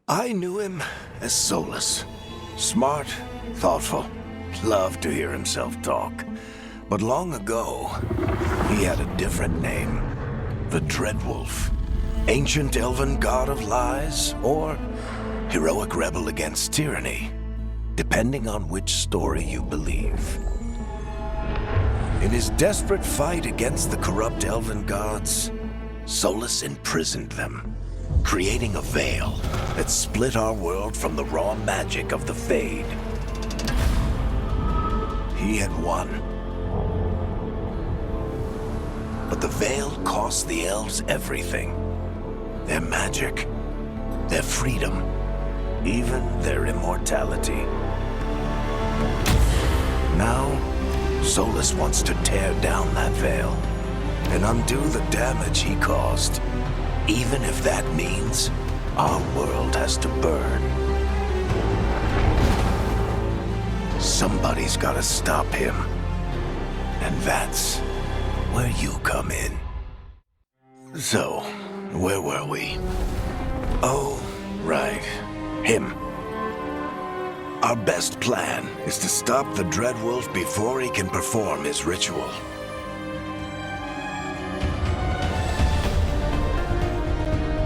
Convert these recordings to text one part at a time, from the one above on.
I knew him as Solas. Smart, thoughtful, loved to hear himself talk. But long ago, he had a different name. The Dreadwolf. Ancient elven god of lies, or heroic rebel against tyranny, depending on which story you believe. In his desperate fight against the corrupt elven gods, Solas imprisoned them, creating a veil that split our world from the raw magic of the Fade. He had won. But the veil cost the elves everything. Their magic, their freedom, even their immortality. Now, Solas wants to tear down that veil and undo the damage he caused, even if that means our world has to burn. Somebody's gotta stop him, and that's where you come in. So, where were we? Oh, right, him. Our best plan is to stop the Dreadwolf before he can perform his ritual.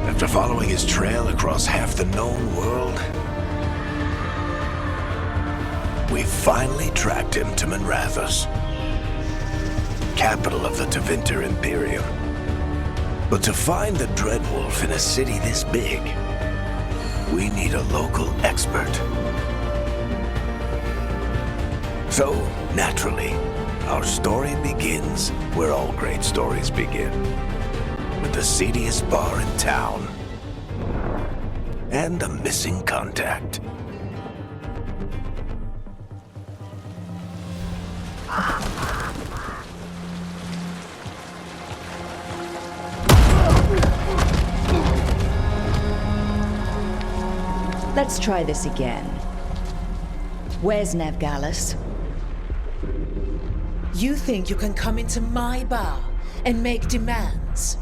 After following his trail across half the known world, we finally tracked him to Minrathous, capital of the Tevinter Imperium. But to find the Dreadwolf in a city this big, we need a local expert. So, naturally, our story begins where all great stories begin. With the seediest bar in town. And a missing contact. Let's try this again. Where's Nevgalis? You think you can come into my bar and make demands?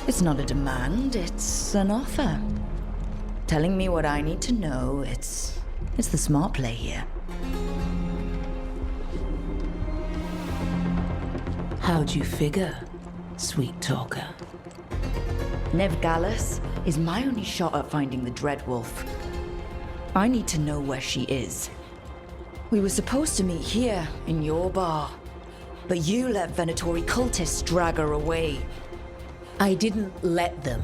It's not a demand, it's an offer. Telling me what I need to know, it's the smart play here. How'd you figure, sweet talker? Nevgalis is my only shot at finding the Dreadwolf. I need to know where she is. We were supposed to meet here, in your bar. But you let Venatori cultists drag her away. I didn't let them.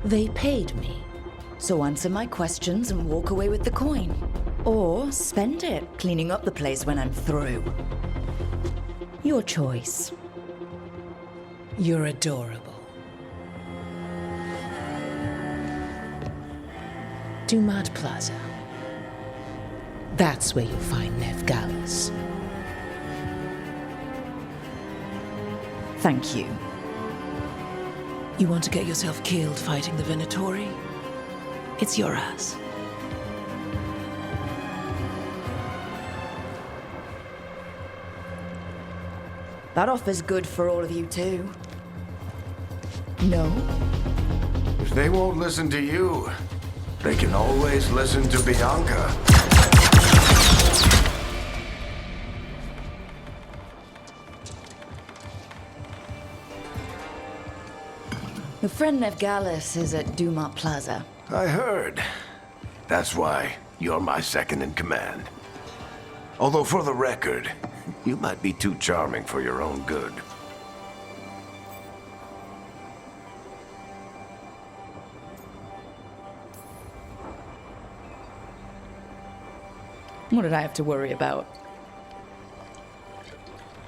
They paid me. So answer my questions and walk away with the coin. Or spend it cleaning up the place when I'm through. Your choice. You're adorable. Dumad Plaza. That's where you'll find Nevgalis. Thank you. You want to get yourself killed fighting the Venatori? It's your ass. That offer's good for all of you too. No? If they won't listen to you, they can always listen to Bianca. Your friend Nevgalis is at Dumad Plaza. I heard. That's why you're my second in command. Although for the record, you might be too charming for your own good. What did I have to worry about?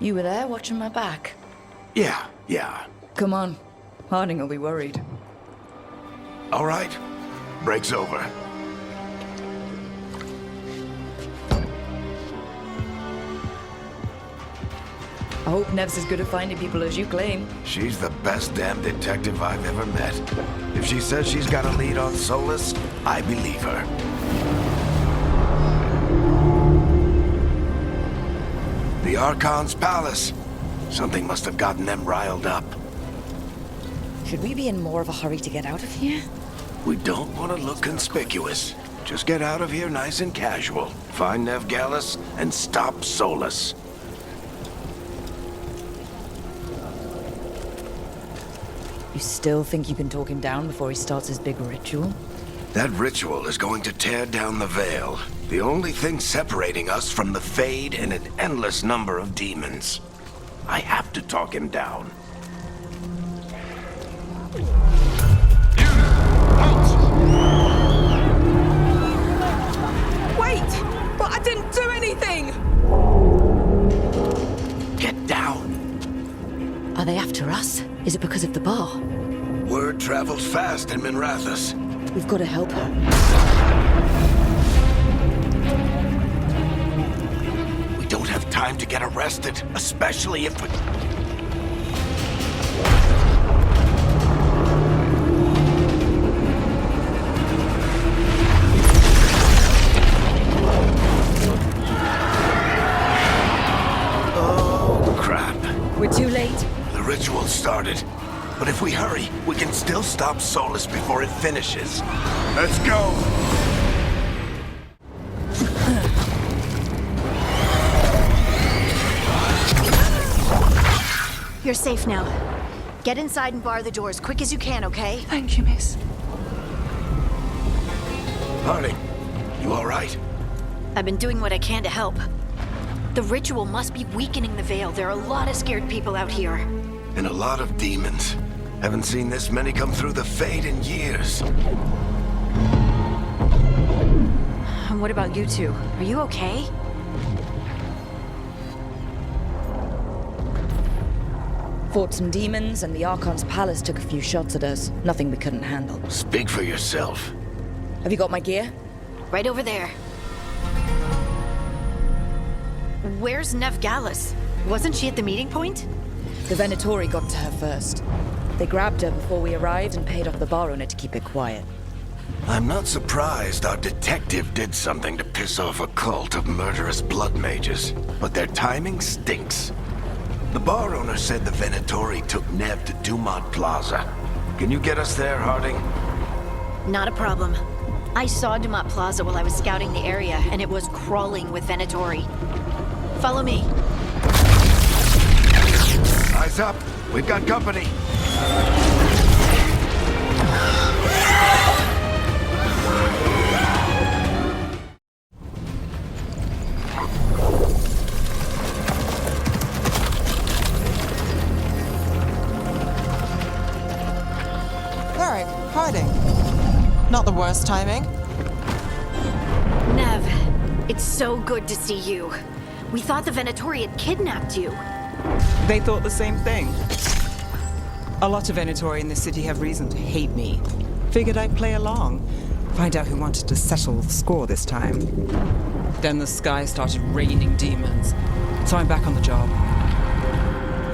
You were there watching my back. Yeah. Come on. Harding will be worried. All right. Break's over. I hope Nev's as good at finding people as you claim. She's the best damn detective I've ever met. If she says she's got a lead on Solas, I believe her. The Archon's palace. Something must have gotten them riled up. Should we be in more of a hurry to get out of here? We don't want to look conspicuous. Just get out of here nice and casual. Find Nev Gallus and stop Solas. You still think you can talk him down before he starts his big ritual? That ritual is going to tear down the veil. The only thing separating us from the Fade and an endless number of demons. I have to talk him down. Wait! But I didn't do anything! Get down. Are they after us? Is it because of the bar? Word travels fast in Minrathous. We've got to help her. We don't have time to get arrested, especially if we... Oh, crap. We're too late. The ritual started. But if we hurry, we can still stop Solas before it finishes. Let's go! You're safe now. Get inside and bar the doors quick as you can, okay? Thank you, miss. Harding, you all right? I've been doing what I can to help. The ritual must be weakening the veil. There are a lot of scared people out here. And a lot of demons. Haven't seen this many come through the Fade in years. And what about you two? Are you okay? Fought some demons, and the Archon's palace took a few shots at us. Nothing we couldn't handle. Speak for yourself. Have you got my gear? Right over there. Where's Nev Gallus? Wasn't she at the meeting point? The Venatori got to her first. They grabbed her before we arrived and paid off the bar owner to keep it quiet. I'm not surprised our detective did something to piss off a cult of murderous blood mages, but their timing stinks. The bar owner said the Venatori took Nev to Dumont Plaza. Can you get us there, Harding? Not a problem. I saw Dumont Plaza while I was scouting the area, and it was crawling with Venatori. Follow me. Eyes up! We've got company! Varric, Harding. Not the worst timing. Nev, it's so good to see you. We thought the Venatori had kidnapped you. They thought the same thing. A lot of Venatori in this city have reason to hate me. Figured I'd play along. Find out who wanted to settle the score this time. Then the sky started raining demons. So I'm back on the job.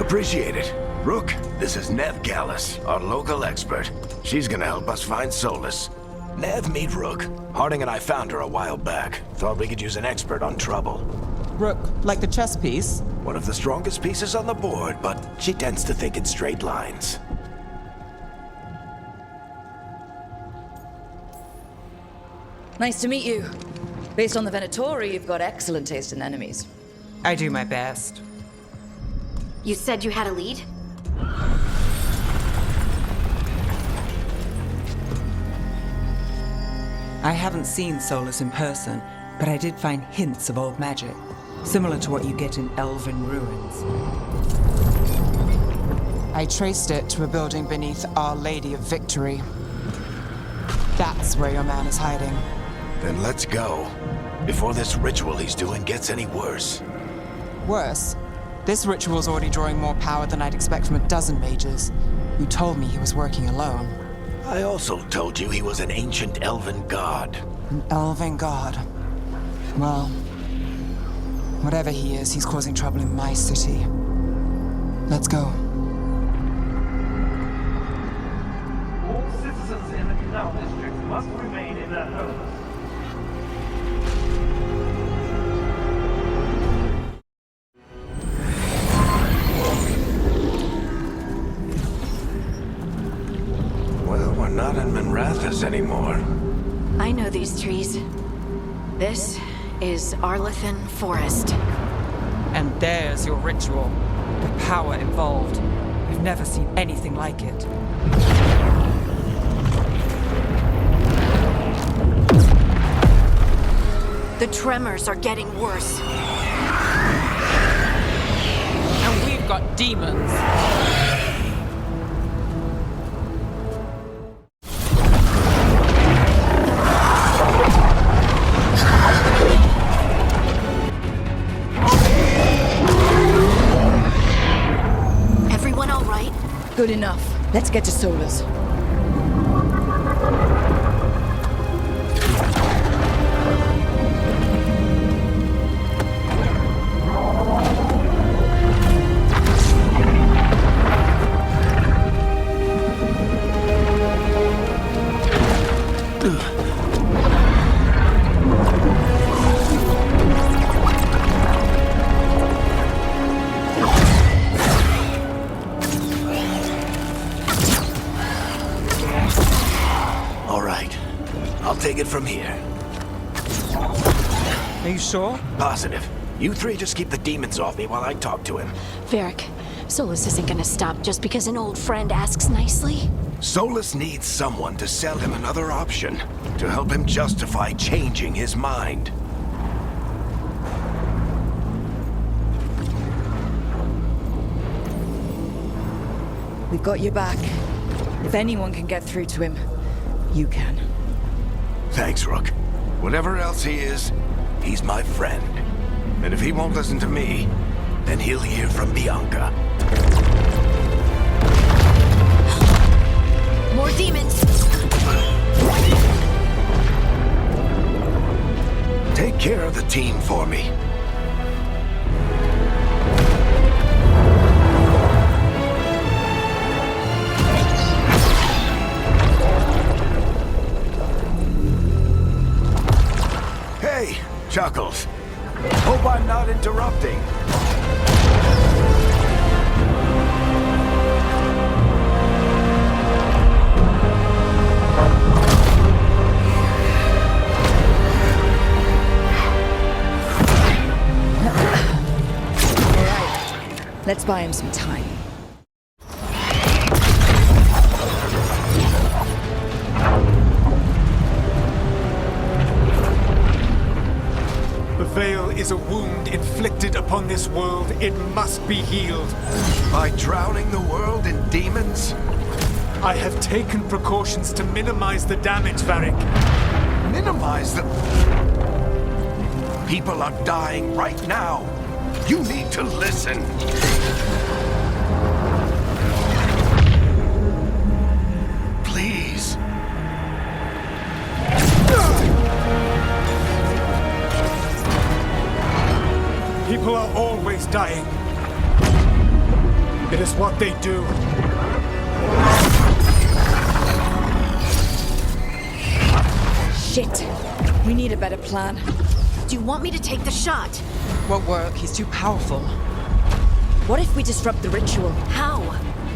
Appreciate it. Rook, this is Nev Gallus, our local expert. She's gonna help us find Solas. Nev, meet Rook. Harding and I found her a while back. Thought we could use an expert on trouble. Rook, like the chess piece? One of the strongest pieces on the board, but she tends to think in straight lines. Nice to meet you. Based on the Venatori, you've got excellent taste in enemies. I do my best. You said you had a lead? I haven't seen Solas in person, but I did find hints of old magic, similar to what you get in elven ruins. I traced it to a building beneath Our Lady of Victory. That's where your man is hiding. Then let's go. Before this ritual he's doing gets any worse. Worse, this ritual's already drawing more power than I'd expect from a dozen mages. You told me he was working alone. I also told you he was an ancient elven god. An elven god. Well, whatever he is, he's causing trouble in my city. Let's go. All citizens in the canal district must remain in their homes. Minrathous anymore. I know these trees. This is Arlethan Forest. And there's your ritual. The power involved. We've never seen anything like it. The tremors are getting worse. And we've got demons. Everyone all right? Good enough. Let's get to Solas. Take it from here. Are you sure? Positive. You three just keep the demons off me while I talk to him. Varric, Solas isn't gonna stop just because an old friend asks nicely. Solas needs someone to sell him another option, to help him justify changing his mind. We've got your back. If anyone can get through to him, you can. Thanks, Rook. Whatever else he is, he's my friend. And if he won't listen to me, then he'll hear from Bianca. More demons! Take care of the team for me. Chuckles. Hope I'm not interrupting. All right. Let's buy him some time. The veil is a wound inflicted upon this world. It must be healed. By drowning the world in demons? I have taken precautions to minimize the damage, Varric. Minimize the... People are dying right now. You need to listen. Please. People are always dying. It is what they do. Shit. We need a better plan. Do you want me to take the shot? Won't work. He's too powerful. What if we disrupt the ritual? How?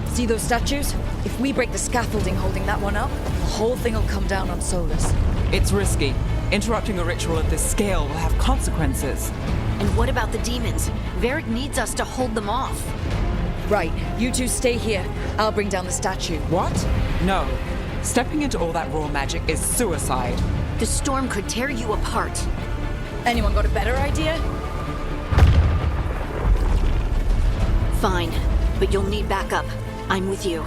See those statues? If we break the scaffolding holding that one up, the whole thing will come down on Solas. It's risky. Interrupting a ritual of this scale will have consequences. And what about the demons? Varric needs us to hold them off. Right, you two stay here. I'll bring down the statue. What? No. Stepping into all that raw magic is suicide. The storm could tear you apart. Anyone got a better idea? Fine, but you'll need backup. I'm with you.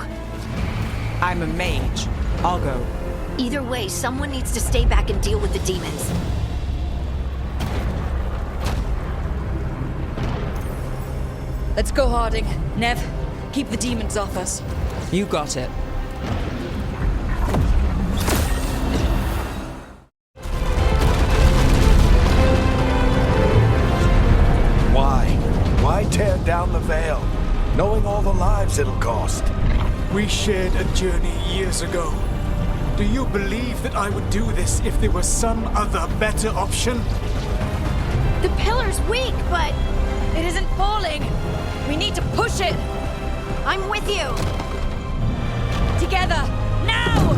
I'm a mage. I'll go. Either way, someone needs to stay back and deal with the demons. Let's go, Harding. Nev, keep the demons off us. You got it. Why tear down the veil, knowing all the lives it'll cost? We shared a journey years ago. Do you believe that I would do this if there was some other better option? The pillar's weak, but It isn't falling. We need to push it. I'm with you. Together, now!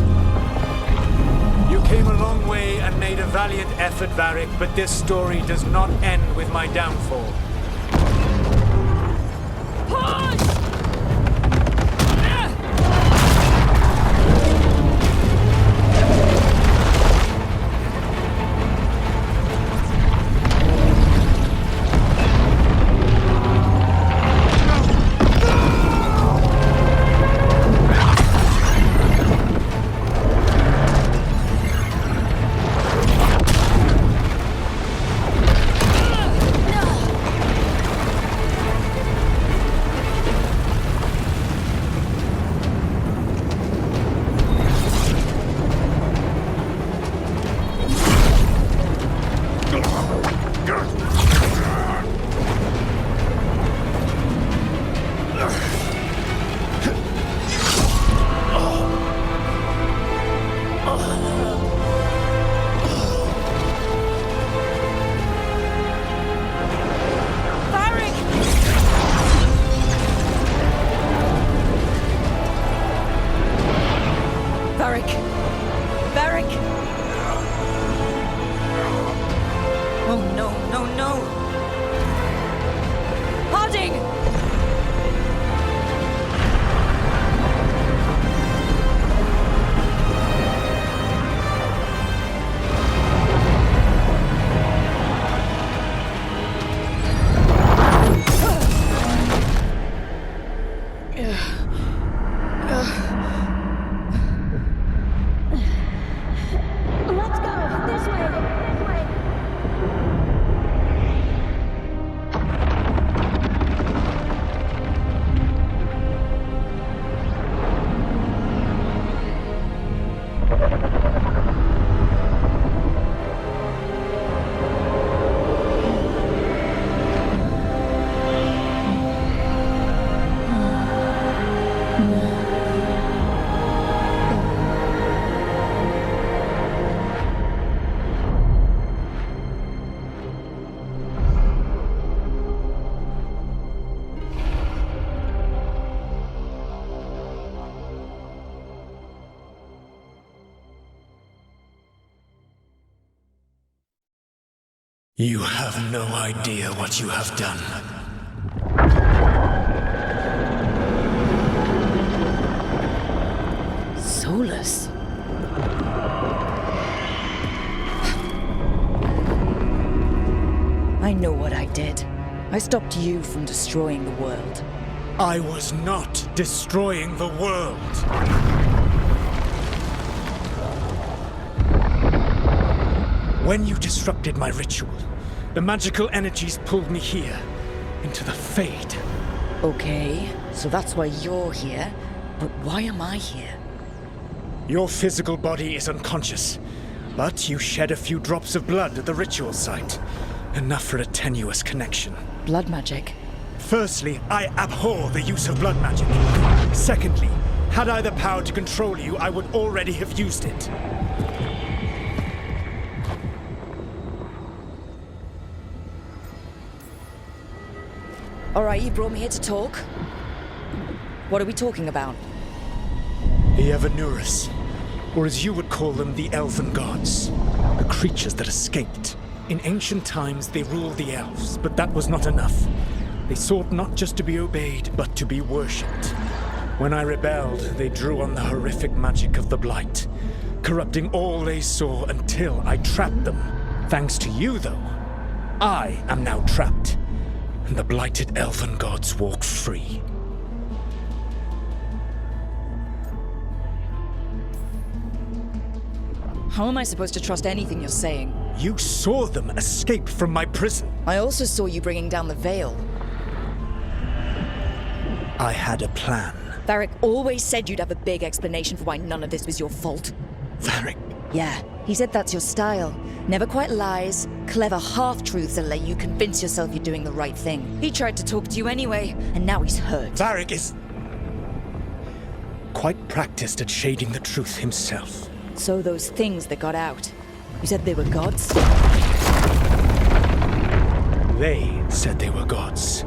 You came a long way and made a valiant effort, Varric, but this story does not end with my downfall. You have no idea what you have done. Solas? I know what I did. I stopped you from destroying the world. I was not destroying the world. When you disrupted my ritual, the magical energies pulled me here, into the Fade. Okay, so that's why you're here, but why am I here? Your physical body is unconscious, but you shed a few drops of blood at the ritual site. Enough for a tenuous connection. Blood magic? Firstly, I abhor the use of blood magic. Secondly, had I the power to control you, I would already have used it. All right, you brought me here to talk. What are we talking about? The Evanurus, or as you would call them, the Elven Gods. The creatures that escaped. In ancient times, they ruled the elves, but that was not enough. They sought not just to be obeyed, but to be worshipped. When I rebelled, they drew on the horrific magic of the Blight, corrupting all they saw until I trapped them. Thanks to you, though, I am now trapped, and the blighted Elven Gods walk free. How am I supposed to trust anything you're saying? You saw them escape from my prison. I also saw you bringing down the veil. I had a plan. Varric always said you'd have a big explanation for why none of this was your fault. Varric. Yeah, he said that's your style. Never quite lies, clever half-truths that let you convince yourself you're doing the right thing. He tried to talk to you anyway, and now he's hurt. Varric is quite practiced at shading the truth himself. So those things that got out, you said they were gods? They said they were gods.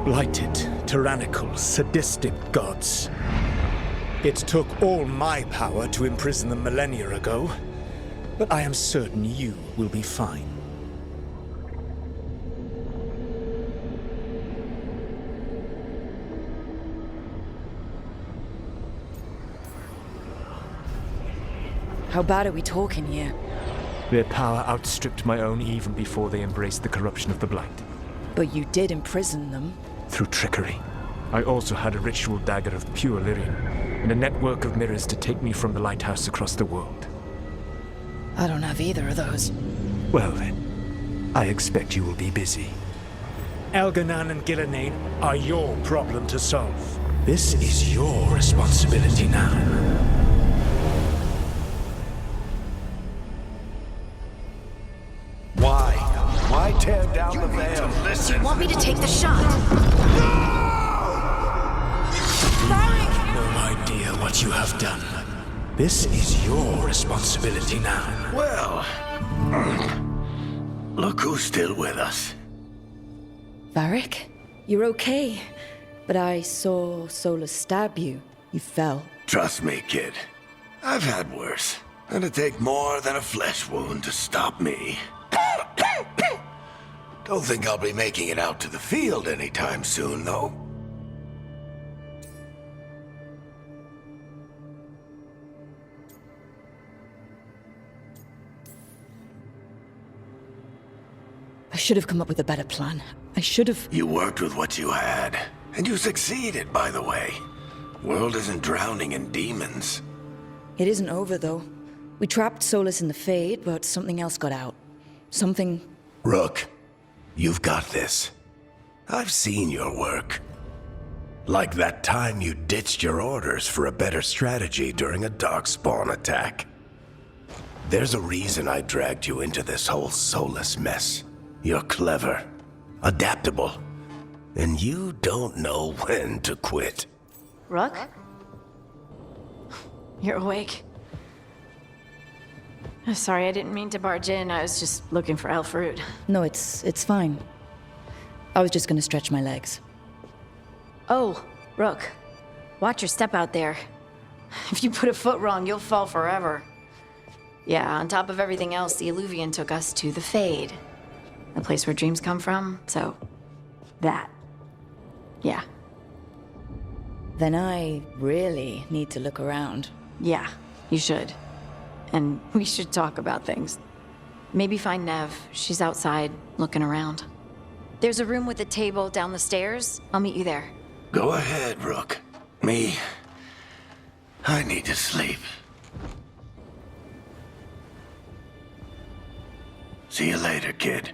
Blighted, tyrannical, sadistic gods. It took all my power to imprison them millennia ago, but I am certain you will be fine. How bad are we talking here? Their power outstripped my own even before they embraced the corruption of the Blight. But you did imprison them. Through trickery. I also had a ritual dagger of pure lyrium, and a network of mirrors to take me from the lighthouse across the world. I don't have either of those. Well then, I expect you will be busy. Elganan and Gillenane are your problem to solve. This is your responsibility now. Why tear down the veil? You want me to take the shot? No idea what you have done. This is your responsibility now. Well, look who's still with us. Varric? You're okay. But I saw Solas stab you. You fell. Trust me, kid. I've had worse. It'd take more than a flesh wound to stop me. Don't think I'll be making it out to the field anytime soon, though. I should have come up with a better plan. I should have... You worked with what you had, and you succeeded, by the way. World isn't drowning in demons. It isn't over, though. We trapped Solas in the Fade, but something else got out. Something... Rook, you've got this. I've seen your work. Like that time you ditched your orders for a better strategy during a darkspawn attack. There's a reason I dragged you into this whole Solas mess. You're clever, adaptable, and you don't know when to quit. Rook? You're awake. Sorry, I didn't mean to barge in. I was just looking for Elfroot. No, it's fine. I was just gonna stretch my legs. Oh, Rook. Watch your step out there. If you put a foot wrong, you'll fall forever. Yeah, on top of everything else, the Illuvian took us to the Fade. The place where dreams come from, so... that. Yeah. Then I really need to look around. Yeah, you should. And we should talk about things. Maybe find Nev. She's outside, looking around. There's a room with a table down the stairs. I'll meet you there. Go ahead, Rook. I need to sleep. See you later, kid.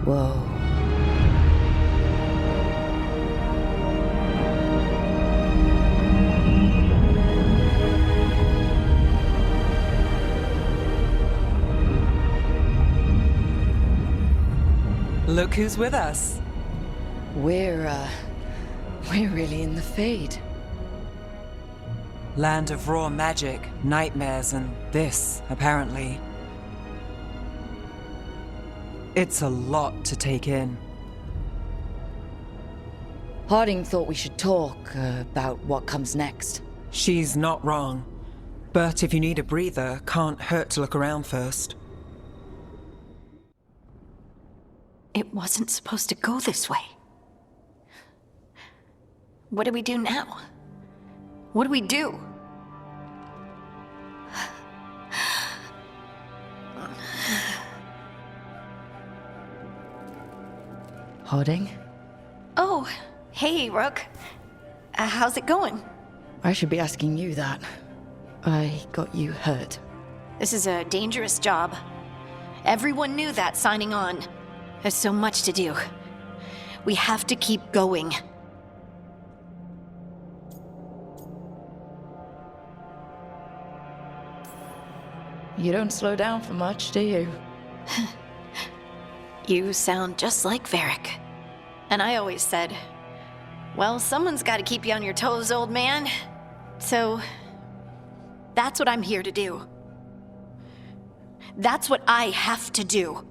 Whoa. Look who's with us. We're really in the Fade. Land of raw magic, nightmares, and this, apparently. It's a lot to take in. Harding thought we should talk about what comes next. She's not wrong. But if you need a breather, can't hurt to look around first. It wasn't supposed to go this way. What do we do now? What do we do? Harding? Oh, hey, Rook. How's it going? I should be asking you that. I got you hurt. This is a dangerous job. Everyone knew that signing on. There's so much to do. We have to keep going. You don't slow down for much, do you? You sound just like Varric. And I always said, well, someone's got to keep you on your toes, old man. So, that's what I'm here to do. That's what I have to do.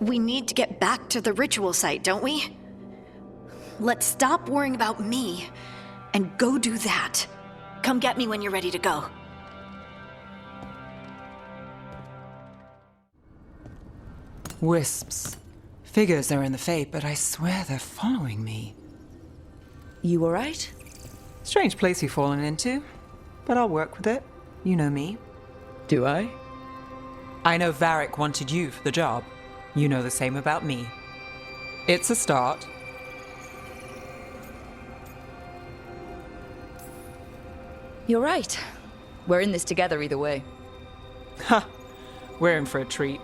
We need to get back to the ritual site, don't we? Let's stop worrying about me and go do that. Come get me when you're ready to go. Wisps. Figures are in the Fade, but I swear they're following me. You alright? Strange place you've fallen into, but I'll work with it. You know me. Do I? I know Varric wanted you for the job. You know the same about me. It's a start. You're right. We're in this together either way. Ha! We're in for a treat.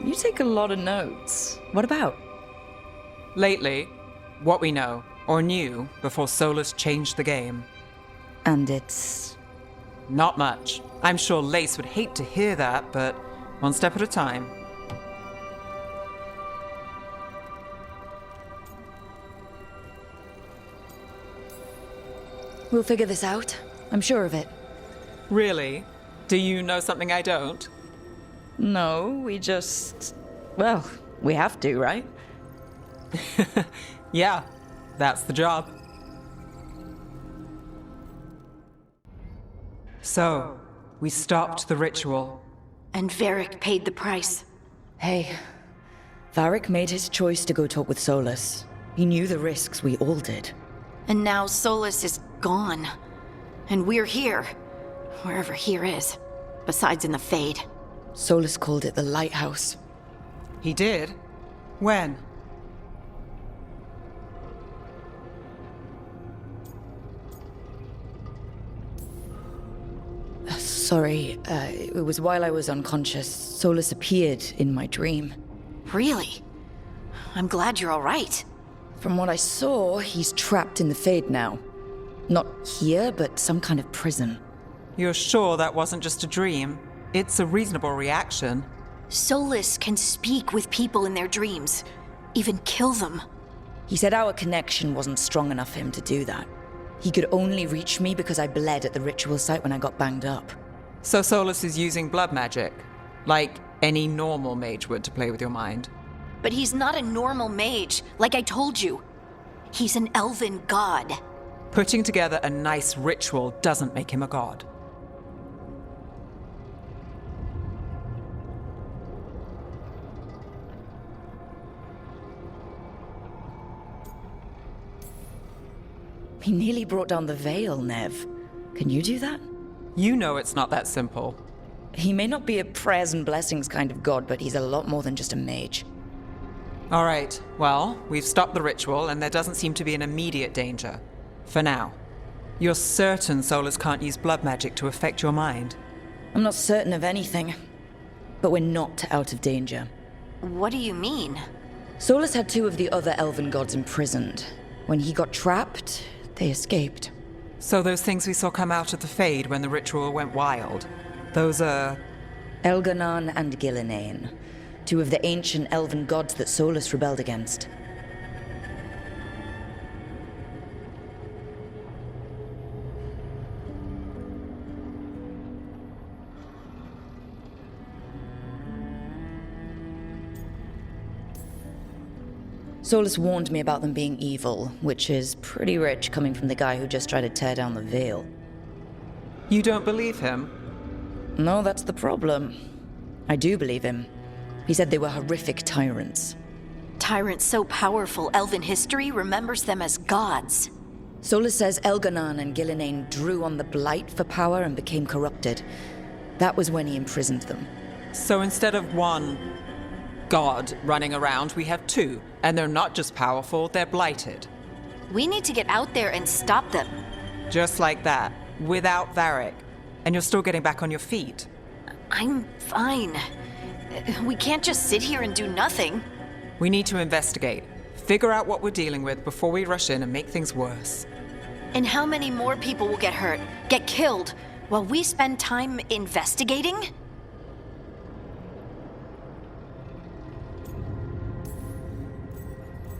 You take a lot of notes. What about? Lately, what we know, or knew, before Solas changed the game. And it's... Not much. I'm sure Lace would hate to hear that, but one step at a time. We'll figure this out. I'm sure of it. Really? Do you know something I don't? No, we just... Well, we have to, right? Yeah, that's the job. So, we stopped the ritual. And Varric paid the price. Hey, Varric made his choice to go talk with Solas. He knew the risks, we all did. And now Solas is gone. And we're here. Wherever here is. Besides in the Fade. Solas called it the lighthouse. He did? When? Sorry, it was while I was unconscious. Solas appeared in my dream. Really? I'm glad you're all right. From what I saw, he's trapped in the Fade now. Not here, but some kind of prison. You're sure that wasn't just a dream? It's a reasonable reaction. Solas can speak with people in their dreams. Even kill them. He said our connection wasn't strong enough for him to do that. He could only reach me because I bled at the ritual site when I got banged up. So Solas is using blood magic, like any normal mage would to play with your mind. But he's not a normal mage, like I told you. He's an elven god. Putting together a nice ritual doesn't make him a god. He nearly brought down the veil, Nev. Can you do that? You know it's not that simple. He may not be a prayers and blessings kind of god, but he's a lot more than just a mage. All right, well, we've stopped the ritual and there doesn't seem to be an immediate danger. For now. You're certain Solas can't use blood magic to affect your mind? I'm not certain of anything, but we're not out of danger. What do you mean? Solas had two of the other elven gods imprisoned. When he got trapped, they escaped. So those things we saw come out of the Fade when the ritual went wild, those are... Elganon and Gillenane, two of the ancient elven gods that Solas rebelled against. Solas warned me about them being evil, which is pretty rich coming from the guy who just tried to tear down the veil. You don't believe him? No, that's the problem. I do believe him. He said they were horrific tyrants. Tyrants so powerful elven history remembers them as gods. Solas says Elganon and Gillenane drew on the blight for power and became corrupted. That was when he imprisoned them. So instead of one god running around, we have two. And they're not just powerful, they're blighted. We need to get out there and stop them. Just like that, without Varric. And you're still getting back on your feet. I'm fine. We can't just sit here and do nothing. We need to investigate. Figure out what we're dealing with before we rush in and make things worse. And how many more people will get hurt, get killed, while we spend time investigating?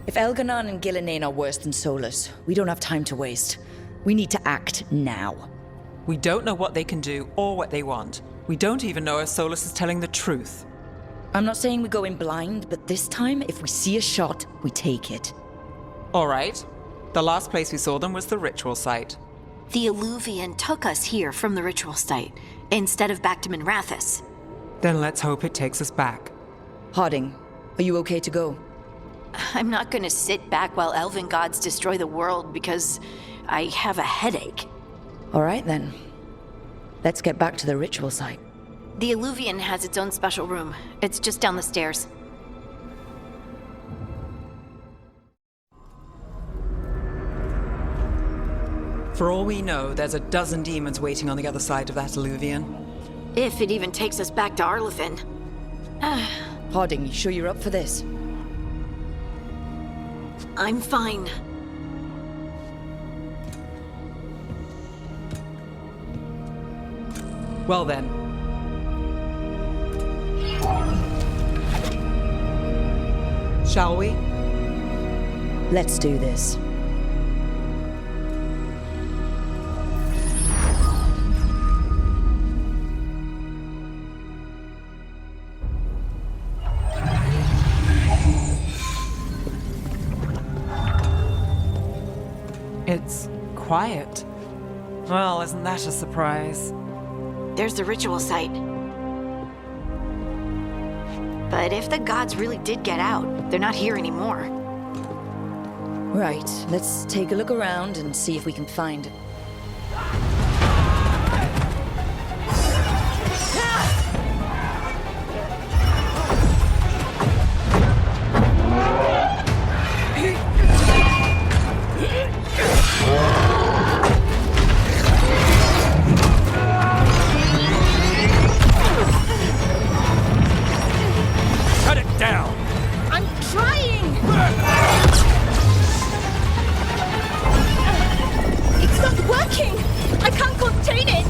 If Elganon and Gillenane are worse than Solas, we don't have time to waste. We need to act now. We don't know what they can do or what they want. We don't even know if Solas is telling the truth. I'm not saying we go in blind, but this time, if we see a shot, we take it. All right. The last place we saw them was the ritual site. The Illuvian took us here from the ritual site, instead of back to Minrathous. Then let's hope it takes us back. Harding, are you okay to go? I'm not gonna sit back while elven gods destroy the world because I have a headache. All right, then. Let's get back to the ritual site. The Illuvian has its own special room. It's just down the stairs. For all we know, there's a dozen demons waiting on the other side of that Illuvian. If it even takes us back to Arlithin. Harding, you sure you're up for this? I'm fine. Well then. Shall we? Let's do this. It's quiet. Well, isn't that a surprise? There's the ritual site. But if the gods really did get out, they're not here anymore. Right, let's take a look around and see if we can find... Cut it down! I'm trying! It's not working! I can't contain it!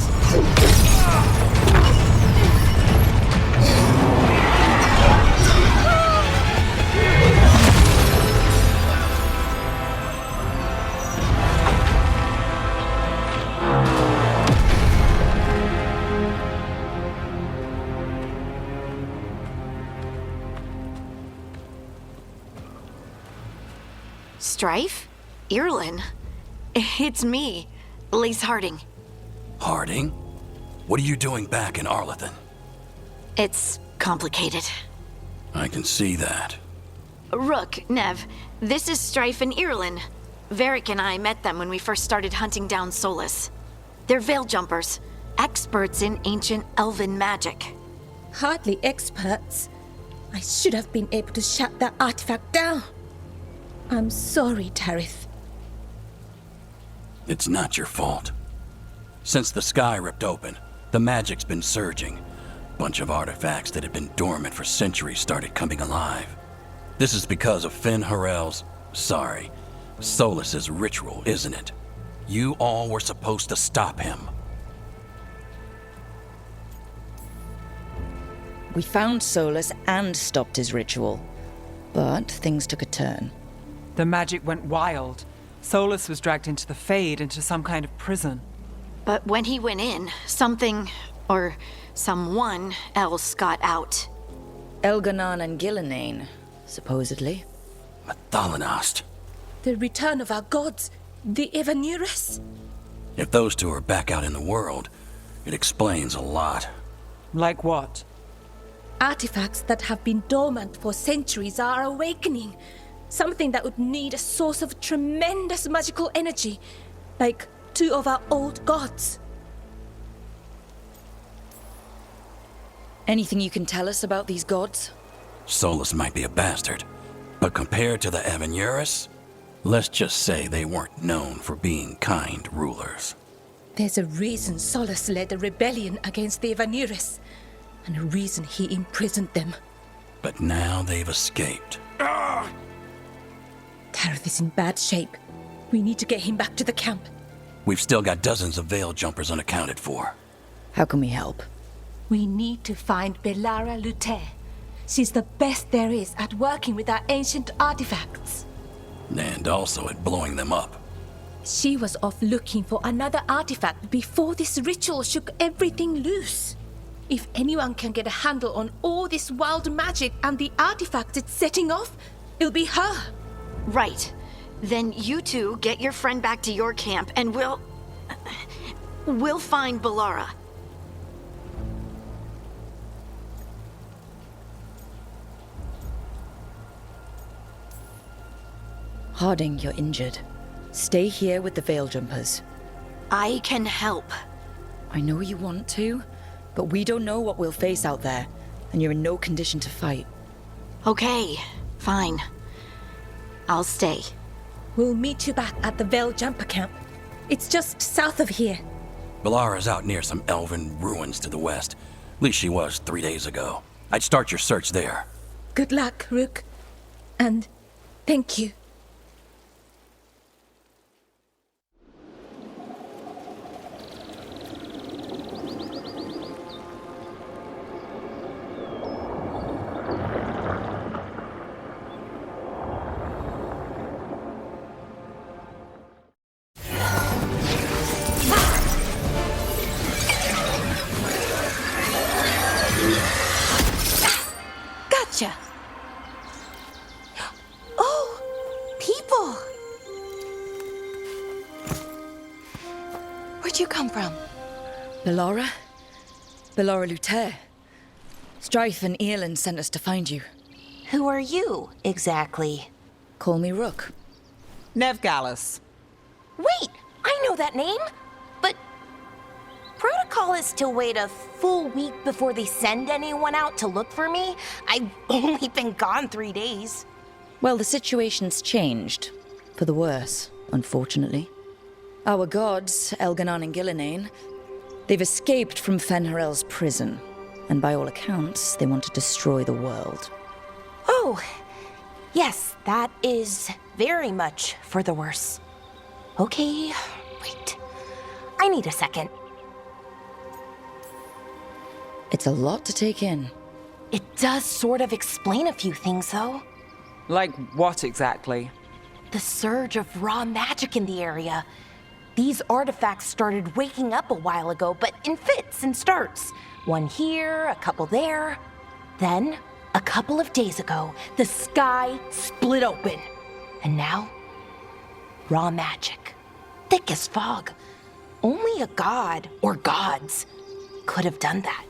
Strife? Irlin? It's me, Lace Harding. Harding? What are you doing back in Arlithin? It's complicated. I can see that. Rook, Nev, this is Strife and Irlin. Varric and I met them when we first started hunting down Solas. They're veil jumpers, experts in ancient elven magic. Hardly experts. I should have been able to shut that artifact down. I'm sorry, Tarith. It's not your fault. Since the sky ripped open, the magic's been surging. Bunch of artifacts that had been dormant for centuries started coming alive. This is because of Solas's ritual, isn't it? You all were supposed to stop him. We found Solas and stopped his ritual. But things took a turn. The magic went wild. Solas was dragged into the Fade, into some kind of prison. But when he went in, something, or someone else got out. Elganan and Gillenane, supposedly. Mathalanost. The return of our gods, the Evanurus. If those two are back out in the world, it explains a lot. Like what? Artifacts that have been dormant for centuries are awakening. Something that would need a source of tremendous magical energy, like two of our old gods. Anything you can tell us about these gods? Solas might be a bastard, but compared to the Evanurus, let's just say they weren't known for being kind rulers. There's a reason Solas led a rebellion against the Evanurus, and a reason he imprisoned them. But now they've escaped. Tarith is in bad shape. We need to get him back to the camp. We've still got dozens of veil jumpers unaccounted for. How can we help? We need to find Belara Lute. She's the best there is at working with our ancient artifacts. And also at blowing them up. She was off looking for another artifact before this ritual shook everything loose. If anyone can get a handle on all this wild magic and the artifacts it's setting off, it'll be her. Right. Then you two get your friend back to your camp and we'll find Bellara. Harding, you're injured. Stay here with the Veil Jumpers. I can help. I know you want to, but we don't know what we'll face out there, and you're in no condition to fight. Okay, fine. I'll stay. We'll meet you back at the Veil Jumper camp. It's just south of here. Bellara's out near some elven ruins to the west. At least she was 3 days ago. I'd start your search there. Good luck, Rook. And thank you. Gotcha. Oh, people. Where'd you come from? Bellara? Bellara Luther. Strife and Earlin sent us to find you. Who are you, exactly? Call me Rook. Nev Gallus. Wait, I know that name. But protocol is to wait a full week before they send anyone out to look for me. I've only been gone 3 days. Well, the situation's changed. For the worse, unfortunately. Our gods, Elganon and Gillinane, they've escaped from Fenharel's prison. And by all accounts, they want to destroy the world. Oh, yes, that is very much for the worse. Okay, wait. I need a second. It's a lot to take in. It does sort of explain a few things, though. Like what exactly? The surge of raw magic in the area. These artifacts started waking up a while ago, but in fits and starts. One here, a couple there. Then, a couple of days ago, the sky split open. And now, raw magic. Thick as fog. Only a god, or gods, could have done that.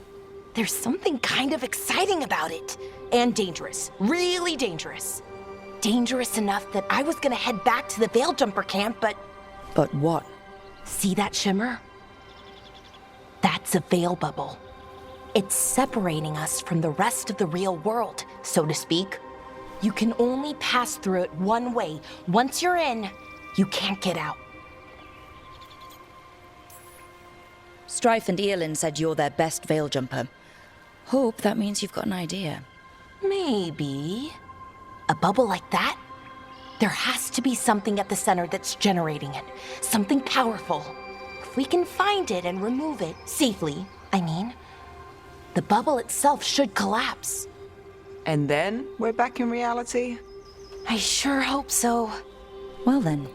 There's something kind of exciting about it. And dangerous. Really dangerous. Dangerous enough that I was gonna head back to the Veil Jumper camp, but... But what? See that shimmer? That's a veil bubble. It's separating us from the rest of the real world, so to speak. You can only pass through it one way. Once you're in, you can't get out. Strife and Earlin said you're their best Veil Jumper. Hope that means you've got an idea. Maybe. A bubble like that? There has to be something at the center that's generating it. Something powerful. If we can find it and remove it, safely, I mean, the bubble itself should collapse. And then we're back in reality? I sure hope so. Well then,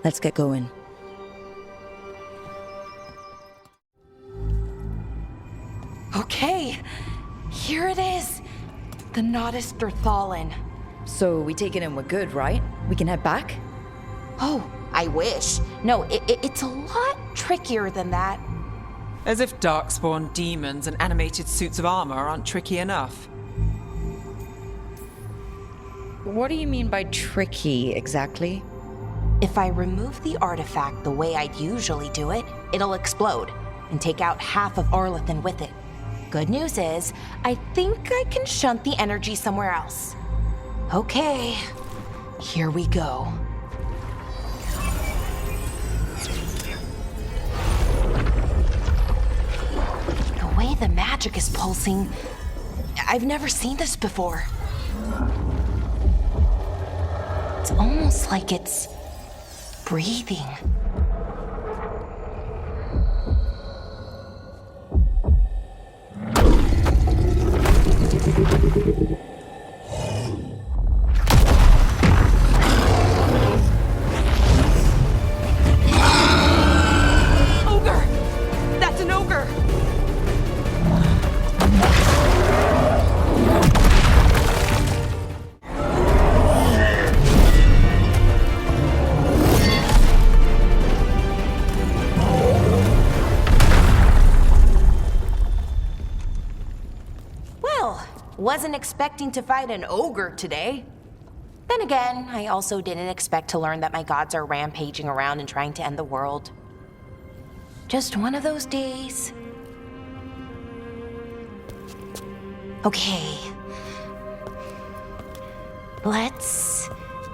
let's get going. Okay, here it is. The Nodus Dirthalin. So we take it in we're good, right? We can head back? Oh, I wish. No, it's a lot trickier than that. As if darkspawn demons and animated suits of armor aren't tricky enough. What do you mean by tricky, exactly? If I remove the artifact the way I'd usually do it, it'll explode and take out half of Arlethan with it. Good news is, I think I can shunt the energy somewhere else. Okay, here we go. The way the magic is pulsing, I've never seen this before. It's almost like it's breathing. Ogre! That's an ogre! wasn't expecting to fight an ogre today. Then again, I also didn't expect to learn that my gods are rampaging around and trying to end the world. Just one of those days. Okay. Let's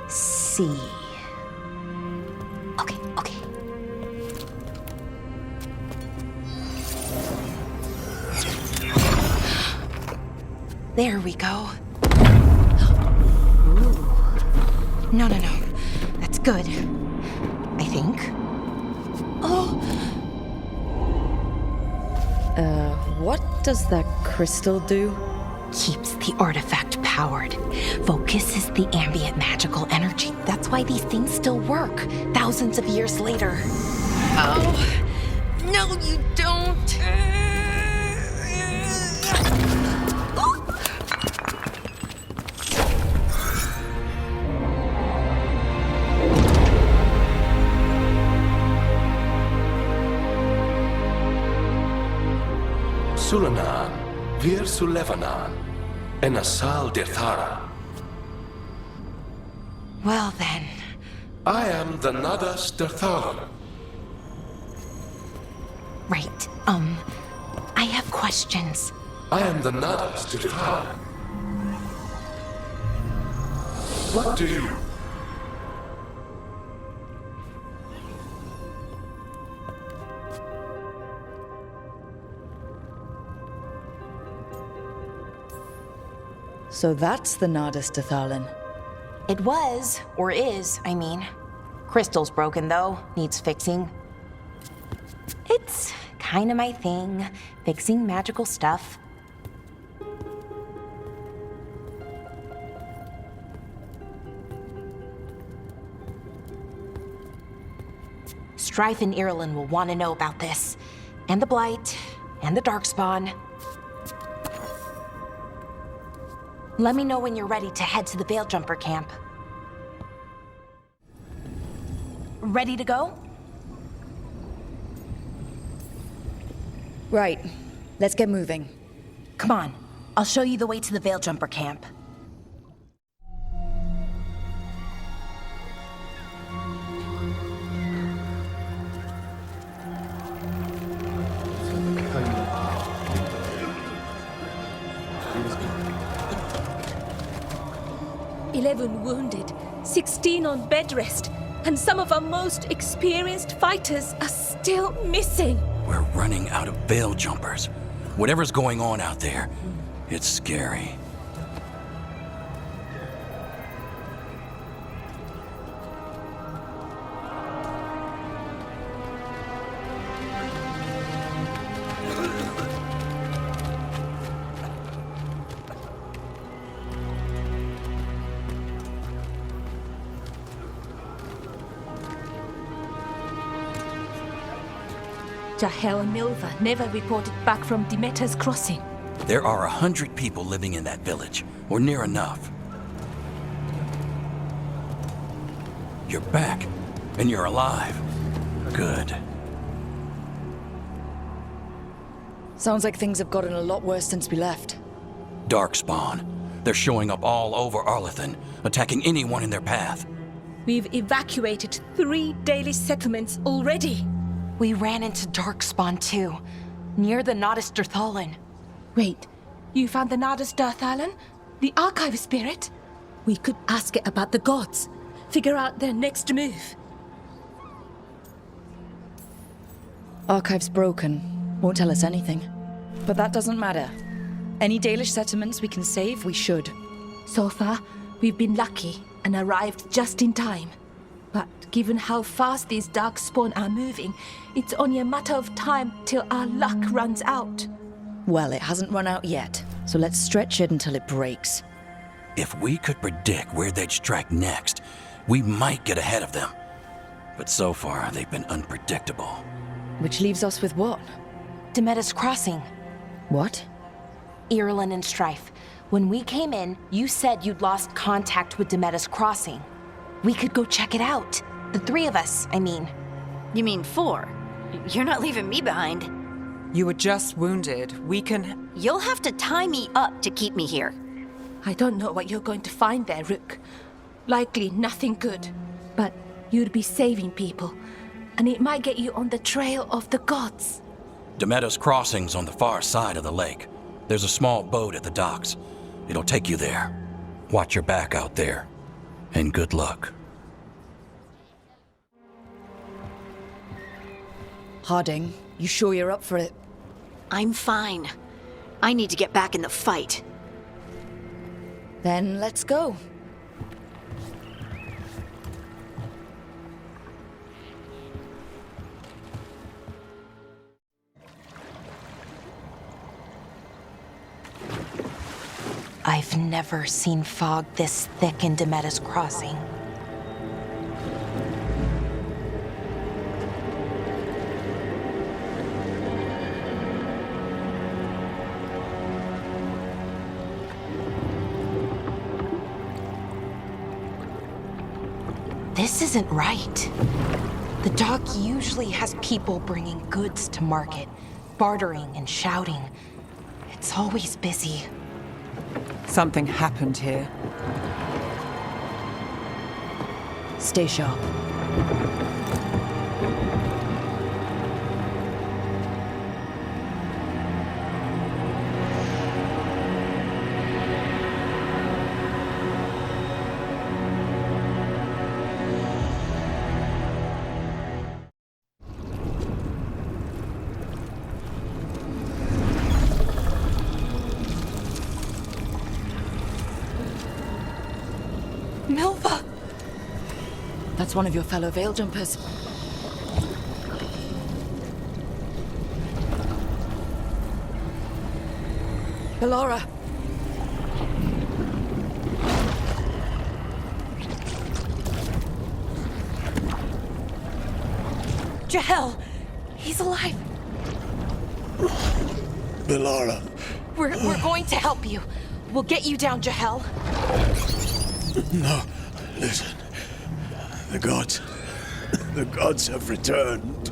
see. Okay. There we go. No. That's good. I think. Oh. What does that crystal do? Keeps the artifact powered. Focuses the ambient magical energy. That's why these things still work, thousands of years later. Oh. No, you don't. Sulanan, Vir Sulevanan, and Asal Dirthara. Well then. I am the Nadas Dirthalan. Right, I have questions. I am the Nadas Dirthalan. What do you... So that's the Nadas Dirthalan. It was, or is, I mean. Crystal's broken though, needs fixing. It's kinda my thing, fixing magical stuff. Strife and Ireland will want to know about this. And the Blight, and the Darkspawn. Let me know when you're ready to head to the Veil Jumper camp. Ready to go? Right. Let's get moving. Come on. I'll show you the way to the Veil Jumper camp. "11 wounded, 16 on bed rest, and some of our most experienced fighters are still missing." We're running out of Veil Jumpers. Whatever's going on out there, it's scary. Jahel and Milva never reported back from Demeter's crossing. There are 100 people living in that village, or near enough. You're back, and you're alive. Good. Sounds like things have gotten a lot worse since we left. Darkspawn. They're showing up all over Arlethan, attacking anyone in their path. We've evacuated 3 daily settlements already. We ran into Darkspawn too, near the Nadas Dirthalan. Wait, you found the Nadas Dirthalan? The archive spirit? We could ask it about the gods. Figure out their next move. Archive's broken. Won't tell us anything. But that doesn't matter. Any Dalish settlements we can save, we should. So far, we've been lucky and arrived just in time. But given how fast these Darkspawn are moving, it's only a matter of time till our luck runs out. Well, it hasn't run out yet, so let's stretch it until it breaks. If we could predict where they'd strike next, we might get ahead of them. But so far, they've been unpredictable. Which leaves us with what? Demeter's crossing. What? Ireland and Strife. When we came in, you said you'd lost contact with Demeter's crossing. We could go check it out. The 3 of us, I mean. You mean 4? You're not leaving me behind. You were just wounded. We can... You'll have to tie me up to keep me here. I don't know what you're going to find there, Rook. Likely nothing good. But you'd be saving people, and it might get you on the trail of the gods. Demeter's Crossing's on the far side of the lake. There's a small boat at the docks. It'll take you there. Watch your back out there. And good luck. Harding, you sure you're up for it? I'm fine. I need to get back in the fight. Then let's go. I've never seen fog this thick in Demeter's Crossing. This isn't right. The dock usually has people bringing goods to market, bartering and shouting. It's always busy. Something happened here. Stay sharp. Milva! That's one of your fellow veil jumpers. Ballora! Jahel! He's alive! Ballora. We're going to help you. We'll get you down, Jahel. No, listen. The gods have returned.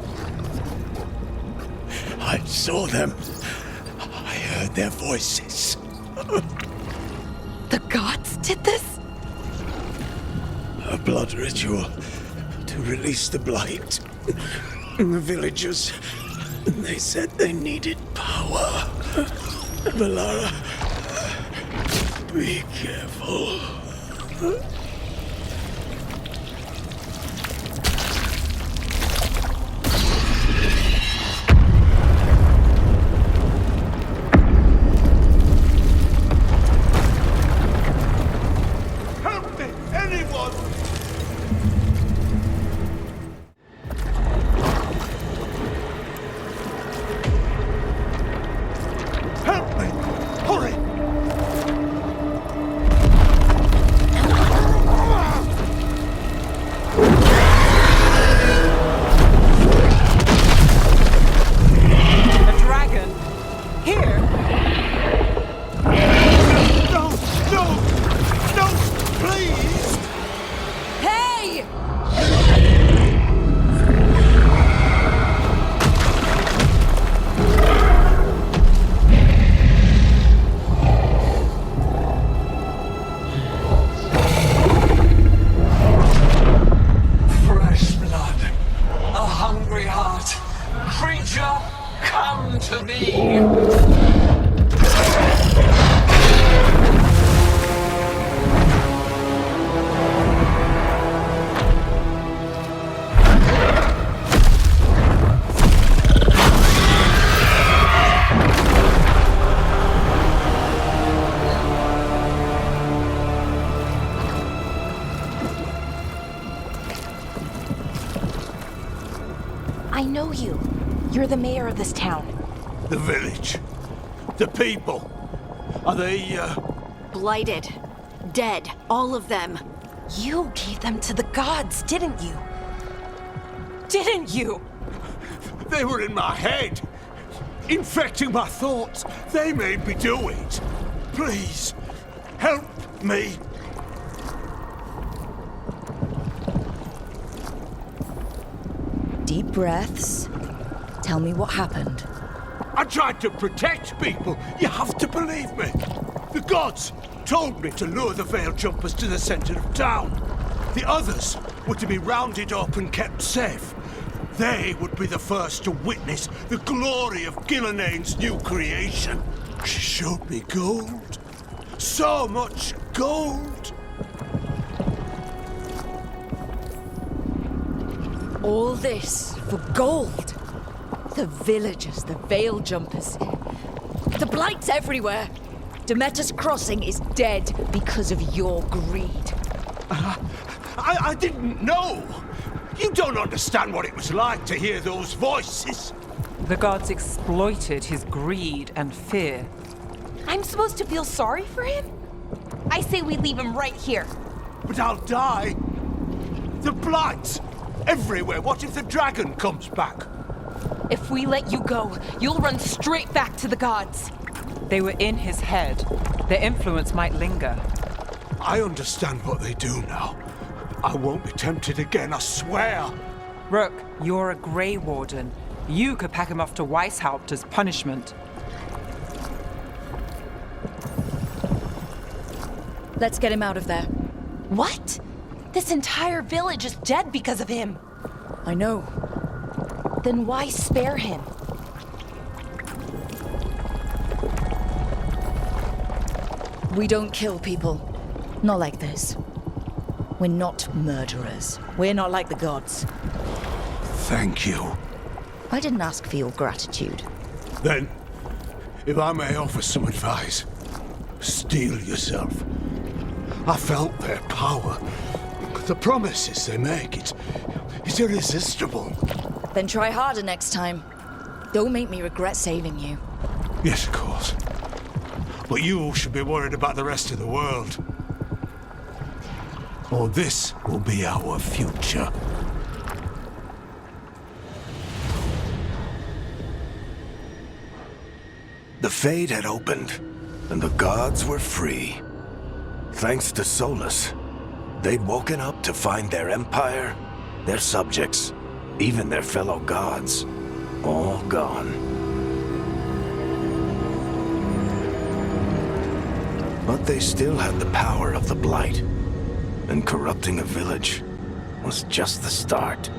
I saw them. I heard their voices. The gods did this? A blood ritual to release the blight. The villagers, they said they needed power. Ballora, be careful. Help me! Anyone! Help me! Hurry! A dragon? Here? No! No! No! Please! Hey! Fresh blood, a hungry heart. Creature, come to me. I know you. You're the mayor of this town. The village. The people. Are they, Blighted. Dead. All of them. You gave them to the gods, didn't you? Didn't you? They were in my head. Infecting my thoughts. They made me do it. Please, help me. Deep breaths. Tell me what I tried to protect people. You have to believe me. The gods told me to lure the veil jumpers to the center of town. The others were to be rounded up and kept safe. They would be the first to witness the glory of Gilnenane's new creation. She showed me gold. So much gold! All this for gold? The villagers, the veil jumpers. The blight's everywhere. Demeter's Crossing is dead because of your greed. I didn't know! You don't understand what it was like to hear those voices. The gods exploited his greed and fear. I'm supposed to feel sorry for him? I say we leave him right here. But I'll die. The blight! Everywhere. What if the dragon comes back? If we let you go, you'll run straight back to the gods. They were in his head. Their influence might linger. I understand what they do now. I won't be tempted again, I swear. Rook, you're a Grey Warden. You could pack him off to Weishaupt as punishment. Let's get him out of there. What? This entire village is dead because of him. I know. Then why spare him? We don't kill people. Not like this. We're not murderers. We're not like the gods. Thank you. I didn't ask for your gratitude. Then, if I may offer some advice, steel yourself. I felt their power. The promises they make, it's irresistible. Then try harder next time. Don't make me regret saving you. Yes, of course. But you should be worried about the rest of the world. Or this will be our future. The Fade had opened, and the gods were free. Thanks to Solas, they'd woken up to find their empire, their subjects, even their fellow gods, all gone. But they still had the power of the Blight, and corrupting a village was just the start.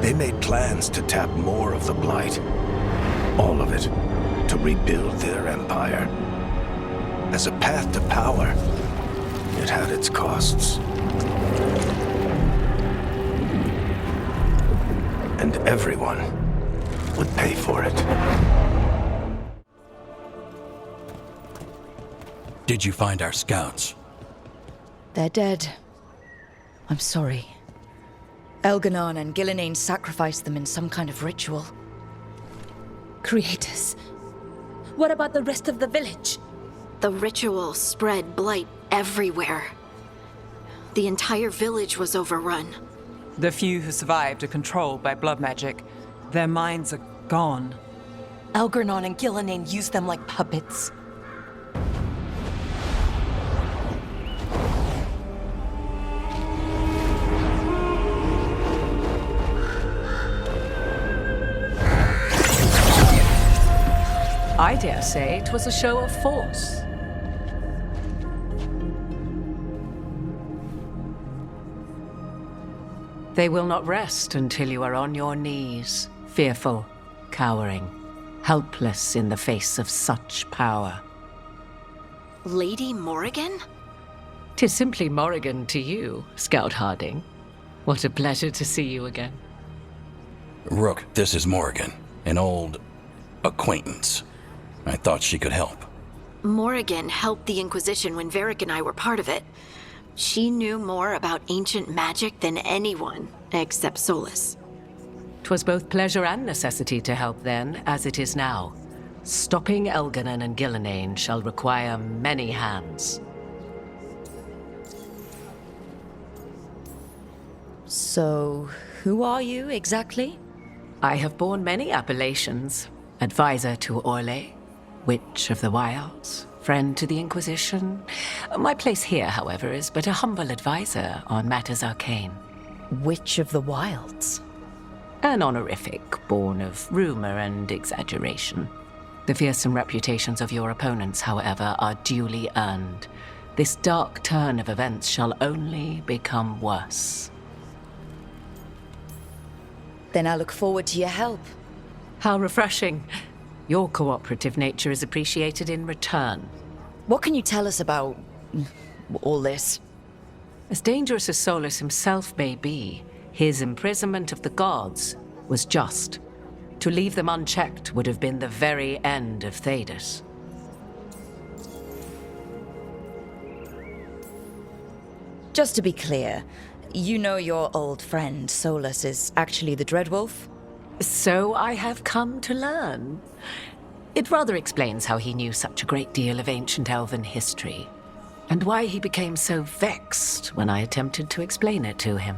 They made plans to tap more of the Blight, all of it, to rebuild their empire. As a path to power, it had its costs. And everyone would pay for it. Did you find our scouts? They're dead. I'm sorry. Elganon and Gillenane sacrificed them in some kind of ritual. Creators. What about the rest of the village? The ritual spread blight everywhere. The entire village was overrun. The few who survived are controlled by blood magic. Their minds are gone. Elganon and Gillenane used them like puppets. I dare say it was a show of force. They will not rest until you are on your knees, fearful, cowering, helpless in the face of such power. Lady Morrigan? 'Tis simply Morrigan to you, Scout Harding. What a pleasure to see you again. Rook, this is Morrigan, an old acquaintance. I thought she could help. Morrigan helped the Inquisition when Varric and I were part of it. She knew more about ancient magic than anyone, except Solas. 'Twas both pleasure and necessity to help then, as it is now. Stopping Elganon and Gillenane shall require many hands. So, who are you exactly? I have borne many appellations. Advisor to Orlais, Witch of the Wilds, friend to the Inquisition. My place here, however, is but a humble advisor on matters arcane. Witch of the Wilds? An honorific born of rumor and exaggeration. The fearsome reputations of your opponents, however, are duly earned. This dark turn of events shall only become worse. Then I look forward to your help. How refreshing. Your cooperative nature is appreciated in return. What can you tell us about all this? As dangerous as Solas himself may be, his imprisonment of the gods was just. To leave them unchecked would have been the very end of Thedas. Just to be clear, you know your old friend Solas is actually the Dreadwolf? So I have come to learn. It rather explains how he knew such a great deal of ancient elven history, and why he became so vexed when I attempted to explain it to him.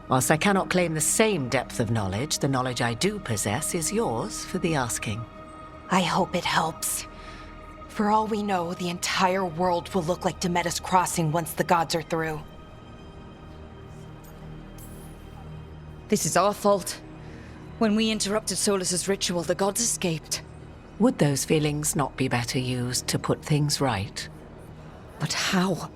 Whilst I cannot claim the same depth of knowledge, the knowledge I do possess is yours for the asking. I hope it helps. For all we know, the entire world will look like Demeter's Crossing once the gods are through. This is our fault. When we interrupted Solas's ritual, the gods escaped. Would those feelings not be better used to put things right? But how?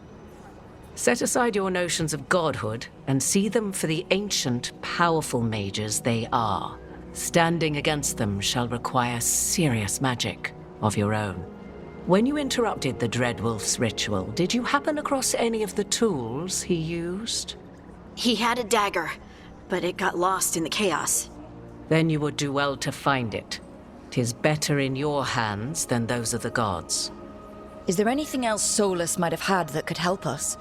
Set aside your notions of godhood and see them for the ancient, powerful mages they are. Standing against them shall require serious magic of your own. When you interrupted the Dreadwolf's ritual, did you happen across any of the tools he used? He had a dagger, but it got lost in the chaos. Then you would do well to find it. 'Tis better in your hands than those of the gods. Is there anything else Solas might have had that could help us?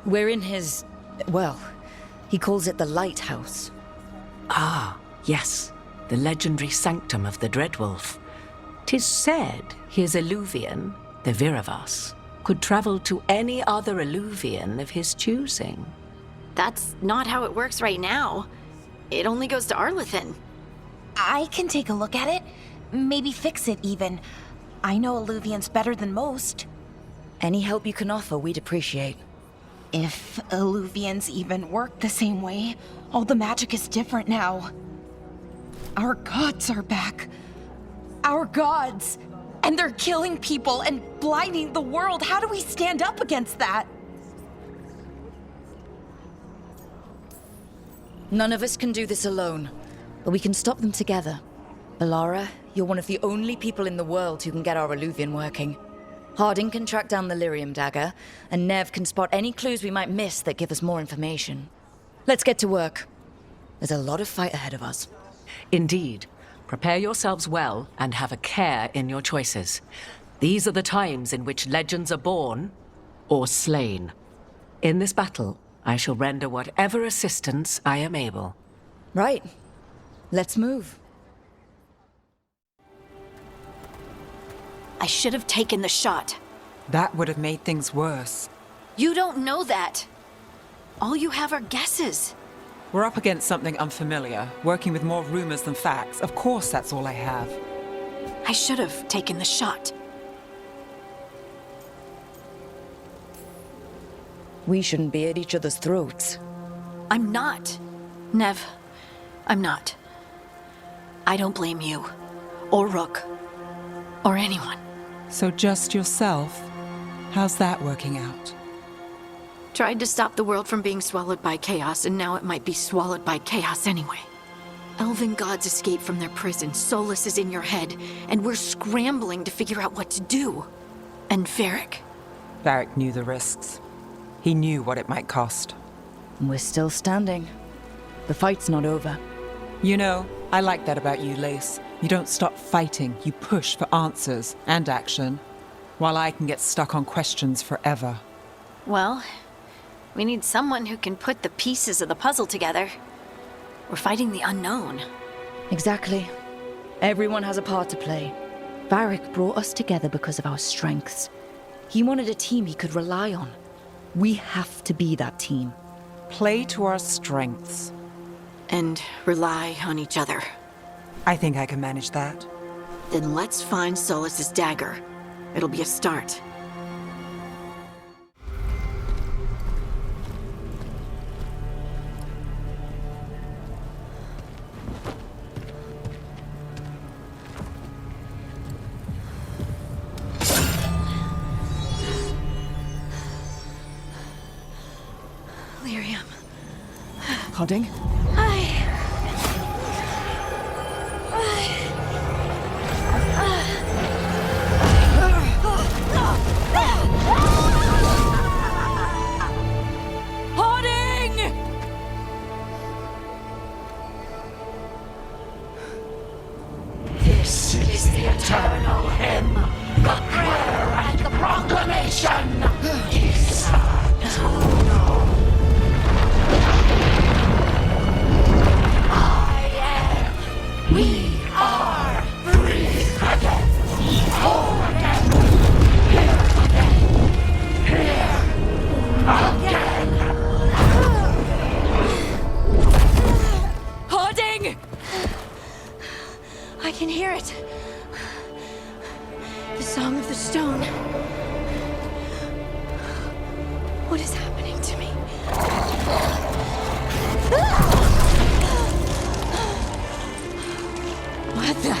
We're in his... well, he calls it the Lighthouse. Ah, yes. The legendary sanctum of the Dreadwolf. 'Tis said his Illuvian, the Viravas, could travel to any other Illuvian of his choosing. That's not how it works right now. It only goes to Arlethan. I can take a look at it. Maybe fix it, even. I know Illuvians better than most. Any help you can offer, we'd appreciate. If Illuvians even work the same way, all the magic is different now. Our gods are back. Our gods! And they're killing people and blinding the world. How do we stand up against that? None of us can do this alone, but we can stop them together. Alara, you're one of the only people in the world who can get our Illuvian working. Harding can track down the Lyrium dagger, and Nev can spot any clues we might miss that give us more information. Let's get to work. There's a lot of fight ahead of us. Indeed. Prepare yourselves well and have a care in your choices. These are the times in which legends are born or slain. In this battle, I shall render whatever assistance I am able. Right. Let's move. I should have taken the shot. That would have made things worse. You don't know that. All you have are guesses. We're up against something unfamiliar, working with more rumors than facts. Of course, that's all I have. I should have taken the shot. We shouldn't be at each other's throats. I'm not. Nev, I'm not. I don't blame you, or Rook, or anyone. So just yourself? How's that working out? Tried to stop the world from being swallowed by chaos, and now it might be swallowed by chaos anyway. Elven gods escaped from their prison, Solas is in your head, and we're scrambling to figure out what to do. And Varric? Varric knew the risks. He knew what it might cost. We're still standing. The fight's not over. You know, I like that about you, Lace. You don't stop fighting, you push for answers and action, while I can get stuck on questions forever. Well, we need someone who can put the pieces of the puzzle together. We're fighting the unknown. Exactly. Everyone has a part to play. Varric brought us together because of our strengths. He wanted a team he could rely on. We have to be that team. Play to our strengths. And rely on each other. I think I can manage that. Then let's find Solas's dagger. It'll be a start. Harding? This is the eternal hymn, the prayer and the proclamation. Is I am. We are free again. Whole again. Here again. Harding! I can hear it. The Song of the Stone. What is happening to me? What the?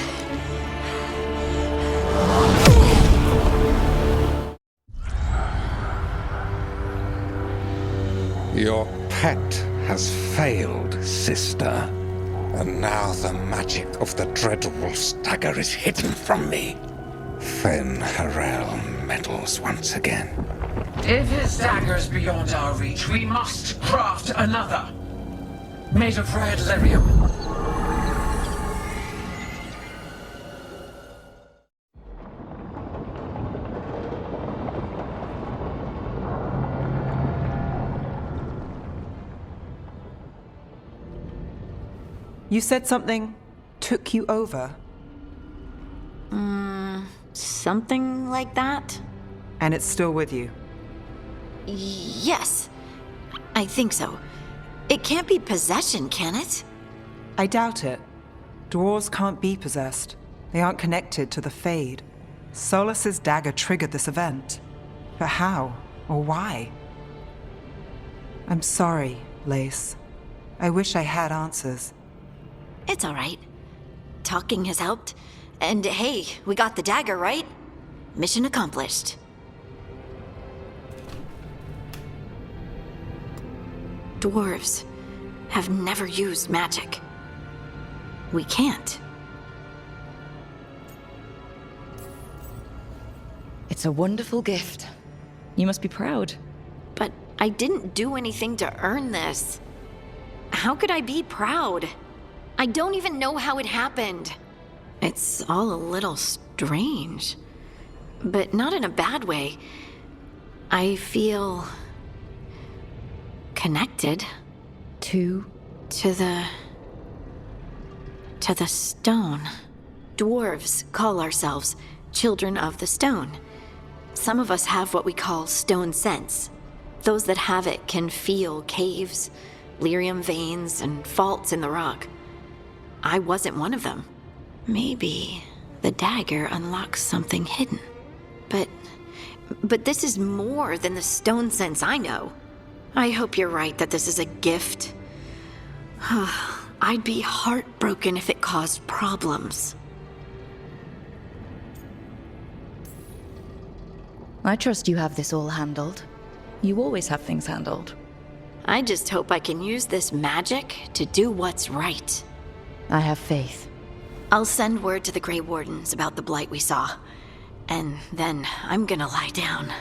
Your pet has failed, sister. And now the magic of the Dreadwolf's dagger is hidden from me. Fen Harel meddles once again. If his dagger's beyond our reach, we must craft another. Made of red lyrium. You said something took you over. Something like that? And it's still with you. Yes. I think so. It can't be possession, can it? I doubt it. Dwarves can't be possessed. They aren't connected to the Fade. Solas's dagger triggered this event. But how? Or why? I'm sorry, Lace. I wish I had answers. It's all right. Talking has helped. And hey, we got the dagger, right? Mission accomplished. Dwarves have never used magic. We can't. It's a wonderful gift. You must be proud. But I didn't do anything to earn this. How could I be proud? I don't even know how it happened. It's all a little strange. But not in a bad way. I feel connected. To the stone. Dwarves call ourselves children of the stone. Some of us have what we call stone sense. Those that have it can feel caves, lyrium veins, and faults in the rock. I wasn't one of them. Maybe the dagger unlocks something hidden. But this is more than the stone sense I know. I hope you're right that this is a gift. I'd be heartbroken if it caused problems. I trust you have this all handled. You always have things handled. I just hope I can use this magic to do what's right. I have faith. I'll send word to the Grey Wardens about the blight we saw. And then I'm gonna lie down.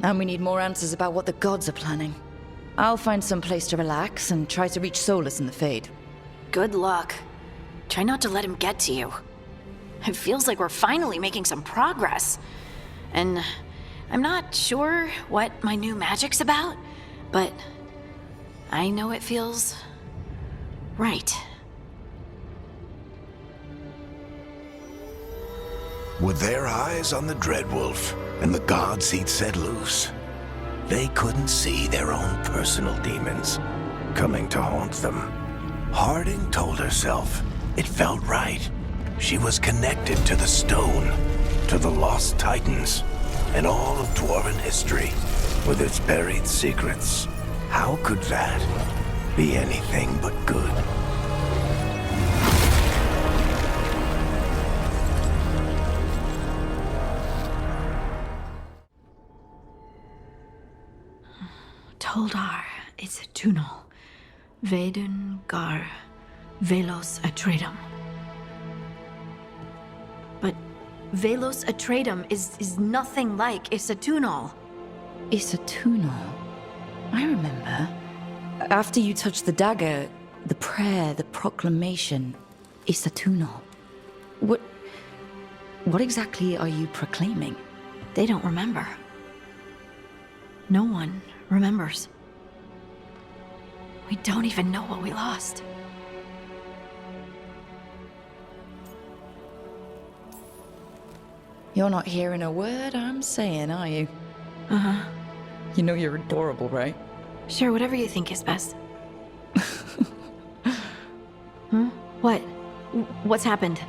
And we need more answers about what the gods are planning. I'll find some place to relax and try to reach Solas in the Fade. Good luck. Try not to let him get to you. It feels like we're finally making some progress. And I'm not sure what my new magic's about, but I know it feels right. With their eyes on the Dreadwolf and the gods he'd set loose, they couldn't see their own personal demons coming to haunt them. Harding told herself it felt right. She was connected to the stone, to the lost titans, and all of Dwarven history with its buried secrets. How could that be anything but good? Toldar, it's a tunnel. Vedun gar velos atredum. But velos atredum is nothing like Isatunal. Isatunal? I remember. After you touched the dagger, the prayer, the proclamation, Isatunal. What exactly are you proclaiming? They don't remember. No one remembers. We don't even know what we lost. You're not hearing a word I'm saying, are you? Uh-huh. You know you're adorable, right? Sure, whatever you think is best. Huh? What? What's happened?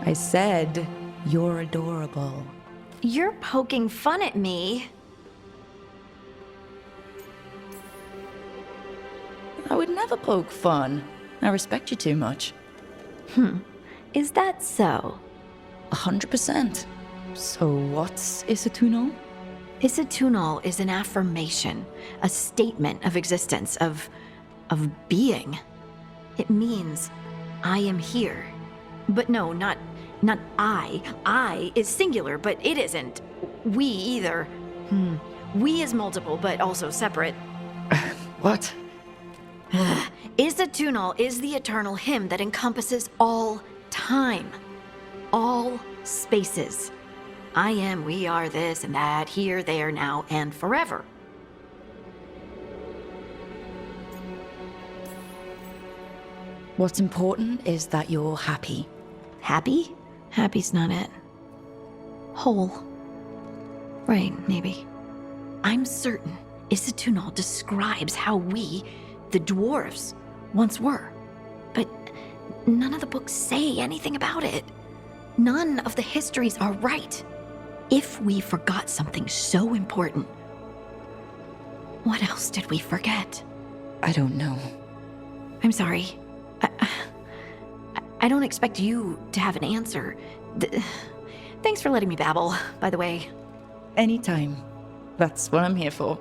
I said you're adorable. You're poking fun at me. I would never poke fun. I respect you too much. Is that so? 100%. So what's Isatunal? Isatunal is an affirmation, a statement of existence, of being. It means I am here. But no, not I. I is singular, but it isn't. We either. We is multiple, but also separate. What? Isatunal is the eternal hymn that encompasses all time, all spaces. I am, we are, this and that, here, there, now, and forever. What's important is that you're happy. Happy? Happy's not it. Whole. Right, maybe. I'm certain Isatunal describes how we, the dwarves, once were. But none of the books say anything about it. None of the histories are right. If we forgot something so important, what else did we forget? I don't know. I'm sorry. I don't expect you to have an answer. Thanks for letting me babble, by the way. Anytime. That's what I'm here for.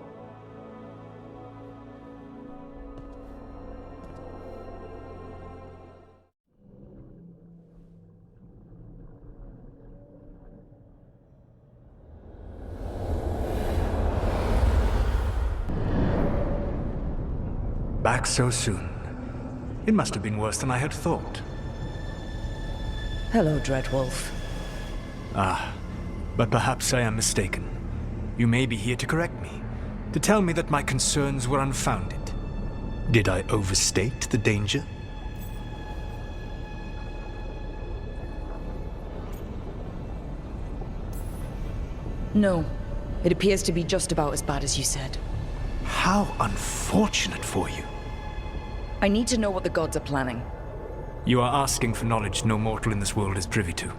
Back so soon. It must have been worse than I had thought. Hello, Dreadwolf. Ah, but perhaps I am mistaken. You may be here to correct me, to tell me that my concerns were unfounded. Did I overstate the danger? No. It appears to be just about as bad as you said. How unfortunate for you. I need to know what the gods are planning. You are asking for knowledge no mortal in this world is privy to.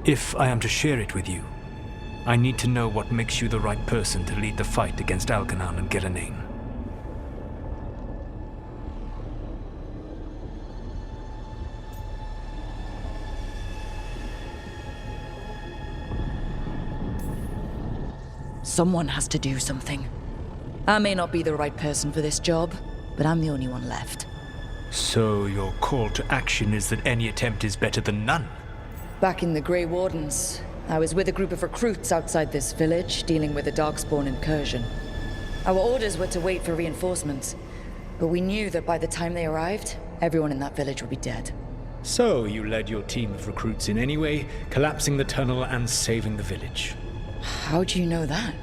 If I am to share it with you, I need to know what makes you the right person to lead the fight against Algernon and Gillenane. Someone has to do something. I may not be the right person for this job, but I'm the only one left. So your call to action is that any attempt is better than none? Back in the Grey Wardens, I was with a group of recruits outside this village, dealing with a Darkspawn incursion. Our orders were to wait for reinforcements, but we knew that by the time they arrived, everyone in that village would be dead. So you led your team of recruits in any way, collapsing the tunnel and saving the village. How do you know that?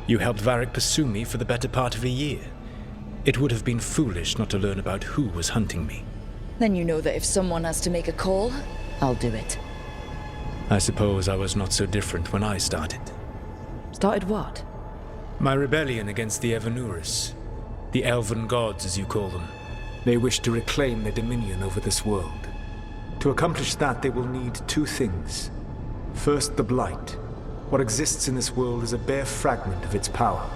You helped Varric pursue me for the better part of a year. It would have been foolish not to learn about who was hunting me. Then you know that if someone has to make a call, I'll do it. I suppose I was not so different when I started. Started what? My rebellion against the Evanuris. The elven gods, as you call them. They wish to reclaim their dominion over this world. To accomplish that, they will need two things. First, the Blight. What exists in this world is a bare fragment of its power.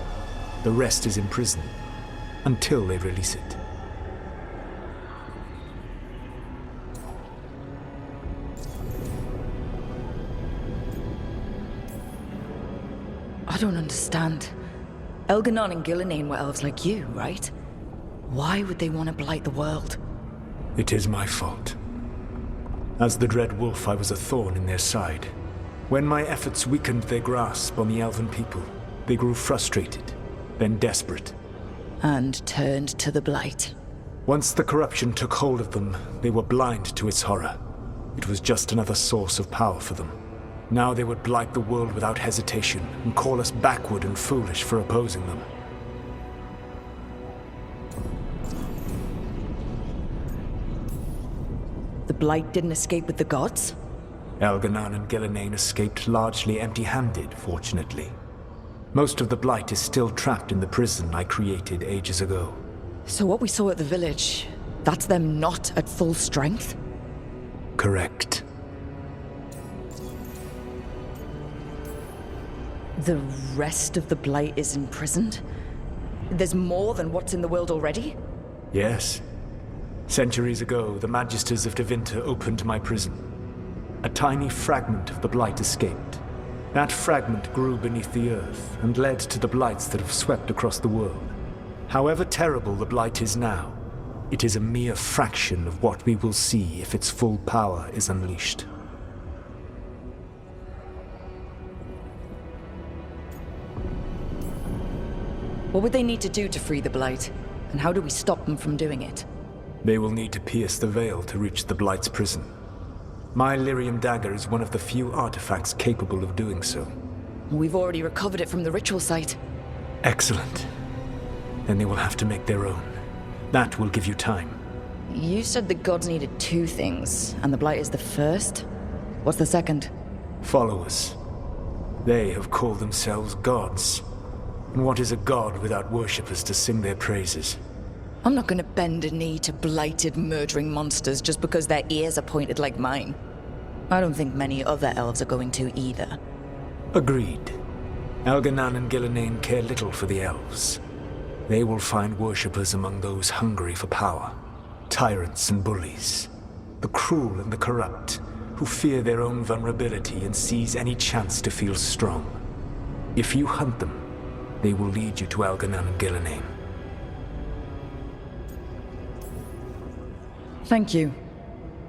The rest is imprisoned, until they release it. I don't understand. Elganon and Gillenane were elves like you, right? Why would they want to blight the world? It is my fault. As the Dread Wolf, I was a thorn in their side. When my efforts weakened their grasp on the Elven people, they grew frustrated, then desperate. And turned to the blight. Once the corruption took hold of them, they were blind to its horror. It was just another source of power for them. Now they would blight the world without hesitation and call us backward and foolish for opposing them. The blight didn't escape with the gods? Elganan and Gillenane escaped largely empty-handed, fortunately. Most of the blight is still trapped in the prison I created ages ago. So what we saw at the village, that's them not at full strength? Correct. The rest of the blight is imprisoned? There's more than what's in the world already? Yes. Centuries ago, the Magisters of Tevinter opened my prison. A tiny fragment of the blight escaped. That fragment grew beneath the earth and led to the blights that have swept across the world. However terrible the blight is now, it is a mere fraction of what we will see if its full power is unleashed. What would they need to do to free the blight? And how do we stop them from doing it? They will need to pierce the veil to reach the blight's prison. My lyrium dagger is one of the few artifacts capable of doing so. We've already recovered it from the ritual site. Excellent. Then they will have to make their own. That will give you time. You said the gods needed two things, and the blight is the first? What's the second? Followers. They have called themselves gods. And what is a god without worshippers to sing their praises? I'm not gonna bend a knee to blighted, murdering monsters just because their ears are pointed like mine. I don't think many other elves are going to either. Agreed. Elganan and Gillenane care little for the elves. They will find worshippers among those hungry for power. Tyrants and bullies. The cruel and the corrupt, who fear their own vulnerability and seize any chance to feel strong. If you hunt them, they will lead you to Elganan and Gillenane. Thank you.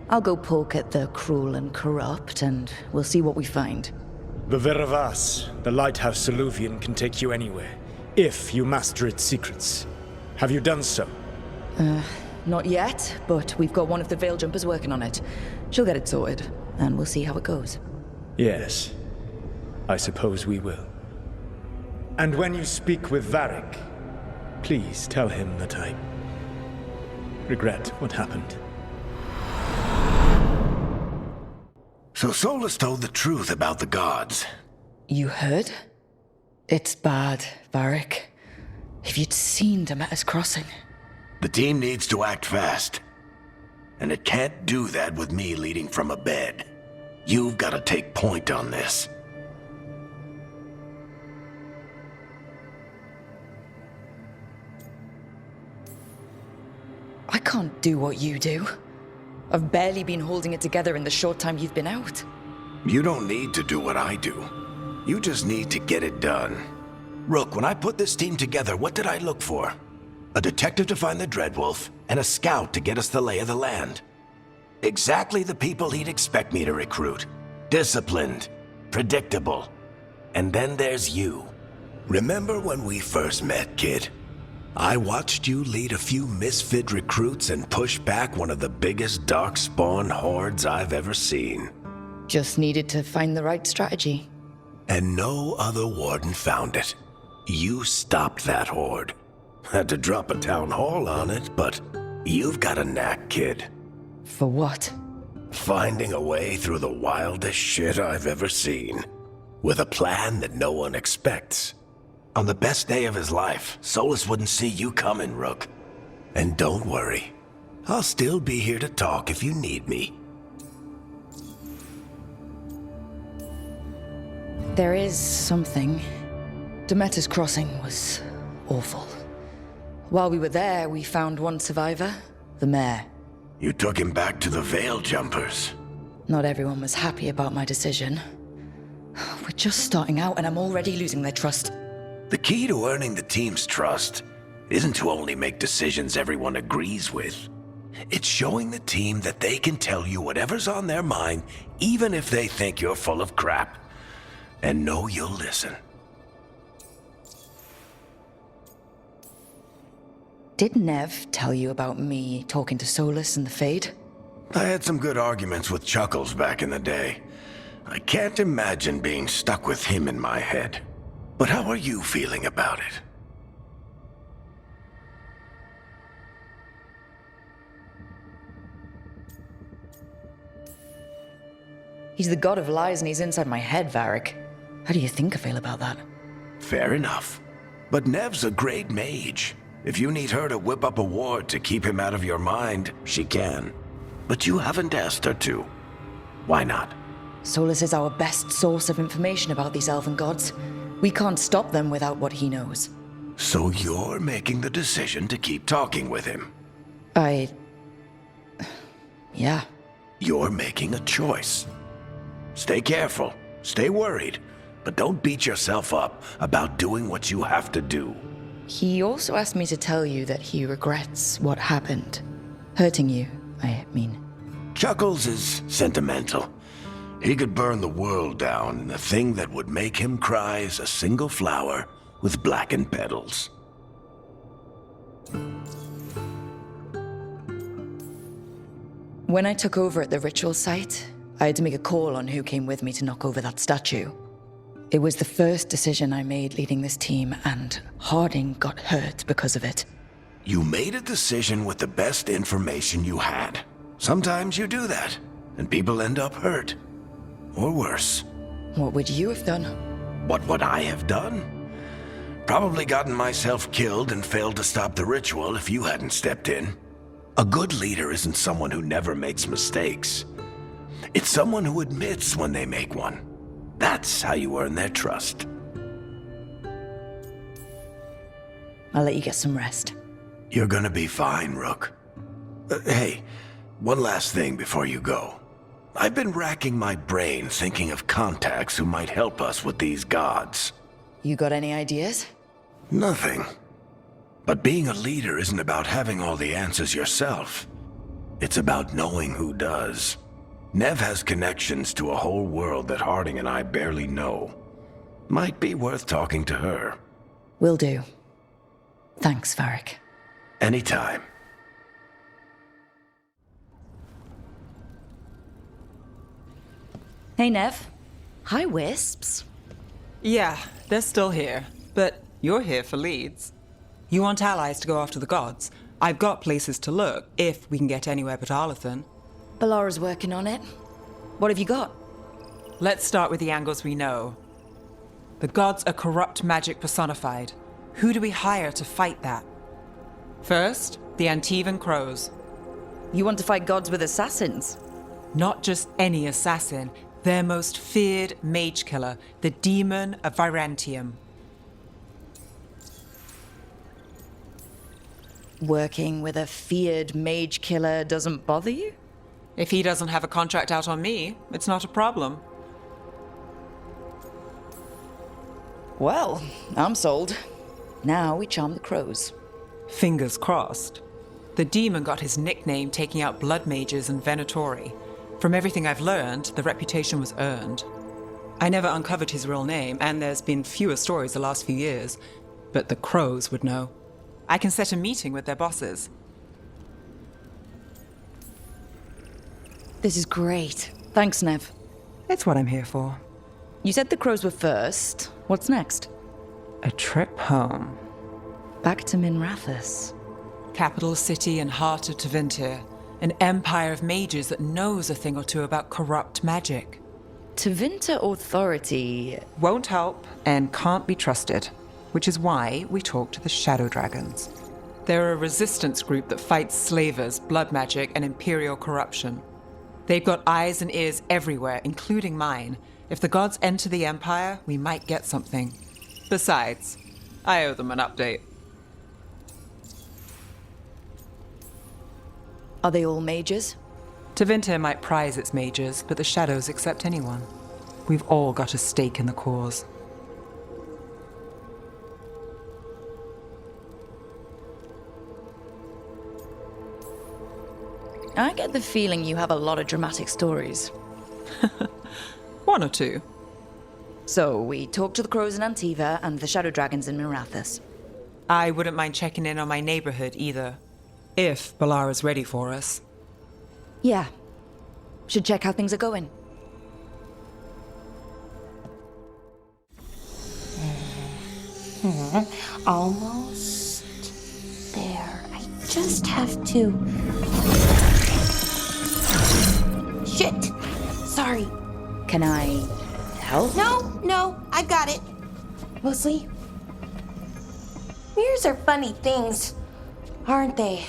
I'll go poke at the cruel and corrupt, and we'll see what we find. The Veravas, the lighthouse Soluvian, can take you anywhere, if you master its secrets. Have you done so? Not yet, but we've got one of the Veil Jumpers working on it. She'll get it sorted, and we'll see how it goes. Yes. I suppose we will. And when you speak with Varric, please tell him that I regret what happened. So Solas told the truth about the gods. You heard? It's bad, Varric. If you'd seen Demeter's crossing. The team needs to act fast. And it can't do that with me leading from a bed. You've got to take point on this. I can't do what you do. I've barely been holding it together in the short time you've been out. You don't need to do what I do. You just need to get it done. Rook, when I put this team together, what did I look for? A detective to find the Dreadwolf, and a scout to get us the lay of the land. Exactly the people he'd expect me to recruit. Disciplined, predictable. And then there's you. Remember when we first met, kid? I watched you lead a few misfit recruits and push back one of the biggest darkspawn hordes I've ever seen. Just needed to find the right strategy. And no other warden found it. You stopped that horde. Had to drop a town hall on it, but you've got a knack, kid. For what? Finding a way through the wildest shit I've ever seen. With a plan that no one expects. On the best day of his life, Solas wouldn't see you coming, Rook. And don't worry. I'll still be here to talk if you need me. There is something. Demeter's crossing was awful. While we were there, we found one survivor, the mayor. You took him back to the Veil Jumpers. Not everyone was happy about my decision. We're just starting out and I'm already losing their trust. The key to earning the team's trust isn't to only make decisions everyone agrees with. It's showing the team that they can tell you whatever's on their mind, even if they think you're full of crap. And know you'll listen. Did Nev tell you about me talking to Solas and the Fade? I had some good arguments with Chuckles back in the day. I can't imagine being stuck with him in my head. But how are you feeling about it? He's the god of lies and he's inside my head, Varric. How do you think I feel about that? Fair enough. But Nev's a great mage. If you need her to whip up a ward to keep him out of your mind, she can. But you haven't asked her to. Why not? Solas is our best source of information about these elven gods. We can't stop them without what he knows. So you're making the decision to keep talking with him? Yeah. You're making a choice. Stay careful, stay worried, but don't beat yourself up about doing what you have to do. He also asked me to tell you that he regrets what happened. Hurting you, I mean. Chuckles is sentimental. He could burn the world down, and the thing that would make him cry is a single flower with blackened petals. When I took over at the ritual site, I had to make a call on who came with me to knock over that statue. It was the first decision I made leading this team, and Harding got hurt because of it. You made a decision with the best information you had. Sometimes you do that, and people end up hurt. Or worse. What would you have done? What would I have done? Probably gotten myself killed and failed to stop the ritual if you hadn't stepped in. A good leader isn't someone who never makes mistakes. It's someone who admits when they make one. That's how you earn their trust. I'll let you get some rest. You're gonna be fine, Rook. Hey, one last thing before you go. I've been racking my brain thinking of contacts who might help us with these gods. You got any ideas? Nothing. But being a leader isn't about having all the answers yourself. It's about knowing who does. Nev has connections to a whole world that Harding and I barely know. Might be worth talking to her. Will do. Thanks, Varric. Anytime. Hey, Nev. Hi, Wisps. Yeah, they're still here. But you're here for leads. You want allies to go after the gods? I've got places to look, if we can get anywhere but Arlathan. Balara's working on it. What have you got? Let's start with the angles we know. The gods are corrupt magic personified. Who do we hire to fight that? First, the Antivan Crows. You want to fight gods with assassins? Not just any assassin, their most feared mage killer, the Demon of Virantium. Working with a feared mage killer doesn't bother you? If he doesn't have a contract out on me, it's not a problem. Well, I'm sold. Now we charm the crows. Fingers crossed. The demon got his nickname taking out blood mages and venatori. From everything I've learned, the reputation was earned. I never uncovered his real name, and there's been fewer stories the last few years, but the crows would know. I can set a meeting with their bosses. This is great. Thanks, Nev. It's what I'm here for. You said the crows were first. What's next? A trip home. Back to Minrathous. Capital city and heart of Tevinter. An empire of mages that knows a thing or two about corrupt magic. Tevinter authority won't help and can't be trusted, which is why we talk to the Shadow Dragons. They're a resistance group that fights slavers, blood magic, and imperial corruption. They've got eyes and ears everywhere, including mine. If the gods enter the Empire, we might get something. Besides, I owe them an update. Are they all mages? Tevinter might prize its mages, but the Shadows accept anyone. We've all got a stake in the cause. I get the feeling you have a lot of dramatic stories. One or two. So, we talked to the crows in Antiva and the shadow dragons in Minrathous. I wouldn't mind checking in on my neighborhood either, if Balara's ready for us. Yeah. Should check how things are going. Almost there. I just have to... Shit! Sorry. Can I help? No, I've got it. Mostly. Mirrors are funny things, aren't they?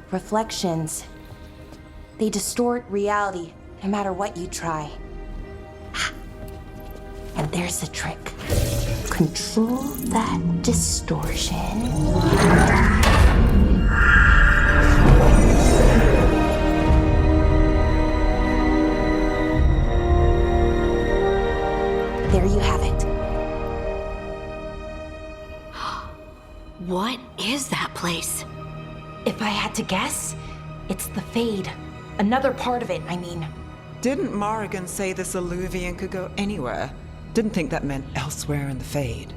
Reflections. They distort reality, no matter what you try. And there's the trick. Control that distortion. There you have it. What is that place? If I had to guess, it's the Fade. Another part of it, I mean. Didn't Morrigan say this Illuvian could go anywhere? Didn't think that meant elsewhere in the Fade.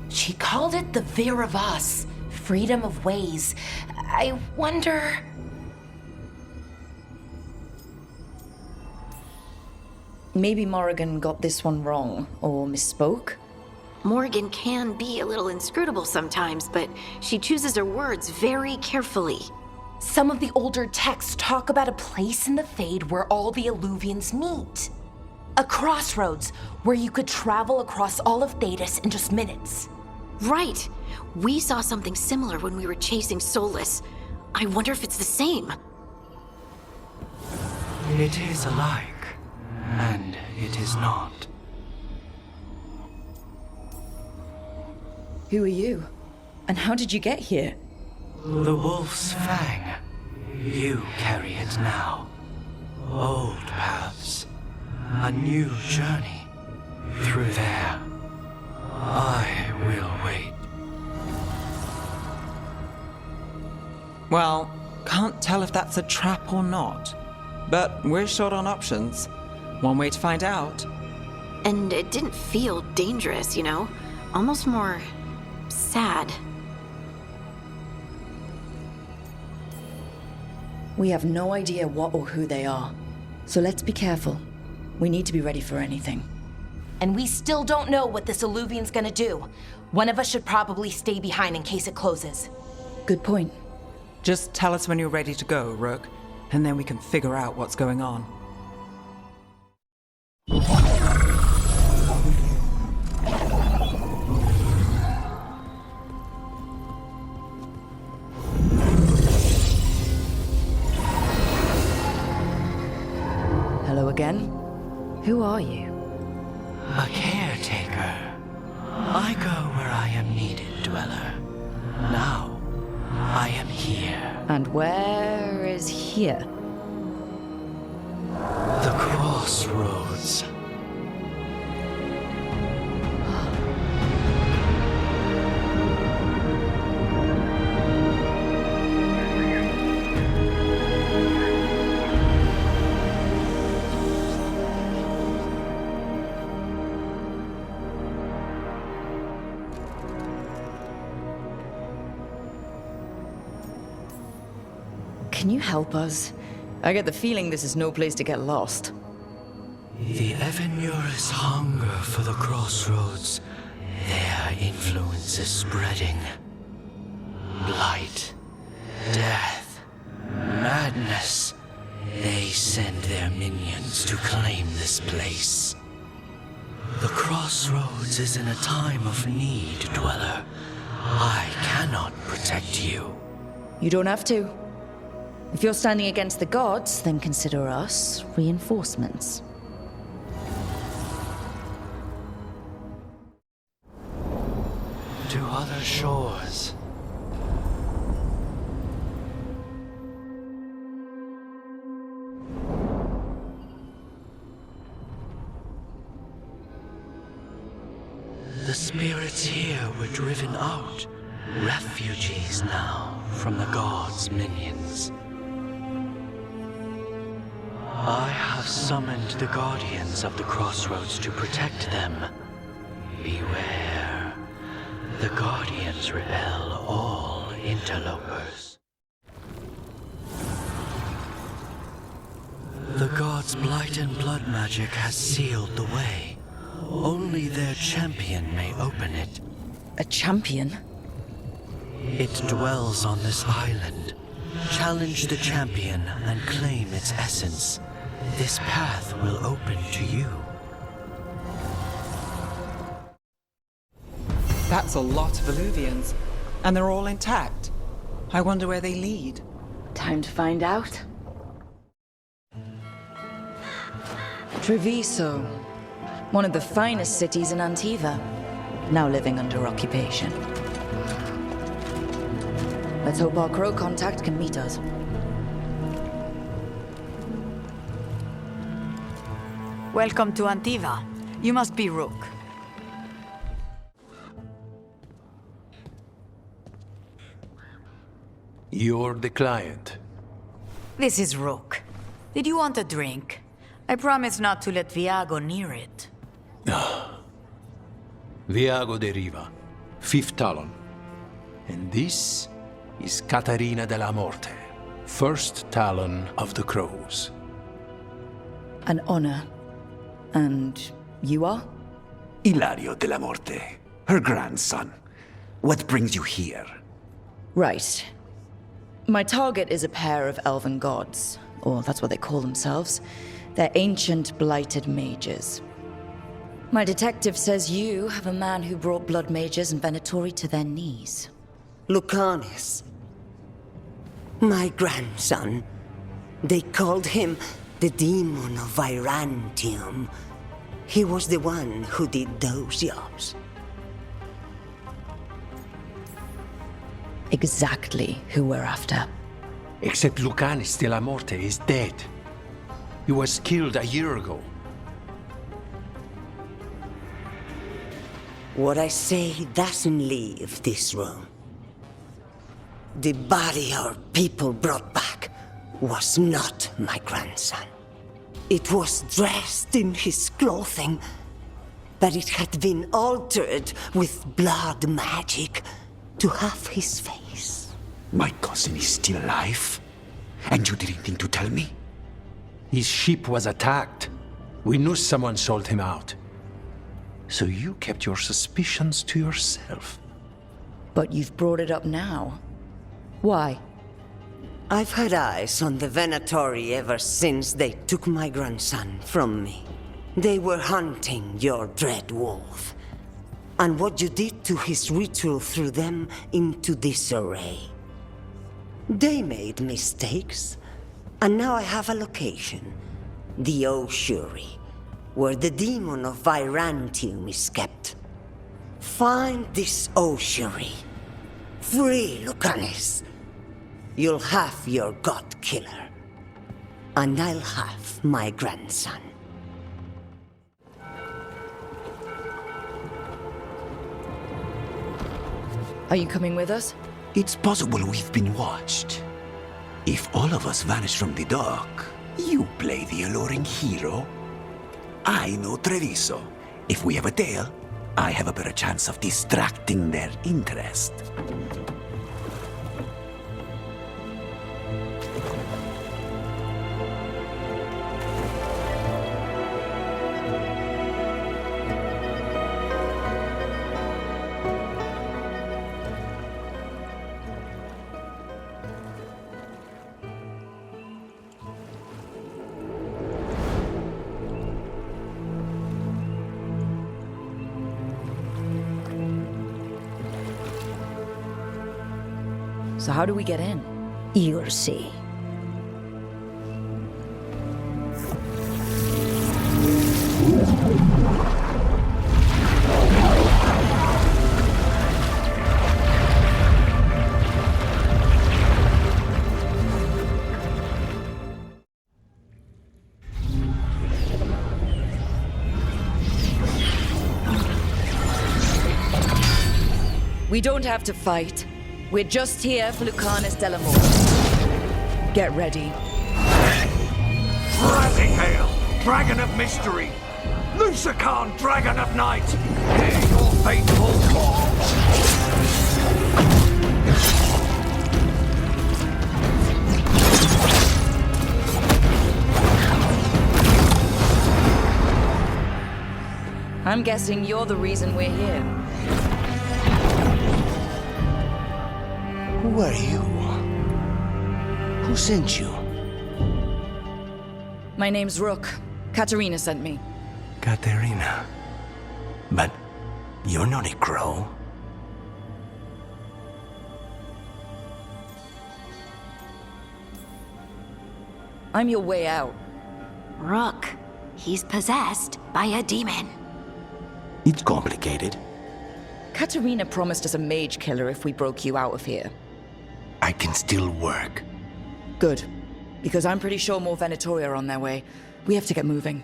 She called it the Vir of Us, freedom of ways. I wonder... Maybe Morrigan got this one wrong, or misspoke? Morrigan can be a little inscrutable sometimes, but she chooses her words very carefully. Some of the older texts talk about a place in the Fade where all the Illuvians meet. A crossroads where you could travel across all of Thedas in just minutes. Right. We saw something similar when we were chasing Solas. I wonder if it's the same. It is alike, and it is not. Who are you? And how did you get here? The Wolf's Fang. You carry it now. Old paths. A new journey. Through there. I will wait. Well, can't tell if that's a trap or not. But we're short on options. One way to find out. And it didn't feel dangerous, you know? Almost more... sad. We have no idea what or who they are. So let's be careful. We need to be ready for anything. And we still don't know what this Illuvian's gonna do. One of us should probably stay behind in case it closes. Good point. Just tell us when you're ready to go, Rook, and then we can figure out what's going on. Hello again. Who are you? A caretaker. I go where I am needed, Dweller. Now, I am here. And where is here? The crossroads. Can you help us? I get the feeling this is no place to get lost. The Evanurus hunger for the crossroads. Their influence is spreading. Blight, death, madness. They send their minions to claim this place. The crossroads is in a time of need, Dweller. I cannot protect you. You don't have to. If you're standing against the gods, then consider us reinforcements. To other shores. The spirits here were driven out, refugees now from the gods' minions. summoned the guardians of the crossroads to protect them. Beware. The guardians repel all interlopers. The gods' blight and blood magic has sealed the way. Only their champion may open it. A champion? It dwells on this island. Challenge the champion and claim its essence. This path will open to you. That's a lot of Illuvians, and they're all intact. I wonder where they lead. Time to find out. Treviso, one of the finest cities in Antiva, now living under occupation. Let's hope our crow contact can meet us. Welcome to Antiva. You must be Rook. You're the client. This is Rook. Did you want a drink? I promise not to let Viago near it. Viago de Riva, 5th Talon. And this is Catarina de la Morte, 1st Talon of the Crows. An honor. And you are? Ilario de la Morte, her grandson. What brings you here? Right. My target is a pair of elven gods, or that's what they call themselves. They're ancient, blighted mages. My detective says you have a man who brought blood mages and Venatori to their knees. Lucanis. My grandson. They called him the Demon of Virantium. He was the one who did those jobs. Exactly who we're after. Except Lucanis de la Morte is dead. He was killed a year ago. What I say doesn't leave this room. The body our people brought back was not my grandson. It was dressed in his clothing, but it had been altered with blood magic to have his face. My cousin is still alive? And you didn't think to tell me? His ship was attacked. We knew someone sold him out. So you kept your suspicions to yourself. But you've brought it up now. Why? I've had eyes on the Venatori ever since they took my grandson from me. They were hunting your dread wolf. And what you did to his ritual threw them into disarray. They made mistakes, and now I have a location. The ossuary, where the demon of Virantium is kept. Find this ossuary. Free Lucanis. You'll have your god killer. And I'll have my grandson. Are you coming with us? It's possible we've been watched. If all of us vanish from the dock, you play the alluring hero. I know Treviso. If we have a tail, I have a better chance of distracting their interest. So how do we get in? You'll see. We don't have to fight. We're just here for Lucanis Delamore. Get ready. Rising hail! Dragon of mystery! Lucican, Dragon of night! Hear your fateful calls! I'm guessing you're the reason we're here. Who are you? Who sent you? My name's Rook. Katerina sent me. Katerina. But you're not a crow. I'm your way out. Rook, he's possessed by a demon. It's complicated. Katerina promised us a mage killer if we broke you out of here. I can still work. Good. Because I'm pretty sure more Venatori are on their way. We have to get moving.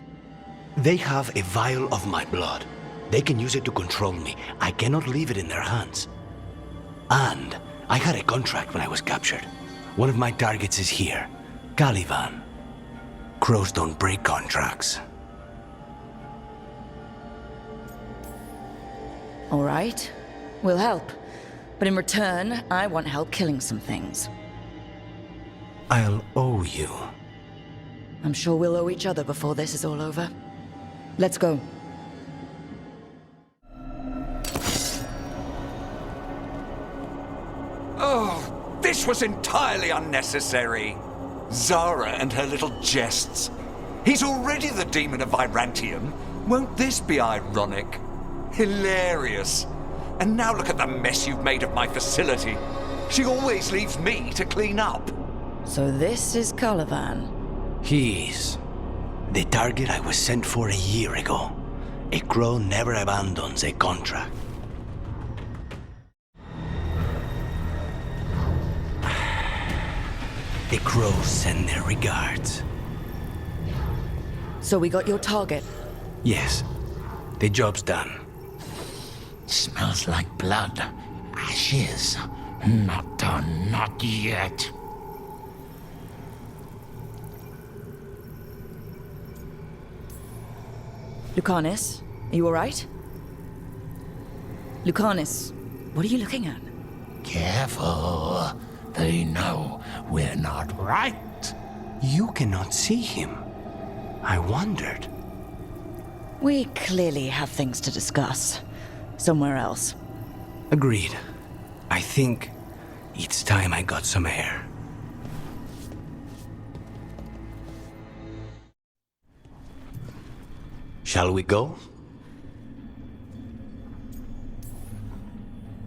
They have a vial of my blood. They can use it to control me. I cannot leave it in their hands. And I had a contract when I was captured. One of my targets is here. Caliban. Crows don't break contracts. All right. We'll help. But in return, I want help killing some things. I'll owe you. I'm sure we'll owe each other before this is all over. Let's go. Oh, this was entirely unnecessary. Zara and her little jests. He's already the demon of Virantium. Won't this be ironic? Hilarious. And now look at the mess you've made of my facility. She always leaves me to clean up. So this is Caliban. He is. The target I was sent for a year ago. A crow never abandons a contract. The crows send their regards. So we got your target? Yes. The job's done. Smells like blood. Ashes. Not done, not yet. Lucanus, are you alright? Lucanus, what are you looking at? Careful. They know we're not right. You cannot see him. I wondered. We clearly have things to discuss. Somewhere else. Agreed. I think it's time I got some air. Shall we go?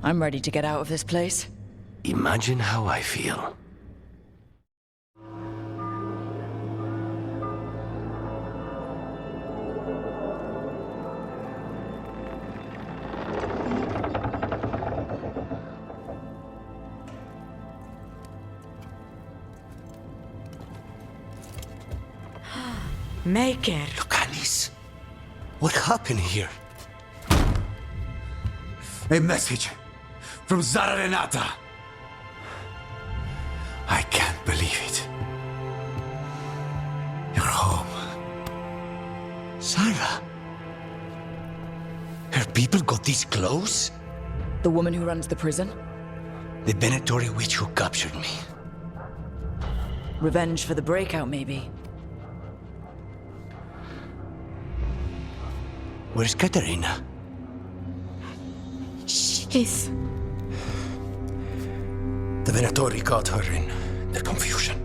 I'm ready to get out of this place. Imagine how I feel. Make it. Lucanis, what happened here? A message from Zara Renata. I can't believe it. You're home. Zara? Her people got this close? The woman who runs the prison? The Venatori witch who captured me. Revenge for the breakout, maybe. Where's Katerina? She's... The Venatori caught her in their confusion.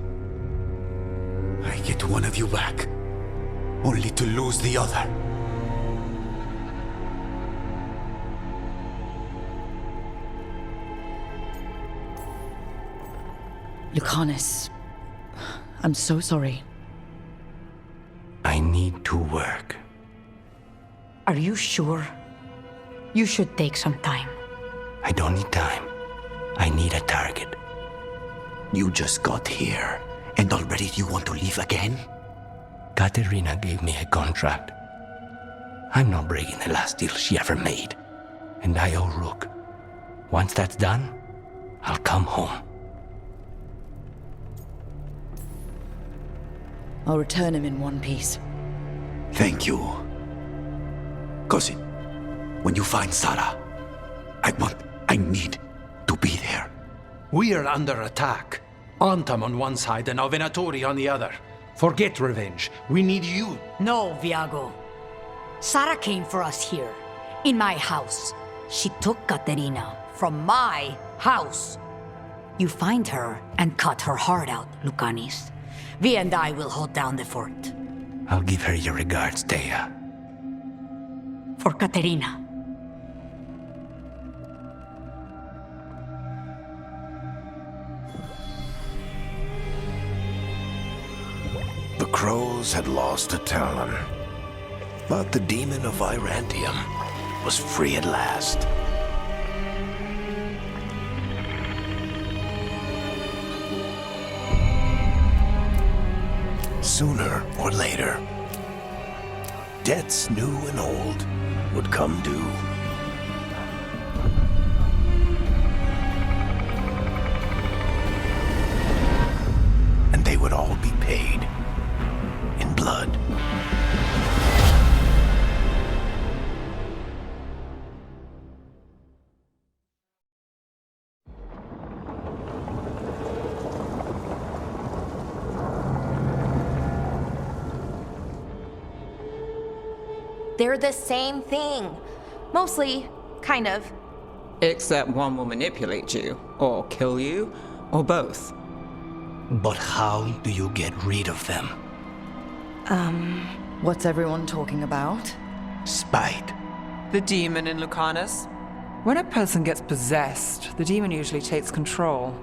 I get one of you back, only to lose the other. Lucanus, I'm so sorry. I need to work. Are you sure? You should take some time. I don't need time. I need a target. You just got here, and already you want to leave again? Katerina gave me a contract. I'm not breaking the last deal she ever made. And I owe Rook. Once that's done, I'll come home. I'll return him in one piece. Thank you. Cousin, when you find Sarah, I need to be there. We are under attack. Antam on one side and our Venatori on the other. Forget revenge. We need you. No, Viago. Sarah came for us here, in my house. She took Caterina from my house. You find her and cut her heart out, Lucanis. Vi and I will hold down the fort. I'll give her your regards, Thea. For Caterina. The crows had lost a talon, but the demon of Virantium was free at last. Sooner or later, debts new and old would come due. And they would all be paid in blood. They're the same thing. Mostly, kind of. Except one will manipulate you, or kill you, or both. But how do you get rid of them? What's everyone talking about? Spite. The demon in Lucanus. When a person gets possessed, the demon usually takes control.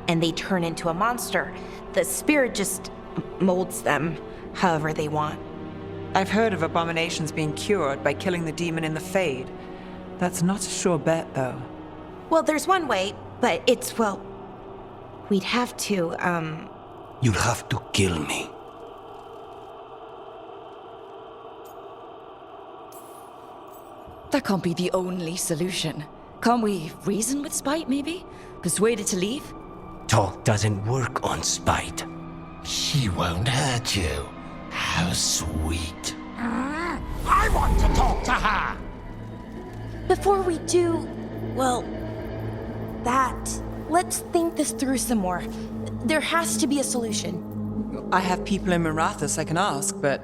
And they turn into a monster. The spirit just molds them however they want. I've heard of abominations being cured by killing the demon in the Fade. That's not a sure bet, though. Well, there's one way, but it's, well... We'd have to, You'd have to kill me. That can't be the only solution. Can't we reason with Spite, maybe? Persuade it to leave? Talk doesn't work on Spite. She won't hurt you. How sweet. I want to talk to her! Before we do, well, let's think this through some more. There has to be a solution. I have people in Minrathous I can ask, but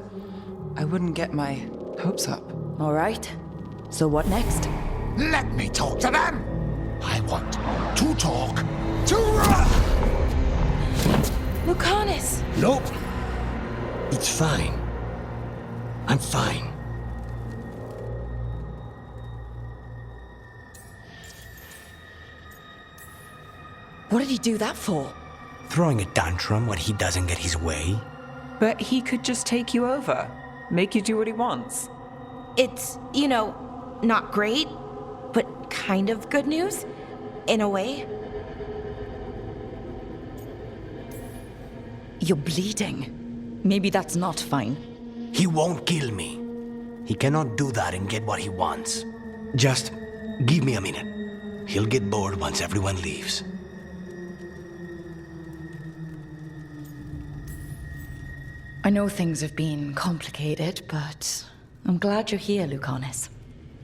I wouldn't get my hopes up. All right. So what next? Let me talk to them! I want to talk to... Lucanus! Nope. It's fine. I'm fine. What did he do that for? Throwing a tantrum when he doesn't get his way? But he could just take you over. Make you do what he wants. It's, not great, but kind of good news, in a way. You're bleeding. Maybe that's not fine. He won't kill me. He cannot do that and get what he wants. Just give me a minute. He'll get bored once everyone leaves. I know things have been complicated, but I'm glad you're here, Lucanus.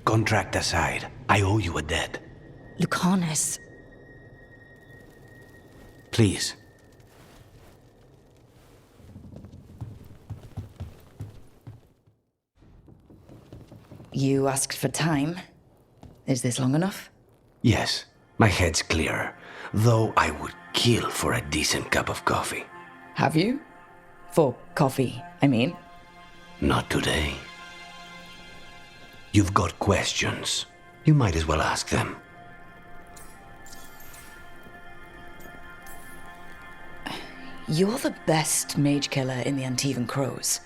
Contract aside, I owe you a debt. Lucanus. Please. You asked for time. Is this long enough? Yes, my head's clearer. Though I would kill for a decent cup of coffee. Have you? For coffee, I mean. Not today. You've got questions. You might as well ask them. You're the best mage killer in the Antivan Crows.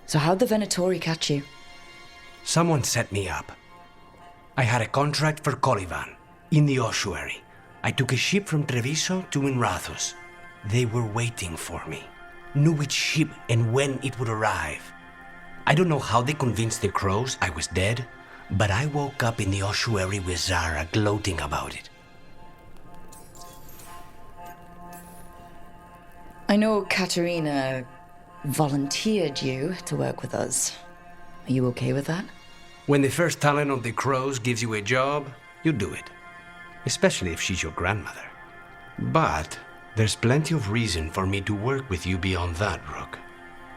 So how'd the Venatori catch you? Someone set me up. I had a contract for Colivan, in the ossuary. I took a ship from Treviso to Minrathous. They were waiting for me. Knew which ship and when it would arrive. I don't know how they convinced the crows I was dead, but I woke up in the ossuary with Zara gloating about it. I know Katerina volunteered you to work with us. Are you okay with that? When the first talent of the Crows gives you a job, you do it. Especially if she's your grandmother. But there's plenty of reason for me to work with you beyond that, Rook.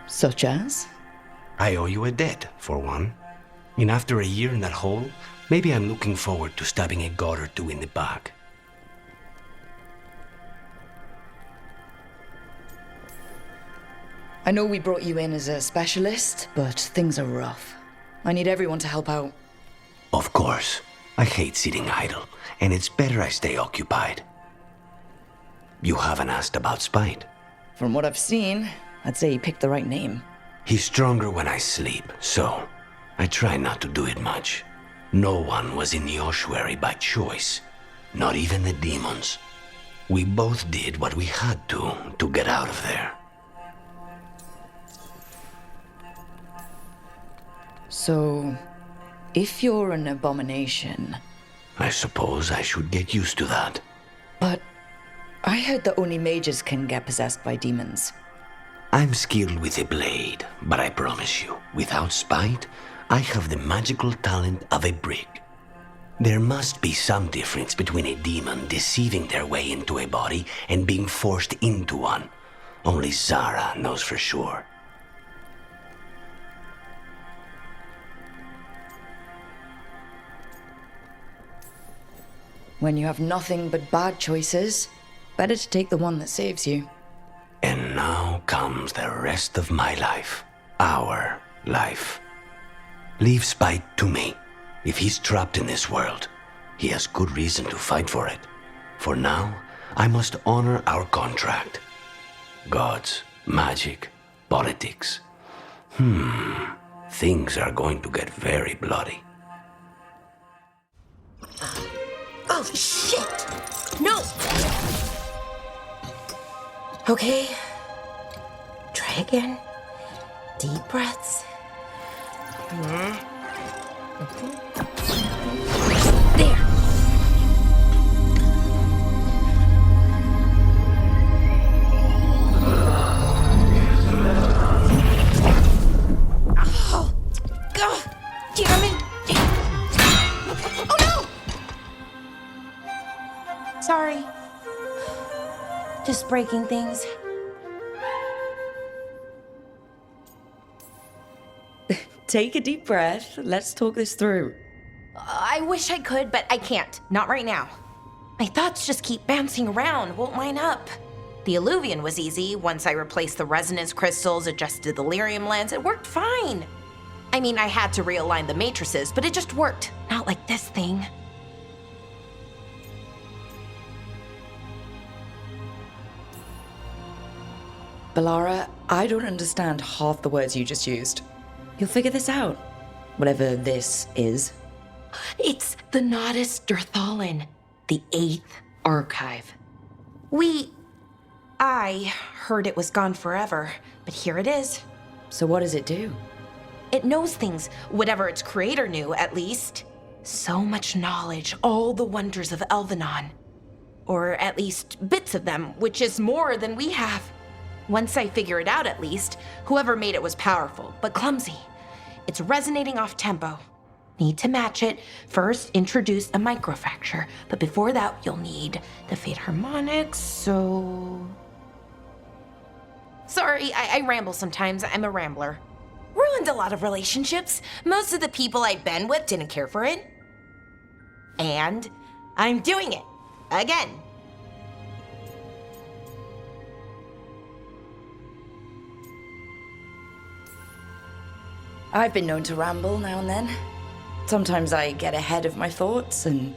Such as? I owe you a debt, for one. And after a year in that hole, maybe I'm looking forward to stabbing a god or two in the back. I know we brought you in as a specialist, but things are rough. I need everyone to help out. Of course. I hate sitting idle, and it's better I stay occupied. You haven't asked about Spite. From what I've seen, I'd say he picked the right name. He's stronger when I sleep, so I try not to do it much. No one was in the ossuary by choice, not even the demons. We both did what we had to get out of there. So, if you're an abomination... I suppose I should get used to that. But I heard that only mages can get possessed by demons. I'm skilled with a blade, but I promise you, without Spite, I have the magical talent of a brick. There must be some difference between a demon deceiving their way into a body and being forced into one. Only Zara knows for sure. When you have nothing but bad choices, better to take the one that saves you. And now comes the rest of my life. Our life. Leave Spite to me. If he's trapped in this world, he has good reason to fight for it. For now, I must honor our contract. Gods, magic, politics. Things are going to get very bloody. Oh, shit! No! Okay. Try again. Deep breaths. There. Oh, God, damn it! Oh no! Sorry. Just breaking things. Take a deep breath. Let's talk this through. I wish I could, but I can't. Not right now. My thoughts just keep bouncing around, won't line up. The Illuvian was easy. Once I replaced the resonance crystals, adjusted the lyrium lens, it worked fine. I mean, I had to realign the matrices, but it just worked. Not like this thing. Balara, I don't understand half the words you just used. You'll figure this out. Whatever this is. It's the Nodus Dirthalin, the 8th archive. I heard it was gone forever, but here it is. So what does it do? It knows things, whatever its creator knew, at least. So much knowledge, all the wonders of Elvenon. Or at least bits of them, which is more than we have. Once I figure it out, at least, whoever made it was powerful, but clumsy. It's resonating off tempo. Need to match it. First, introduce a microfracture, but before that, you'll need the Fate harmonics, so... Sorry, I ramble sometimes. I'm a rambler. Ruined a lot of relationships. Most of the people I've been with didn't care for it. And I'm doing it. Again. I've been known to ramble now and then. Sometimes I get ahead of my thoughts, and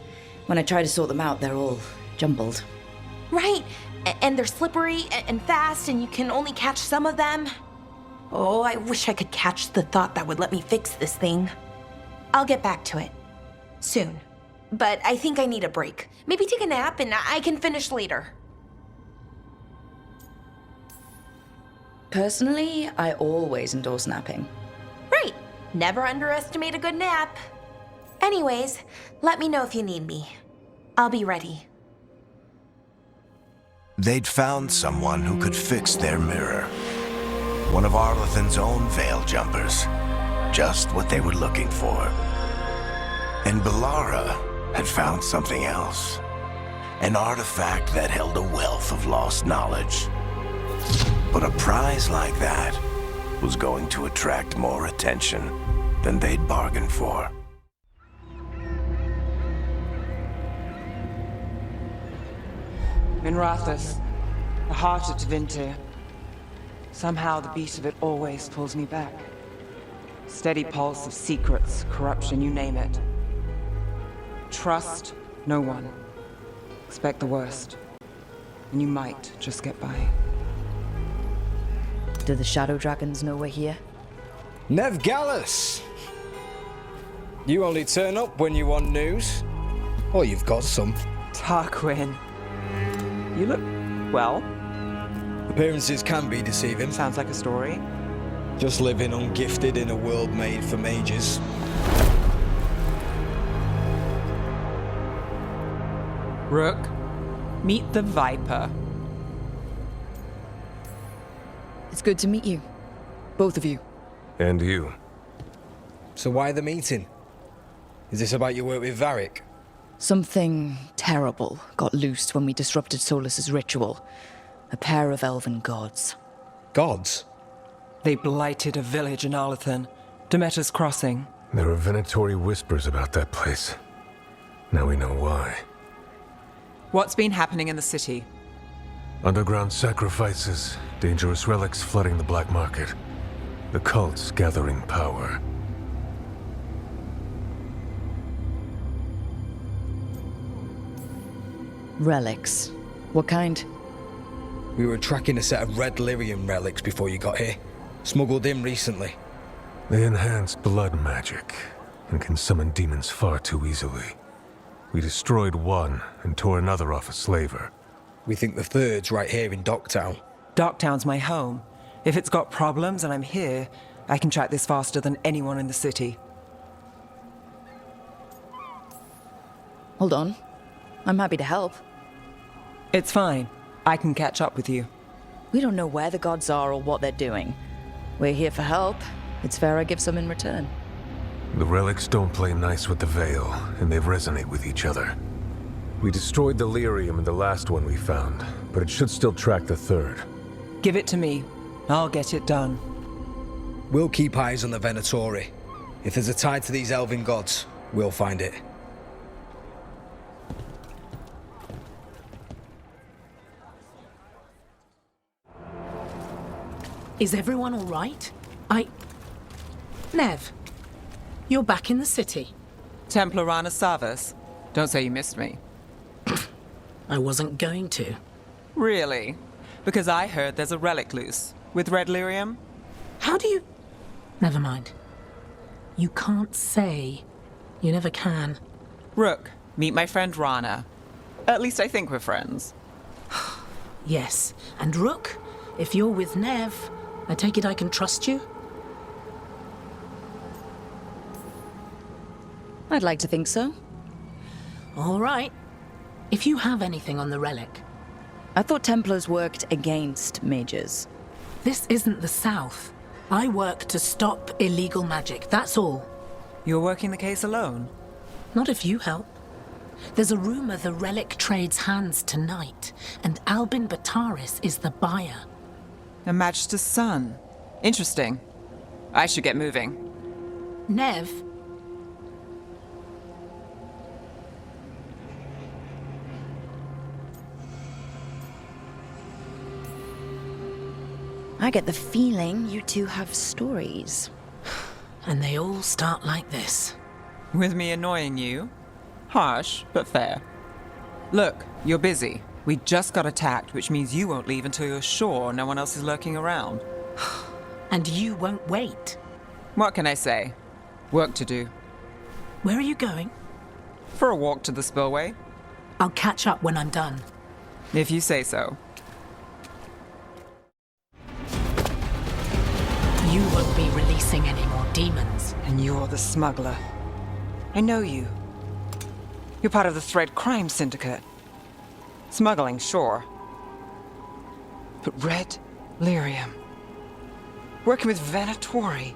when I try to sort them out, they're all jumbled. Right, and they're slippery and fast, and you can only catch some of them. Oh, I wish I could catch the thought that would let me fix this thing. I'll get back to it. Soon. But I think I need a break. Maybe take a nap, and I can finish later. Personally, I always endorse napping. Right. Never underestimate a good nap. Anyways, let me know if you need me. I'll be ready. They'd found someone who could fix their mirror. One of Arlathan's own veil jumpers. Just what they were looking for. And Bellara had found something else. An artifact that held a wealth of lost knowledge. But a prize like that was going to attract more attention than they'd bargained for. Minrathous, the heart of Tevinter. Somehow the beat of it always pulls me back. Steady pulse of secrets, corruption, you name it. Trust no one. Expect the worst. And you might just get by. Do the Shadow Dragons know we're here? Nev Gallus! You only turn up when you want news. Or you've got some. Tarquin. You look well. Appearances can be deceiving. Sounds like a story. Just living ungifted in a world made for mages. Rook, meet the Viper. It's good to meet you. Both of you. And you. So why the meeting? Is this about your work with Varric? Something terrible got loosed when we disrupted Solas's ritual. A pair of elven gods. Gods? They blighted a village in Arlathan, Demeter's Crossing. There are Venatori whispers about that place. Now we know why. What's been happening in the city? Underground sacrifices, dangerous relics flooding the black market. The cults gathering power. Relics. What kind? We were tracking a set of red lyrium relics before you got here. Smuggled in recently. They enhance blood magic and can summon demons far too easily. We destroyed one and tore another off a slaver. We think the third's right here in Docktown. Docktown's my home. If it's got problems and I'm here, I can track this faster than anyone in the city. Hold on. I'm happy to help. It's fine. I can catch up with you. We don't know where the gods are or what they're doing. We're here for help. It's fair I give some in return. The relics don't play nice with the Veil, and they resonate with each other. We destroyed the lyrium in the last one we found, but it should still track the third. Give it to me. I'll get it done. We'll keep eyes on the Venatori. If there's a tie to these elven gods, we'll find it. Is everyone all right? Nev, you're back in the city. Templar Rana Savas. Don't say you missed me. I wasn't going to. Really? Because I heard there's a relic loose. With red lyrium? How do you... Never mind. You can't say. You never can. Rook, meet my friend Rana. At least I think we're friends. Yes, and Rook, if you're with Nev, I take it I can trust you? I'd like to think so. All right. If you have anything on the relic. I thought Templars worked against mages. This isn't the South. I work to stop illegal magic, that's all. You're working the case alone? Not if you help. There's a rumor the relic trades hands tonight, and Albin Bataris is the buyer. A Magister's son. Interesting. I should get moving. Nev? I get the feeling you two have stories. And they all start like this. With me annoying you? Harsh, but fair. Look, you're busy. We just got attacked, which means you won't leave until you're sure no one else is lurking around. And you won't wait. What can I say? Work to do. Where are you going? For a walk to the spillway. I'll catch up when I'm done. If you say so. You won't be releasing any more demons. And you're the smuggler. I know you. You're part of the Thread crime syndicate. Smuggling, sure. But red lyrium. Working with Venatori.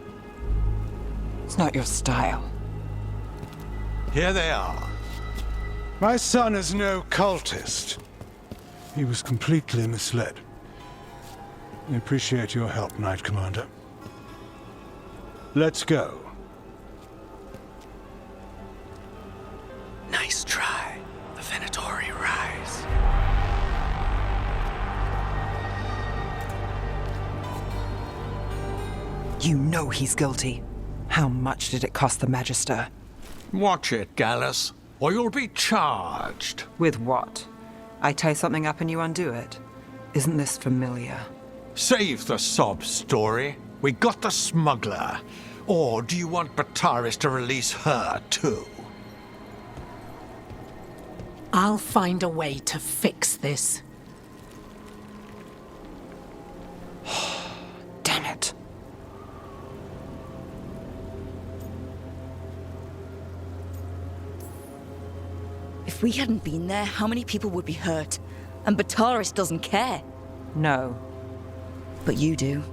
It's not your style. Here they are. My son is no cultist. He was completely misled. I appreciate your help, Knight Commander. Let's go. Nice try. The Venatori rise. You know he's guilty. How much did it cost the Magister? Watch it, Gallus, or you'll be charged. With what? I tie something up and you undo it. Isn't this familiar? Save the sob story. We got the smuggler. Or do you want Bataris to release her, too? I'll find a way to fix this. Damn it. If we hadn't been there, how many people would be hurt? And Bataris doesn't care. No. But you do.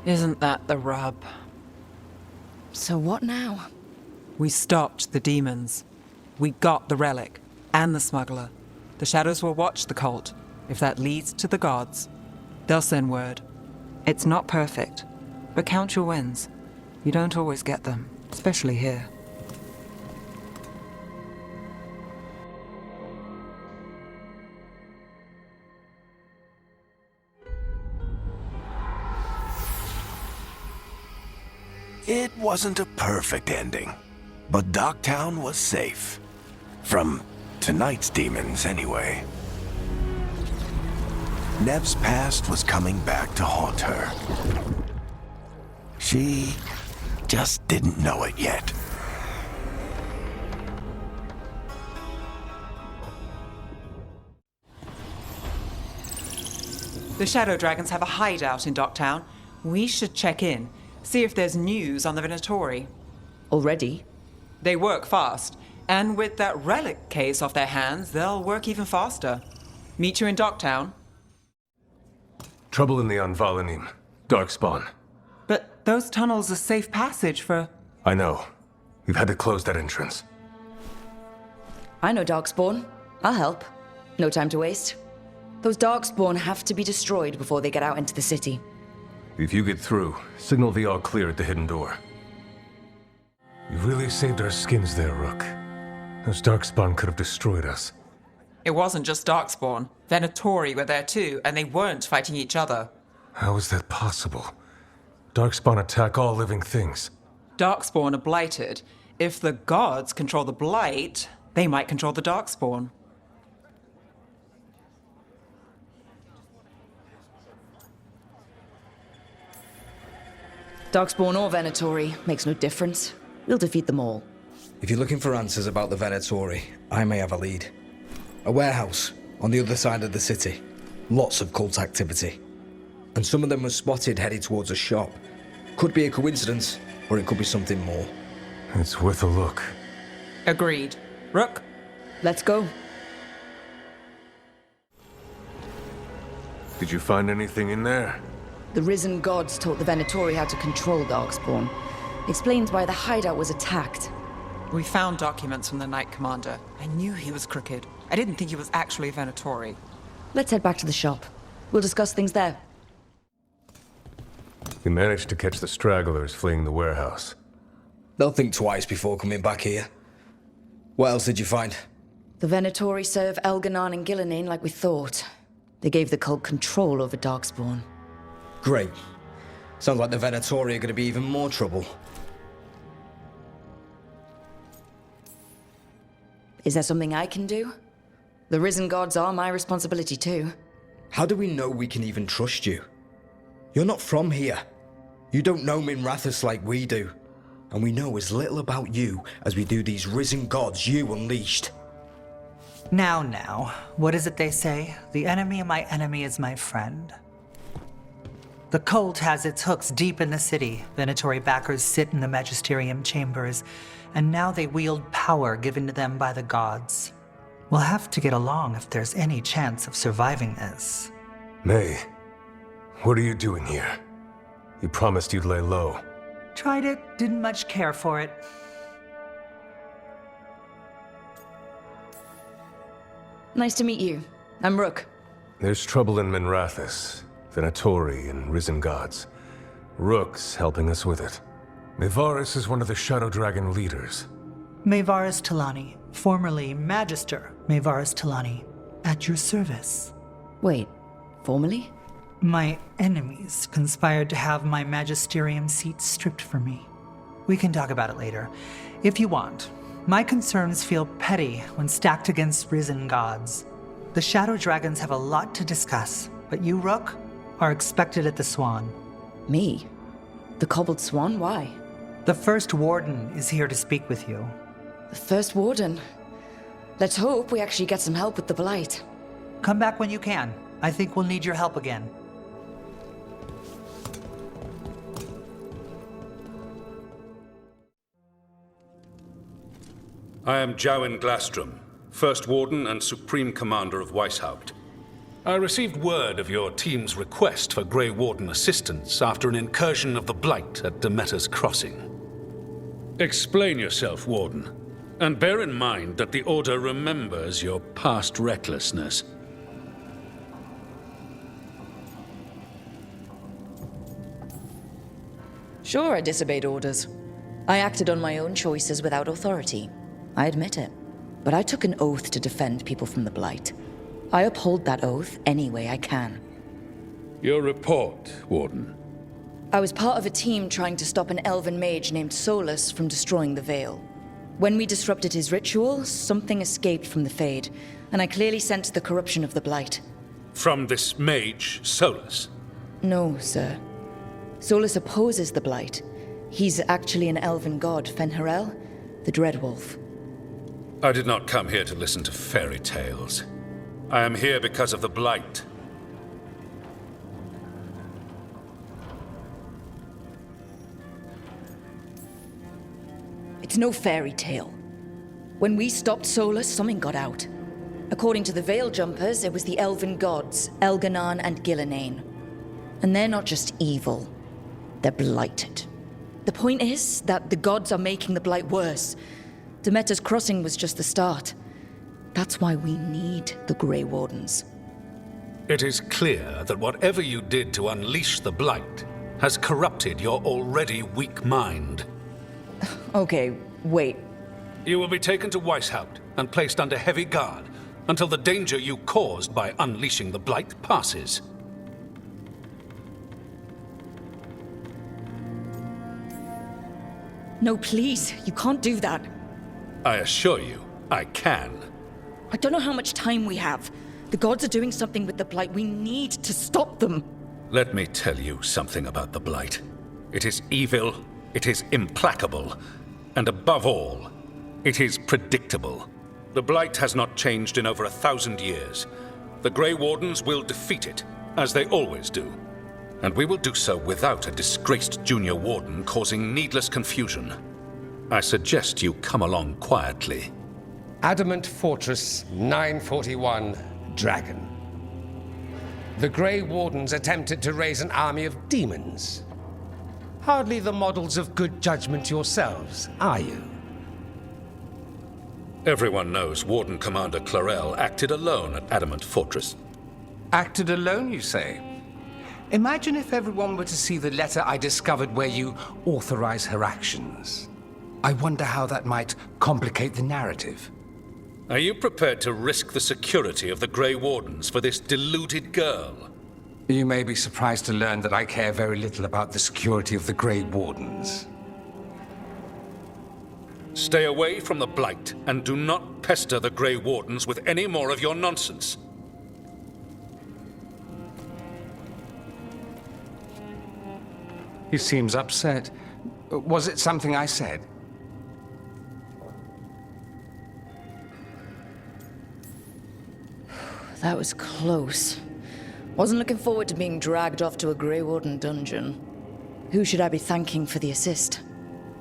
Isn't that the rub? So what now? We stopped the demons. We got the relic. And the smuggler. The shadows will watch the cult. If that leads to the gods, they'll send word. It's not perfect, but count your wins. You don't always get them, especially here. It wasn't a perfect ending, but Docktown was safe. From tonight's demons, anyway. Nev's past was coming back to haunt her. She just didn't know it yet. The Shadow Dragons have a hideout in Docktown. We should check in, see if there's news on the Venatori. Already? They work fast, and with that relic case off their hands, they'll work even faster. Meet you in Docktown. Trouble in the Anvalanim. Darkspawn. But those tunnels are safe passage for... I know. We've had to close that entrance. I know Darkspawn. I'll help. No time to waste. Those Darkspawn have to be destroyed before they get out into the city. If you get through, signal the all clear at the hidden door. You really saved our skins there, Rook. Those Darkspawn could have destroyed us. It wasn't just Darkspawn. Venatori were there too, and they weren't fighting each other. How is that possible? Darkspawn attack all living things. Darkspawn are blighted. If the gods control the blight, they might control the Darkspawn. Darkspawn or Venatori, makes no difference. We'll defeat them all. If you're looking for answers about the Venatori, I may have a lead. A warehouse on the other side of the city. Lots of cult activity. And some of them were spotted headed towards a shop. Could be a coincidence, or it could be something more. It's worth a look. Agreed. Rook? Let's go. Did you find anything in there? The risen gods taught the Venatori how to control Darkspawn. Explains why the hideout was attacked. We found documents from the Knight Commander. I knew he was crooked. I didn't think he was actually Venatori. Let's head back to the shop. We'll discuss things there. We managed to catch the stragglers fleeing the warehouse. They'll think twice before coming back here. What else did you find? The Venatori serve Elganon and Gillenane like we thought. They gave the cult control over Darkspawn. Great. Sounds like the Venatori are going to be even more trouble. Is there something I can do? The risen gods are my responsibility too. How do we know we can even trust you? You're not from here. You don't know Minrathous like we do. And we know as little about you as we do these risen gods you unleashed. Now, what is it they say? The enemy of my enemy is my friend. The cult has its hooks deep in the city. Venatori backers sit in the magisterium chambers, and now they wield power given to them by the gods. We'll have to get along if there's any chance of surviving this. May, What are you doing here? You promised you'd lay low. Tried it, didn't much care for it. Nice to meet you. I'm Rook. There's trouble in Minrathous, Venatori and Risen Gods. Rook's helping us with it. MEJORES is one of the Shadow Dragon leaders. MEJORES Talani, formerly Magister MEJORES Talani, at your service. Wait, formerly? My enemies conspired to have my magisterium seat stripped from me. We can talk about it later, if you want. My concerns feel petty when stacked against Risen Gods. The Shadow Dragons have a lot to discuss, but you, Rook, are expected at the Swan. Me? The Cobbled Swan? Why? The First Warden is here to speak with you. The First Warden? Let's hope we actually get some help with the Blight. Come back when you can. I think we'll need your help again. I am Jowin Glastrom, First Warden and Supreme Commander of Weishaupt. I received word of your team's request for Grey Warden assistance after an incursion of the Blight at Demeter's Crossing. Explain yourself, Warden, and bear in mind that the Order remembers your past recklessness. Sure, I disobeyed orders. I acted on my own choices without authority. I admit it. But I took an oath to defend people from the Blight. I uphold that oath any way I can. Your report, Warden. I was part of a team trying to stop an elven mage named Solas from destroying the Veil. When we disrupted his ritual, something escaped from the Fade, and I clearly sensed the corruption of the Blight. From this mage, Solas? No, sir. Solas opposes the Blight. He's actually an elven god, Fen'Harel, the Dreadwolf. I did not come here to listen to fairy tales. I am here because of the Blight. It's no fairy tale. When we stopped Solas, something got out. According to the Veil Jumpers, it was the elven gods, Elganon and Gillenane. And they're not just evil. They're blighted. The point is that the gods are making the Blight worse. Demeter's Crossing was just the start. That's why we need the Grey Wardens. It is clear that whatever you did to unleash the Blight has corrupted your already weak mind. Okay, wait. You will be taken to Weishaupt and placed under heavy guard until the danger you caused by unleashing the Blight passes. No, please, you can't do that. I assure you, I can. I don't know how much time we have. The gods are doing something with the Blight. We need to stop them. Let me tell you something about the Blight. It is evil, it is implacable, and above all, it is predictable. The Blight has not changed in over 1,000 years. The Grey Wardens will defeat it, as they always do. And we will do so without a disgraced junior warden causing needless confusion. I suggest you come along quietly. Adamant Fortress 941, Dragon. The Grey Wardens attempted to raise an army of demons. Hardly the models of good judgment yourselves, are you? Everyone knows Warden Commander Clarel acted alone at Adamant Fortress. Acted alone, you say? Imagine if everyone were to see the letter I discovered where you authorize her actions. I wonder how that might complicate the narrative. Are you prepared to risk the security of the Grey Wardens for this deluded girl? You may be surprised to learn that I care very little about the security of the Grey Wardens. Stay away from the Blight, and do not pester the Grey Wardens with any more of your nonsense. He seems upset. Was it something I said? That was close. Wasn't looking forward to being dragged off to a Grey Warden dungeon. Who should I be thanking for the assist?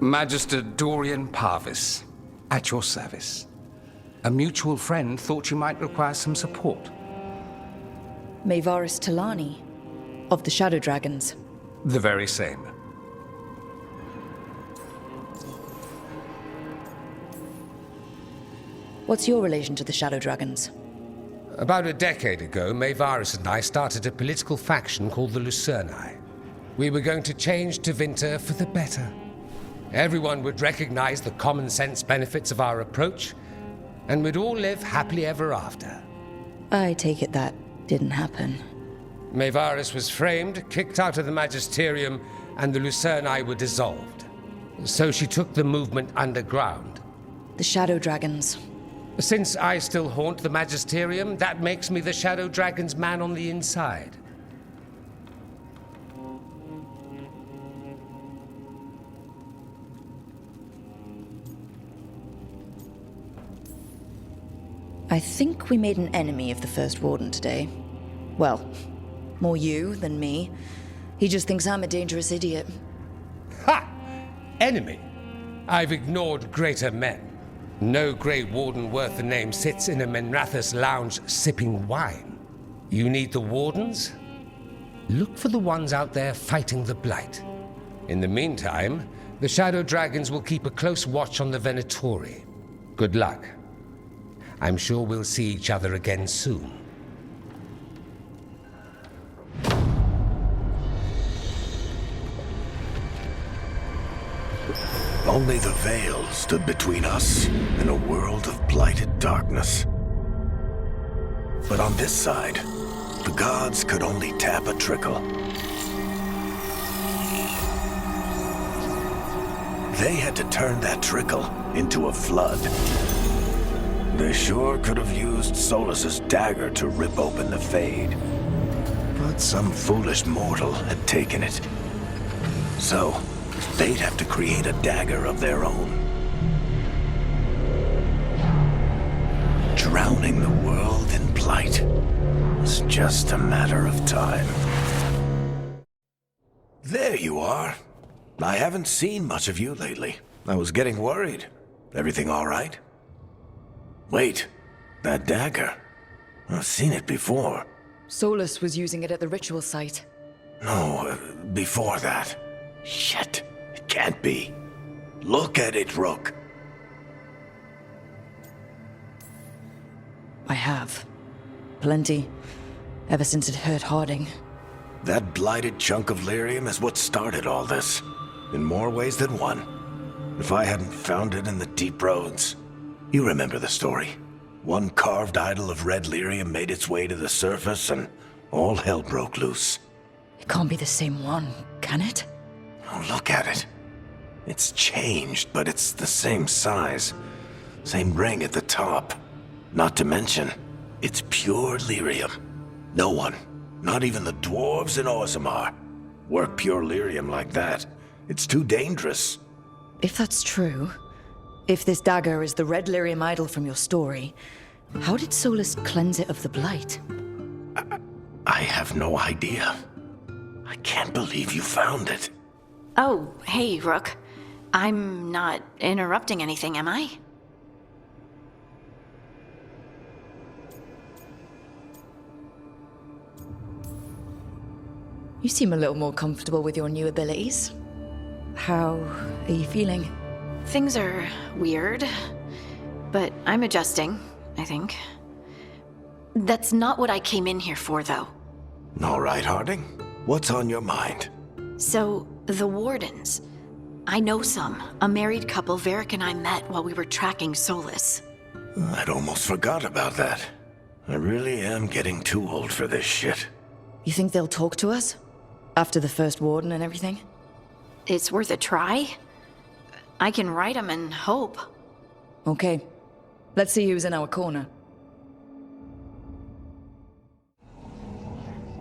Magister Dorian Parvis, at your service. A mutual friend thought you might require some support. MEJORES Talani. Of the shadow dragons. The very same. What's your relation to the shadow dragons? About a decade ago, Varric and I started a political faction called the LuiSpaiN. We were going to change Tevinter for the better. Everyone would recognize the common sense benefits of our approach, and we'd all live happily ever after. I take it that didn't happen. Varric was framed, kicked out of the Magisterium, and the LuiSpaiN were dissolved. So she took the movement underground. The shadow dragons. Since I still haunt the Magisterium, that makes me the Shadow Dragon's man on the inside. I think we made an enemy of the First Warden today. Well, more you than me. He just thinks I'm a dangerous idiot. Ha! Enemy? I've ignored greater men. No Grey Warden worth the name sits in a Minrathous lounge sipping wine. You need the Wardens? Look for the ones out there fighting the Blight. In the meantime, the Shadow Dragons will keep a close watch on the Venatori. Good luck. I'm sure we'll see each other again soon. Only the veil stood between us and a world of blighted darkness. But on this side, the gods could only tap a trickle. They had to turn that trickle into a flood. They sure could have used Solas's dagger to rip open the Fade. But some foolish mortal had taken it. So, they'd have to create a dagger of their own. Drowning the world in blight was just a matter of time. There you are. I haven't seen much of you lately. I was getting worried. Everything all right? Wait, that dagger. I've seen it before. Solas was using it at the ritual site. No, before that. Shit, it can't be. Look at it, Rook. I have. Plenty. Ever since it hurt Harding. That blighted chunk of lyrium is what started all this. In more ways than one. If I hadn't found it in the deep roads. You remember the story. One carved idol of red lyrium made its way to the surface and all hell broke loose. It can't be the same one, can it? Oh, look at it. It's changed, but it's the same size. Same ring at the top. Not to mention, it's pure lyrium. No one, not even the dwarves in Orzammar, work pure lyrium like that. It's too dangerous. If that's true, if this dagger is the red lyrium idol from your story, how did Solas cleanse it of the blight? I have no idea. I can't believe you found it. Oh, hey, Rook. I'm not interrupting anything, am I? You seem a little more comfortable with your new abilities. How are you feeling? Things are weird, but I'm adjusting, I think. That's not what I came in here for, though. All right, Harding. What's on your mind? So, the Wardens. I know some. A married couple Varric and I met while we were tracking Solas. I'd almost forgot about that. I really am getting too old for this shit. You think they'll talk to us? After the First Warden and everything? It's worth a try. I can write them and hope. Okay. Let's see who's in our corner.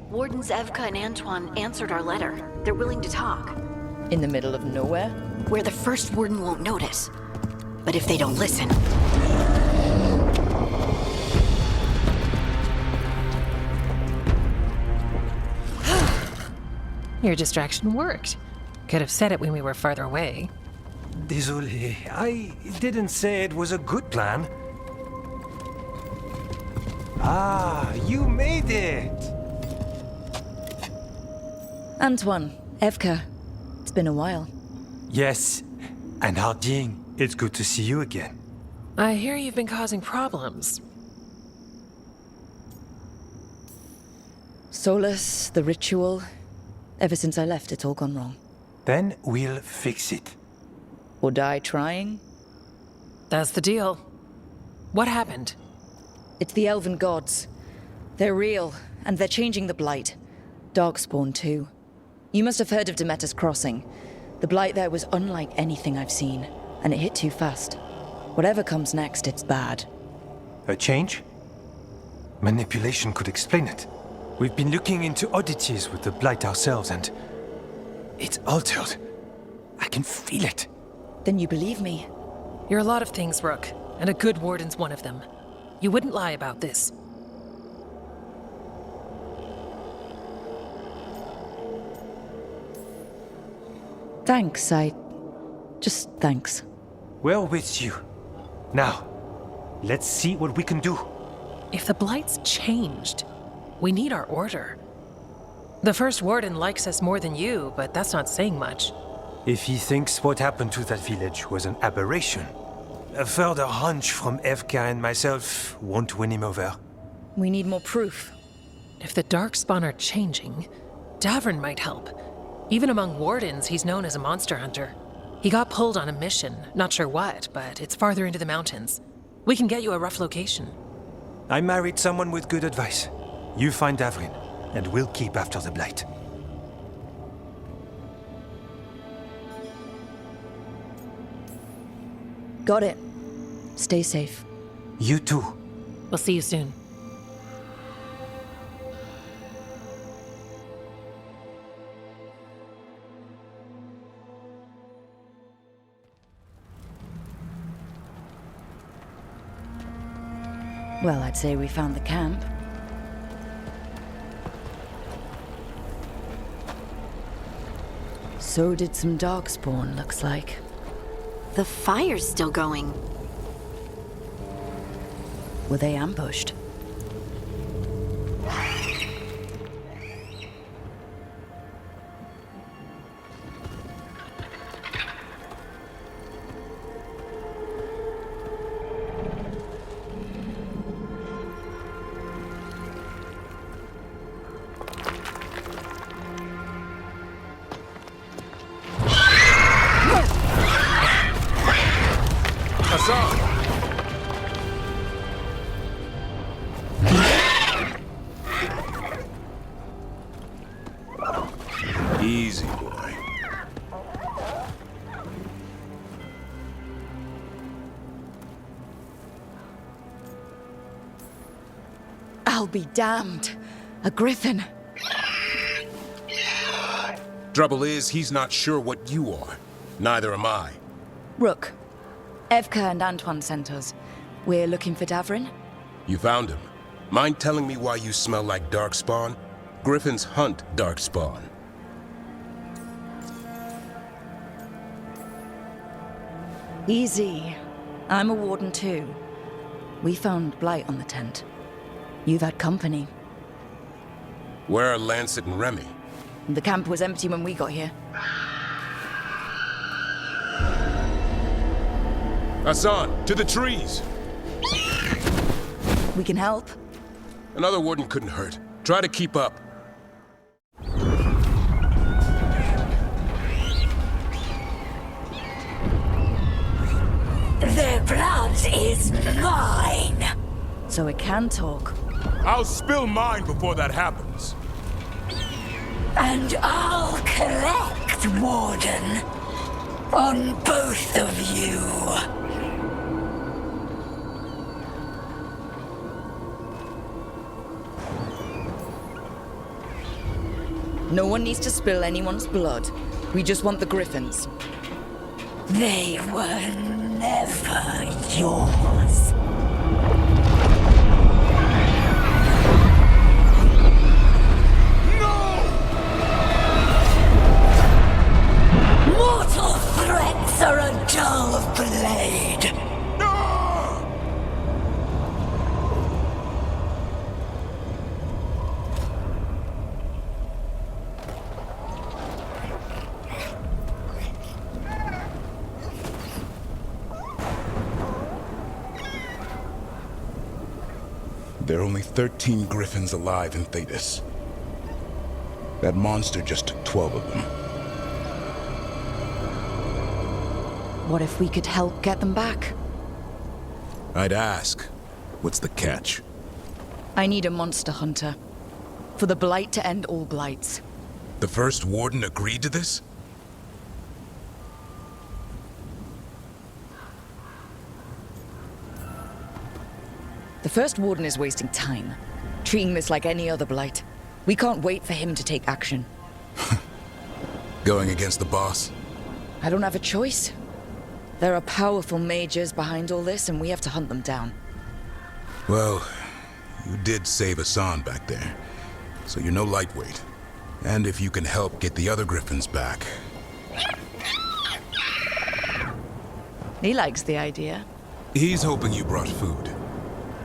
Wardens Evka and Antoine answered our letter. They're willing to talk. In the middle of nowhere? Where the First Warden won't notice. But if they don't listen... Your distraction worked. Could have said it when we were farther away. Désolé, I didn't say it was a good plan. Ah, you made it! Antoine, Evka, it's been a while. Yes, and Harding, it's good to see you again. I hear you've been causing problems. Solas, the ritual. Ever since I left, it's all gone wrong. Then we'll fix it. Or die trying? That's the deal. What happened? It's the elven gods. They're real, and they're changing the Blight. Darkspawn, too. You must have heard of Demeter's Crossing. The Blight there was unlike anything I've seen, and it hit too fast. Whatever comes next, it's bad. A change? Manipulation could explain it. We've been looking into oddities with the Blight ourselves, and it's altered. I can feel it. Then you believe me? You're a lot of things, Rook, and a good warden's one of them. You wouldn't lie about this. Thanks, just thanks. We're with you. Now, let's see what we can do. If the Blight's changed, we need our order. The first warden likes us more than you, but that's not saying much. If he thinks what happened to that village was an aberration, a further hunch from Evka and myself won't win him over. We need more proof. If the Darkspawn are changing, Davrin might help. Even among wardens, he's known as a monster hunter. He got pulled on a mission, not sure what, but it's farther into the mountains. We can get you a rough location. I married someone with good advice. You find Davrin, and we'll keep after the Blight. Got it. Stay safe. You too. We'll see you soon. Well, I'd say we found the camp. So did some Darkspawn, looks like. The fire's still going. Were they ambushed? Easy, boy. I'll be damned. A griffin. Trouble is, he's not sure what you are. Neither am I. Rook. Evka and Antoine sent us. We're looking for Davrin. You found him. Mind telling me why you smell like Darkspawn? Griffins hunt Darkspawn. Easy. I'm a warden too. We found Blight on the tent. You've had company. Where are Lancet and Remy? The camp was empty when we got here. Hassan, to the trees! We can help. Another warden couldn't hurt. Try to keep up. Their blood is mine! So it can talk. I'll spill mine before that happens. And I'll collect, Warden, on both of you. No one needs to spill anyone's blood. We just want the griffins. They were never yours. Mortal threats are a dull blade. There are only 13 griffins alive in Thetis. That monster just took 12 of them. What if we could help get them back? I'd ask, what's the catch? I need a monster hunter. For the Blight to end all blights. The first warden agreed to this? The first warden is wasting time, treating this like any other blight. We can't wait for him to take action. Going against the boss? I don't have a choice. There are powerful mages behind all this, and we have to hunt them down. Well, you did save Hassan back there, so you're no lightweight. And if you can help get the other griffins back... He likes the idea. He's hoping you brought food.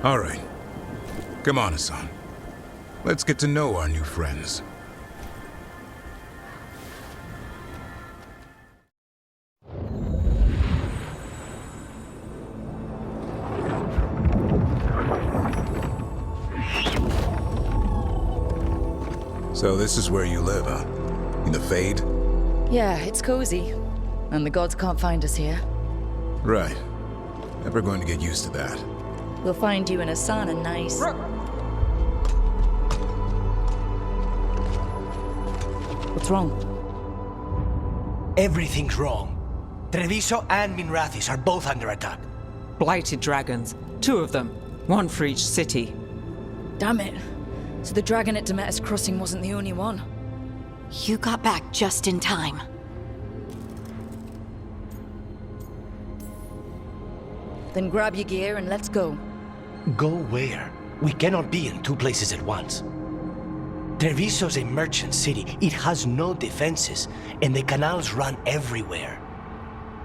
All right. Come on, Hassan. Let's get to know our new friends. So this is where you live, huh? In the Fade? Yeah, it's cozy. And the gods can't find us here. Right. Never going to get used to that. We'll find you and Hassan a nice... What's wrong? Everything's wrong. Treviso and Minrathous are both under attack. Blighted dragons. 2 of them. 1 for each city. Damn it. So the dragon at Demeter's Crossing wasn't the only one. You got back just in time. Then grab your gear and let's go. Go where? We cannot be in 2 places at once. Treviso's a merchant city. It has no defenses, and the canals run everywhere.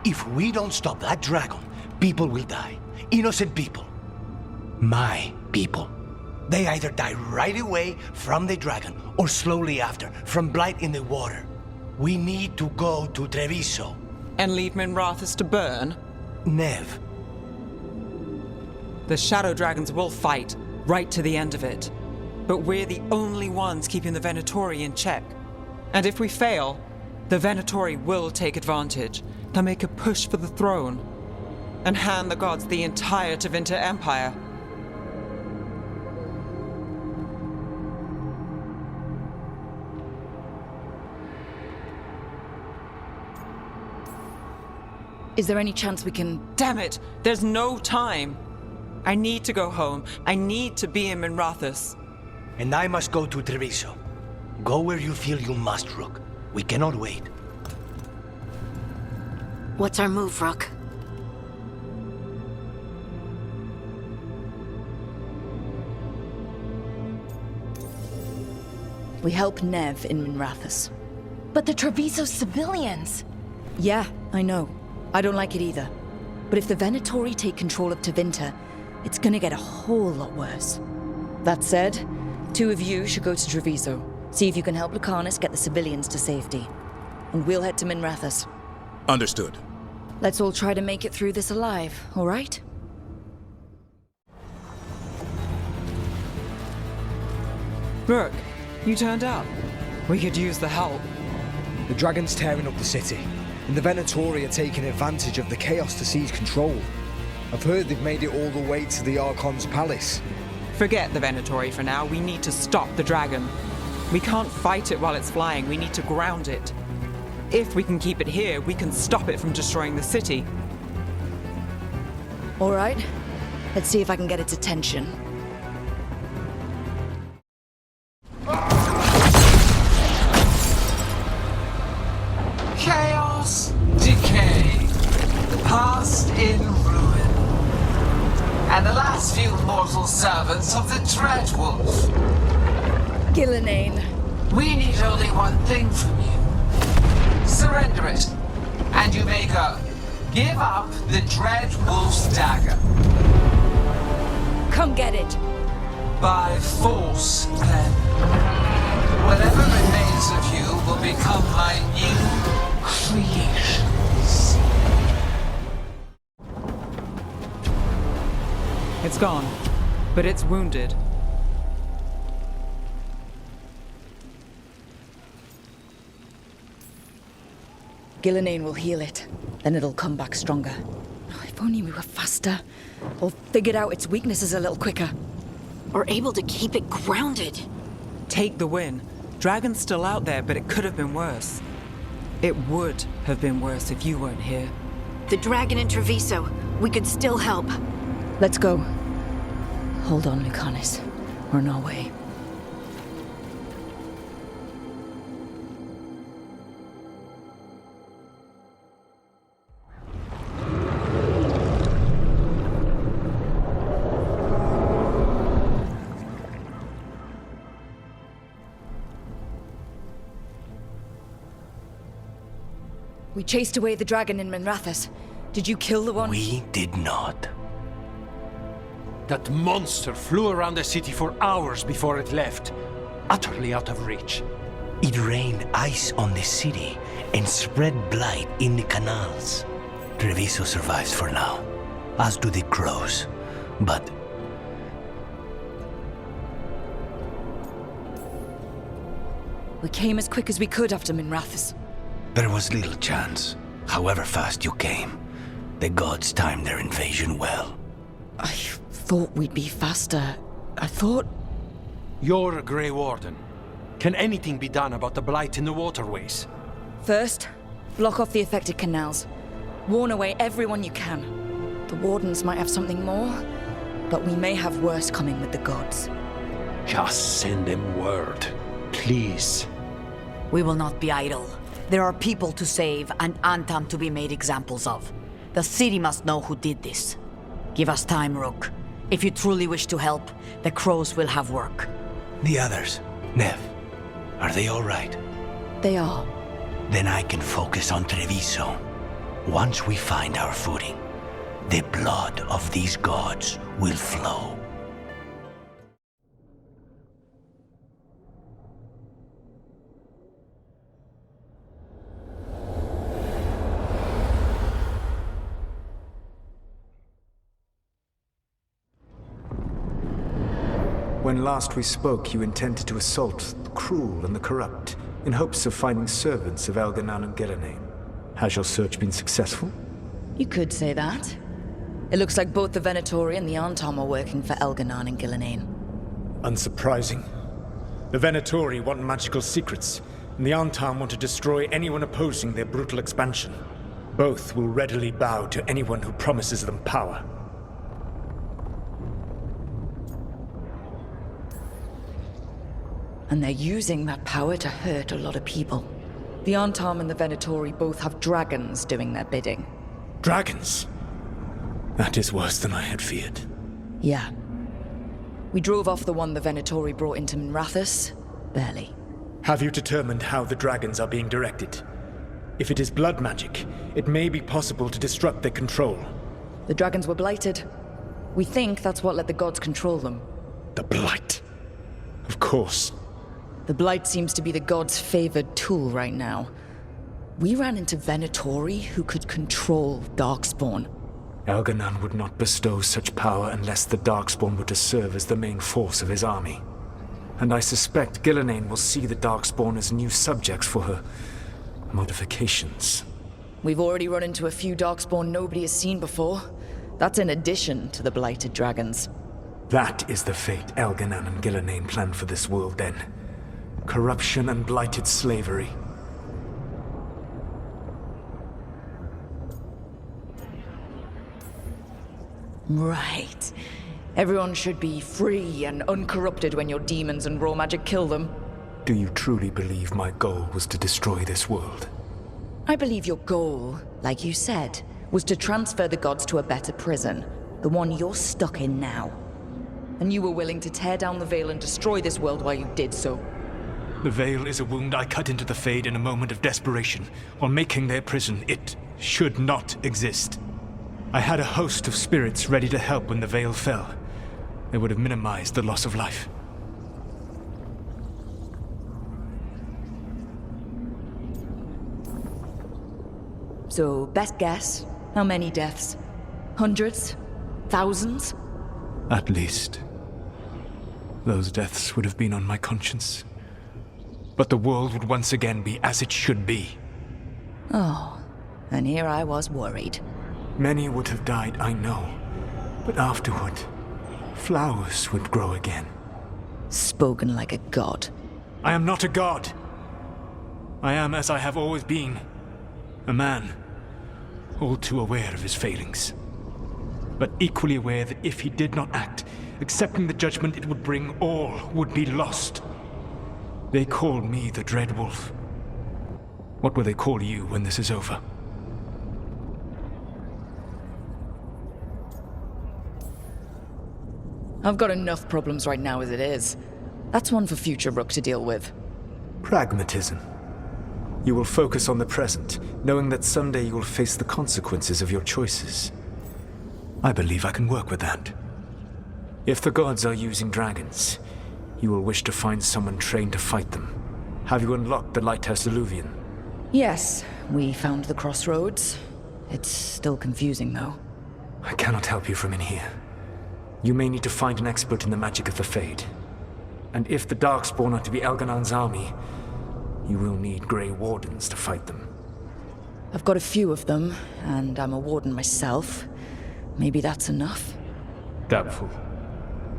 If we don't stop that dragon, people will die. Innocent people. My people. They either die right away from the dragon, or slowly after, from blight in the water. We need to go to Treviso. And leave Minrathous to burn? Nev. The Shadow Dragons will fight, right to the end of it. But we're the only ones keeping the Venatori in check. And if we fail, the Venatori will take advantage. They'll make a push for the throne. And hand the gods the entire Tevinter Empire. Is there any chance we can... Damn it! There's no time! I need to go home. I need to be in Minrathous. And I must go to Treviso. Go where you feel you must, Rook. We cannot wait. What's our move, Rook? We help Nev in Minrathous. But the Treviso civilians... Yeah, I know. I don't like it either. But if the Venatori take control of Tevinter, it's gonna get a whole lot worse. That said, 2 of you should go to Treviso. See if you can help Lucanus get the civilians to safety. And we'll head to Minrathous. Understood. Let's all try to make it through this alive, all right? Rook, you turned up. We could use the help. The dragon's tearing up the city, and the Venatori are taking advantage of the chaos to seize control. I've heard they've made it all the way to the Archon's palace. Forget the Venatori for now. We need to stop the dragon. We can't fight it while it's flying. We need to ground it. If we can keep it here, we can stop it from destroying the city. All right. Let's see if I can get its attention. Chaos, decay, past in ruin, and the last few mortal servants of the Dreadwolf. Gillenane. We need only one thing from you. Surrender it, and you may go. Give up the Dreadwolf's dagger. Come get it. By force, then. Whatever remains of you will become my new creations. It's gone, but it's wounded. Gillenane will heal it. Then it'll come back stronger. Oh, if only we were faster. Or figured out its weaknesses a little quicker. Or able to keep it grounded. Take the win. Dragon's still out there, but it could have been worse. It would have been worse if you weren't here. The dragon in Treviso. We could still help. Let's go. Hold on, Lucanus. We're on our way. We chased away the dragon in Minrathous. Did you kill the one? We did not. That monster flew around the city for hours before it left, utterly out of reach. It rained ice on the city and spread blight in the canals. Treviso survives for now, as do the crows. But we came as quick as we could after Minrathous. there was little chance. However fast you came, the gods timed their invasion well. I thought we'd be faster. I thought... You're a Grey Warden. Can anything be done about the blight in the waterways? First, block off the affected canals. Warn away everyone you can. The Wardens might have something more, but we may have worse coming with the gods. Just send them word, please. We will not be idle. There are people to save and Antam to be made examples of. The city must know who did this. Give us time, Rook. If you truly wish to help, the crows will have work. The others, Nev, are they all right? They are. Then I can focus on Treviso. Once we find our footing, the blood of these gods will flow. When last we spoke, you intended to assault the cruel and the corrupt, in hopes of finding servants of Elganan and Gillenane. Has your search been successful? You could say that. It looks like both the Venatori and the Antam are working for Elganan and Gillenane. Unsurprising. The Venatori want magical secrets, and the Antam want to destroy anyone opposing their brutal expansion. Both will readily bow to anyone who promises them power. And they're using that power to hurt a lot of people. The Antam and the Venatori both have dragons doing their bidding. Dragons? That is worse than I had feared. Yeah. We drove off the one the Venatori brought into Minrathous. Barely. Have you determined how the dragons are being directed? If it is blood magic, it may be possible to disrupt their control. The dragons were blighted. We think that's what let the gods control them. The blight. Of course. The blight seems to be the gods' favored tool right now. We ran into Venatori who could control Darkspawn. Elganan would not bestow such power unless the Darkspawn were to serve as the main force of his army. And I suspect Gillenane will see the Darkspawn as new subjects for her modifications. We've already run into a few Darkspawn nobody has seen before. That's in addition to the blighted dragons. That is the fate Elganan and Gillenane planned for this world then. Corruption and blighted slavery. Right. Everyone should be free and uncorrupted when your demons and raw magic kill them. Do you truly believe my goal was to destroy this world? I believe your goal, like you said, was to transfer the gods to a better prison. The one you're stuck in now. And you were willing to tear down the Veil and destroy this world while you did so. The Veil is a wound I cut into the Fade in a moment of desperation, while making their prison. It should not exist. I had a host of spirits ready to help when the Veil fell. They would have minimized the loss of life. So, best guess, how many deaths? Hundreds? Thousands? At least. Those deaths would have been on my conscience. But the world would once again be as it should be. Oh, and here I was worried. Many would have died, I know. But afterward, flowers would grow again. Spoken like a god. I am not a god. I am, as I have always been, a man, all too aware of his failings. But equally aware that if he did not act, accepting the judgment it would bring, all would be lost. They call me the Dread Wolf. What will they call you when this is over? I've got enough problems right now as it is. That's one for future Rook to deal with. Pragmatism. You will focus on the present, knowing that someday you will face the consequences of your choices. I believe I can work with that. If the gods are using dragons, you will wish to find someone trained to fight them. Have you unlocked the Lighthouse Illuvian? Yes, we found the crossroads. It's still confusing, though. I cannot help you from in here. You may need to find an expert in the magic of the Fade. And if the Darkspawn are to be Elganon's army, you will need Grey Wardens to fight them. I've got a few of them, and I'm a warden myself. Maybe that's enough? Doubtful.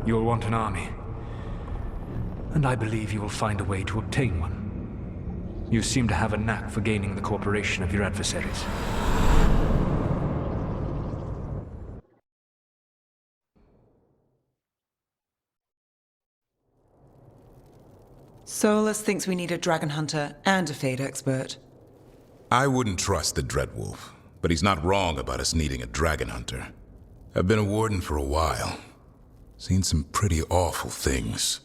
You'll want an army. And I believe you will find a way to obtain one. You seem to have a knack for gaining the cooperation of your adversaries. Solas thinks we need a dragon hunter and a Fade expert. I wouldn't trust the Dreadwolf, but he's not wrong about us needing a dragon hunter. I've been a warden for a while. Seen some pretty awful things.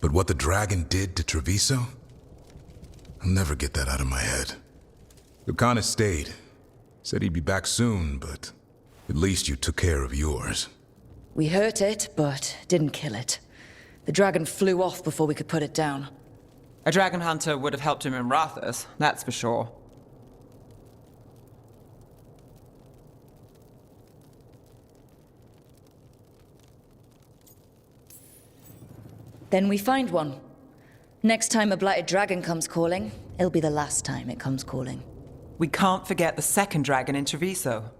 But what the dragon did to Treviso? I'll never get that out of my head. Lucana stayed. Said he'd be back soon, but at least you took care of yours. We hurt it, but didn't kill it. The dragon flew off before we could put it down. A dragon hunter would have helped him in Minrathous, that's for sure. Then we find one. Next time a blighted dragon comes calling, it'll be the last time it comes calling. We can't forget the second dragon in Treviso.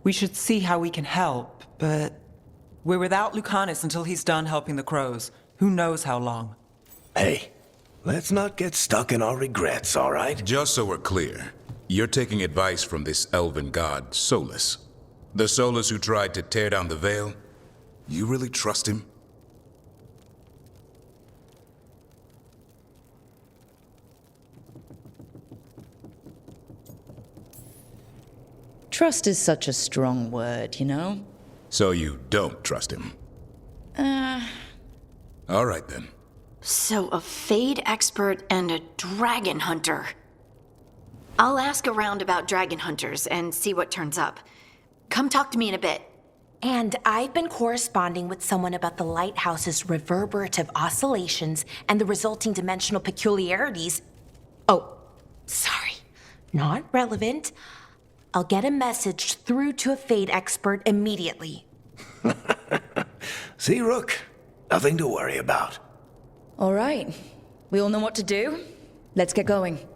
We should see how we can help, but we're without Lucanus until he's done helping the crows. Who knows how long? Hey, let's not get stuck in our regrets, all right? Just so we're clear, you're taking advice from this elven god, Solas. The Solas who tried to tear down the veil? You really trust him? Trust is such a strong word, you know? So you don't trust him? All right, then. So a Fade expert and a dragon hunter. I'll ask around about dragon hunters and see what turns up. Come talk to me in a bit. And I've been corresponding with someone about the lighthouse's reverberative oscillations and the resulting dimensional peculiarities. Oh, sorry. Not relevant. I'll get a message through to a Fade expert immediately. See, Rook? Nothing to worry about. All right. We all know what to do. Let's get going.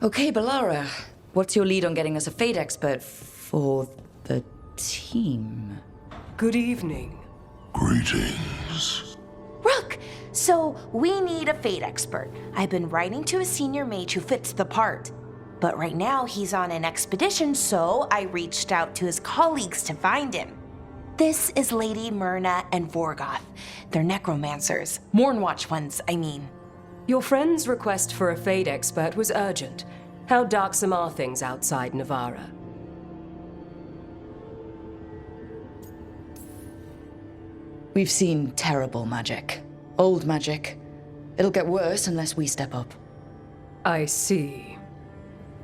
Okay, Balara. What's your lead on getting us a Fade expert for the team? Good evening. Greetings. Rook! So, we need a Fade expert. I've been writing to a senior mage who fits the part. But right now, he's on an expedition, so I reached out to his colleagues to find him. This is Lady Myrna and Vorgoth. They're necromancers. Mournwatch ones, I mean. Your friend's request for a Fade expert was urgent. How darksome are things outside Navarra? We've seen terrible magic. Old magic. It'll get worse unless we step up. I see.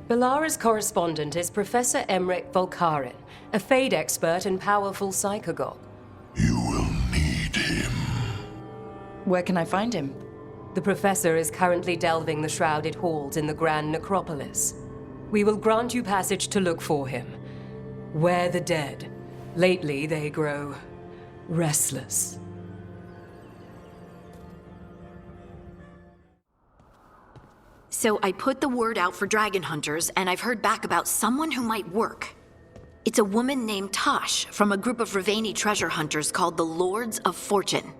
Balara's correspondent is Professor Emmerich Volkarin, a Fade expert and powerful psychagogue. Where can I find him? The professor is currently delving the shrouded halls in the Grand Necropolis. We will grant you passage to look for him. Where the dead. Lately they grow restless. So I put the word out for dragon hunters, and I've heard back about someone who might work. It's a woman named Tosh from a group of Rivaini treasure hunters called the Lords of Fortune.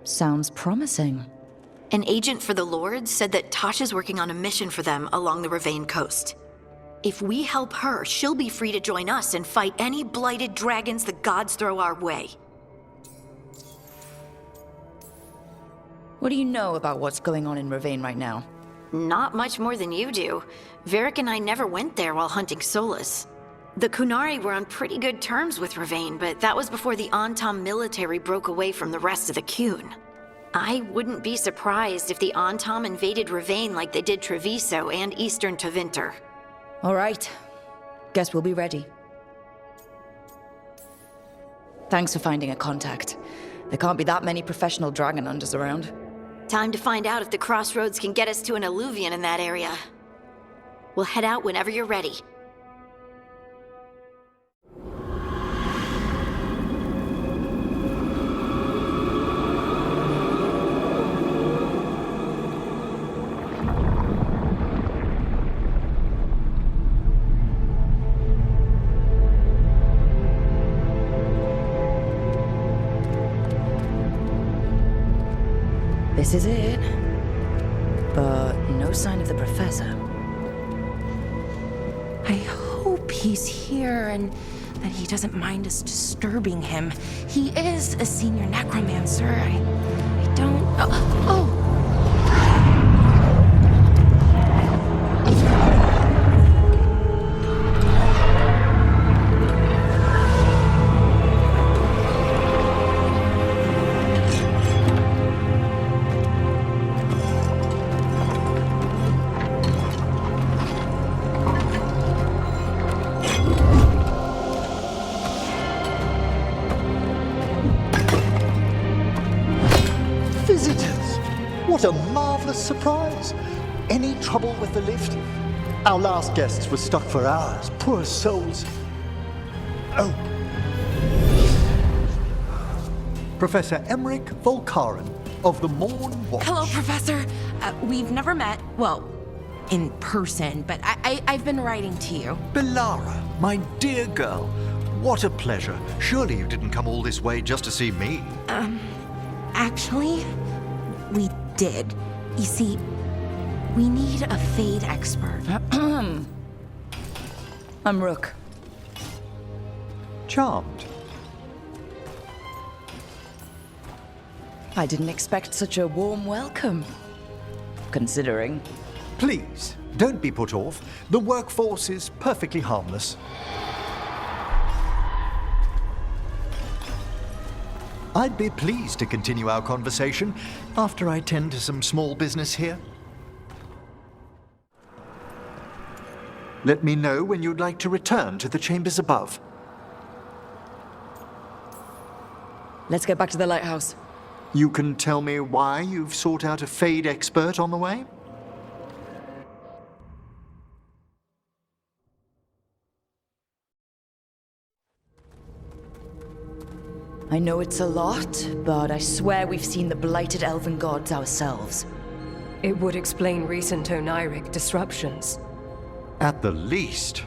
Sounds promising. An agent for the Lords said that Tosh is working on a mission for them along the Rivain coast. If we help her, she'll be free to join us and fight any blighted dragons the gods throw our way. What do you know about what's going on in Rivain right now? Not much more than you do. Varric and I never went there while hunting Solas. The Kunari were on pretty good terms with Rivain, but that was before the Antam military broke away from the rest of the Qun. I wouldn't be surprised if the Antam invaded Rivain like they did Treviso and eastern Tevinter. All right. Guess we'll be ready. Thanks for finding a contact. There can't be that many professional dragon hunters around. Time to find out if the crossroads can get us to an alluvion in that area. We'll head out whenever you're ready. This is it. But no sign of the professor. I hope he's here and that he doesn't mind us disturbing him. He is a senior necromancer. I don't... Oh! What a marvelous surprise! Any trouble with the lift? Our last guests were stuck for hours. Poor souls. Oh. Professor Emmerich Volkaren of the Morn Watch. Hello, Professor. We've never met, well, in person, but I've been writing to you. Belara, my dear girl. What a pleasure. Surely you didn't come all this way just to see me. Actually, we did. You see, we need a Fade expert. I'm Rook. Charmed. I didn't expect such a warm welcome. Considering. Please, don't be put off. The workforce is perfectly harmless. I'd be pleased to continue our conversation after I tend to some small business here. Let me know when you'd like to return to the chambers above. Let's get back to the lighthouse. You can tell me why you've sought out a Fade expert on the way? I know it's a lot, but I swear we've seen the blighted elven gods ourselves. It would explain recent oniric disruptions. At the least.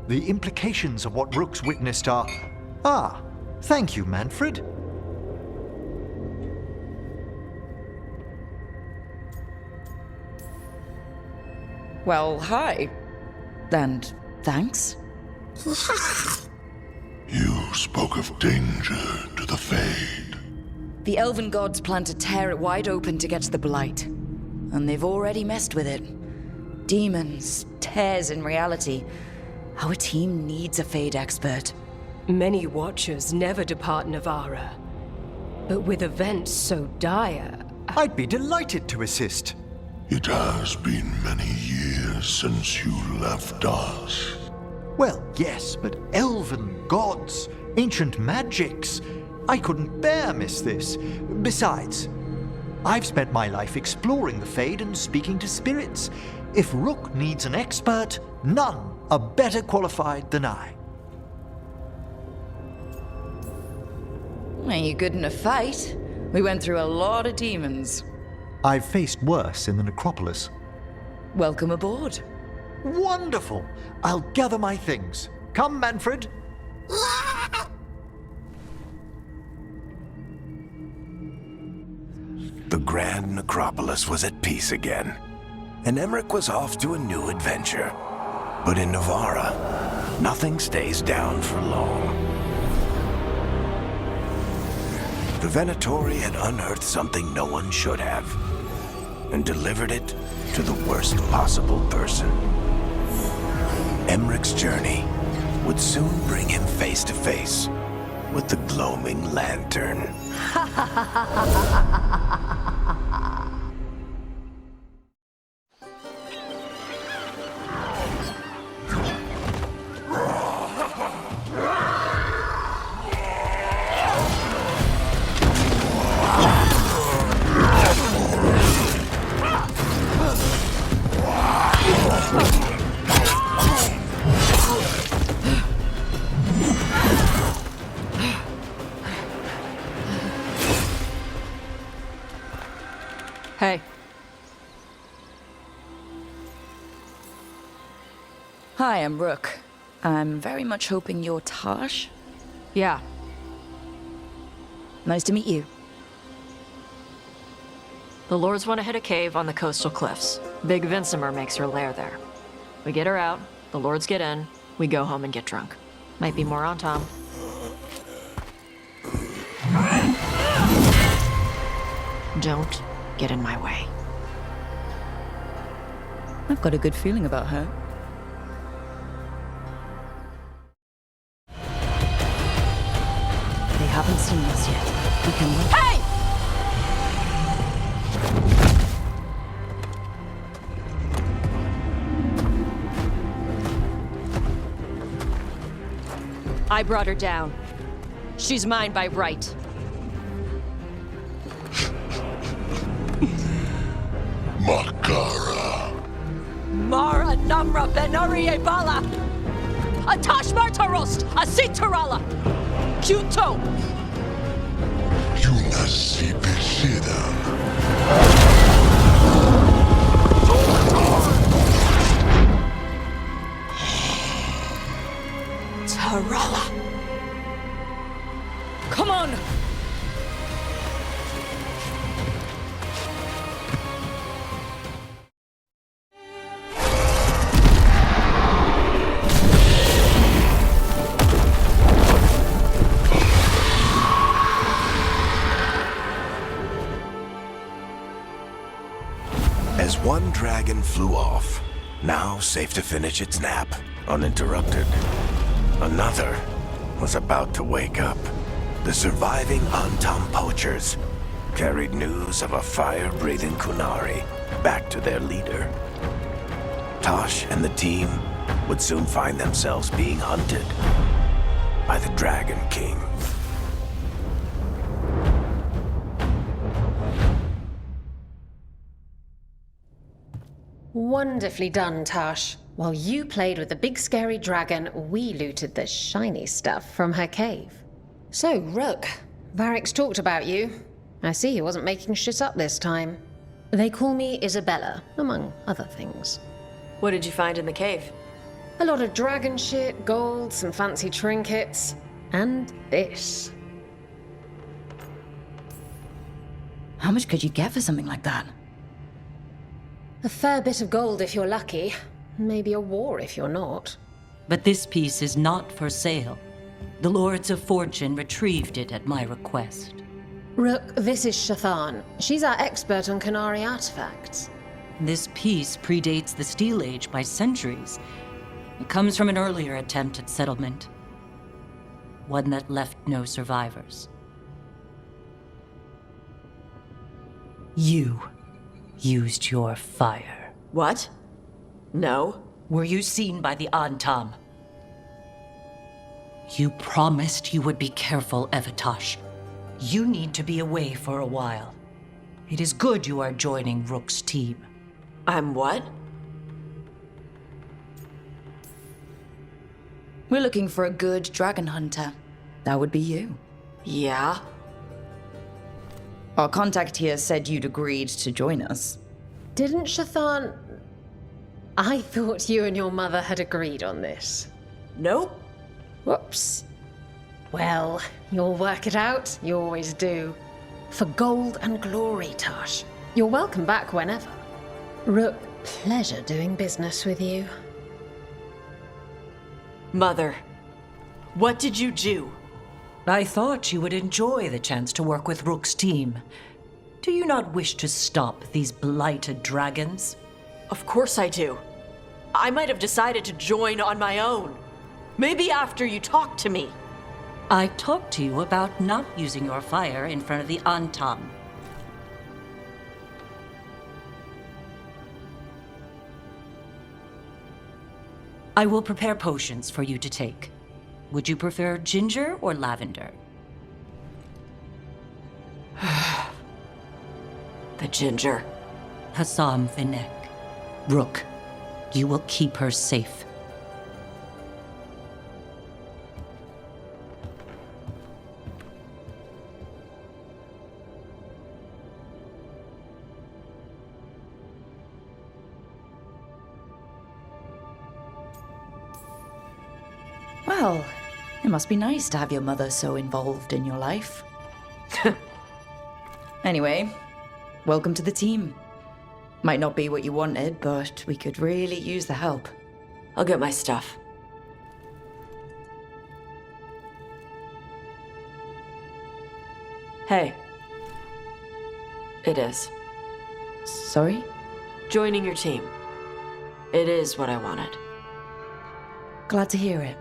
The implications of what Rook's witnessed are... Ah, thank you, Manfred. Well, hi. And thanks. You spoke of danger to the Fade. The elven gods plan to tear it wide open to get to the blight. And they've already messed with it. Demons, tears in reality. Our team needs a Fade expert. Many Watchers never depart Navara. But with events so dire... I'd be delighted to assist. It has been many years since you left us. Well, yes, but elven gods, ancient magics. I couldn't bear miss this. Besides, I've spent my life exploring the Fade and speaking to spirits. If Rook needs an expert, none are better qualified than I. Are you good in a fight? We went through a lot of demons. I've faced worse in the necropolis. Welcome aboard. Wonderful! I'll gather my things. Come, Manfred. The grand necropolis was at peace again, and Emmerich was off to a new adventure. But in Navarra, nothing stays down for long. The Venatori had unearthed something no one should have, and delivered it to the worst possible person. Emmerich's journey would soon bring him face to face with the gloaming lantern. Hey. Hi, I'm Rook. I'm very much hoping you're Tosh. Yeah. Nice to meet you. The Lords want to hit a cave on the coastal cliffs. Big Vincimer makes her lair there. We get her out, the Lords get in, we go home and get drunk. Might be more on Tom. Don't get in my way. I've got a good feeling about her. They haven't seen us yet. We can wait. Hey! I brought her down. She's mine by right. Makara. Mara Namra Benarie Bala! Atash Martarost! Asitarala! Kyuto! Yunasi Pesida. Tarala! Come on! As one dragon flew off, now safe to finish its nap, uninterrupted, another was about to wake up. The surviving Antam poachers carried news of a fire-breathing Kunari back to their leader. Tosh and the team would soon find themselves being hunted by the Dragon King. Wonderfully done, Tash. While you played with the big scary dragon, we looted the shiny stuff from her cave. So, Rook, Varric's talked about you. I see he wasn't making shit up this time. They call me Isabella, among other things. What did you find in the cave? A lot of dragon shit, gold, some fancy trinkets, and this. How much could you get for something like that? A fair bit of gold if you're lucky. Maybe a war if you're not. But this piece is not for sale. The Lords of Fortune retrieved it at my request. Rook, this is Shathan. She's our expert on Kunari artifacts. This piece predates the Steel Age by centuries. It comes from an earlier attempt at settlement. One that left no survivors. You used your fire. What? No. Were you seen by the Antam? You promised you would be careful, Evatosh. You need to be away for a while. It is good you are joining Rook's team. I'm what? We're looking for a good dragon hunter. That would be you. Yeah? Our contact here said you'd agreed to join us. Didn't Shathan... I thought you and your mother had agreed on this. Nope. Whoops. Well, you'll work it out. You always do. For gold and glory, Tosh. You're welcome back whenever. Rook, pleasure doing business with you. Mother, what did you do? I thought you would enjoy the chance to work with Rook's team. Do you not wish to stop these blighted dragons? Of course I do. I might have decided to join on my own. Maybe after you talked to me. I talked to you about not using your fire in front of the Antam. I will prepare potions for you to take. Would you prefer ginger or lavender? The ginger. Hassam Vinek. Rook, you will keep her safe. Well, it must be nice to have your mother so involved in your life. Anyway, welcome to the team. Might not be what you wanted, but we could really use the help. I'll get my stuff. Hey. It is. Sorry? Joining your team. It is what I wanted. Glad to hear it.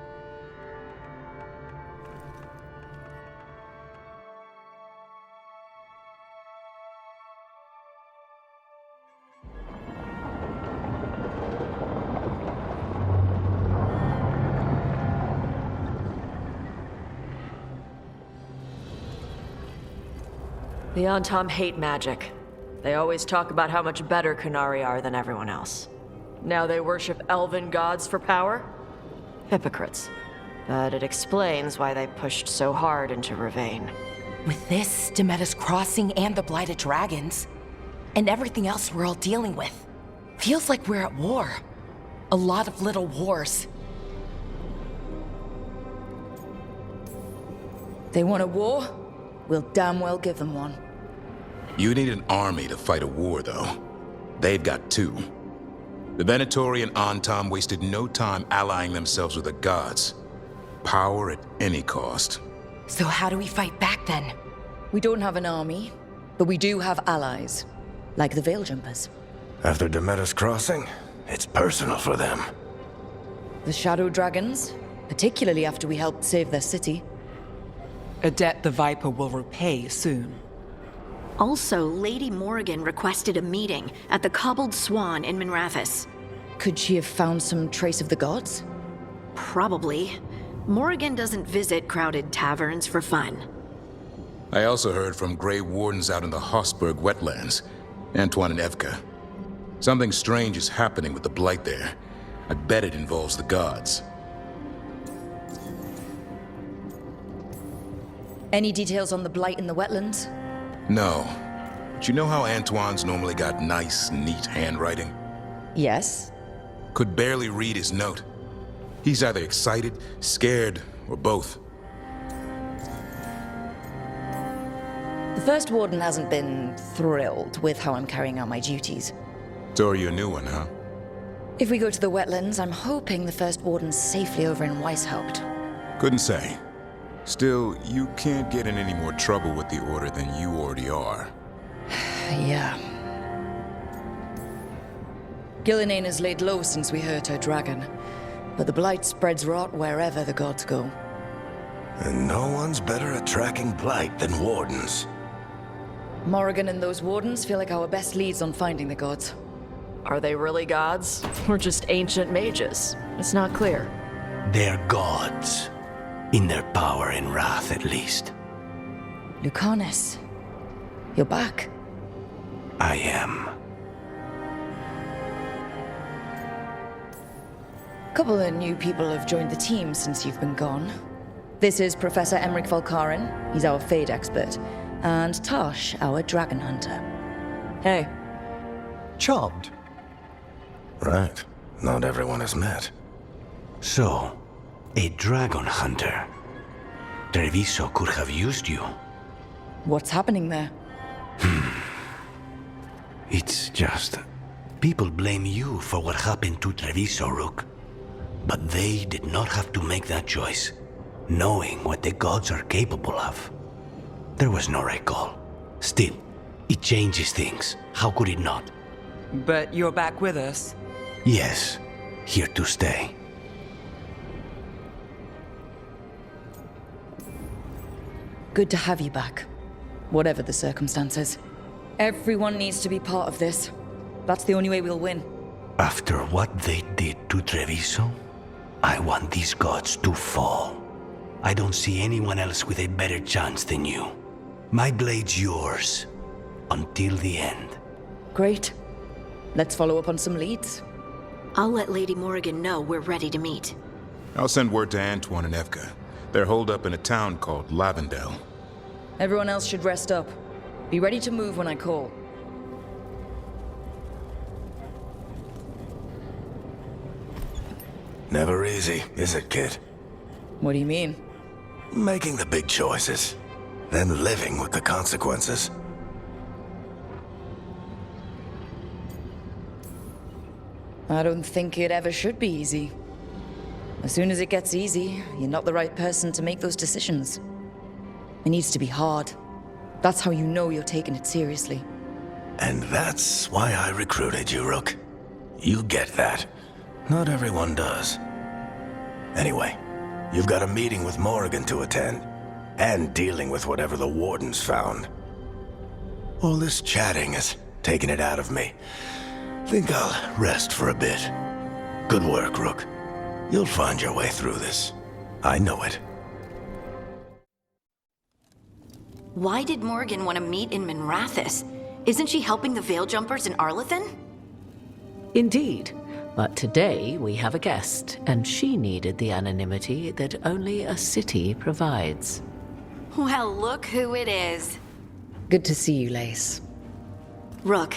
The Antam hate magic. They always talk about how much better Qunari are than everyone else. Now they worship elven gods for power? Hypocrites. But it explains why they pushed so hard into Ravain. With this, Demeta's crossing and the blighted dragons, and everything else we're all dealing with, feels like we're at war. A lot of little wars. They want a war? We'll damn well give them one. You need an army to fight a war, though. They've got two. The Venatori and Antam wasted no time allying themselves with the gods. Power at any cost. So how do we fight back, then? We don't have an army, but we do have allies. Like the Veil Jumpers. After Demeta's crossing, it's personal for them. The Shadow Dragons, particularly after we helped save their city. A debt the Viper will repay soon. Also, Lady Morrigan requested a meeting at the Cobbled Swan in Minrathous. Could she have found some trace of the gods? Probably. Morrigan doesn't visit crowded taverns for fun. I also heard from Grey Wardens out in the Hossberg wetlands, Antoine and Evka. Something strange is happening with the Blight there. I bet it involves the gods. Any details on the blight in the wetlands? No. But you know how Antoine's normally got nice, neat handwriting? Yes. Could barely read his note. He's either excited, scared, or both. The First Warden hasn't been thrilled with how I'm carrying out my duties. So are you a new one, huh? If we go to the wetlands, I'm hoping the First Warden's safely over in Weishaupt. Couldn't say. Still, you can't get in any more trouble with the Order than you already are. Yeah. Gillinane has laid low since we hurt her dragon, but the blight spreads rot wherever the gods go. And no one's better at tracking blight than wardens. Morrigan and those wardens feel like our best leads on finding the gods. Are they really gods? Or just ancient mages? It's not clear. They're gods. In their power and wrath, at least. Lucanus, you're back. I am. A couple of new people have joined the team since you've been gone. This is Professor Emmerich Volkaren, he's our Fade expert, and Tosh, our dragon hunter. Hey. Charmed. Right. not everyone has met. So, a dragon hunter. Treviso could have used you. What's happening there? It's just... people blame you for what happened to Treviso, Rook. But they did not have to make that choice, knowing what the gods are capable of. There was no recall. Still, it changes things. How could it not? But you're back with us? Yes, here to stay. Good to have you back, whatever the circumstances. Everyone needs to be part of this. That's the only way we'll win. After what they did to Treviso, I want these gods to fall. I don't see anyone else with a better chance than you. My blade's yours, until the end. Great. Let's follow up on some leads. I'll let Lady Morrigan know we're ready to meet. I'll send word to Antoine and Evka. They're holed up in a town called Lavendel. Everyone else should rest up. Be ready to move when I call. Never easy, is it, kid? What do you mean? Making the big choices, then living with the consequences. I don't think it ever should be easy. As soon as it gets easy, you're not the right person to make those decisions. It needs to be hard. That's how you know you're taking it seriously. And that's why I recruited you, Rook. You get that. Not everyone does. Anyway, you've got a meeting with Morrigan to attend, and dealing with whatever the Warden's found. All this chatting has taken it out of me. Think I'll rest for a bit. Good work, Rook. You'll find your way through this. I know it. Why did Morrigan want to meet in Minrathous? Isn't she helping the Veil Jumpers in Arlethan? Indeed. But today we have a guest, and she needed the anonymity that only a city provides. Well, look who it is. Good to see you, Lace. Rook,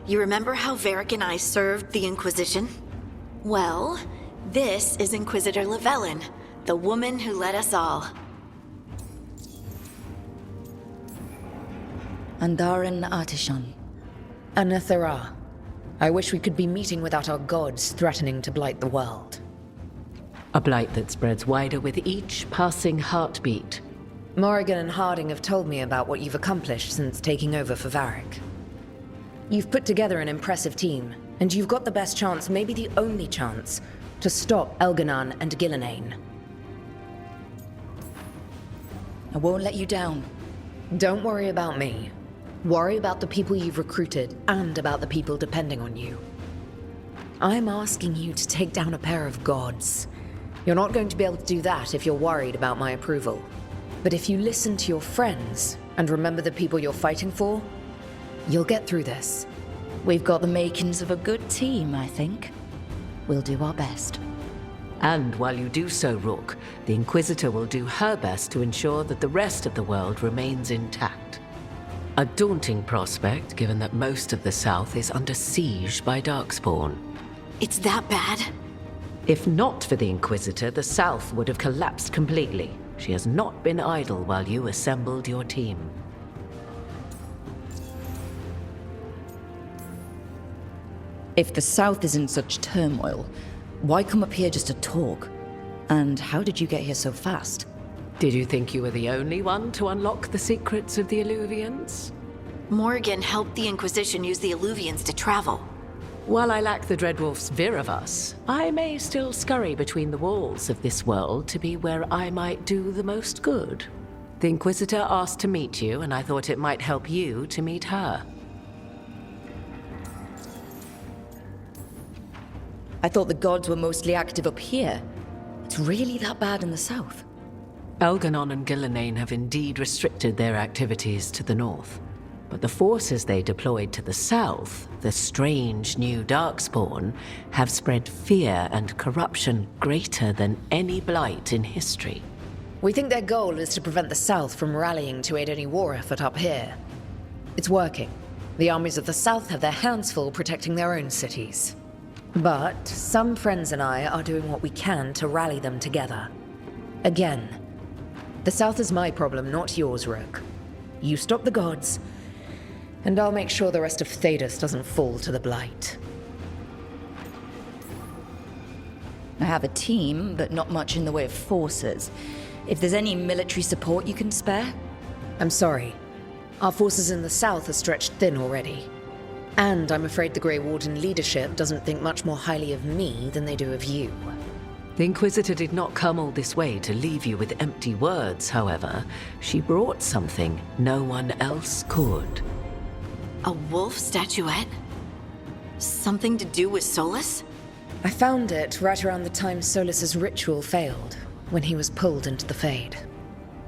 you remember how Varric and I served the Inquisition? Well, this is Inquisitor Llewellyn, the woman who led us all. Andaran Artishan. Anathara. I wish we could be meeting without our gods threatening to blight the world. A blight that spreads wider with each passing heartbeat. Morrigan and Harding have told me about what you've accomplished since taking over for Varric. You've put together an impressive team, and you've got the best chance, maybe the only chance, to stop Elganon and Gillenane. I won't let you down. Don't worry about me. Worry about the people you've recruited, and about the people depending on you. I'm asking you to take down a pair of gods. You're not going to be able to do that if you're worried about my approval. But if you listen to your friends, and remember the people you're fighting for, you'll get through this. We've got the makings of a good team, I think. We'll do our best. And while you do so, Rook, the Inquisitor will do her best to ensure that the rest of the world remains intact. A daunting prospect, given that most of the South is under siege by Darkspawn. It's that bad? If not for the Inquisitor, the South would have collapsed completely. She has not been idle while you assembled your team. If the South is in such turmoil, why come up here just to talk? And how did you get here so fast? Did you think you were the only one to unlock the secrets of the Illuvians? Morrigan helped the Inquisition use the Illuvians to travel. While I lack the Dreadwolf's Viravus, I may still scurry between the walls of this world to be where I might do the most good. The Inquisitor asked to meet you, and I thought it might help you to meet her. I thought the gods were mostly active up here. It's really that bad in the south? Elganon and Gillenane have indeed restricted their activities to the north. But the forces they deployed to the south, the strange new Darkspawn, have spread fear and corruption greater than any blight in history. We think their goal is to prevent the South from rallying to aid any war effort up here. It's working. The armies of the South have their hands full protecting their own cities. But some friends and I are doing what we can to rally them together. Again, the South is my problem, not yours, Rook. You stop the gods, and I'll make sure the rest of Thedas doesn't fall to the Blight. I have a team, but not much in the way of forces. If there's any military support you can spare? I'm sorry. Our forces in the South are stretched thin already. And I'm afraid the Grey Warden leadership doesn't think much more highly of me than they do of you. The Inquisitor did not come all this way to leave you with empty words, however. She brought something no one else could. A wolf statuette? Something to do with Solas? I found it right around the time Solas's ritual failed, when he was pulled into the Fade.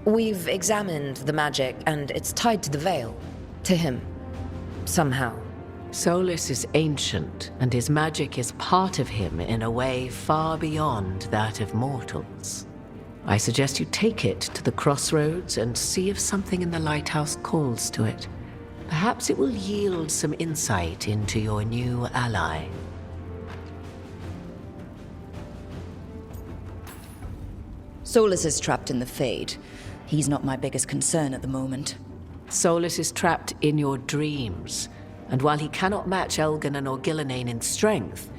We've examined the magic, and it's tied to the veil. To him. Somehow. Solas is ancient, and his magic is part of him in a way far beyond that of mortals. I suggest you take it to the crossroads and see if something in the lighthouse calls to it. Perhaps it will yield some insight into your new ally. Solas is trapped in the Fade. He's not my biggest concern at the moment. Solas is trapped in your dreams, and while he cannot match Elganon or Gillenane in strength,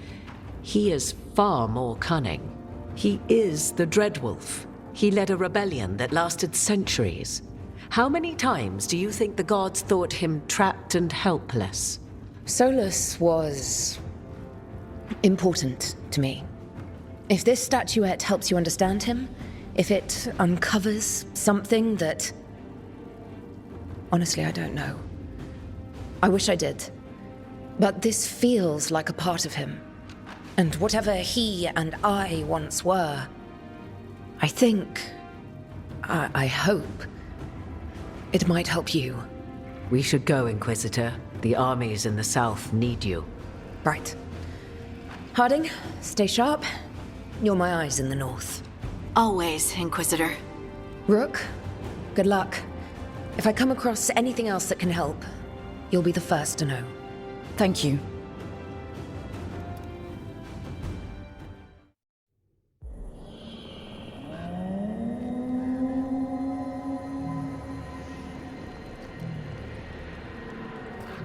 he is far more cunning. He is the Dreadwolf. He led a rebellion that lasted centuries. How many times do you think the gods thought him trapped and helpless? Solas was important to me. If this statuette helps you understand him, if it uncovers something that... Honestly, I don't know. I wish I did. But this feels like a part of him. And whatever he and I once were, I think... I hope... it might help you. We should go, Inquisitor. The armies in the south need you. Right. Harding, stay sharp. You're my eyes in the north. Always, Inquisitor. Rook, good luck. If I come across anything else that can help, you'll be the first to know. Thank you.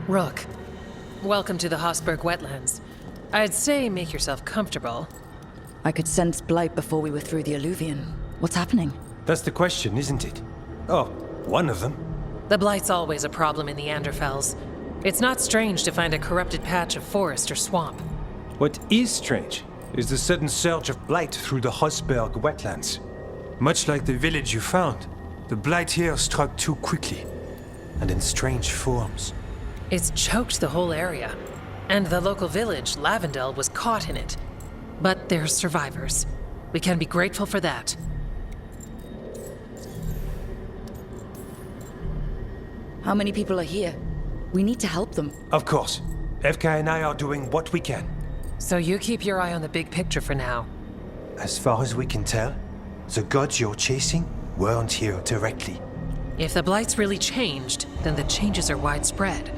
Rook, welcome to the Hosberg wetlands. I'd say make yourself comfortable. I could sense blight before we were through the alluvion. What's happening? That's the question, isn't it? Oh, one of them. The blight's always a problem in the Anderfells. It's not strange to find a corrupted patch of forest or swamp. What is strange is the sudden surge of blight through the Hosberg wetlands. Much like the village you found, the blight here struck too quickly, and in strange forms. It's choked the whole area, and the local village, Lavendel, was caught in it. But they're survivors. We can be grateful for that. How many people are here? We need to help them. Of course. FK and I are doing what we can. So you keep your eye on the big picture for now. As far as we can tell, the gods you're chasing weren't here directly. If the blight's really changed, then the changes are widespread.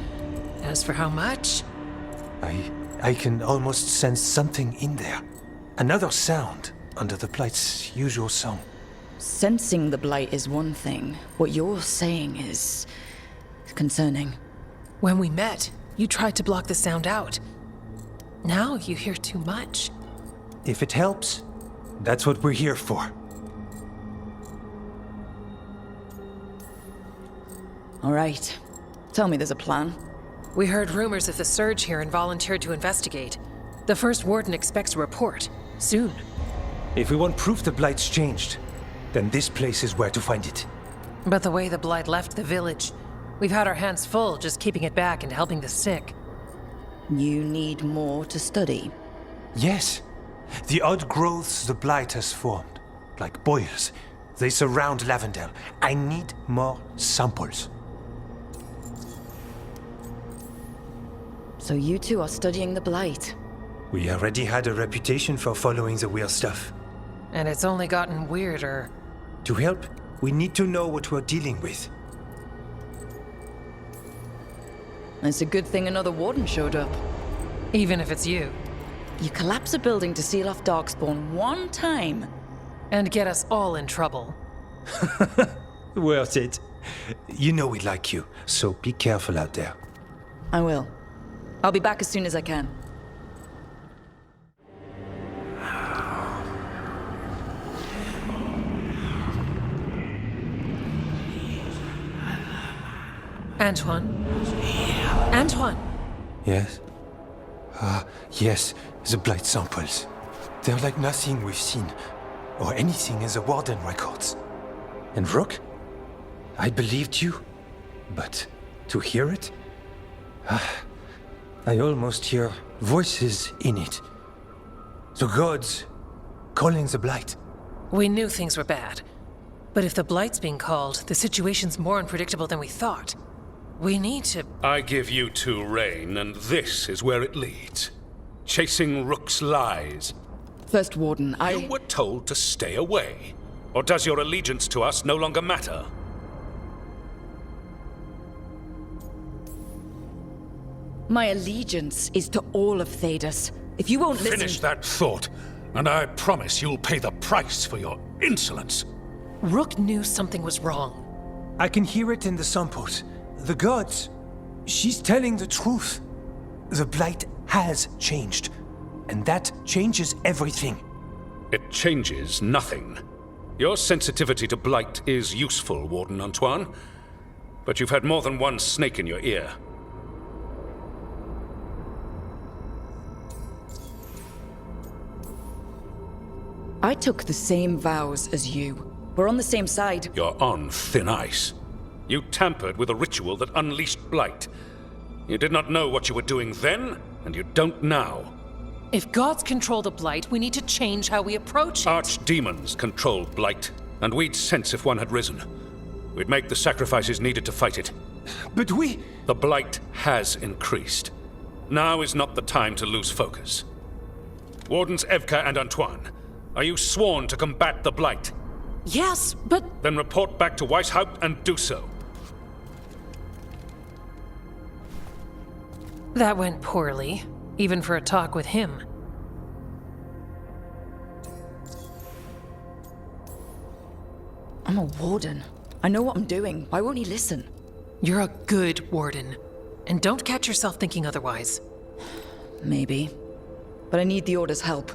As for how much... I can almost sense something in there. Another sound under the blight's usual song. Sensing the blight is one thing. What you're saying is... concerning. When we met, you tried to block the sound out. Now you hear too much. If it helps, that's what we're here for. All right. Tell me there's a plan. We heard rumors of the surge here and volunteered to investigate. The first warden expects a report. Soon. If we want proof the blight's changed, then this place is where to find it. But the way the blight left the village, we've had our hands full just keeping it back and helping the sick. You need more to study. Yes. The odd growths the blight has formed, like boils, they surround Lavendel. I need more samples. So you two are studying the blight. We already had a reputation for following the weird stuff. And it's only gotten weirder. To help, we need to know what we're dealing with. It's a good thing another warden showed up. Even if it's you. You collapse a building to seal off Darkspawn one time. And get us all in trouble. Worth it. You know we like you, so be careful out there. I will. I'll be back as soon as I can. Antoine? Antoine! Yes? Yes, the blight samples. They're like nothing we've seen, or anything in the Warden records. And Rook? I believed you, but to hear it? I almost hear voices in it. The gods calling the blight. We knew things were bad. But if the blight's being called, the situation's more unpredictable than we thought. We need to... I give you two reign, and this is where it leads. Chasing Rook's lies. First Warden, You were told to stay away. Or does your allegiance to us no longer matter? My allegiance is to all of Thedas. If you won't listen... Finish that thought, and I promise you'll pay the price for your insolence. Rook knew something was wrong. I can hear it in the samples. The gods. She's telling the truth. The blight has changed. And that changes everything. It changes nothing. Your sensitivity to blight is useful, Warden Antoine. But you've had more than one snake in your ear. I took the same vows as you. We're on the same side. You're on thin ice. You tampered with a ritual that unleashed blight. You did not know what you were doing then, and you don't now. If gods control the blight, we need to change how we approach it. Archdemons control blight, and we'd sense if one had risen. We'd make the sacrifices needed to fight it. But we... The blight has increased. Now is not the time to lose focus. Wardens Evka and Antoine, are you sworn to combat the blight? Yes, but... Then report back to Weishaupt and do so. That went poorly, even for a talk with him. I'm a warden. I know what I'm doing. Why won't he listen? You're a good warden. And don't catch yourself thinking otherwise. Maybe. But I need the Order's help.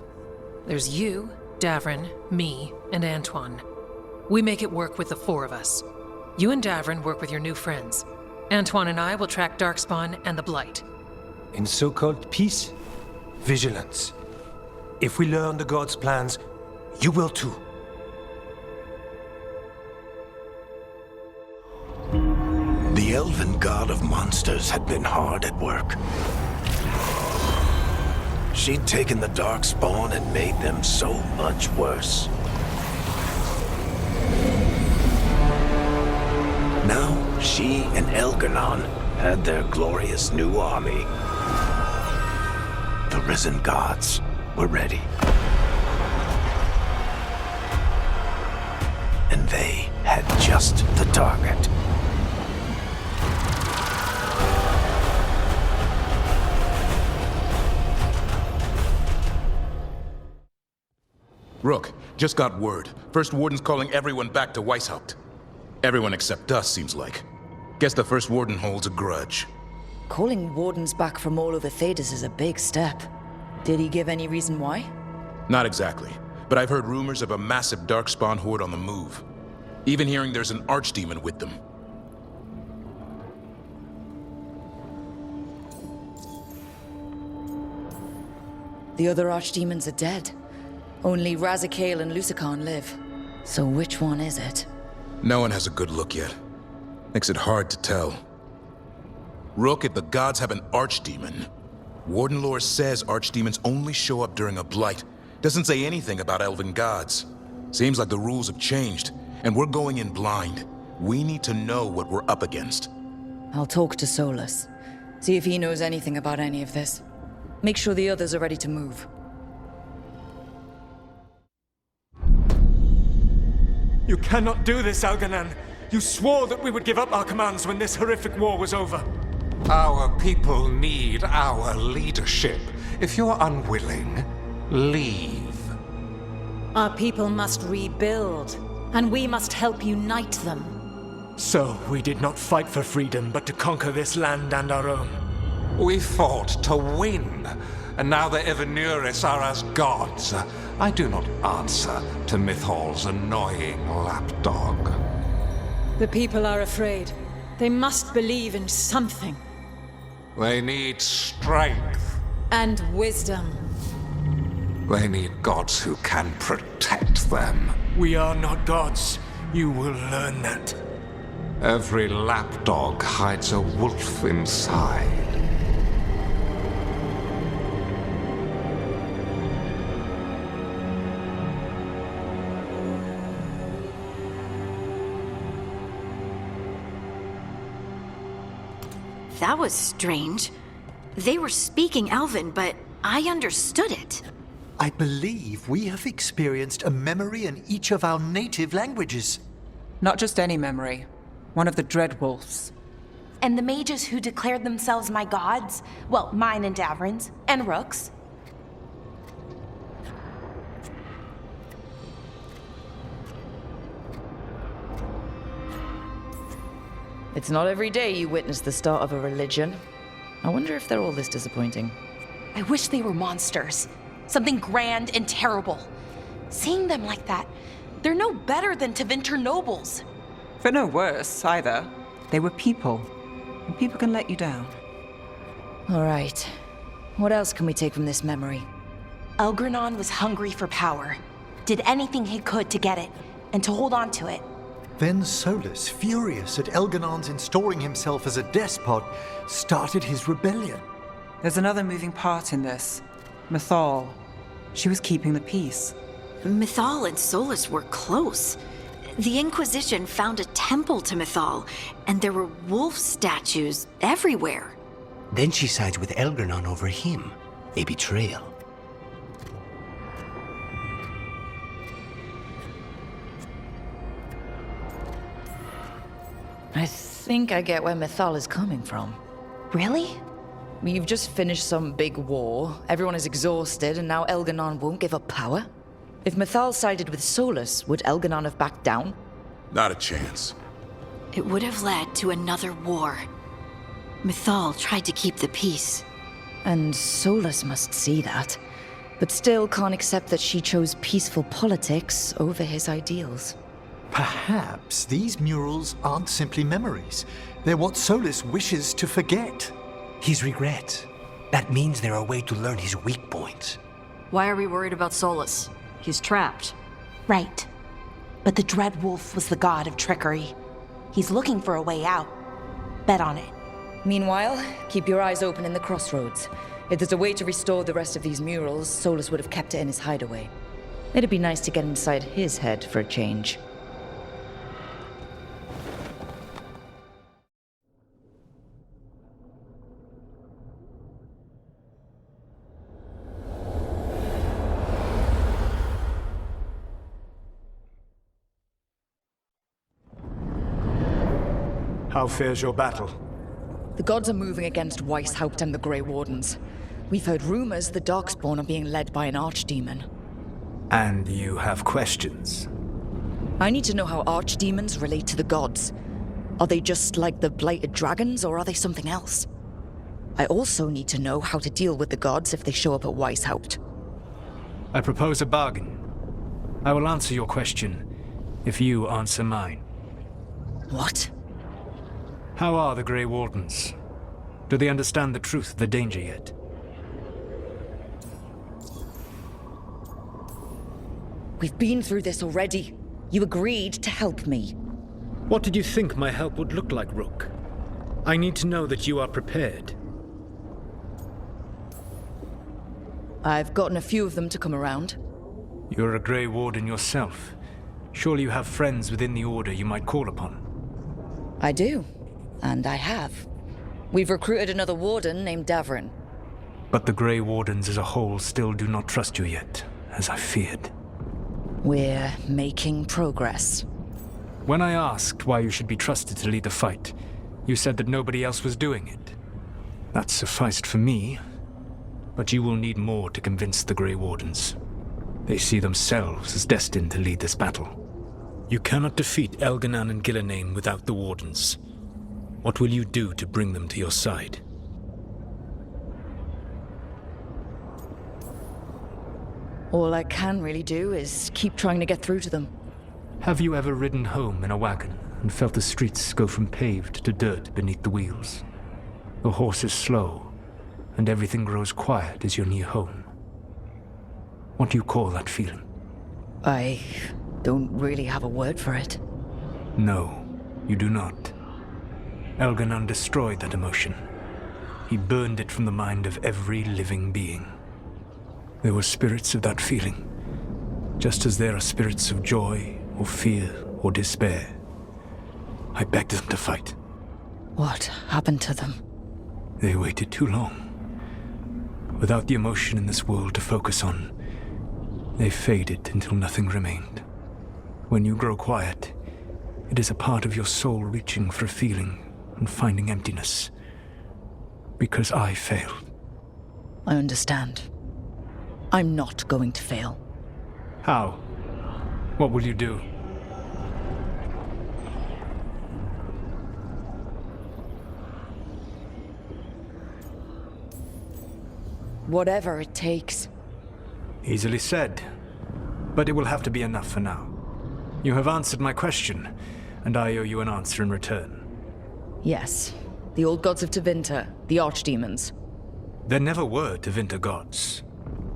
There's you, Davrin, me, and Antoine. We make it work with the four of us. You and Davrin work with your new friends. Antoine and I will track Darkspawn and the Blight. In so-called peace, vigilance. If we learn the gods' plans, you will too. The elven god of monsters had been hard at work. She'd taken the Darkspawn and made them so much worse. Now, she and Elgar'nan had their glorious new army. The risen gods were ready. And they had just the target. Rook, just got word. First Warden's calling everyone back to Weishaupt. Everyone except us, seems like. Guess the First Warden holds a grudge. Calling wardens back from all over Thedas is a big step. Did he give any reason why? Not exactly, but I've heard rumors of a massive Darkspawn horde on the move. Even hearing there's an Archdemon with them. The other Archdemons are dead. Only Razikale and Lusithan live. So which one is it? No one has a good look yet. Makes it hard to tell. Rook, if the gods have an Archdemon, Warden lore says Archdemons only show up during a blight. Doesn't say anything about elven gods. Seems like the rules have changed, and we're going in blind. We need to know what we're up against. I'll talk to Solas. See if he knows anything about any of this. Make sure the others are ready to move. You cannot do this, Elgar'nan. You swore that we would give up our commands when this horrific war was over. Our people need our leadership. If you're unwilling, leave. Our people must rebuild, and we must help unite them. So, we did not fight for freedom, but to conquer this land and our own. We fought to win, and now the Evenuris are as gods. I do not answer to Mythal's annoying lapdog. The people are afraid. They must believe in something. They need strength. And wisdom. They need gods who can protect them. We are not gods. You will learn that. Every lapdog hides a wolf inside. That was strange. They were speaking Elven, but I understood it. I believe we have experienced a memory in each of our native languages. Not just any memory. One of the Dreadwolves. And the mages who declared themselves my gods? Well, mine and Davrin's, and Rook's. It's not every day you witness the start of a religion. I wonder if they're all this disappointing. I wish they were monsters. Something grand and terrible. Seeing them like that, they're no better than Tevinter nobles. But no worse, either. They were people. And people can let you down. All right. What else can we take from this memory? Elgranon was hungry for power. Did anything he could to get it, and to hold on to it. Then Solas, furious at Elganon's installing himself as a despot, started his rebellion. There's another moving part in this. Mythal. She was keeping the peace. Mythal and Solas were close. The Inquisition found a temple to Mythal, and there were wolf statues everywhere. Then she sides with Elgranon over him. A betrayal. I think I get where Mythal is coming from. Really? You've just finished some big war, everyone is exhausted, and now Elganon won't give up power? If Mythal sided with Solas, would Elganon have backed down? Not a chance. It would have led to another war. Mythal tried to keep the peace. And Solas must see that, but still can't accept that she chose peaceful politics over his ideals. Perhaps these murals aren't simply memories. They're what Solas wishes to forget. His regrets. That means they're a way to learn his weak points. Why are we worried about Solas? He's trapped. Right. But the Dreadwolf was the god of trickery. He's looking for a way out. Bet on it. Meanwhile, keep your eyes open in the crossroads. If there's a way to restore the rest of these murals, Solas would have kept it in his hideaway. It'd be nice to get inside his head for a change. How fares your battle? The gods are moving against Weishaupt and the Grey Wardens. We've heard rumors the Darkspawn are being led by an archdemon. And you have questions? I need to know how archdemons relate to the gods. Are they just like the blighted dragons, or are they something else? I also need to know how to deal with the gods if they show up at Weishaupt. I propose a bargain. I will answer your question if you answer mine. What? How are the Grey Wardens? Do they understand the truth of the danger yet? We've been through this already. You agreed to help me. What did you think my help would look like, Rook? I need to know that you are prepared. I've gotten a few of them to come around. You're a Grey Warden yourself. Surely you have friends within the Order you might call upon. I do. And I have. We've recruited another warden named Davrin. But the Grey Wardens as a whole still do not trust you yet, as I feared. We're making progress. When I asked why you should be trusted to lead the fight, you said that nobody else was doing it. That sufficed for me. But you will need more to convince the Grey Wardens. They see themselves as destined to lead this battle. You cannot defeat Elganan and Gillenane without the Wardens. What will you do to bring them to your side? All I can really do is keep trying to get through to them. Have you ever ridden home in a wagon and felt the streets go from paved to dirt beneath the wheels? The horse is slow, and everything grows quiet as you're near home. What do you call that feeling? I don't really have a word for it. No, you do not. Elganan destroyed that emotion. He burned it from the mind of every living being. There were spirits of that feeling, just as there are spirits of joy, or fear, or despair. I begged them to fight. What happened to them? They waited too long. Without the emotion in this world to focus on, they faded until nothing remained. When you grow quiet, it is a part of your soul reaching for a feeling and finding emptiness. Because I failed. I understand. I'm not going to fail. How? What will you do? Whatever it takes. Easily said. But it will have to be enough for now. You have answered my question, and I owe you an answer in return. Yes. The old gods of Tevinter, the archdemons. There never were Tevinter gods.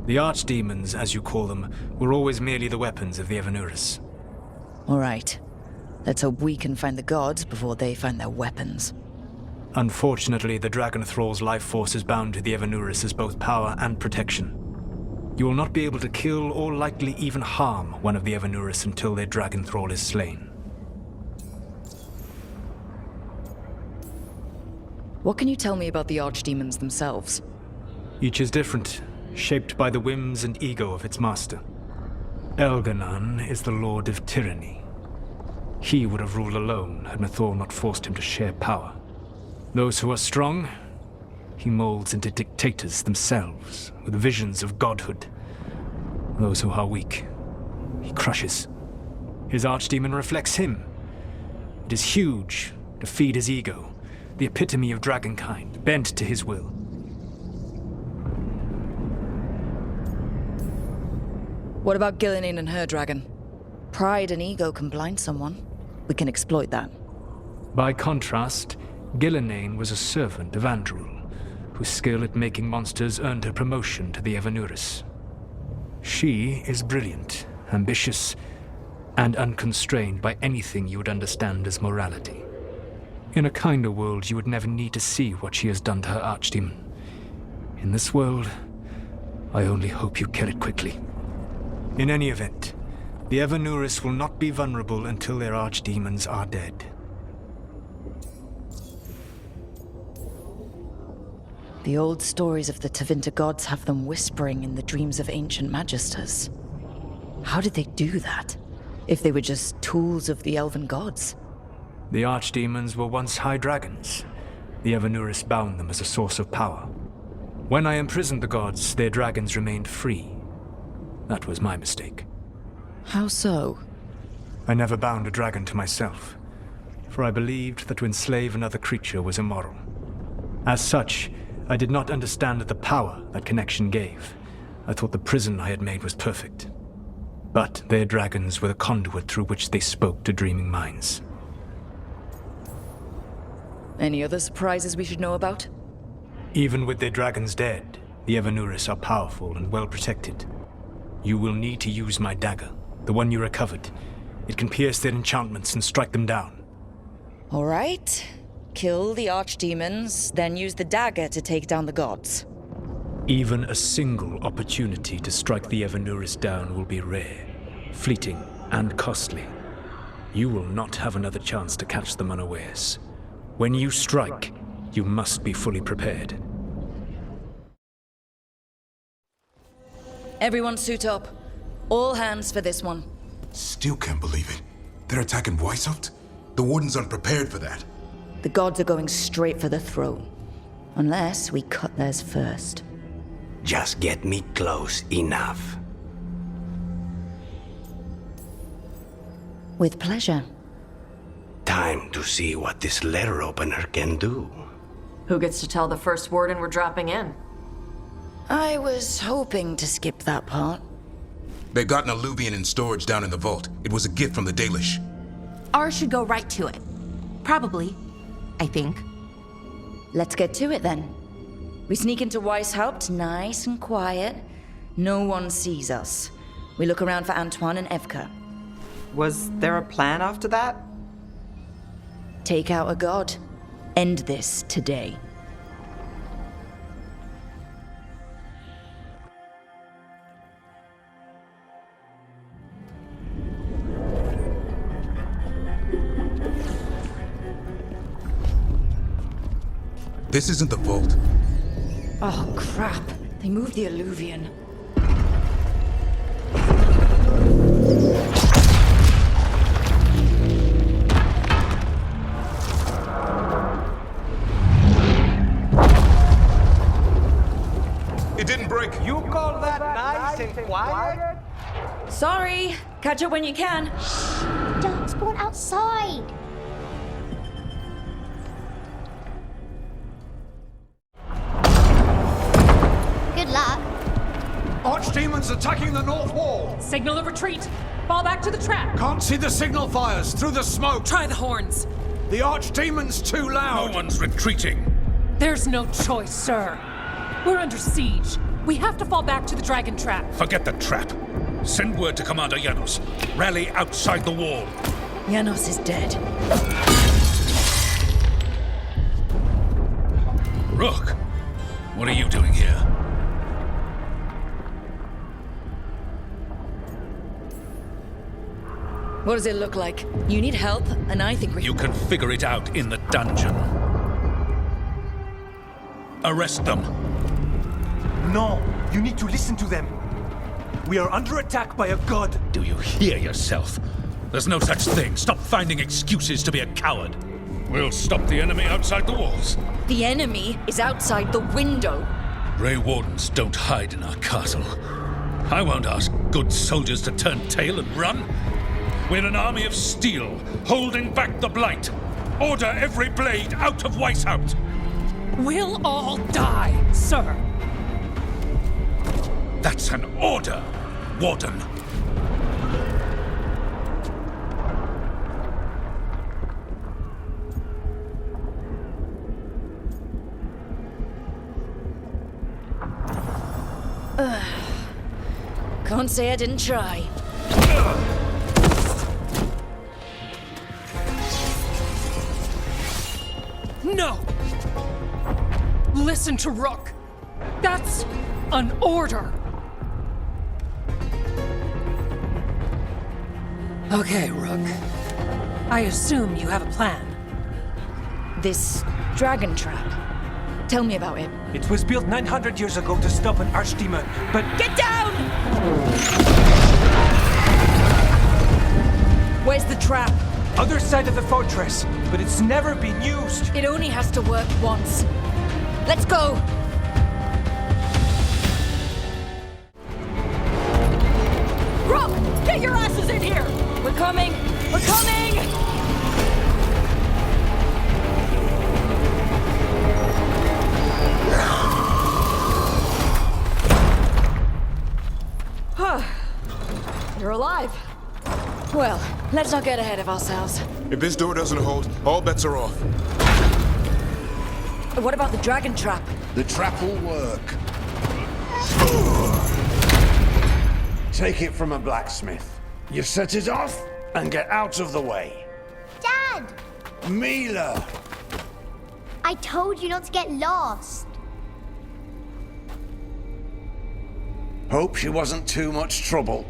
The archdemons, as you call them, were always merely the weapons of the Evanuris. All right. Let's hope we can find the gods before they find their weapons. Unfortunately, the Dragon Thrall's life force is bound to the Evanuris as both power and protection. You will not be able to kill or likely even harm one of the Evanuris until their Dragon Thrall is slain. What can you tell me about the archdemons themselves? Each is different, shaped by the whims and ego of its master. Elganan is the Lord of Tyranny. He would have ruled alone had Mythal not forced him to share power. Those who are strong, he molds into dictators themselves, with visions of godhood. Those who are weak, he crushes. His archdemon reflects him. It is huge, to feed his ego, the epitome of dragonkind, bent to his will. What about Gillenane and her dragon? Pride and ego can blind someone. We can exploit that. By contrast, Gillenane was a servant of Andrul, whose skill at making monsters earned her promotion to the Evanuris. She is brilliant, ambitious, and unconstrained by anything you would understand as morality. In a kinder world, you would never need to see what she has done to her archdemon. In this world, I only hope you kill it quickly. In any event, the Evanuris will not be vulnerable until their archdemons are dead. The old stories of the Tevinter gods have them whispering in the dreams of ancient magisters. How did they do that, if they were just tools of the elven gods? The archdemons were once high dragons. The Evanuris bound them as a source of power. When I imprisoned the gods, their dragons remained free. That was my mistake. How so? I never bound a dragon to myself, for I believed that to enslave another creature was immoral. As such, I did not understand the power that connection gave. I thought the prison I had made was perfect. But their dragons were the conduit through which they spoke to dreaming minds. Any other surprises we should know about? Even with their dragons dead, the Evanuris are powerful and well protected. You will need to use my dagger, the one you recovered. It can pierce their enchantments and strike them down. All right. Kill the archdemons, then use the dagger to take down the gods. Even a single opportunity to strike the Evanuris down will be rare, fleeting, and costly. You will not have another chance to catch them unawares. When you strike, you must be fully prepared. Everyone suit up. All hands for this one. Still can't believe it. They're attacking Weishaupt? The Wardens aren't prepared for that. The gods are going straight for the throne. Unless we cut theirs first. Just get me close enough. With pleasure. Time to see what this letter opener can do. Who gets to tell the first warden we're dropping in? I was hoping to skip that part. They've got an alluvian in storage down in the vault. It was a gift from the Dalish. Ours should go right to it. Probably. I think. Let's get to it then. We sneak into Weishaupt, nice and quiet. No one sees us. We look around for Antoine and Evka. Was there a plan after that? Take out a god. End this today. This isn't the vault. Oh, crap. They moved the alluvian. It didn't break. You call that nice and quiet? Sorry. Catch up when you can. Don't spawn outside. Good luck. Archdemons attacking the north wall. Signal of retreat. Fall back to the trap. Can't see the signal fires through the smoke. Try the horns. The Archdemon's too loud. No one's retreating. There's no choice, sir. We're under siege. We have to fall back to the dragon trap. Forget the trap. Send word to Commander Janos. Rally outside the wall. Janos is dead. Rook, what are you doing here? What does it look like? You need help, and I think we... You can figure it out in the dungeon. Arrest them. No, you need to listen to them. We are under attack by a god. Do you hear yourself? There's no such thing. Stop finding excuses to be a coward. We'll stop the enemy outside the walls. The enemy is outside the window. Grey Wardens don't hide in our castle. I won't ask good soldiers to turn tail and run. We're an army of steel, holding back the blight. Order every blade out of Weishaupt. We'll all die, sir. That's an order, Warden. Can't say I didn't try. No! Listen to Rook. That's an order. Okay, Rook. I assume you have a plan. This dragon trap. Tell me about it. It was built 900 years ago to stop an archdemon, but... Get down! Where's the trap? Other side of the fortress, but it's never been used. It only has to work once. Let's go! Rook! Get your asses in here! We're coming! We're coming! You're alive. Well, let's not get ahead of ourselves. If this door doesn't hold, all bets are off. What about the dragon trap? The trap will work. Take it from a blacksmith. You set it off and get out of the way. Dad! Mila! I told you not to get lost. Hope she wasn't too much trouble.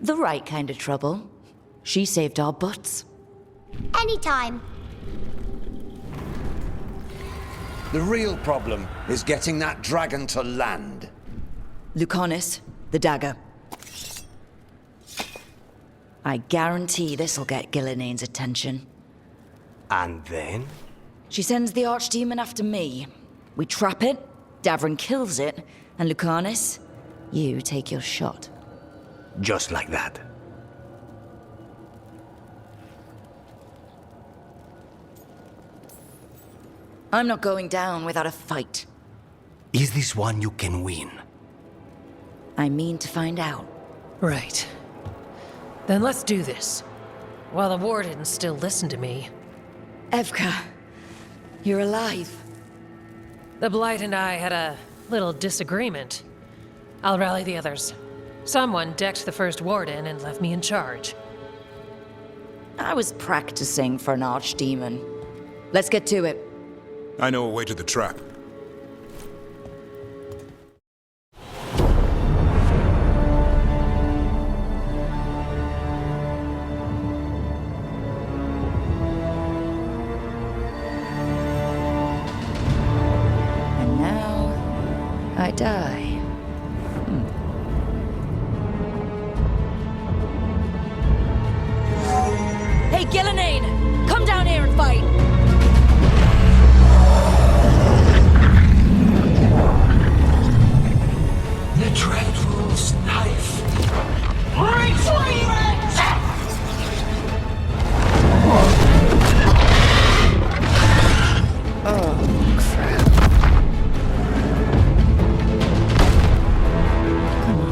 The right kind of trouble. She saved our butts. Anytime. The real problem is getting that dragon to land. Lucanis, the dagger. I guarantee this'll get Gilinane's attention. And then? She sends the archdemon after me. We trap it, Davrin kills it, and Lucanus, you take your shot. Just like that. I'm not going down without a fight. Is this one you can win? I mean to find out. Right. Then let's do this. While the Wardens still listen to me. Evka, you're alive. The Blight and I had a little disagreement. I'll rally the others. Someone decked the first Warden and left me in charge. I was practicing for an archdemon. Let's get to it. I know a way to the trap. And now, I die. Hey, Gilinane! Come down here and fight! The Dreadwolf's knife. Retrieve it! Oh, crap. Come on.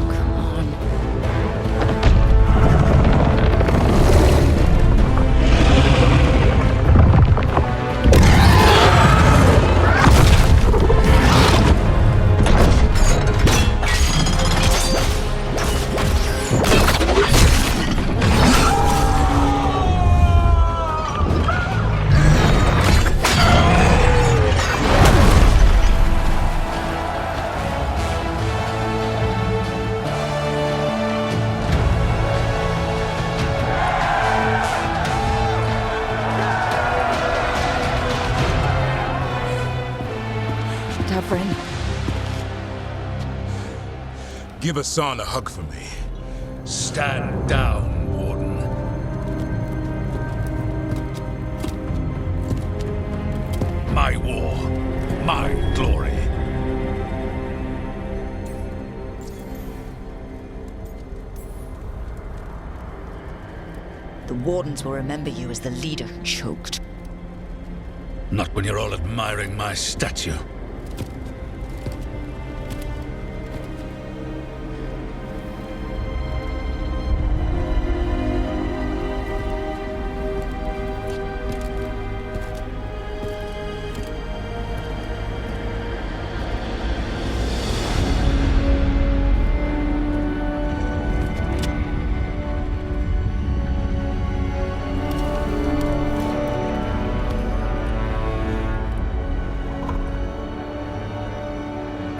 Davrin. Give Hassan a hug for me. Stand down, Warden. My war, my glory. The Wardens will remember you as the leader who choked. Not when you're all admiring my statue.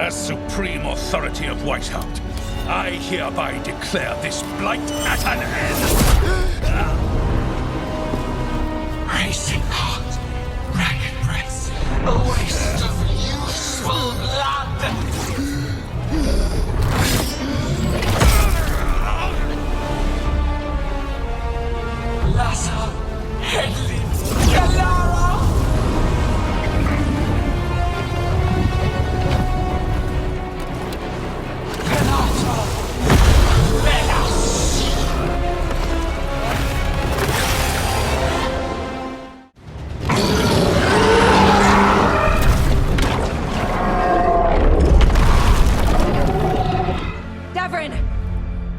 As supreme authority of Whitehound, I hereby declare this blight at an end. Racing heart, ragged breath, a waste of useful blood. Lassa, Hedlin, Galara. Davrin!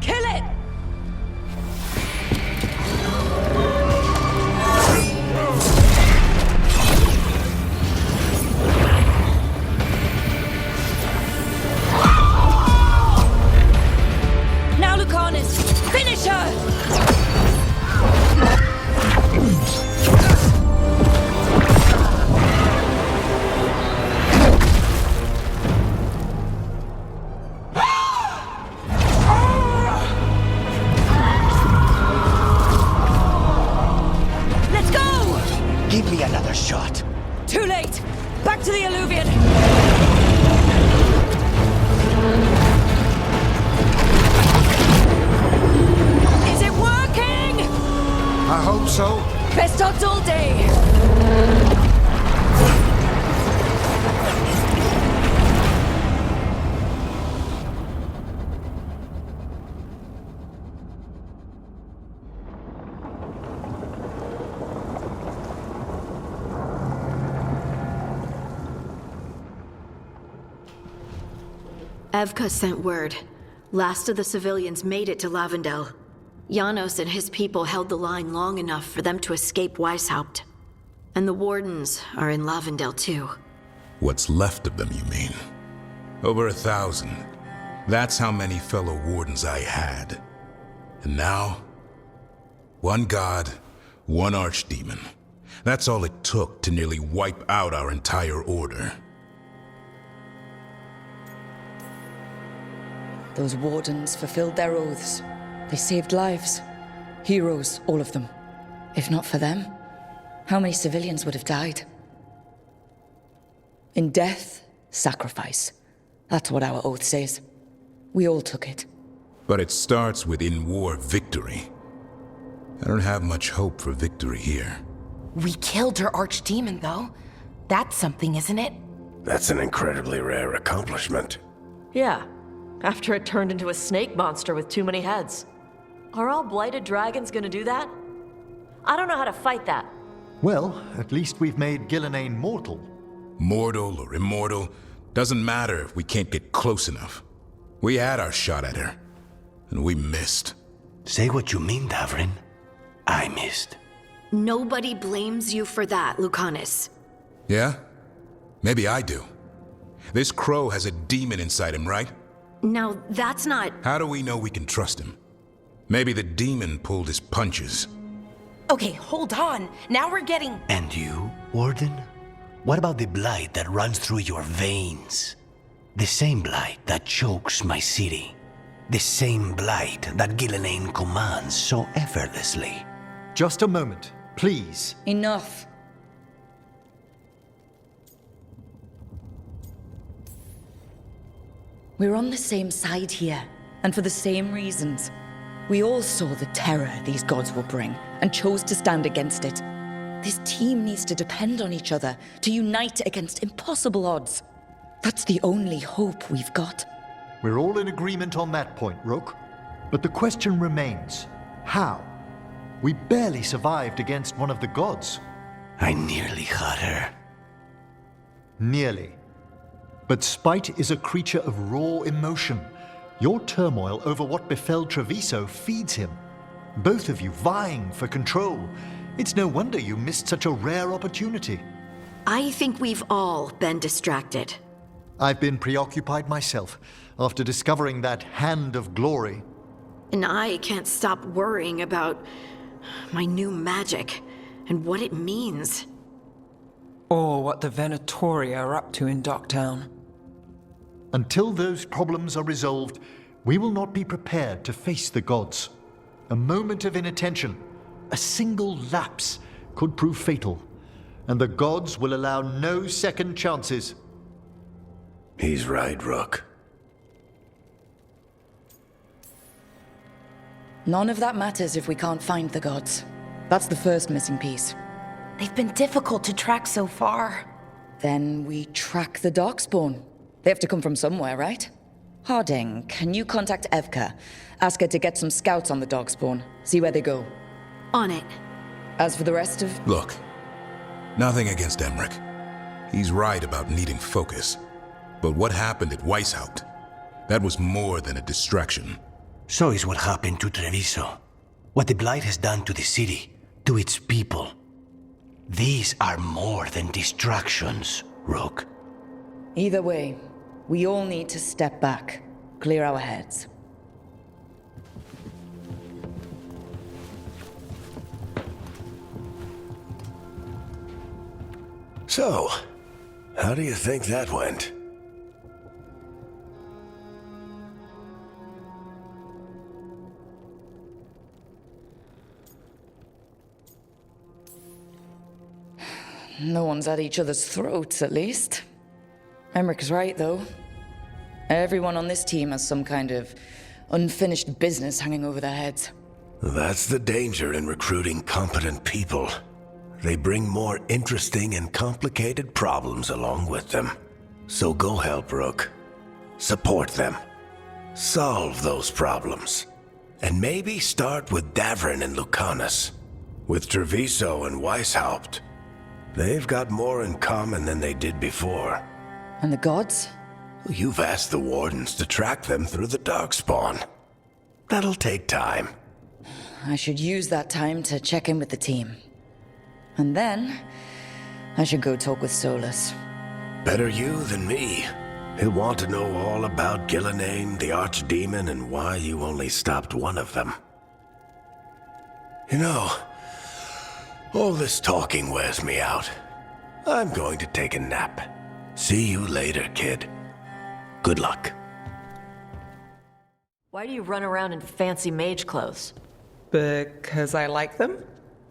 Kill it! Now, Lucanus! Finish her! Give me another shot. Too late! Back to the Alluvian! Is it working? I hope so. Best odds all day! Evka sent word. Last of the civilians made it to Lavendel. Janos and his people held the line long enough for them to escape Weishaupt. And the Wardens are in Lavendel too. What's left of them, you mean? Over 1,000. That's how many fellow Wardens I had. And now, one god, one archdemon. That's all it took to nearly wipe out our entire order. Those Wardens fulfilled their oaths. They saved lives. Heroes, all of them. If not for them, how many civilians would have died? In death, sacrifice. That's what our oath says. We all took it. But it starts with in-war victory. I don't have much hope for victory here. We killed her archdemon, though. That's something, isn't it? That's an incredibly rare accomplishment. Yeah, after it turned into a snake monster with too many heads. Are all blighted dragons gonna do that? I don't know how to fight that. Well, at least we've made Gillenane mortal. Mortal or immortal, doesn't matter if we can't get close enough. We had our shot at her, and we missed. Say what you mean, Davrin. I missed. Nobody blames you for that, Lucanus. Yeah? Maybe I do. This crow has a demon inside him, right? Now, that's not... How do we know we can trust him? Maybe the demon pulled his punches. Okay, hold on. Now we're getting... And you, Warden? What about the blight that runs through your veins? The same blight that chokes my city. The same blight that Gillenane commands so effortlessly. Just a moment, please. Enough. We're on the same side here, and for the same reasons. We all saw the terror these gods will bring, and chose to stand against it. This team needs to depend on each other, to unite against impossible odds. That's the only hope we've got. We're all in agreement on that point, Rook. But the question remains, how? We barely survived against one of the gods. I nearly had her. Nearly. But spite is a creature of raw emotion. Your turmoil over what befell Treviso feeds him. Both of you vying for control. It's no wonder you missed such a rare opportunity. I think we've all been distracted. I've been preoccupied myself after discovering that hand of glory. And I can't stop worrying about my new magic and what it means. Or what the Venatori are up to in Docktown. Until those problems are resolved, we will not be prepared to face the gods. A moment of inattention, a single lapse, could prove fatal, and the gods will allow no second chances. He's right, Rook. None of that matters if we can't find the gods. That's the first missing piece. They've been difficult to track so far. Then we track the Darkspawn. They have to come from somewhere, right? Harding, can you contact Evka? Ask her to get some scouts on the Darkspawn. See where they go. On it. As for the rest of... Look, nothing against Emmerich. He's right about needing focus. But what happened at Weishaupt? That was more than a distraction. So is what happened to Treviso. What the blight has done to the city, to its people. These are more than distractions, Rook. Either way, we all need to step back, clear our heads. So, how do you think that went? No one's at each other's throats, at least. Emmerich's right, though. Everyone on this team has some kind of unfinished business hanging over their heads. That's the danger in recruiting competent people. They bring more interesting and complicated problems along with them. So go help Rook. Support them. Solve those problems. And maybe start with Davrin and Lucanus. With Treviso and Weishaupt. They've got more in common than they did before. And the gods? You've asked the Wardens to track them through the Darkspawn. That'll take time. I should use that time to check in with the team. And then, I should go talk with Solas. Better you than me. He'll want to know all about Gillenane, the Archdemon, and why you only stopped one of them. You know, all this talking wears me out. I'm going to take a nap. See you later, kid. Good luck. Why do you run around in fancy mage clothes? Because I like them?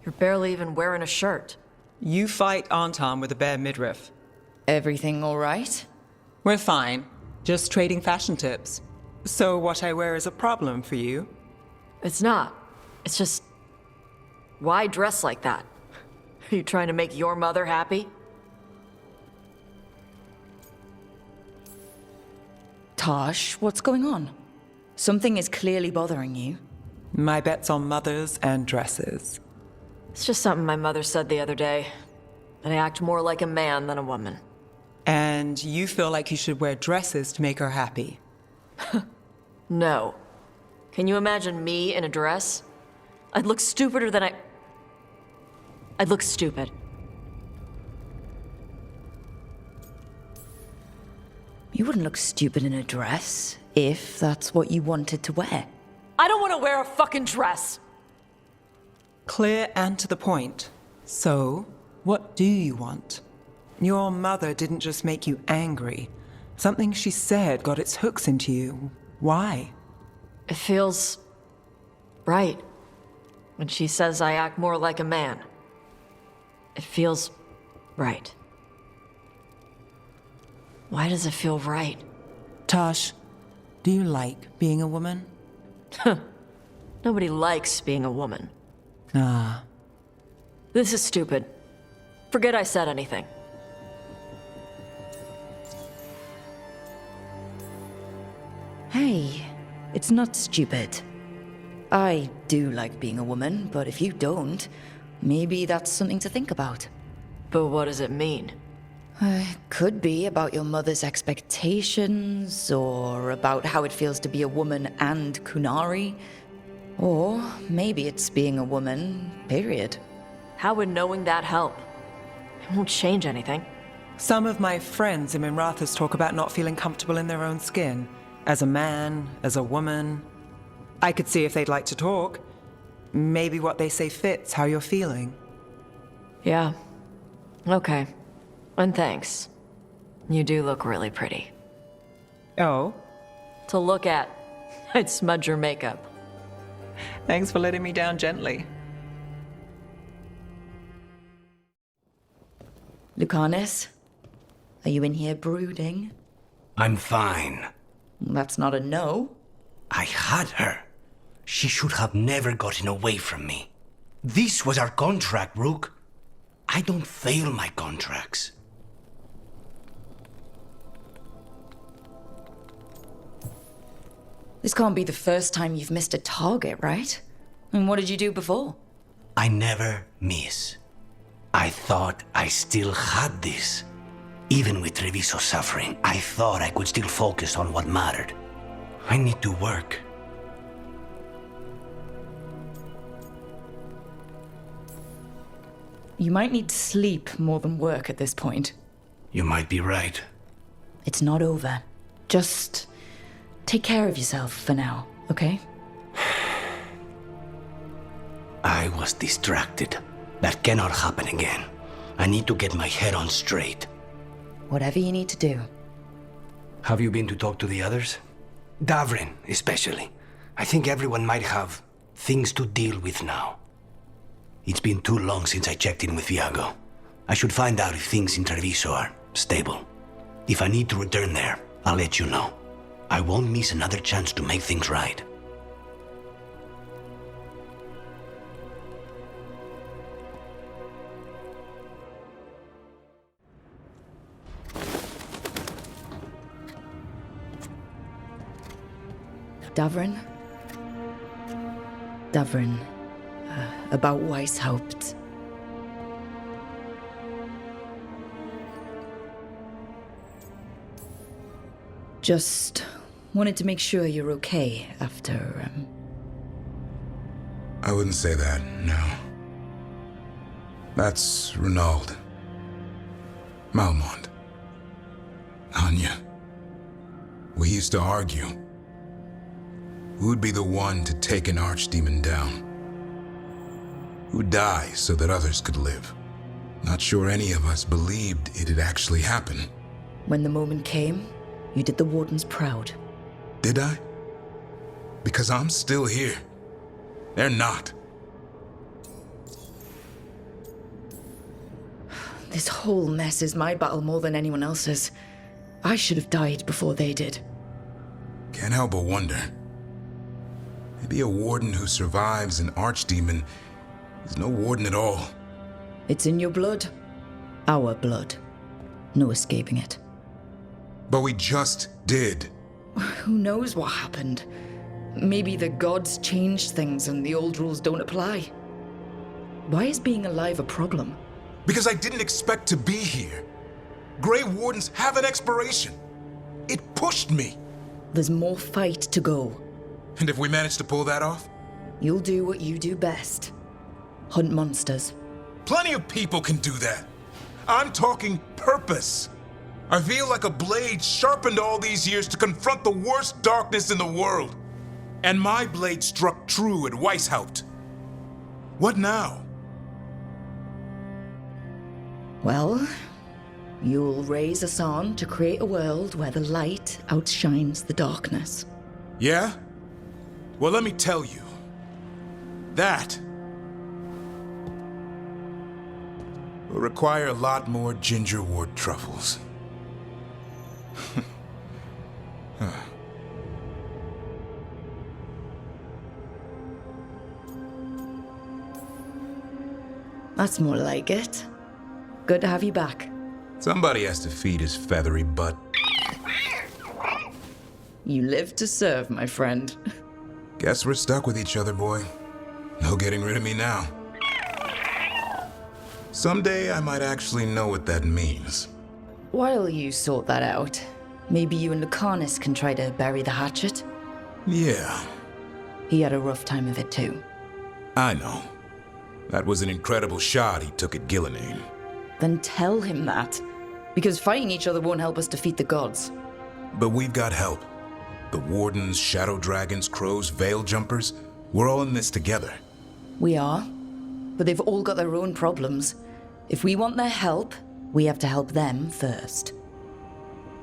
You're barely even wearing a shirt. You fight Anton with a bare midriff. Everything all right? We're fine. Just trading fashion tips. So what I wear is a problem for you? It's not. It's just... why dress like that? Are you trying to make your mother happy? Tosh, what's going on? Something is clearly bothering you. My bet's on mothers and dresses. It's just something my mother said the other day. That I act more like a man than a woman. And you feel like you should wear dresses to make her happy? No. Can you imagine me in a dress? I'd look stupider than I'd look stupid. You wouldn't look stupid in a dress, if that's what you wanted to wear. I don't want to wear a fucking dress! Clear and to the point. So, what do you want? Your mother didn't just make you angry. Something she said got its hooks into you. Why? It feels... right. When she says I act more like a man. It feels... right. Why does it feel right? Tosh, do you like being a woman? Nobody likes being a woman. Ah. This is stupid. Forget I said anything. Hey, it's not stupid. I do like being a woman, but if you don't, maybe that's something to think about. But what does it mean? Could be about your mother's expectations, or about how it feels to be a woman and Kunari. Or maybe it's being a woman, period. How would knowing that help? It won't change anything. Some of my friends in Minrathous talk about not feeling comfortable in their own skin. As a man, as a woman. I could see if they'd like to talk. Maybe what they say fits how you're feeling. Yeah. Okay. And thanks. You do look really pretty. Oh? To look at. I'd smudge your makeup. Thanks for letting me down gently. Lucanus, are you in here brooding? I'm fine. That's not a no. I had her. She should have never gotten away from me. This was our contract, Rook. I don't fail my contracts. This can't be the first time you've missed a target, right? And what did you do before? I never miss. I thought I still had this. Even with Treviso suffering, I thought I could still focus on what mattered. I need to work. You might need sleep more than work at this point. You might be right. It's not over. Just take care of yourself for now, okay? I was distracted. That cannot happen again. I need to get my head on straight. Whatever you need to do. Have you been to talk to the others? Davrin, especially. I think everyone might have things to deal with now. It's been too long since I checked in with Viago. I should find out if things in Treviso are stable. If I need to return there, I'll let you know. I won't miss another chance to make things right. Davrin? Davrin. About Weishaupt. Just wanted to make sure you're okay after, I wouldn't say that, no. That's Renaud. Malmont. Anya. We used to argue. Who'd be the one to take an archdemon down? Who'd die so that others could live? Not sure any of us believed it'd actually happen. When the moment came, you did the Wardens proud. Did I? Because I'm still here. They're not. This whole mess is my battle more than anyone else's. I should have died before they did. Can't help but wonder. Maybe a warden who survives an archdemon is no warden at all. It's in your blood. Our blood. No escaping it. But we just did. Who knows what happened? Maybe the gods changed things and the old rules don't apply. Why is being alive a problem? Because I didn't expect to be here. Grey Wardens have an expiration. It pushed me. There's more fight to go. And if we manage to pull that off? You'll do what you do best. Hunt monsters. Plenty of people can do that. I'm talking purpose. I feel like a blade sharpened all these years to confront the worst darkness in the world. And my blade struck true at Weishaupt. What now? Well, you'll raise a song to create a world where the light outshines the darkness. Yeah? Well, let me tell you. That will require a lot more gingerwort truffles. That's more like it. Good to have you back. Somebody has to feed his feathery butt. You live to serve, my friend. Guess we're stuck with each other, boy. No getting rid of me now. Someday I might actually know what that means. While you sort that out, maybe you and Lucanus can try to bury the hatchet? Yeah. He had a rough time of it too. I know. That was an incredible shot he took at Gillenane. Then tell him that. Because fighting each other won't help us defeat the gods. But we've got help. The Wardens, Shadow Dragons, Crows, Veil Jumpers, we're all in this together. We are. But they've all got their own problems. If we want their help, we have to help them first.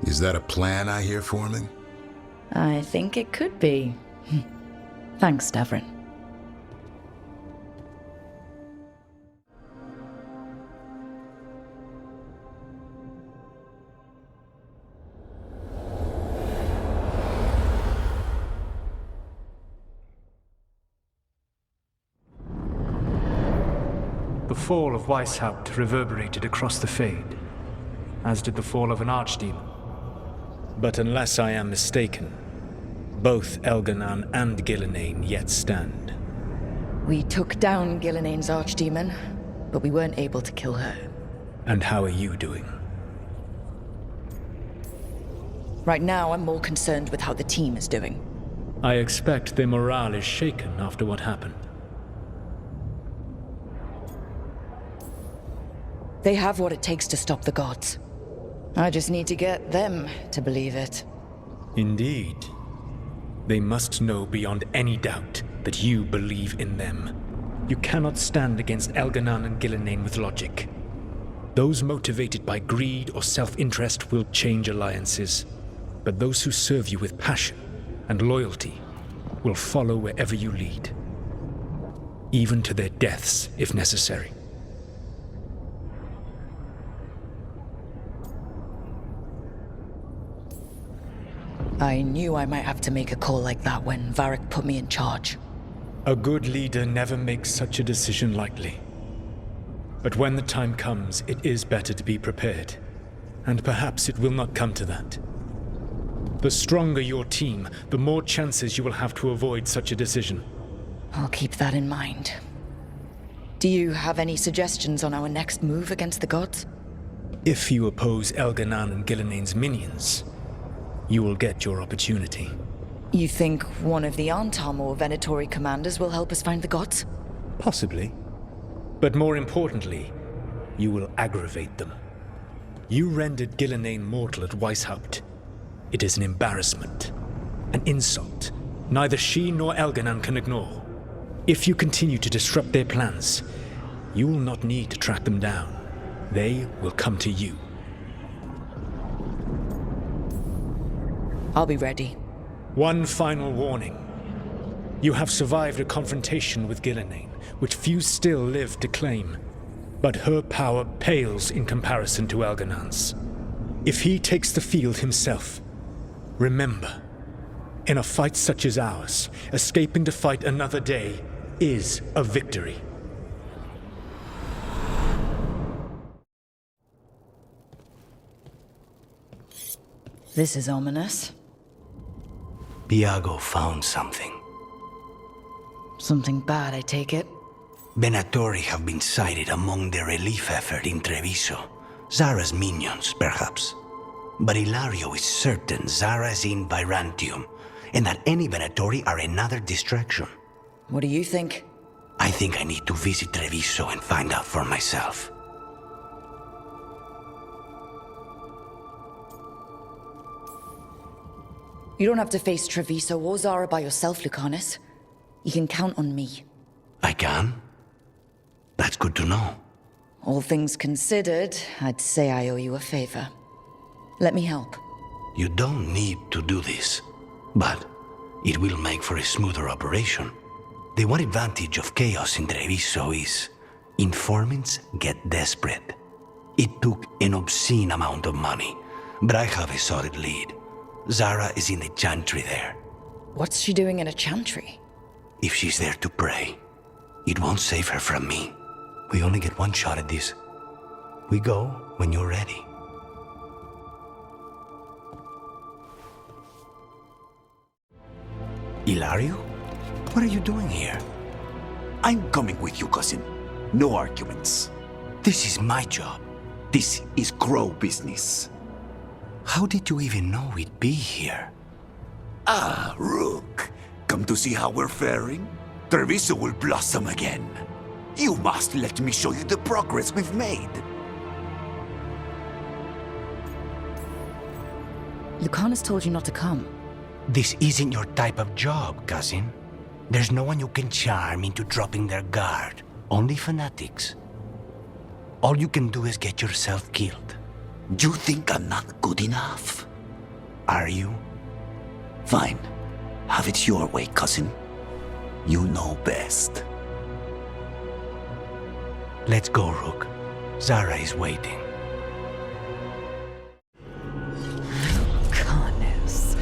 Is that a plan I hear forming? I think it could be. Thanks, Davrin. The fall of Weishaupt reverberated across the Fade, as did the fall of an archdemon. But unless I am mistaken, both Elganan and Gillenane yet stand. We took down Gillenane's archdemon, but we weren't able to kill her. And how are you doing? Right now, I'm more concerned with how the team is doing. I expect their morale is shaken after what happened. They have what it takes to stop the gods. I just need to get them to believe it. Indeed. They must know beyond any doubt that you believe in them. You cannot stand against Elganan and Gillenane with logic. Those motivated by greed or self-interest will change alliances. But those who serve you with passion and loyalty will follow wherever you lead. Even to their deaths, if necessary. I knew I might have to make a call like that when Varric put me in charge. A good leader never makes such a decision lightly. But when the time comes, it is better to be prepared. And perhaps it will not come to that. The stronger your team, the more chances you will have to avoid such a decision. I'll keep that in mind. Do you have any suggestions on our next move against the gods? If you oppose Elganan and Gilnenain's minions, you will get your opportunity. You think one of the Antam or Venatori commanders will help us find the gods? Possibly. But more importantly, you will aggravate them. You rendered Gilnenain mortal at Weishaupt. It is an embarrassment, an insult, neither she nor Elganan can ignore. If you continue to disrupt their plans, you will not need to track them down. They will come to you. I'll be ready. One final warning. You have survived a confrontation with Gilnenain, which few still live to claim. But her power pales in comparison to Elganan's. If he takes the field himself, remember, in a fight such as ours, escaping to fight another day is a victory. This is ominous. Biago found something. Something bad, I take it? Venatori have been sighted among the relief effort in Treviso. Zara's minions, perhaps. But Ilario is certain Zara is in Byzantium, and that any Venatori are another distraction. What do you think? I think I need to visit Treviso and find out for myself. You don't have to face Treviso or Zara by yourself, Lucanus. You can count on me. I can? That's good to know. All things considered, I'd say I owe you a favor. Let me help. You don't need to do this, but it will make for a smoother operation. The one advantage of chaos in Treviso is informants get desperate. It took an obscene amount of money, but I have a solid lead. Zara is in the chantry there. What's she doing in a chantry? If she's there to pray, it won't save her from me. We only get one shot at this. We go when you're ready. Ilario? What are you doing here? I'm coming with you, cousin. No arguments. This is my job. This is crow business. How did you even know we'd be here? Ah, Rook. Come to see how we're faring? Treviso will blossom again. You must let me show you the progress we've made. Lucanus told you not to come. This isn't your type of job, cousin. There's no one you can charm into dropping their guard. Only fanatics. All you can do is get yourself killed. You think I'm not good enough? Are you? Fine. Have it your way, cousin. You know best. Let's go, Rook. Zara is waiting. Lucanus.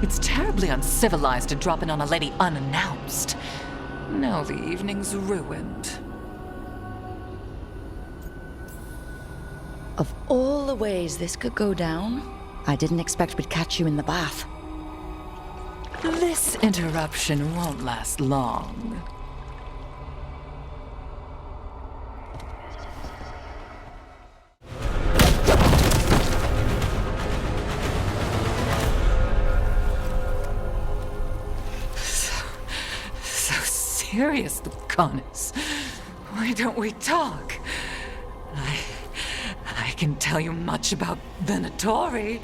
It's terribly uncivilized to drop in on a lady unannounced. Now the evening's ruined. Of all the ways this could go down, I didn't expect we'd catch you in the bath. This interruption won't last long. So serious, Lucanus. Why don't we talk? I can tell you much about Venatori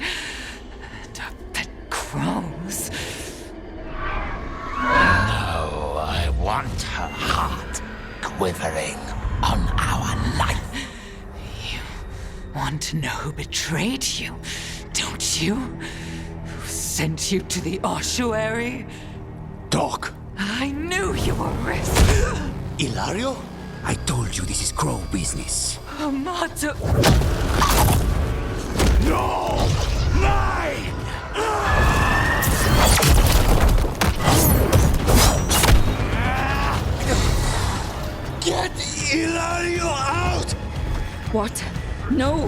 and our pet crows. No, I want her heart quivering on our life. You want to know who betrayed you, don't you? Who sent you to the ossuary? Talk. I knew you were risk. Ilario? I told you this is crow business. Amato. No! Mine! Get Ilario out! What? No!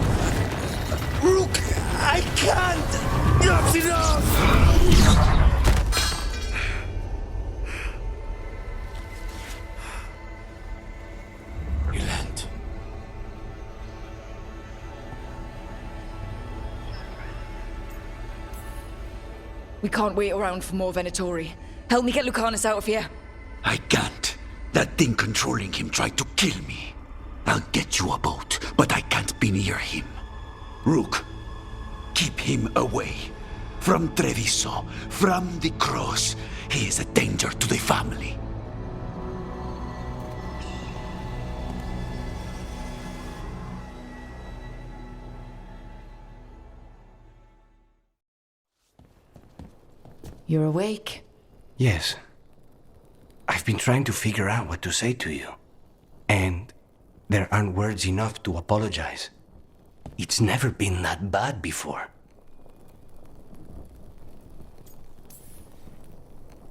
Rook, I can't! That's enough! Relent. We can't wait around for more Venatori. Help me get Lucanus out of here. I can't. That thing controlling him tried to kill me. I'll get you a boat, but I can't be near him. Rook, keep him away. From Treviso, from the cross. He is a danger to the family. You're awake. Yes. I've been trying to figure out what to say to you. And there aren't words enough to apologize. It's never been that bad before.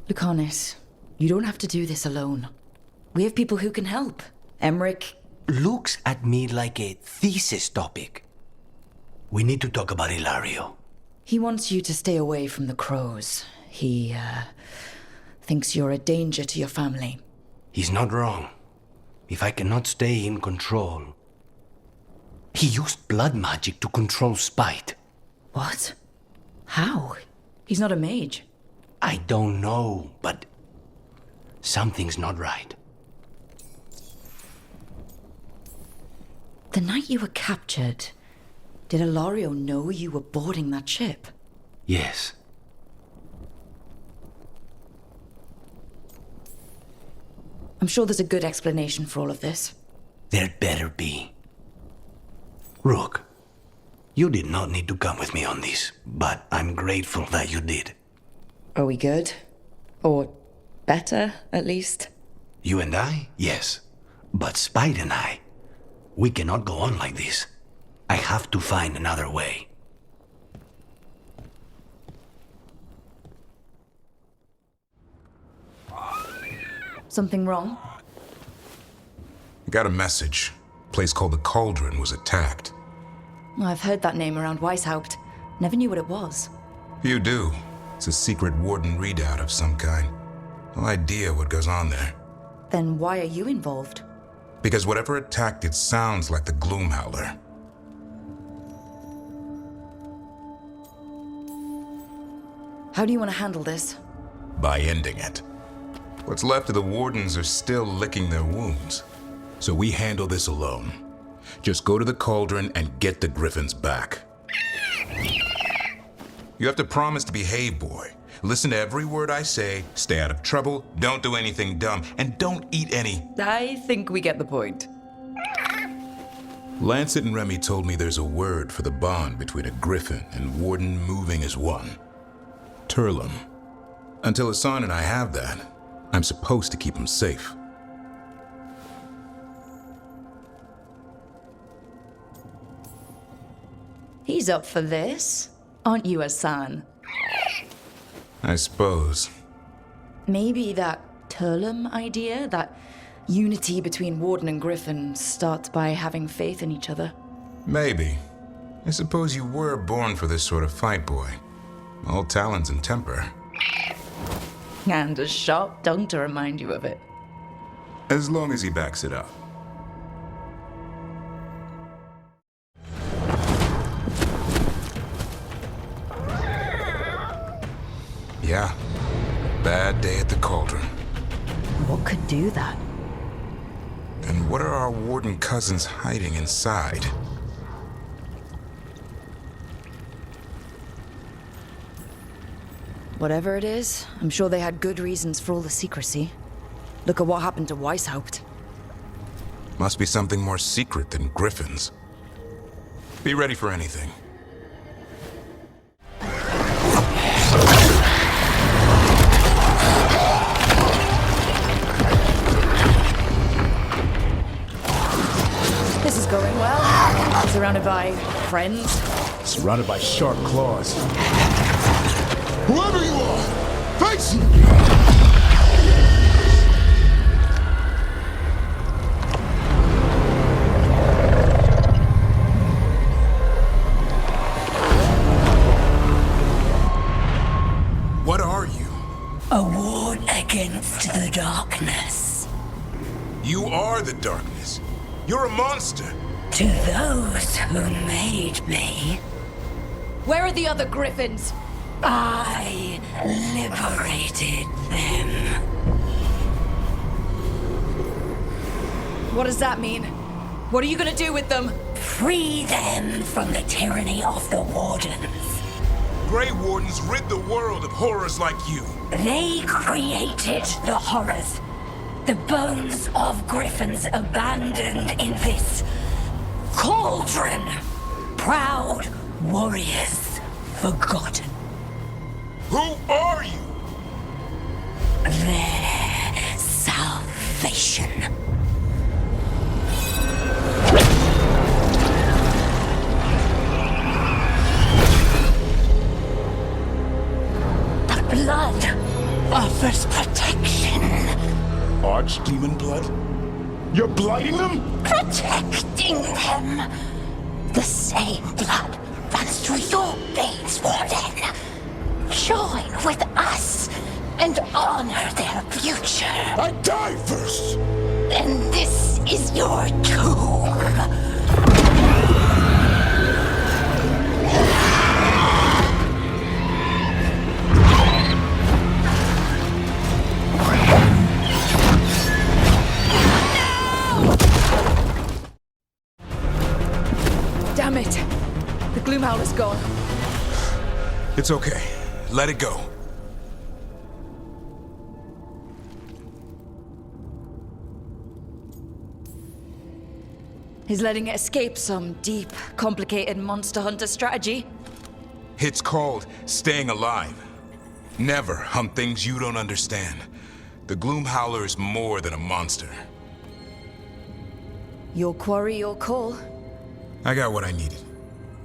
Lucanus, you don't have to do this alone. We have people who can help. Emmerich looks at me like a thesis topic. We need to talk about Ilario. He wants you to stay away from the crows. He, thinks you're a danger to your family. He's not wrong. If I cannot stay in control... He used blood magic to control spite. What? How? He's not a mage. I don't know, but... something's not right. The night you were captured, did Ilario know you were boarding that ship? Yes. I'm sure there's a good explanation for all of this. There'd better be. Rook, you did not need to come with me on this, but I'm grateful that you did. Are we good? Or better, at least? You and I? Yes. But Spite and I, we cannot go on like this. I have to find another way. Something wrong? Got a message. A place called the Cauldron was attacked. I've heard that name around Weishaupt. Never knew what it was. You do. It's a secret warden readout of some kind. No idea what goes on there. Then why are you involved? Because whatever attacked it sounds like the Gloomhowler. How do you want to handle this? By ending it. What's left of the wardens are still licking their wounds. So we handle this alone. Just go to the Cauldron and get the Griffins back. You have to promise to behave, boy. Listen to every word I say, stay out of trouble, don't do anything dumb, and don't eat any... I think we get the point. Lancet and Remy told me there's a word for the bond between a Griffin and Warden moving as one. Turlum. Until Hassan and I have that, I'm supposed to keep him safe. He's up for this. Aren't you, Hassan? I suppose. Maybe that Turlum idea, that unity between Warden and Griffin, starts by having faith in each other. Maybe. I suppose you were born for this sort of fight, boy. All talents and temper. And a sharp tongue to remind you of it. As long as he backs it up. Yeah. Bad day at the Cauldron. What could do that? And what are our warden cousins hiding inside? Whatever it is, I'm sure they had good reasons for all the secrecy. Look at what happened to Weishaupt. Must be something more secret than Griffins. Be ready for anything. This is going well. Surrounded by friends. Surrounded by sharp claws. Whoever you are, face it! monster! To those who made me, Where are the other griffins? I liberated them. What does that mean? What are you gonna do with them? Free them from the tyranny of the Wardens. Grey Wardens rid the world of horrors like you. They created the horrors. The bones of griffins abandoned in this cauldron. Proud warriors forgotten. Who are you? Their salvation. The blood offers protection. Archdemon blood? You're blighting them? Protecting them. The same blood runs through your veins, Warden. Join with us and honor their future. I die first! And this is your tomb. Damn it! The Gloomhowler's gone. It's okay. Let it go. Is letting it escape some deep, complicated monster hunter strategy? It's called staying alive. Never hunt things you don't understand. The Gloomhowler is more than a monster. Your quarry, your call. I got what I needed.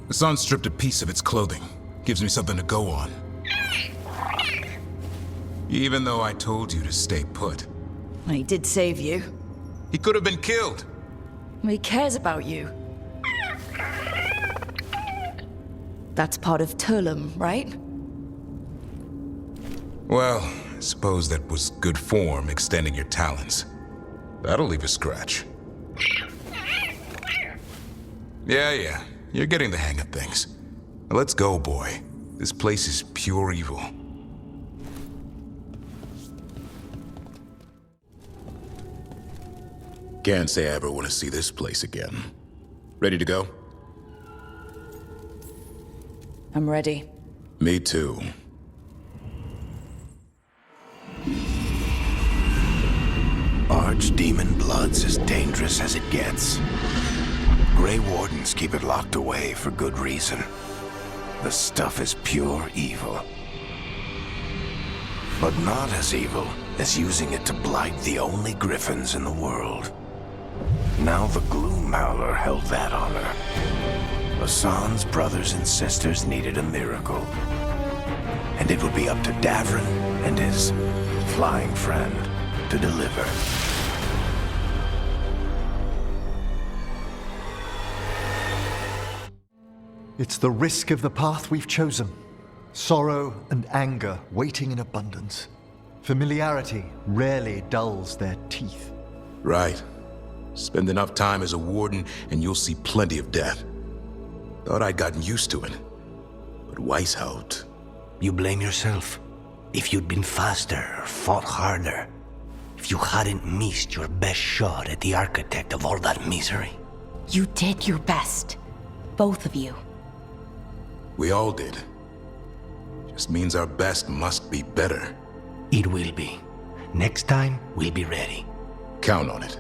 The sun stripped a piece of its clothing. Gives me something to go on. Even though I told you to stay put. He did save you. He could have been killed. He cares about you. That's part of Turlum, right? Well, I suppose that was good form, extending your talons. That'll leave a scratch. Yeah, you're getting the hang of things. Now let's go, boy. This place is pure evil. Can't say I ever want to see this place again. Ready to go? I'm ready. Me too. Archdemon blood's as dangerous as it gets. Grey Wardens keep it locked away for good reason. The stuff is pure evil. But not as evil as using it to blight the only griffins in the world. Now the Gloomhowler held that honor. Hassan's brothers and sisters needed a miracle. And it would be up to Davrin and his flying friend to deliver. It's the risk of the path we've chosen. Sorrow and anger waiting in abundance. Familiarity rarely dulls their teeth. Right. Spend enough time as a warden and you'll see plenty of death. Thought I'd gotten used to it. But Weishaupt... You blame yourself. If you'd been faster or fought harder. If you hadn't missed your best shot at the architect of all that misery. You did your best. Both of you. We all did. Just means our best must be better. It will be. Next time, we'll be ready. Count on it.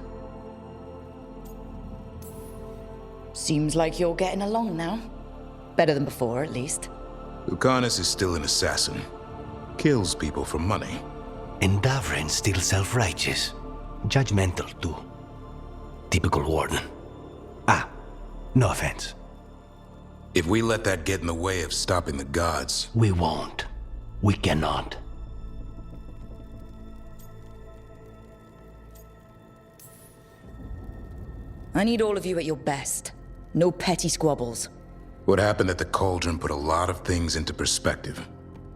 Seems like you're getting along now. Better than before, at least. Lucanus is still an assassin. Kills people for money. And Davrin's still self-righteous. Judgmental, too. Typical warden. No offense. If we let that get in the way of stopping the gods... We won't. We cannot. I need all of you at your best. No petty squabbles. What happened at the Cauldron put a lot of things into perspective.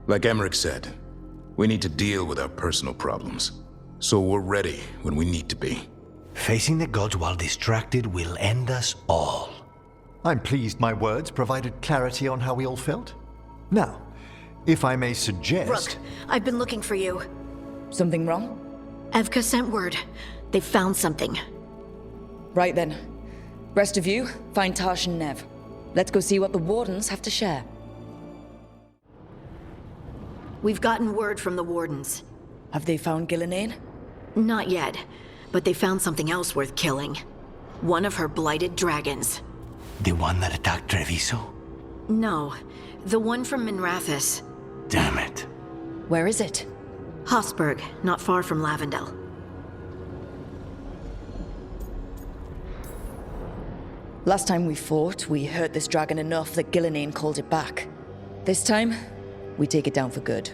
Like Emmerich said, we need to deal with our personal problems. So we're ready when we need to be. Facing the gods while distracted will end us all. I'm pleased my words provided clarity on how we all felt. Now, if I may suggest... Rook, I've been looking for you. Something wrong? Evka sent word. They found something. Right then. Rest of you, find Tash and Nev. Let's go see what the Wardens have to share. We've gotten word from the Wardens. Have they found Gillenane? Not yet, but they found something else worth killing. One of her blighted dragons. The one that attacked Treviso? No, the one from Minrathous. Damn it. Where is it? Hosberg, not far from Lavendel. Last time we fought, we hurt this dragon enough that Gillenane called it back. This time, we take it down for good.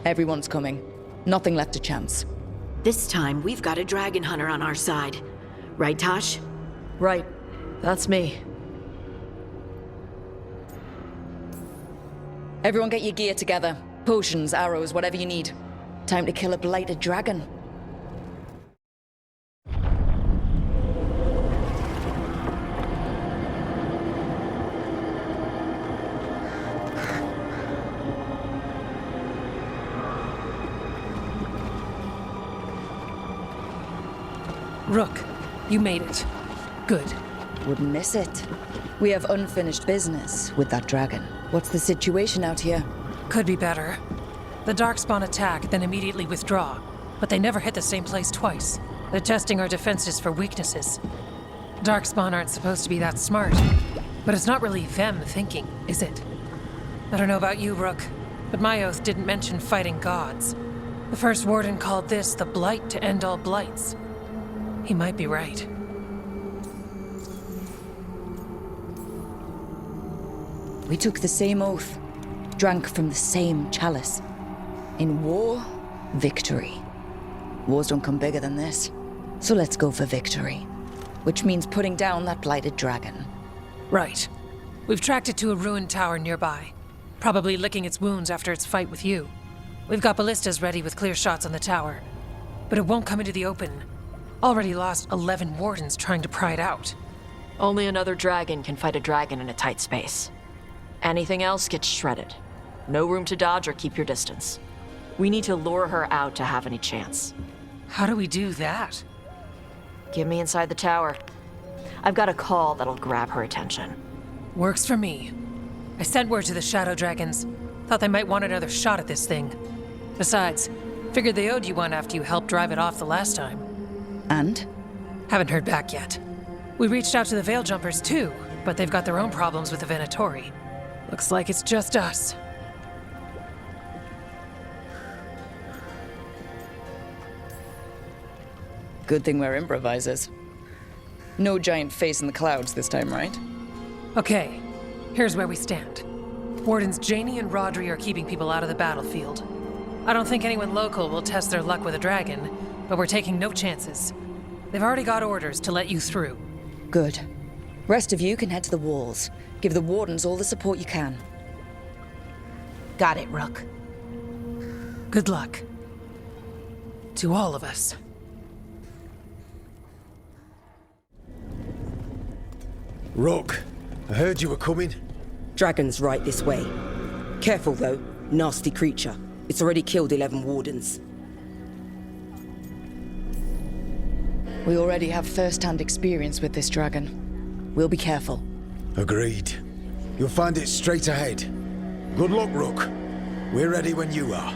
Everyone's coming. Nothing left to chance. This time, we've got a dragon hunter on our side. Right, Tash? Right. That's me. Everyone get your gear together. Potions, arrows, whatever you need. Time to kill a blighted dragon. Rook, you made it. Good. Wouldn't miss it. We have unfinished business with that dragon. What's the situation out here? Could be better. The Darkspawn attack, then immediately withdraw. But they never hit the same place twice. They're testing our defenses for weaknesses. Darkspawn aren't supposed to be that smart. But it's not really them thinking, is it? I don't know about you, Rook, but my oath didn't mention fighting gods. The first warden called this the blight to end all blights. He might be right. We took the same oath, drank from the same chalice. In war, victory. Wars don't come bigger than this. So let's go for victory. Which means putting down that blighted dragon. Right. We've tracked it to a ruined tower nearby. Probably licking its wounds after its fight with you. We've got ballistas ready with clear shots on the tower. But it won't come into the open. Already lost 11 wardens trying to pry it out. Only another dragon can fight a dragon in a tight space. Anything else gets shredded. No room to dodge or keep your distance. We need to lure her out to have any chance. How do we do that? Get me inside the tower. I've got a call that'll grab her attention. Works for me. I sent word to the Shadow Dragons. Thought they might want another shot at this thing. Besides, figured they owed you one after you helped drive it off the last time. And? Haven't heard back yet. We reached out to the Veil Jumpers too, but they've got their own problems with the Venatori. Looks like it's just us. Good thing we're improvisers. No giant face in the clouds this time, right? Okay, here's where we stand. Wardens Janie and Rodri are keeping people out of the battlefield. I don't think anyone local will test their luck with a dragon, but we're taking no chances. They've already got orders to let you through. Good. Rest of you can head to the walls. Give the Wardens all the support you can. Got it, Rook. Good luck. To all of us. Rook, I heard you were coming. Dragon's right this way. Careful though, nasty creature. It's already killed 11 wardens. We already have first-hand experience with this dragon. We'll be careful. Agreed. You'll find it straight ahead. Good luck, Rook. We're ready when you are.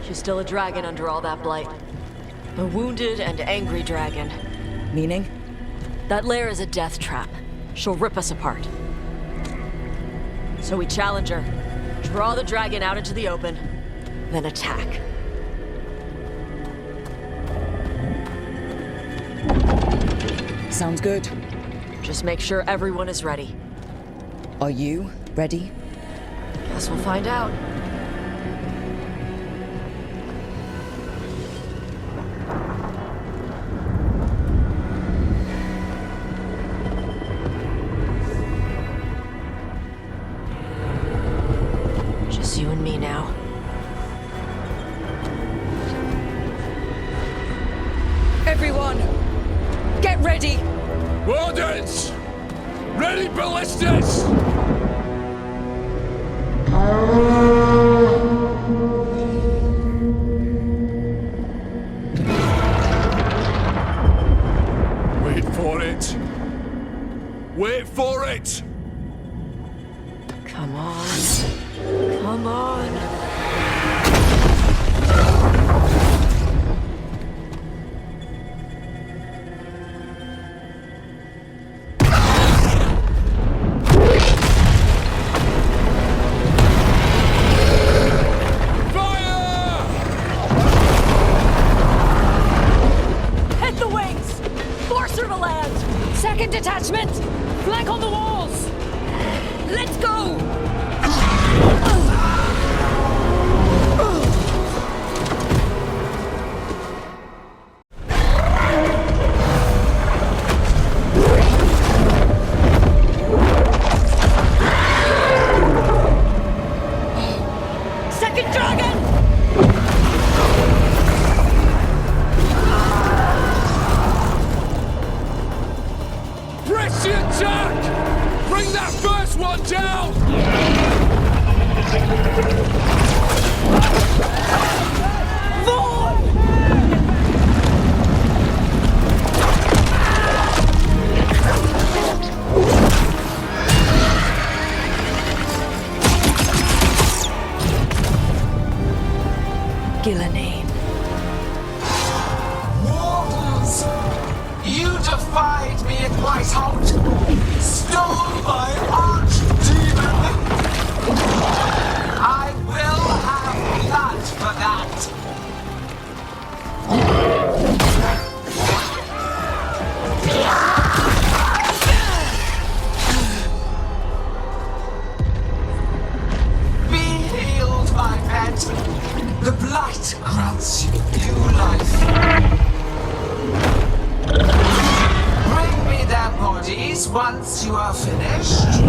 She's still a dragon under all that blight. A wounded and angry dragon. Meaning? That lair is a death trap. She'll rip us apart. So we challenge her, draw the dragon out into the open, then attack. Sounds good. Just make sure everyone is ready. Are you ready? Guess we'll find out. Just you and me now. Everyone, get ready! Wardens! Ready ballistas! Wait for it! Wait for it! Come on. Come on. Second detachment! Flank on the walls! Let's go! Second dragon! Press the attack! Bring that first one down! Gillenane. Mortals! You defied me at Whitehout! Stole my archdemon! I will have blood for that! Be healed, my pet! The blight grants you new life. Bring me their bodies once you are finished.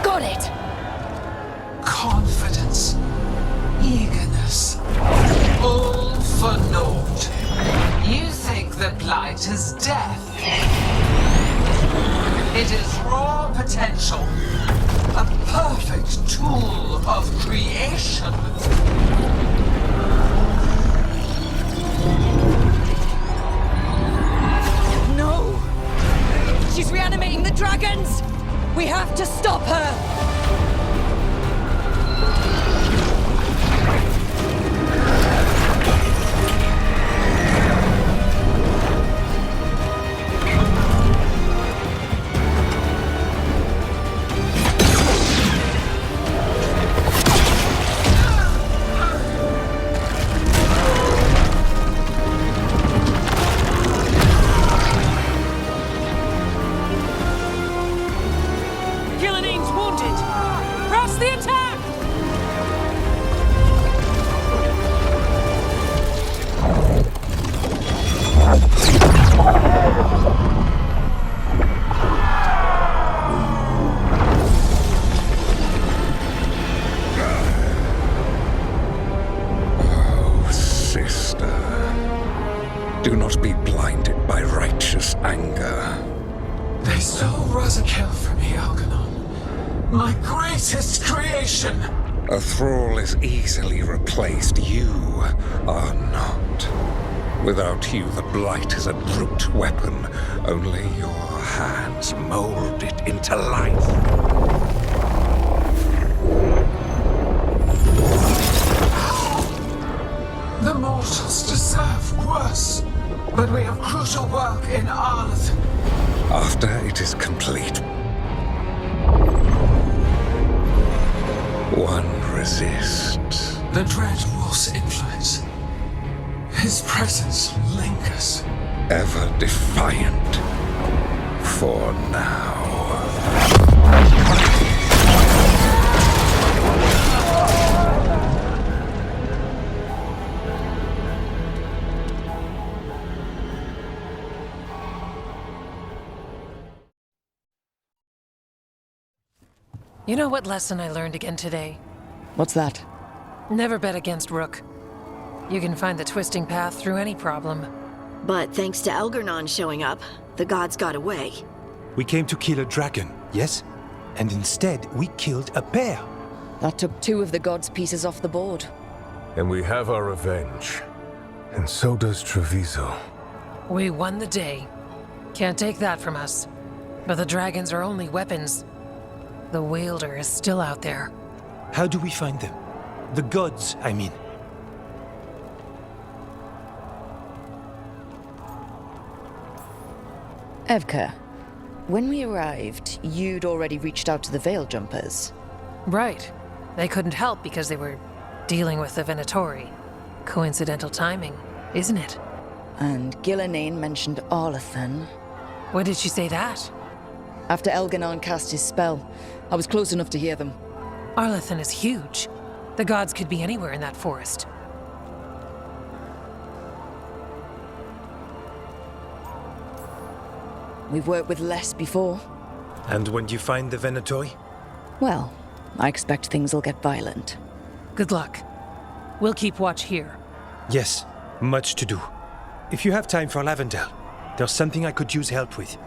Got it! Confidence, eagerness, all for naught. You think the blight is death. It is raw potential, a perfect tool of creation. No! She's reanimating the dragons! We have to stop her! Gillenane's wounded! Press the attack! Oh, sister. Do not be blinded by righteous anger. They stole Rosakill from me, Algernon. My greatest creation! A thrall is easily replaced. You are not. Without you, the blight is a brute weapon. Only your hands mold it into life. The mortals deserve worse, but we have crucial work in Arleth. After it is complete, one resists. The Dread Wolf's influence. His presence lingers. Ever defiant. For now. You know what lesson I learned again today? What's that? Never bet against Rook. You can find the twisting path through any problem. But thanks to Elgarnon showing up, the gods got away. We came to kill a dragon, yes? And instead, we killed a bear. That took 2 of the gods' pieces off the board. And we have our revenge. And so does Treviso. We won the day. Can't take that from us. But the dragons are only weapons. The wielder is still out there. How do we find them? The gods, I mean. Evka, when we arrived, you'd already reached out to the Veil Jumpers. Right. They couldn't help because they were dealing with the Venatori. Coincidental timing, isn't it? And Gillenane mentioned Arlathan. When did she say that? After Elgarnon cast his spell, I was close enough to hear them. Arlathan is huge. The gods could be anywhere in that forest. We've worked with less before. And when you find the Venatori? Well, I expect things will get violent. Good luck. We'll keep watch here. Yes, much to do. If you have time for Lavendel, there's something I could use help with.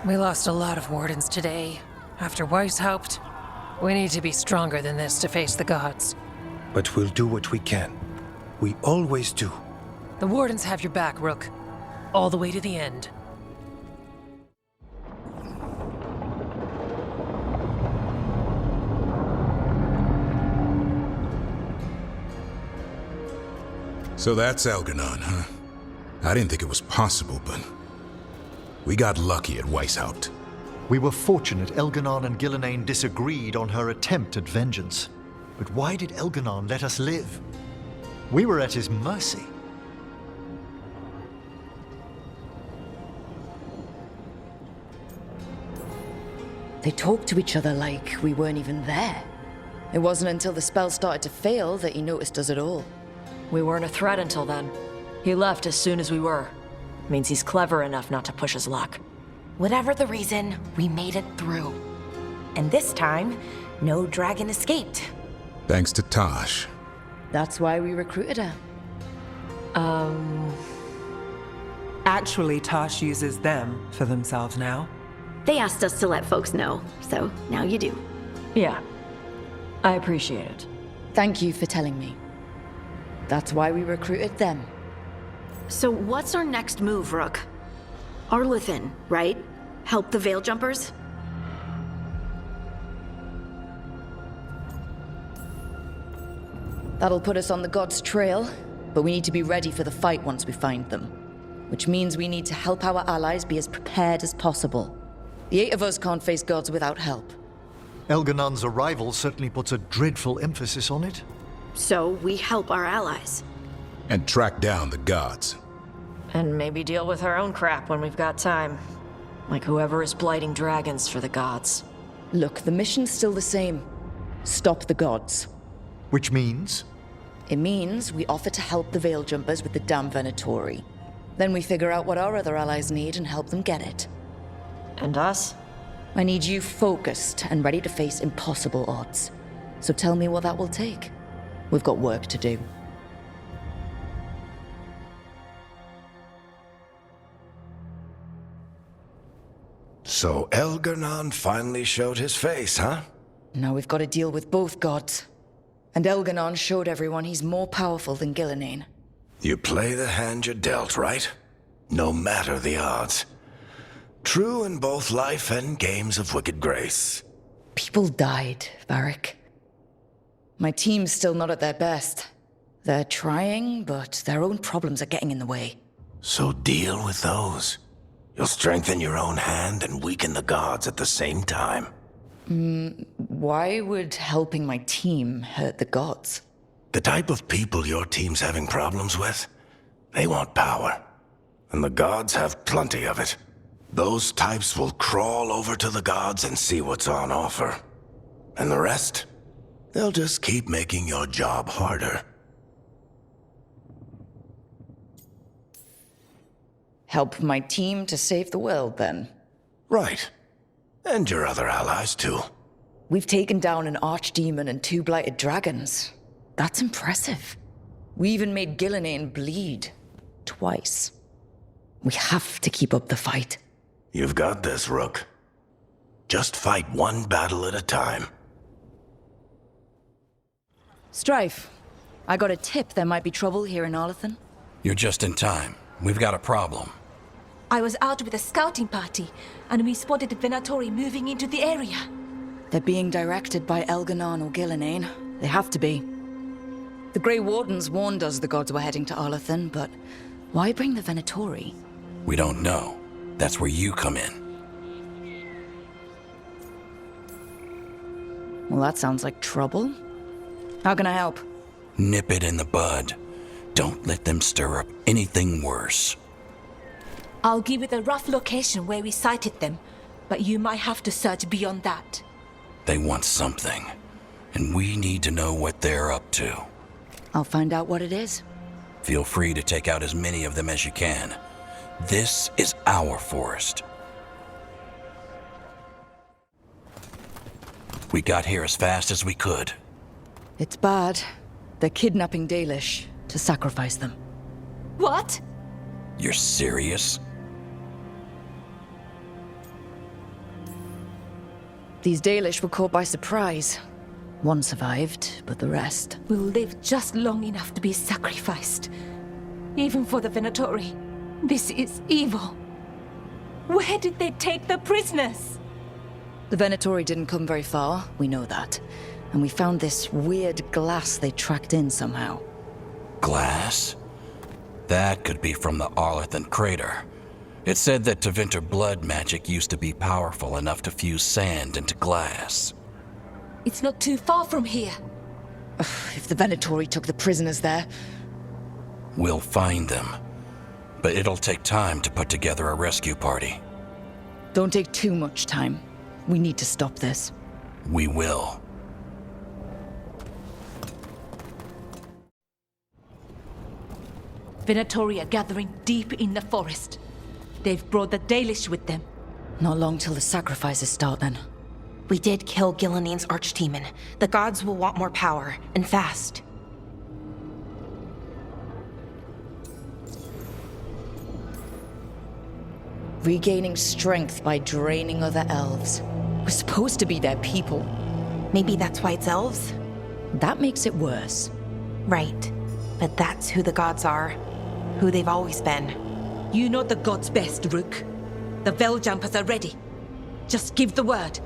We lost a lot of wardens today. After Weiss helped, we need to be stronger than this to face the gods. But we'll do what we can. We always do. The wardens have your back, Rook. All the way to the end. So that's Elgarnon, huh? I didn't think it was possible, but we got lucky at Weishaupt. We were fortunate Elgarnon and Gillenane disagreed on her attempt at vengeance. But why did Elgarnon let us live? We were at his mercy. They talked to each other like we weren't even there. It wasn't until the spell started to fail that he noticed us at all. We weren't a threat until then. He left as soon as we were. Means he's clever enough not to push his luck. Whatever the reason, we made it through. And this time, no dragon escaped. Thanks to Tosh. That's why we recruited her. Actually, Tosh uses them for themselves now. They asked us to let folks know, so now you do. Yeah. I appreciate it. Thank you for telling me. That's why we recruited them. So what's our next move, Rook? Arlathan, right? Help the Veil Jumpers? That'll put us on the gods' trail, but we need to be ready for the fight once we find them. Which means we need to help our allies be as prepared as possible. The 8 of us can't face gods without help. Elgarnon's arrival certainly puts a dreadful emphasis on it. So we help our allies. And track down the gods. And maybe deal with our own crap when we've got time. Like whoever is blighting dragons for the gods. Look, the mission's still the same. Stop the gods. Which means? It means we offer to help the Veil Jumpers with the damn Venatori. Then we figure out what our other allies need and help them get it. And us? I need you focused and ready to face impossible odds. So tell me what that will take. We've got work to do. So Elgarnon finally showed his face, huh? Now we've got to deal with both gods. And Elgarnon showed everyone he's more powerful than Gillenane. You play the hand you're dealt, right? No matter the odds. True in both life and games of wicked grace. People died, Varric. My team's still not at their best. They're trying, but their own problems are getting in the way. So deal with those. You'll strengthen your own hand and weaken the gods at the same time. Why would helping my team hurt the gods? The type of people your team's having problems with, they want power. And the gods have plenty of it. Those types will crawl over to the gods and see what's on offer. And the rest? They'll just keep making your job harder. Help my team to save the world, then? Right. And your other allies, too. We've taken down an archdemon and 2 blighted dragons. That's impressive. We even made Gillenane bleed. Twice. We have to keep up the fight. You've got this, Rook. Just fight one battle at a time. Strife, I got a tip there might be trouble here in Arlethan. You're just in time. We've got a problem. I was out with a scouting party, and we spotted the Venatori moving into the area. They're being directed by Elganon or Gillenane. They have to be. The Grey Wardens warned us the gods were heading to Arlethan, but why bring the Venatori? We don't know. That's where you come in. Well, that sounds like trouble. How can I help? Nip it in the bud. Don't let them stir up anything worse. I'll give it a rough location where we sighted them, but you might have to search beyond that. They want something, and we need to know what they're up to. I'll find out what it is. Feel free to take out as many of them as you can. This is our forest. We got here as fast as we could. It's bad. They're kidnapping Dalish to sacrifice them. What? You're serious? These Dalish were caught by surprise. One survived, but the rest... will live just long enough to be sacrificed. Even for the Venatori. This is evil. Where did they take the prisoners? The Venatori didn't come very far, we know that. And we found this weird glass they tracked in somehow. Glass? That could be from the Arlethan crater. It said that Tevinter blood magic used to be powerful enough to fuse sand into glass. It's not too far from here. If the Venatori took the prisoners there... We'll find them. But it'll take time to put together a rescue party. Don't take too much time. We need to stop this. We will. Venatori are gathering deep in the forest. They've brought the Dalish with them. Not long till the sacrifices start, then. We did kill Gillenane's archdemon. The gods will want more power, and fast. Regaining strength by draining other elves. We're supposed to be their people. Maybe that's why it's elves? That makes it worse. Right. But that's who the gods are. Who they've always been. You know the gods best, Rook. The Veiljumpers are ready. Just give the word.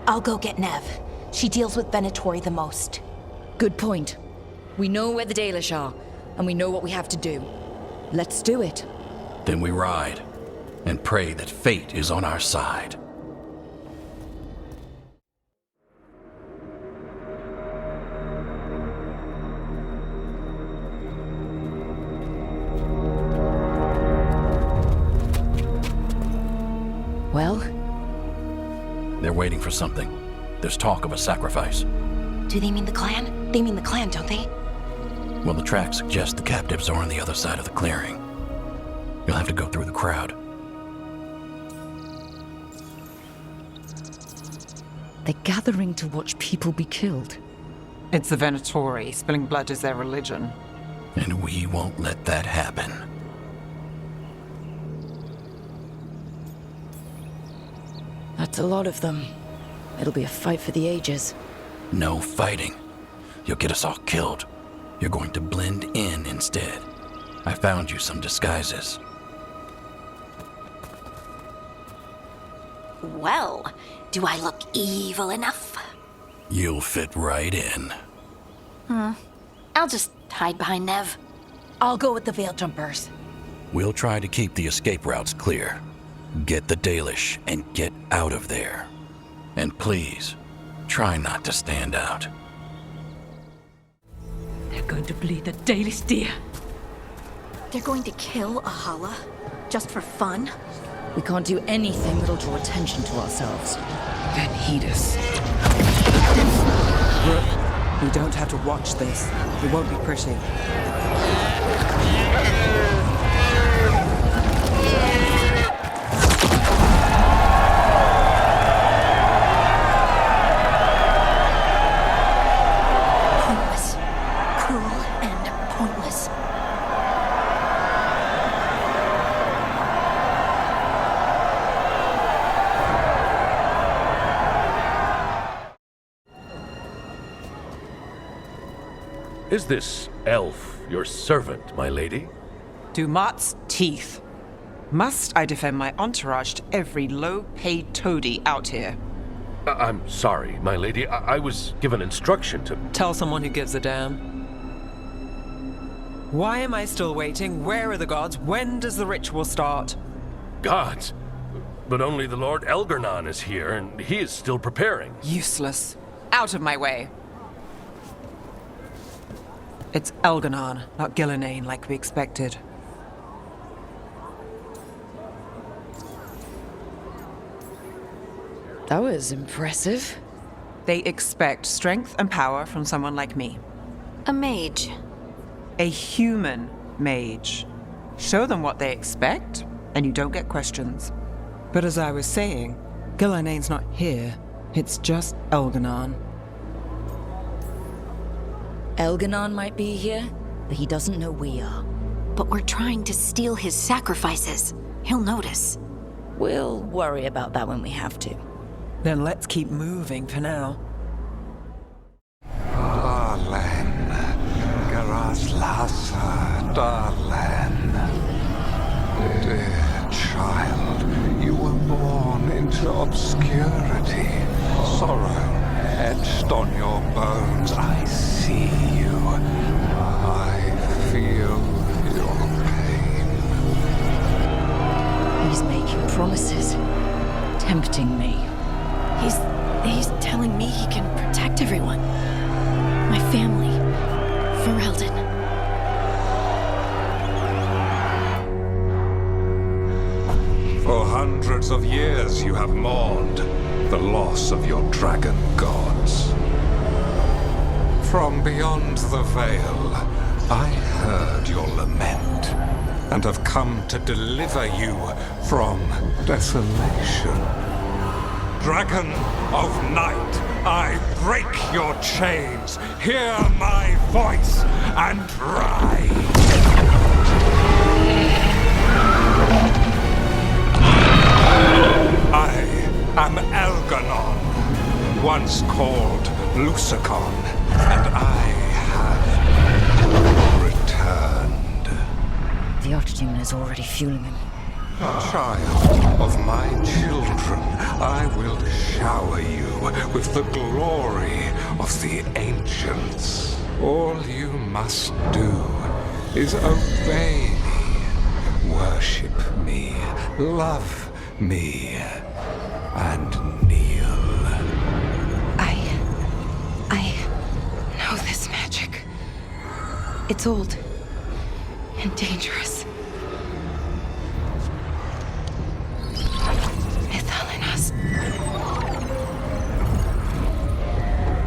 I'll go get Nev. She deals with Venatori the most. Good point. We know where the Dalish are, and we know what we have to do. Let's do it. Then we ride, and pray that fate is on our side. Well? They're waiting for something. There's talk of a sacrifice. Do they mean the clan? They mean the clan, don't they? Well, the tracks suggest the captives are on the other side of the clearing. You'll have to go through the crowd. They're gathering to watch people be killed. It's the Venatori. Spilling blood is their religion. And we won't let that happen. That's a lot of them. It'll be a fight for the ages. No fighting. You'll get us all killed. You're going to blend in instead. I found you some disguises. Well, do I look evil enough? You'll fit right in. I'll just hide behind Nev. I'll go with the Veiljumpers. We'll try to keep the escape routes clear. Get the Dalish and get out of there. And please, try not to stand out. They're going to bleed the Dalish deer. They're going to kill Ahala? Just for fun? We can't do anything that'll draw attention to ourselves. Then heed us. Rook, we don't have to watch this. It won't be pretty. pointless. Is this elf your servant, my lady? Dumat's teeth. Must I defend my entourage to every low-paid toady out here? I'm sorry, my lady. I was given instruction to... Tell someone who gives a damn. Why am I still waiting? Where are the gods? When does the ritual start? Gods? But only the Lord Elgarnon is here, and he is still preparing. Useless. Out of my way. It's Elgarnon, not Gillenane, like we expected. That was impressive. They expect strength and power from someone like me. A mage. A human mage. Show them what they expect, and you don't get questions. But as I was saying, Gillenane's not here. It's just Elgarnon. Elgarnon might be here, but he doesn't know we are. But we're trying to steal his sacrifices. He'll notice. We'll worry about that when we have to. Then let's keep moving for now. Darlen, Garaslasa, Darlen. Dear child, you were born into obscurity. Sorrow etched on your bones. I see you. I feel your pain. He's making promises, tempting me. He's telling me he can protect everyone. My family. Ferelden. For hundreds of years you have mourned the loss of your dragon gods. From beyond the veil, I heard your lament, and have come to deliver you from desolation. Dragon of night, I break your chains. Hear my voice and ride. I am Elgarnon, once called Lusacon, and I have returned. The Archdemon is already fueling him. Child of my children, I will shower you with the glory of the ancients. All you must do is obey me, worship me, love me, and kneel. I know this magic. It's old and dangerous.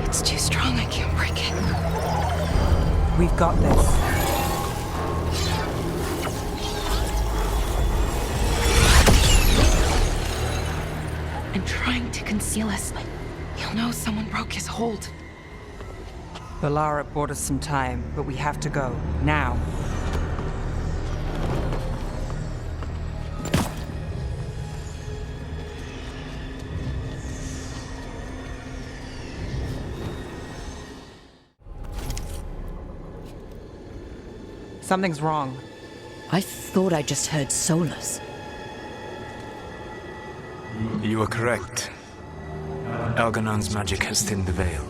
It's too strong, I can't break it. We've got this. I'm trying to conceal us, but he'll know someone broke his hold. Balara bought us some time, but we have to go. Now. Something's wrong. I thought I just heard Solas. You are correct. Elgarnon's magic has thinned the veil,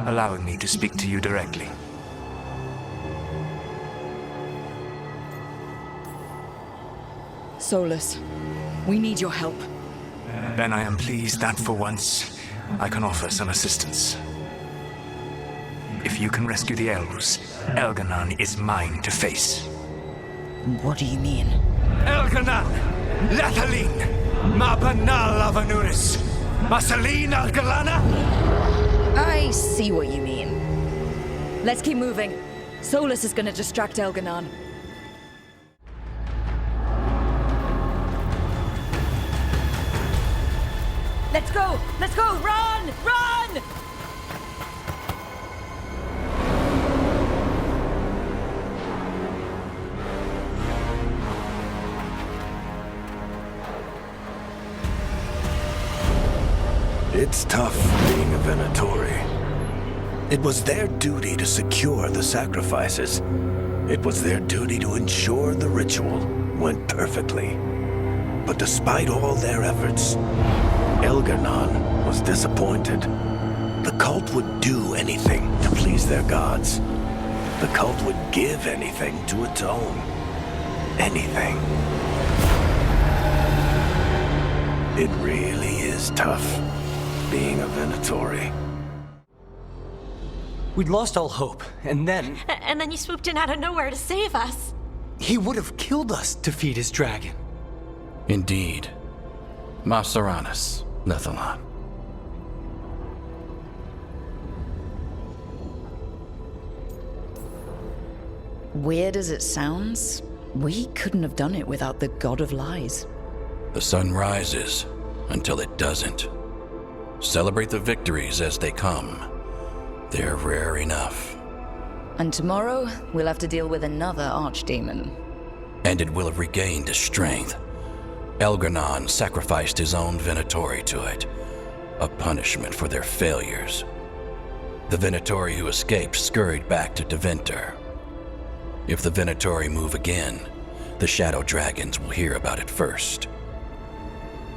allowing me to speak to you directly. Solas, we need your help. Then I am pleased that for once, I can offer some assistance. If you can rescue the elves, Elgarnon is mine to face. What do you mean? Elgarnon! Lathaline! Mabanal Avanuris! Masaline Algalana! I see what you mean. Let's keep moving. Solas is gonna distract Elgarnon. Let's go! Let's go! Run! Run! It's tough being a Venatori. It was their duty to secure the sacrifices. It was their duty to ensure the ritual went perfectly. But despite all their efforts, Elgar'nan was disappointed. The cult would do anything to please their gods. The cult would give anything to atone. Anything. It really is tough being a Venatori. We'd lost all hope, and then... And then you swooped in out of nowhere to save us. He would have killed us to feed his dragon. Indeed. Masaranus, Lethalon. Weird as it sounds, we couldn't have done it without the God of Lies. The sun rises until it doesn't. Celebrate the victories as they come. They're rare enough. And tomorrow, we'll have to deal with another archdemon. And it will have regained its strength. Elgar'nan sacrificed his own Venatori to it, a punishment for their failures. The Venatori who escaped scurried back to Tevinter. If the Venatori move again, the Shadow Dragons will hear about it first.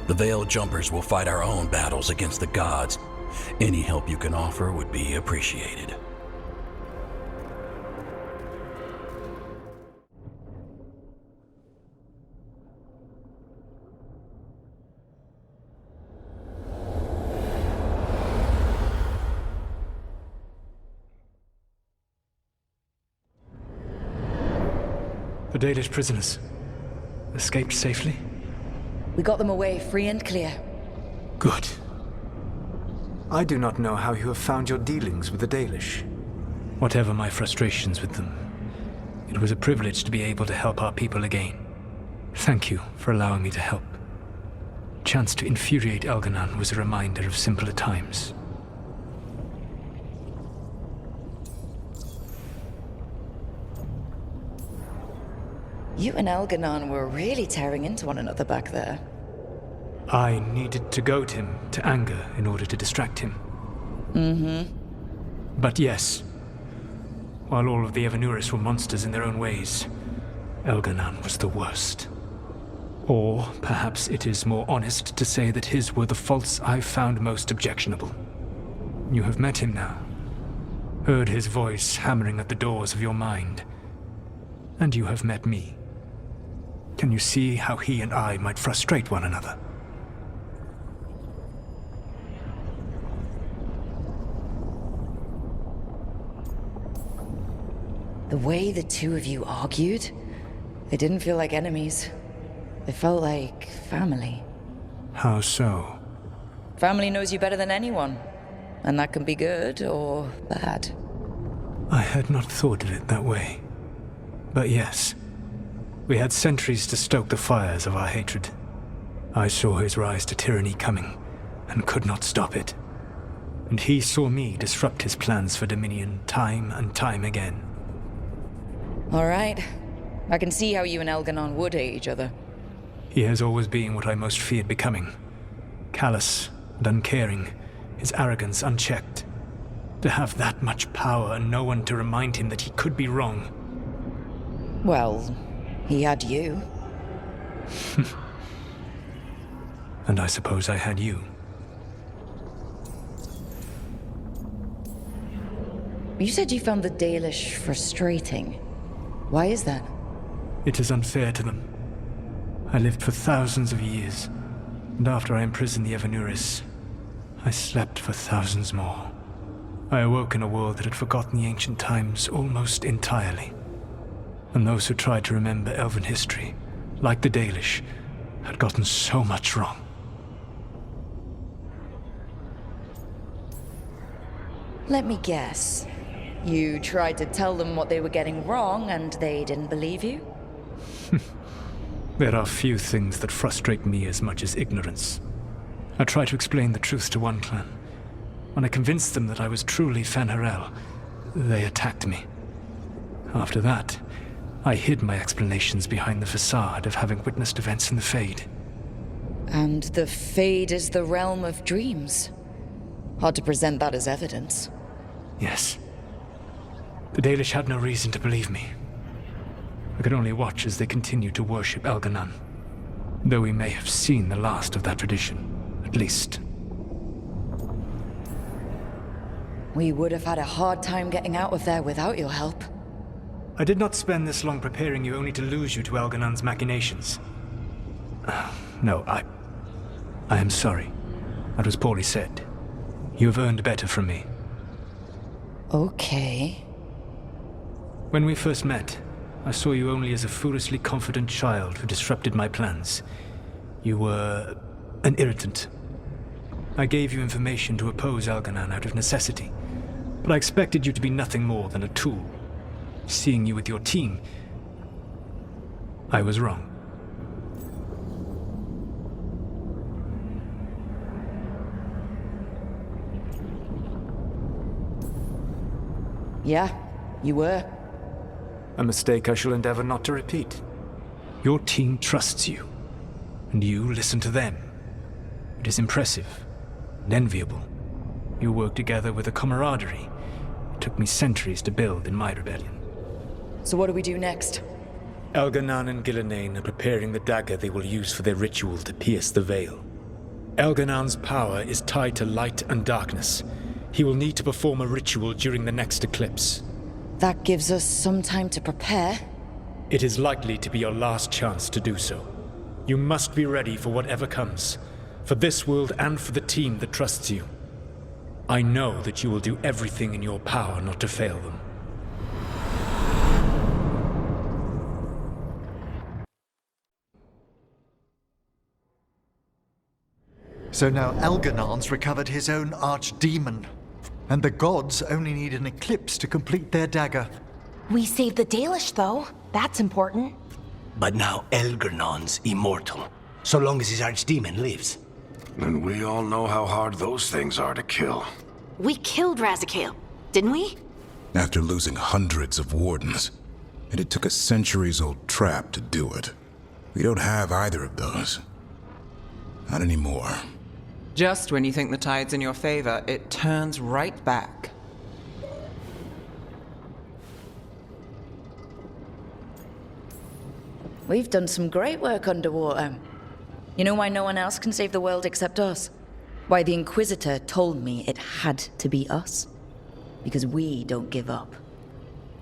The Veil Jumpers will fight our own battles against the gods. Any help you can offer would be appreciated. The Dalish prisoners escaped safely? We got them away free and clear. Good. I do not know how you have found your dealings with the Dalish. Whatever my frustrations with them, it was a privilege to be able to help our people again. Thank you for allowing me to help. Chance to infuriate Elgar'nan was a reminder of simpler times. You and Elgar'nan were really tearing into one another back there. I needed to goad him to anger in order to distract him. Mm-hmm. But yes, while all of the Evanuris were monsters in their own ways, Elgar'nan was the worst. Or perhaps it is more honest to say that his were the faults I found most objectionable. You have met him now, heard his voice hammering at the doors of your mind, and you have met me. Can you see how he and I might frustrate one another? The way the two of you argued, they didn't feel like enemies. They felt like family. How so? Family knows you better than anyone, and that can be good or bad. I had not thought of it that way. But yes, we had centuries to stoke the fires of our hatred. I saw his rise to tyranny coming, and could not stop it. And he saw me disrupt his plans for dominion time and time again. All right. I can see how you and Elgar'nan would hate each other. He has always been what I most feared becoming. Callous and uncaring, his arrogance unchecked. To have that much power and no one to remind him that he could be wrong. Well, he had you. And I suppose I had you. You said you found the Dalish frustrating. Why is that? It is unfair to them. I lived for thousands of years, and after I imprisoned the Evanuris, I slept for thousands more. I awoke in a world that had forgotten the ancient times almost entirely. And those who tried to remember Elven history, like the Dalish, had gotten so much wrong. Let me guess. You tried to tell them what they were getting wrong, and they didn't believe you? There are few things that frustrate me as much as ignorance. I tried to explain the truth to one clan. When I convinced them that I was truly Fen'Harel, they attacked me. After that, I hid my explanations behind the facade of having witnessed events in the Fade. And the Fade is the realm of dreams. Hard to present that as evidence. Yes. The Dalish had no reason to believe me. I could only watch as they continued to worship Elganon, though we may have seen the last of that tradition, at least. We would have had a hard time getting out of there without your help. I did not spend this long preparing you only to lose you to Elganon's machinations. No, I am sorry. That was poorly said. You have earned better from me. Okay. When we first met, I saw you only as a foolishly confident child who disrupted my plans. You were an irritant. I gave you information to oppose Elganon out of necessity, but I expected you to be nothing more than a tool. Seeing you with your team, I was wrong. Yeah, you were. A mistake I shall endeavor not to repeat. Your team trusts you, and you listen to them. It is impressive and enviable. You work together with a camaraderie it took me centuries to build in my rebellion. So what do we do next? Elganon and Gillenane are preparing the dagger they will use for their ritual to pierce the veil. Elganon's power is tied to light and darkness. He will need to perform a ritual during the next eclipse. That gives us some time to prepare. It is likely to be your last chance to do so. You must be ready for whatever comes, for this world and for the team that trusts you. I know that you will do everything in your power not to fail them. So now Elganon's recovered his own archdemon, and the gods only need an eclipse to complete their dagger. We saved the Dalish, though. That's important. But now Elganon's immortal, so long as his archdemon lives. And we all know how hard those things are to kill. We killed Razikale, didn't we? After losing hundreds of wardens, and it took a centuries-old trap to do it. We don't have either of those. Not anymore. Just when you think the tide's in your favor, it turns right back. We've done some great work underwater. You know why no one else can save the world except us? Why the Inquisitor told me it had to be us? Because we don't give up.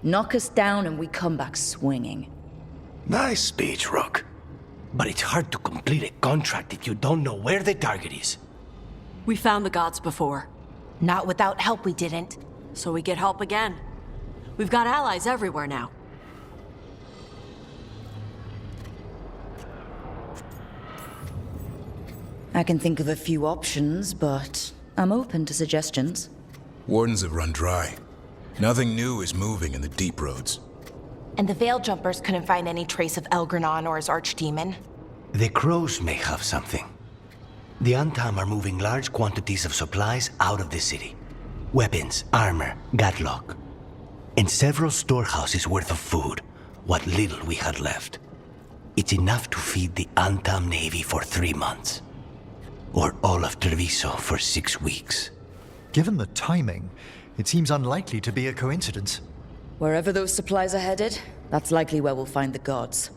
Knock us down and we come back swinging. Nice speech, Rook. But it's hard to complete a contract if you don't know where the target is. We found the gods before. Not without help, we didn't. So we get help again. We've got allies everywhere now. I can think of a few options, but I'm open to suggestions. Wardens have run dry. Nothing new is moving in the deep roads. And the Veil Jumpers couldn't find any trace of Elganon or his archdemon. The crows may have something. The Antam are moving large quantities of supplies out of the city. Weapons, armor, gatlock. And several storehouses worth of food, what little we had left. It's enough to feed the Antam Navy for 3 months. Or all of Treviso for 6 weeks. Given the timing, it seems unlikely to be a coincidence. Wherever those supplies are headed, that's likely where we'll find the gods.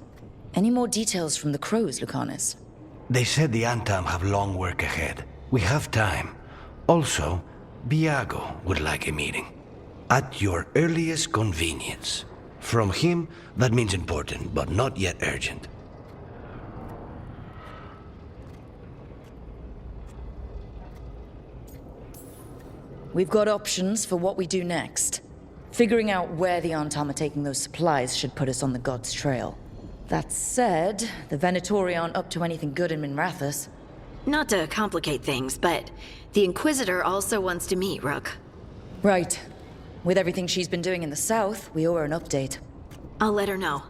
Any more details from the crows, Lucanus? They said the Antam have long work ahead. We have time. Also, Biago would like a meeting. At your earliest convenience. From him, that means important, but not yet urgent. We've got options for what we do next. Figuring out where the Antam are taking those supplies should put us on the gods' trail. That said, the Venatori aren't up to anything good in Minrathous. Not to complicate things, but the Inquisitor also wants to meet Rook. Right. With everything she's been doing in the south, we owe her an update. I'll let her know.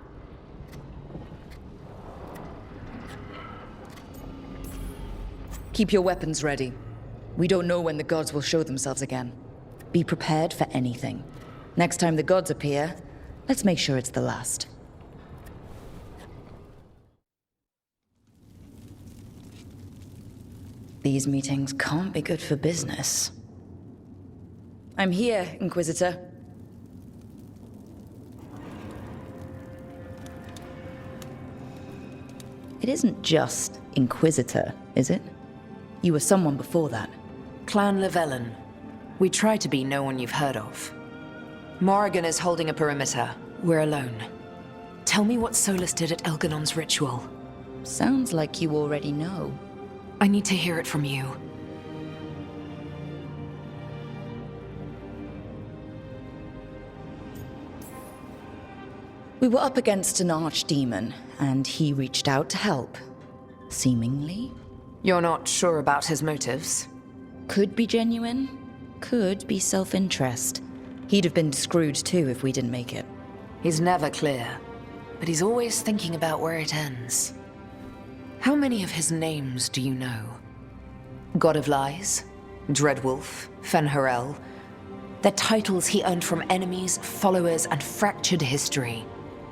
Keep your weapons ready. We don't know when the gods will show themselves again. Be prepared for anything. Next time the gods appear, let's make sure it's the last. These meetings can't be good for business. I'm here, Inquisitor. It isn't just Inquisitor, is it? You were someone before that. Clan Llewellyn. We try to be no one you've heard of. Morrigan is holding a perimeter. We're alone. Tell me what Solas did at Elganon's ritual. Sounds like you already know. I need to hear it from you. We were up against an archdemon, and he reached out to help. Seemingly. You're not sure about his motives? Could be genuine, could be self-interest. He'd have been screwed too if we didn't make it. He's never clear, but he's always thinking about where it ends. How many of his names do you know? God of Lies, Dreadwolf, Fen'Harel. They're titles he earned from enemies, followers, and fractured history.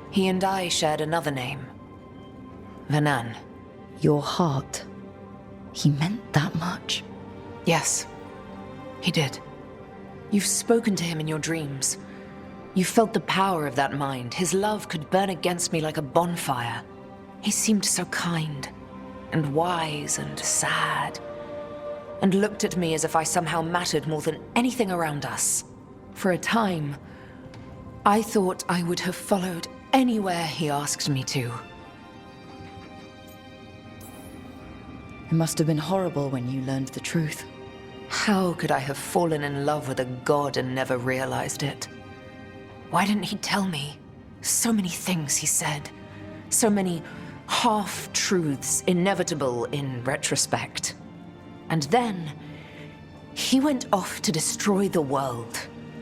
He and I shared another name. Vanan. Your heart. He meant that much? Yes, he did. You've spoken to him in your dreams. You felt the power of that mind. His love could burn against me like a bonfire. He seemed so kind, and wise, and sad, and looked at me as if I somehow mattered more than anything around us. For a time, I thought I would have followed anywhere he asked me to. It must have been horrible when you learned the truth. How could I have fallen in love with a god and never realized it? Why didn't he tell me? So many things he said. So many half-truths, inevitable in retrospect. And then, he went off to destroy the world,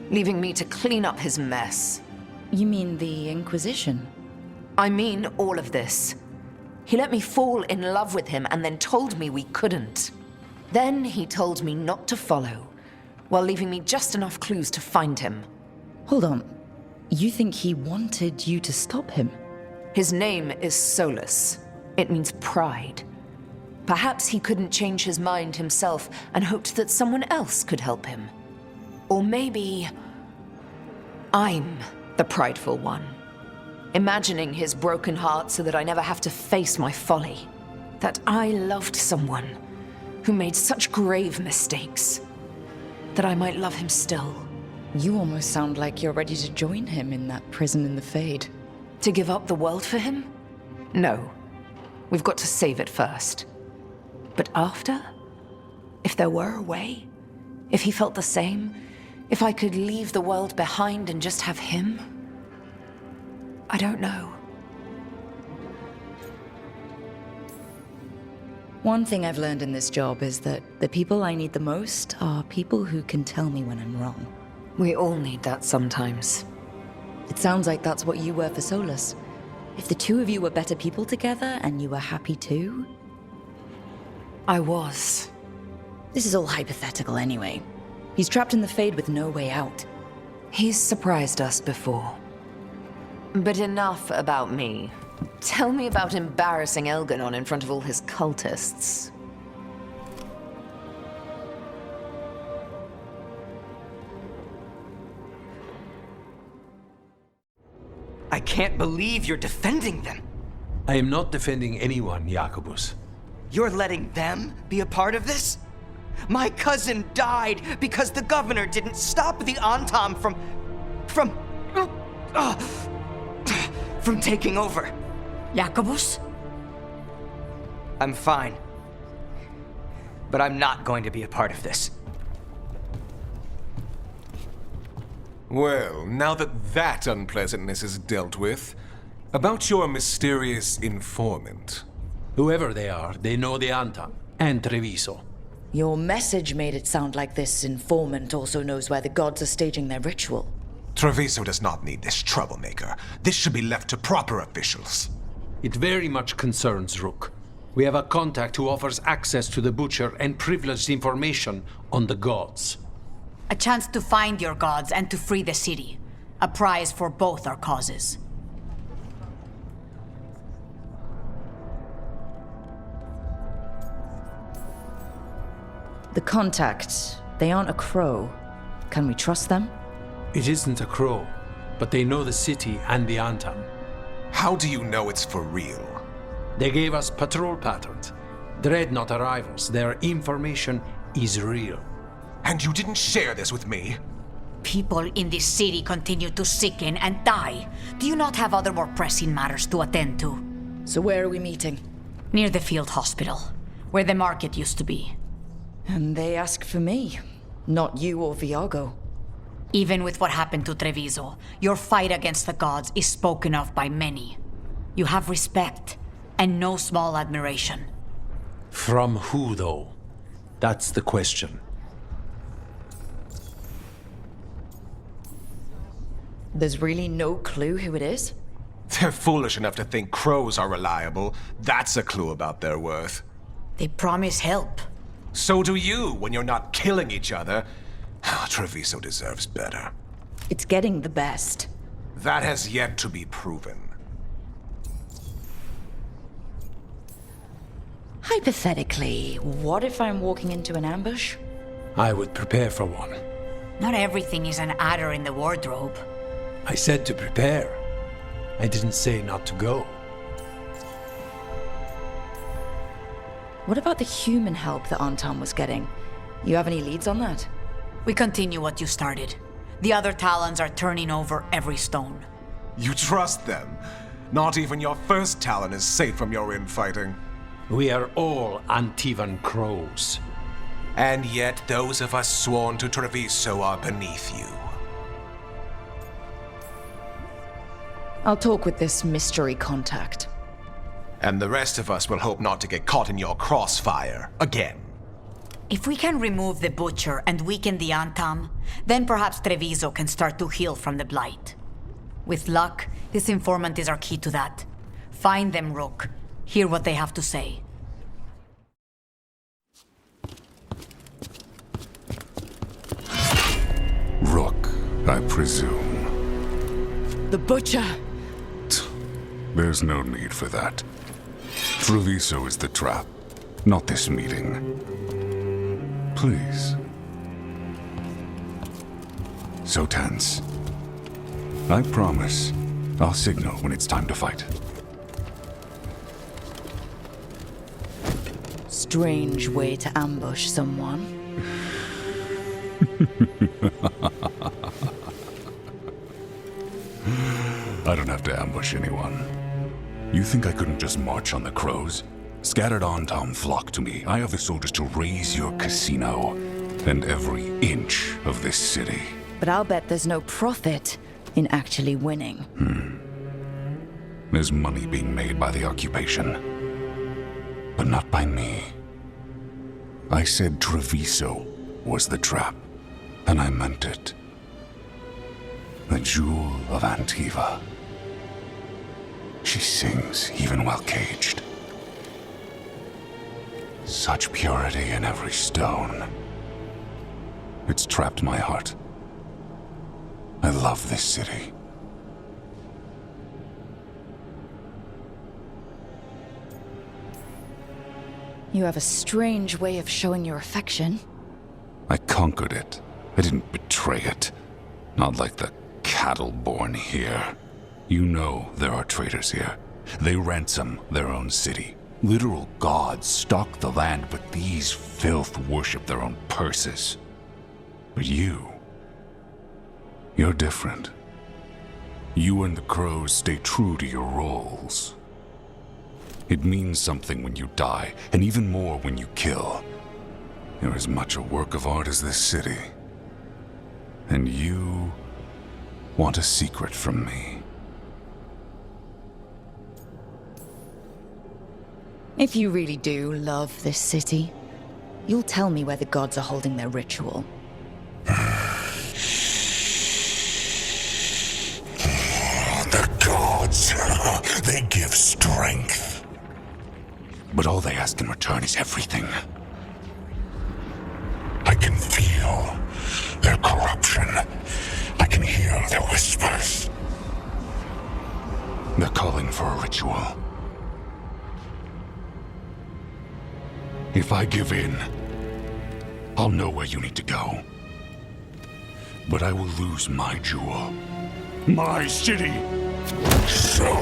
leaving me to clean up his mess. You mean the Inquisition? I mean all of this. He let me fall in love with him and then told me we couldn't. Then he told me not to follow, while leaving me just enough clues to find him. Hold on. You think he wanted you to stop him? His name is Solas. It means pride. Perhaps he couldn't change his mind himself and hoped that someone else could help him. Or maybe I'm the prideful one, imagining his broken heart so that I never have to face my folly. That I loved someone who made such grave mistakes, that I might love him still. You almost sound like you're ready to join him in that prison in the Fade. To give up the world for him? No. We've got to save it first. But after? If there were a way? If he felt the same? If I could leave the world behind and just have him? I don't know. One thing I've learned in this job is that the people I need the most are people who can tell me when I'm wrong. We all need that sometimes. It sounds like that's what you were for Solas. If the two of you were better people together and you were happy too? I was. This is all hypothetical anyway. He's trapped in the Fade with no way out. He's surprised us before. But enough about me. Tell me about embarrassing Elganon in front of all his cultists. I can't believe you're defending them. I am not defending anyone, Jacobus. You're letting them be a part of this? My cousin died because the governor didn't stop the Antam from taking over. Jacobus? I'm fine. But I'm not going to be a part of this. Well, now that unpleasantness is dealt with, about your mysterious informant. Whoever they are, they know the Antam and Treviso. Your message made it sound like this informant also knows where the gods are staging their ritual. Treviso does not need this troublemaker. This should be left to proper officials. It very much concerns Rook. We have a contact who offers access to the Butcher and privileged information on the gods. A chance to find your gods and to free the city. A prize for both our causes. The contact, they aren't a crow. Can we trust them? It isn't a crow, but they know the city and the Antam. How do you know it's for real? They gave us patrol patterns. Dreadnought arrivals. Their information is real. And you didn't share this with me? People in this city continue to sicken and die. Do you not have other more pressing matters to attend to? So where are we meeting? Near the field hospital, where the market used to be. And they ask for me, not you or Viago. Even with what happened to Treviso, your fight against the gods is spoken of by many. You have respect, and no small admiration. From who, though? That's the question. There's really no clue who it is? They're foolish enough to think crows are reliable. That's a clue about their worth. They promise help. So do you, when you're not killing each other. Treviso deserves better. It's getting the best. That has yet to be proven. Hypothetically, what if I'm walking into an ambush? I would prepare for one. Not everything is an adder in the wardrobe. I said to prepare. I didn't say not to go. What about the human help that Antam was getting? You have any leads on that? We continue what you started. The other Talons are turning over every stone. You trust them? Not even your first Talon is safe from your infighting. We are all Antivan crows. And yet those of us sworn to Treviso are beneath you. I'll talk with this mystery contact. And the rest of us will hope not to get caught in your crossfire again. If we can remove the Butcher and weaken the Antam, then perhaps Treviso can start to heal from the Blight. With luck, this informant is our key to that. Find them, Rook. Hear what they have to say. Rook, I presume. The Butcher! There's no need for that. Treviso is the trap, not this meeting. Please. So tense. I promise, I'll signal when it's time to fight. Strange way to ambush someone. I don't have to ambush anyone. You think I couldn't just march on the crows? Scattered Antam flock to me. I have the soldiers to raise your casino and every inch of this city. But I'll bet there's no profit in actually winning. There's money being made by the occupation, but not by me. I said Treviso was the trap, and I meant it. The jewel of Antiva. She sings even while caged. Such purity in every stone. It's trapped my heart. I love this city. You have a strange way of showing your affection. I conquered it. I didn't betray it. Not like the cattle born here. You know there are traitors here. They ransom their own city. Literal gods stalk the land, but these filth worship their own purses. But you're different. You and the crows stay true to your roles. It means something when you die, and even more when you kill. You're as much a work of art as this city. And you want a secret from me. If you really do love this city, you'll tell me where the gods are holding their ritual. The gods, they give strength. But all they ask in return is everything. I can feel their corruption. I can hear their whispers. They're calling for a ritual. If I give in, I'll know where you need to go. but I will lose my jewel. My city! So...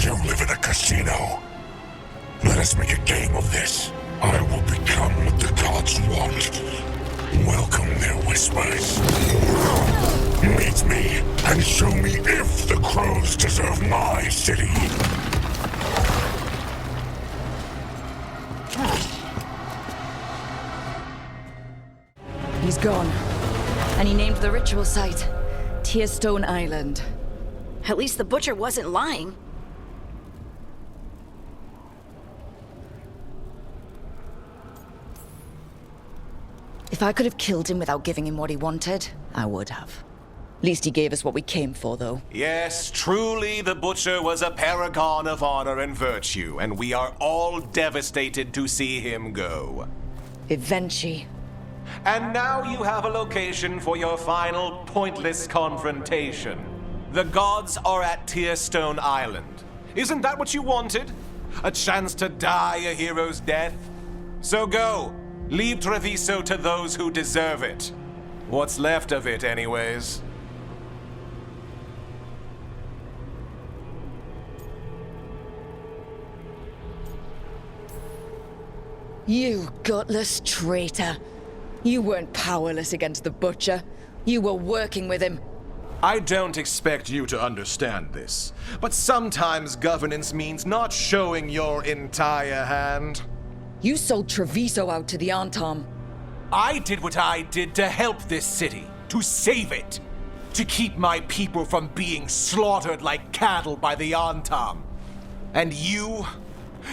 you live in a casino. Let us make a game of this. I will become what the gods want. Welcome their whispers. Meet me and show me if the crows deserve my city. He's gone. And he named the ritual site Tearstone Island. At least the butcher wasn't lying. If I could have killed him without giving him what he wanted, I would have. At least he gave us what we came for, though. Yes, truly the butcher was a paragon of honor and virtue, and we are all devastated to see him go. Eventually. And now you have a location for your final pointless confrontation. The gods are at Tearstone Island. Isn't that what you wanted? A chance to die a hero's death? So go. Leave Treviso to those who deserve it. What's left of it, anyways. You gutless traitor. You weren't powerless against the butcher. You were working with him. I don't expect you to understand this, but sometimes governance means not showing your entire hand. You sold Treviso out to the Antam. I did what I did to help this city, to save it, to keep my people from being slaughtered like cattle by the Antam. And you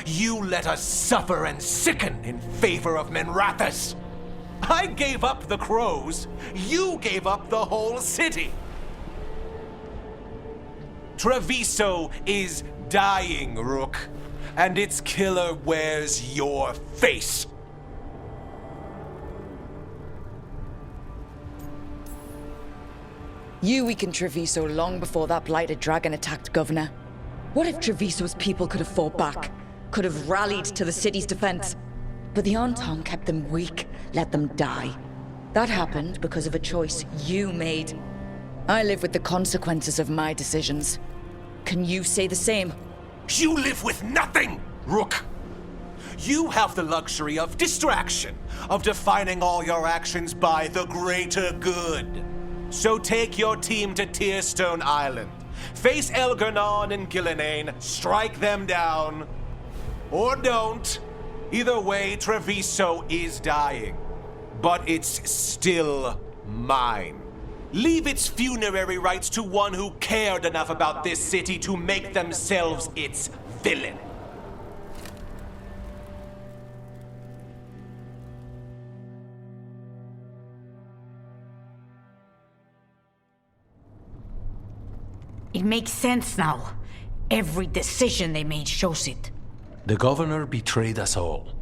let us suffer and sicken in favor of Minrathous. I gave up the crows, you gave up the whole city. Treviso is dying, Rook. And its killer wears your face. You weakened Treviso long before that blighted dragon attacked Governor. What if Treviso's people could have fought back? Could have rallied to the city's defense? But the Antam kept them weak, let them die. That happened because of a choice you made. I live with the consequences of my decisions. Can you say the same? You live with nothing, Rook. You have the luxury of distraction, of defining all your actions by the greater good. So take your team to Tearstone Island. Face Elgarnon and Gillenane, strike them down. Or don't. Either way, Treviso is dying. But it's still mine. Leave its funerary rites to one who cared enough about this city to make themselves its villain. It makes sense now. Every decision they made shows it. The governor betrayed us all.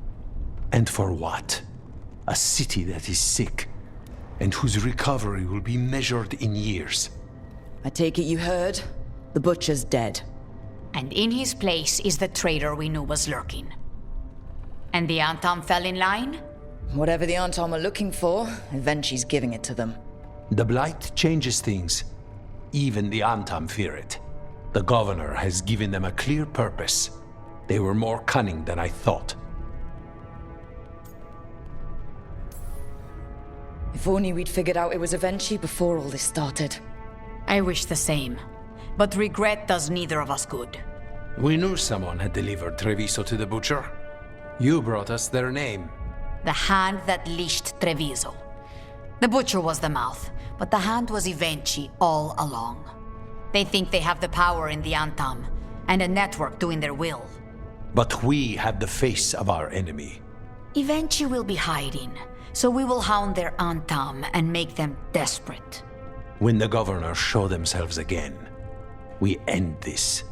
And for what? A city that is sick, and whose recovery will be measured in years. I take it you heard? The butcher's dead. And in his place is the traitor we knew was lurking. And the Antam fell in line? Whatever the Antam are looking for, Eventu's giving it to them. The blight changes things. Even the Antam fear it. The governor has given them a clear purpose. They were more cunning than I thought. If only we'd figured out it was Evenchi before all this started. I wish the same. But regret does neither of us good. We knew someone had delivered Treviso to the butcher. You brought us their name. The hand that leashed Treviso. The butcher was the mouth, but the hand was Evenchi all along. They think they have the power in the Antam, and a network doing their will. But we have the face of our enemy. Evenchi will be hiding, so we will hound their Antam and make them desperate. When the governors show themselves again, we end this.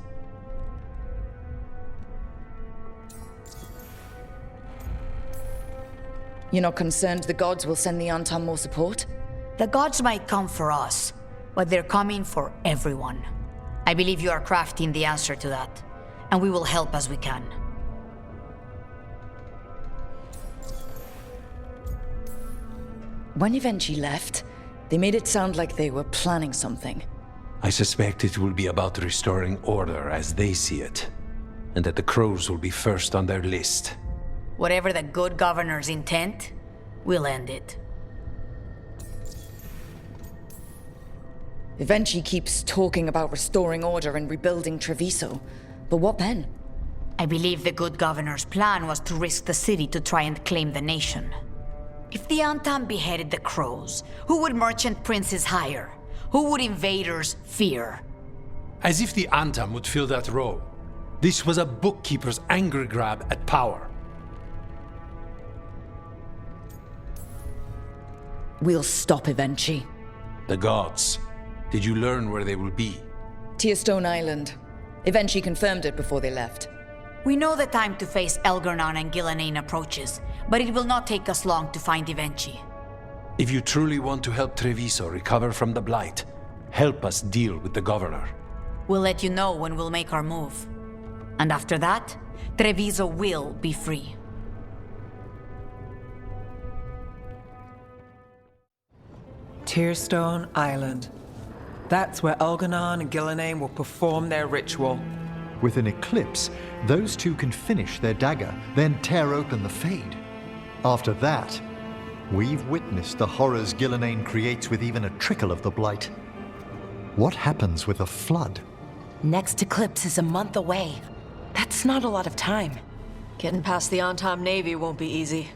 You're not concerned the gods will send the Antam more support? The gods might come for us, but they're coming for everyone. I believe you are crafting the answer to that, and we will help as we can. When Evenchi left, they made it sound like they were planning something. I suspect it will be about restoring order as they see it, and that the crows will be first on their list. Whatever the good governor's intent, we'll end it. Evenchi keeps talking about restoring order and rebuilding Treviso. But what then? I believe the good governor's plan was to risk the city to try and claim the nation. If the Antam beheaded the crows, who would merchant princes hire? Who would invaders fear? As if the Antam would fill that role. This was a bookkeeper's angry grab at power. We'll stop Evenchi. The gods. Did you learn where they will be? Tearstone Island. Evenchi confirmed it before they left. We know the time to face Elgar'nan and Gillenane approaches, but it will not take us long to find Evenchi. If you truly want to help Treviso recover from the Blight, help us deal with the governor. We'll let you know when we'll make our move. And after that, Treviso will be free. Tearstone Island. That's where Elgar'nan and Gillenane will perform their ritual. With an eclipse, those two can finish their dagger, then tear open the Fade. After that, we've witnessed the horrors Gillenane creates with even a trickle of the Blight. What happens with a flood? Next eclipse is a month away. That's not a lot of time. Getting past the Antam Navy won't be easy.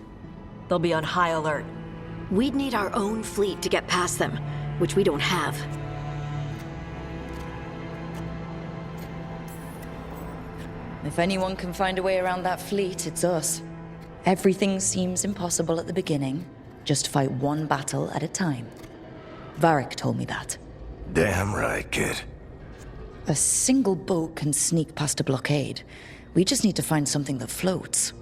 They'll be on high alert. We'd need our own fleet to get past them, which we don't have. If anyone can find a way around that fleet, it's us. Everything seems impossible at the beginning. Just fight one battle at a time. Varric told me that. Damn right, kid. A single boat can sneak past a blockade. We just need to find something that floats.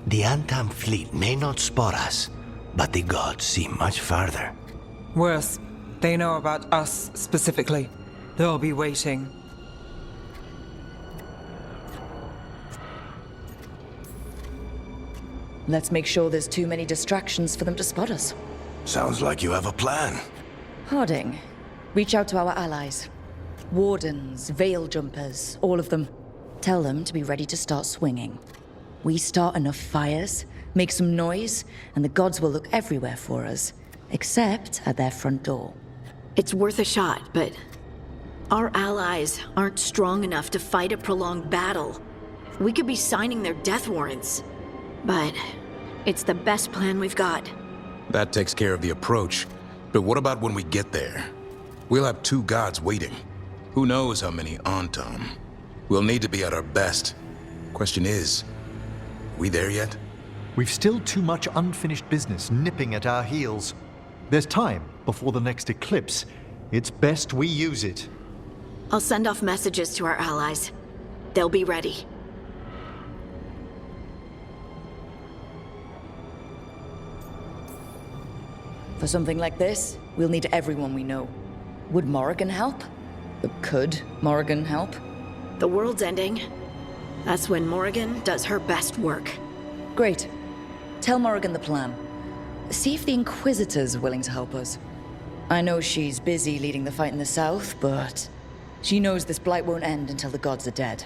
The Antam fleet may not spot us, but the gods see much farther. Worse, they know about us specifically. They'll be waiting. Let's make sure there's too many distractions for them to spot us. Sounds like you have a plan. Harding, reach out to our allies. Wardens, veil jumpers, all of them. Tell them to be ready to start swinging. We start enough fires, make some noise, and the gods will look everywhere for us, except at their front door. It's worth a shot, but our allies aren't strong enough to fight a prolonged battle. We could be signing their death warrants, but it's the best plan we've got. That takes care of the approach. But what about when we get there? We'll have two gods waiting. Who knows how many Antam? We'll need to be at our best. Question is, we there yet? We've still too much unfinished business nipping at our heels. There's time before the next eclipse. It's best we use it. I'll send off messages to our allies. They'll be ready. For something like this, we'll need everyone we know. Would Morrigan help? Could Morrigan help? The world's ending. That's when Morrigan does her best work. Great. Tell Morrigan the plan. See if the Inquisitor's willing to help us. I know she's busy leading the fight in the south, but she knows this blight won't end until the gods are dead.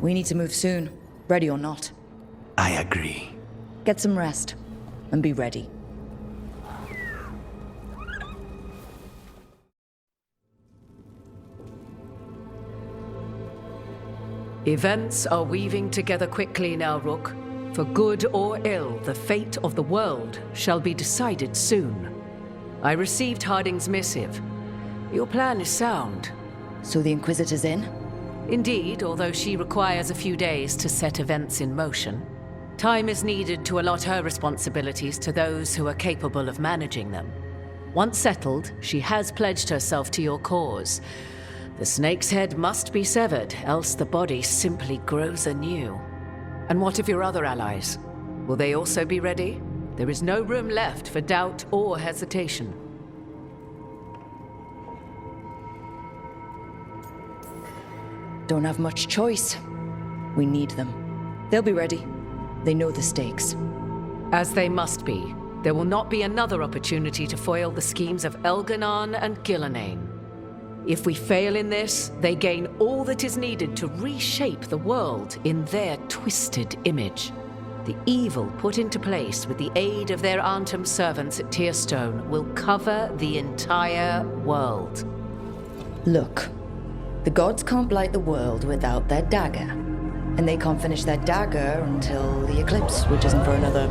We need to move soon, ready or not. I agree. Get some rest, and be ready. Events are weaving together quickly now, Rook. For good or ill, the fate of the world shall be decided soon. I received Harding's missive. Your plan is sound. So the Inquisitor's in? Indeed, although she requires a few days to set events in motion. Time is needed to allot her responsibilities to those who are capable of managing them. Once settled, she has pledged herself to your cause. The snake's head must be severed, else the body simply grows anew. And what of your other allies? Will they also be ready? There is no room left for doubt or hesitation. Don't have much choice. We need them. They'll be ready. They know the stakes. As they must be. There will not be another opportunity to foil the schemes of Elganon and Gillenane. If we fail in this, they gain all that is needed to reshape the world in their twisted image. The evil put into place with the aid of their Antum servants at Tearstone will cover the entire world. Look, the gods can't blight the world without their dagger. And they can't finish their dagger until the eclipse, which isn't for another...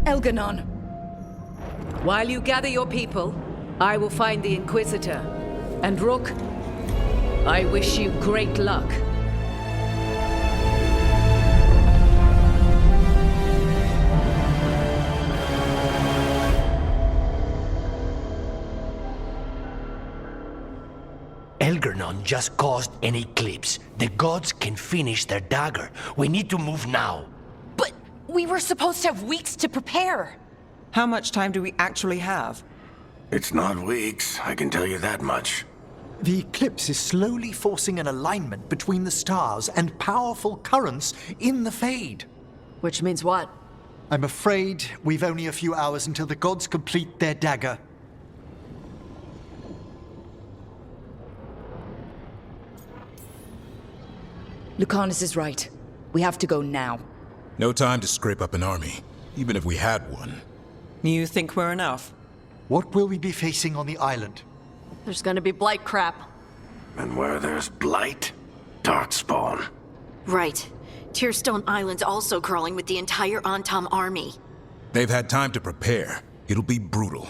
Elganon. While you gather your people, I will find the Inquisitor. And Rook, I wish you great luck. Elganon just caused an eclipse. The gods can finish their dagger. We need to move now. But we were supposed to have weeks to prepare. How much time do we actually have? It's not weeks, I can tell you that much. The eclipse is slowly forcing an alignment between the stars and powerful currents in the Fade. Which means what? I'm afraid we've only a few hours until the gods complete their dagger. Lucanus is right. We have to go now. No time to scrape up an army, even if we had one. You think we're enough? What will we be facing on the island? There's gonna be blight crap. And where there's blight, darkspawn. Right. Tearstone Island's also crawling with the entire Antam army. They've had time to prepare. It'll be brutal.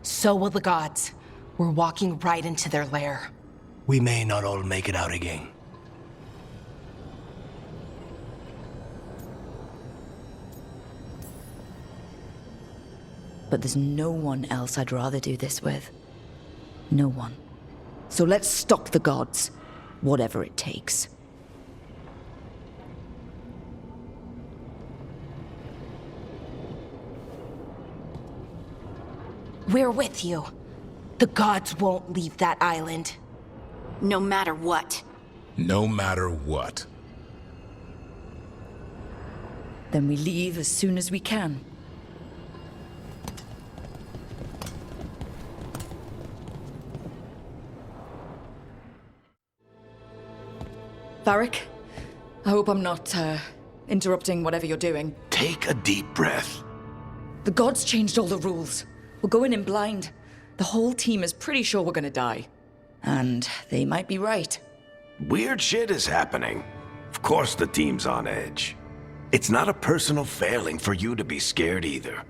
So will the gods. We're walking right into their lair. We may not all make it out again. But there's no one else I'd rather do this with. No one. So let's stop the gods, whatever it takes. We're with you. The gods won't leave that island. No matter what. No matter what. Then we leave as soon as we can. Varric, I hope I'm not, interrupting whatever you're doing. Take a deep breath. The gods changed all the rules. We're going in blind. The whole team is pretty sure we're gonna die. And they might be right. Weird shit is happening. Of course the team's on edge. It's not a personal failing for you to be scared either.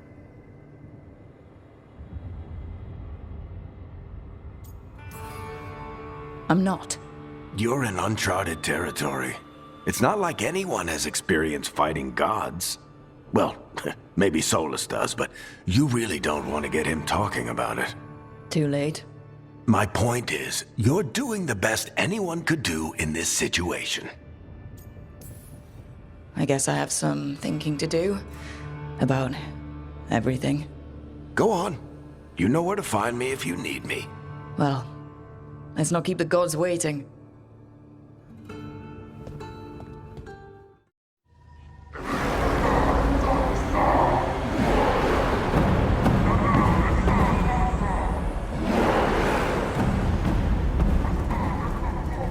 I'm not. You're in uncharted territory. It's not like anyone has experience fighting gods. Well, maybe Solas does, but you really don't want to get him talking about it. Too late. My point is, you're doing the best anyone could do in this situation. I guess I have some thinking to do. About everything. Go on. You know where to find me if you need me. Well, let's not keep the gods waiting.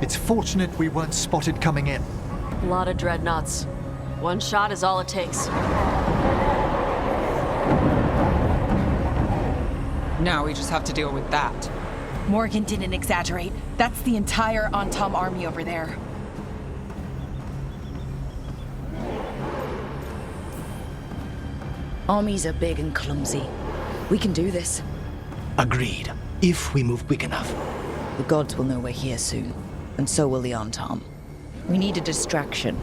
It's fortunate we weren't spotted coming in. A lot of dreadnoughts. One shot is all it takes. Now we just have to deal with that. Morgan didn't exaggerate. That's the entire Antom army over there. Armies are big and clumsy. We can do this. Agreed, if we move quick enough. The gods will know we're here soon, and so will the Antom. We need a distraction.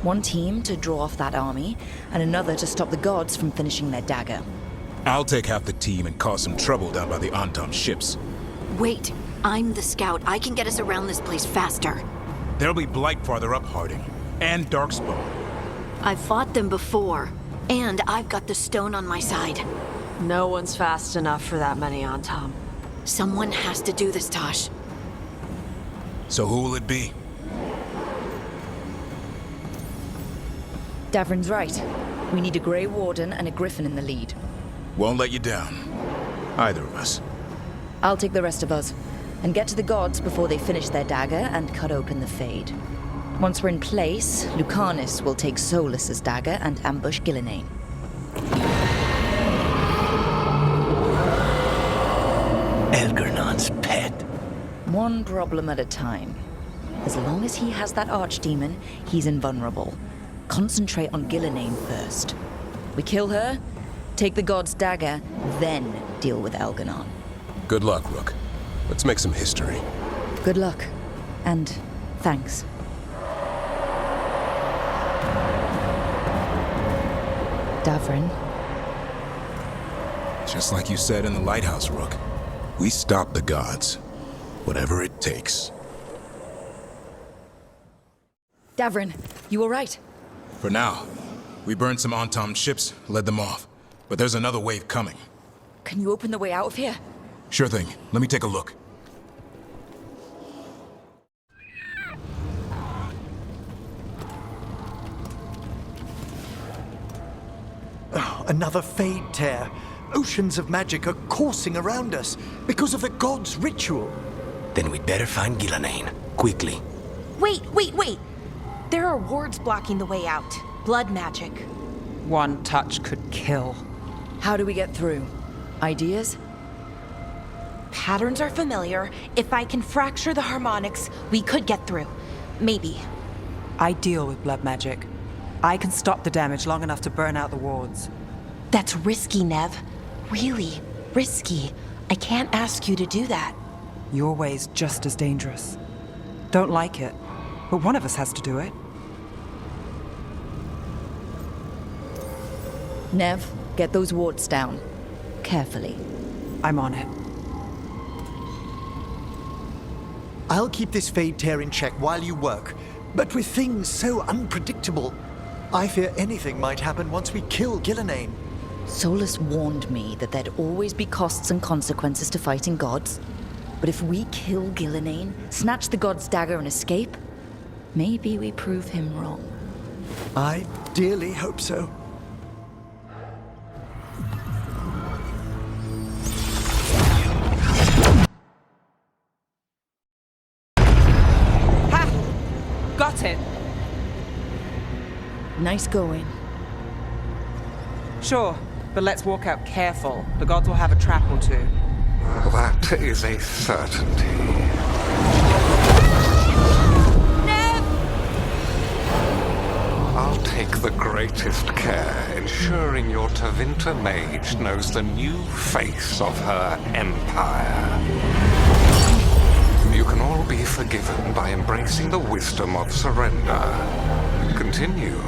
One team to draw off that army, and another to stop the gods from finishing their dagger. I'll take half the team and cause some trouble down by the Antom ships. Wait, I'm the scout. I can get us around this place faster. There'll be Blight farther up, Harding, and Darkspawn. I've fought them before, and I've got the stone on my side. No one's fast enough for that many Antom. Someone has to do this, Tosh. So who will it be? Davrin's right. We need a Grey Warden and a Griffin in the lead. Won't let you down. Either of us. I'll take the rest of us, and get to the gods before they finish their dagger and cut open the Fade. Once we're in place, Lucanus will take Solas's dagger and ambush Gillenane. Elgernon's pet. One problem at a time. As long as he has that archdemon, he's invulnerable. Concentrate on Gillenane first. We kill her, take the god's dagger, then deal with Elgernon. Good luck, Rook. Let's make some history. Good luck. And thanks. Davrin. Just like you said in the lighthouse, Rook. We stop the gods. Whatever it takes. Davrin, you all right? For now. We burned some Antom ships, led them off. But there's another wave coming. Can you open the way out of here? Sure thing. Let me take a look. Oh, another Fade tear. Oceans of magic are coursing around us because of the god's ritual. Then we'd better find Gillenane, quickly. Wait! There are wards blocking the way out. Blood magic. One touch could kill. How do we get through? Ideas? Patterns are familiar. If I can fracture the harmonics, we could get through. Maybe. I deal with blood magic. I can stop the damage long enough to burn out the wards. That's risky, Nev. Really risky. I can't ask you to do that. Your way's just as dangerous. Don't like it, but one of us has to do it. Nev, get those wards down. Carefully. I'm on it. I'll keep this Fade tear in check while you work. But with things so unpredictable, I fear anything might happen once we kill Gillenane. Solas warned me that there'd always be costs and consequences to fighting gods. But if we kill Gillenane, snatch the god's dagger and escape, maybe we prove him wrong. I dearly hope so. Got it! Nice going. Sure, but let's walk out careful. The gods will have a trap or two. That is a certainty. Nev! I'll take the greatest care, ensuring your Tevinter mage knows the new face of her empire. You can all be forgiven by embracing the wisdom of surrender. Continue,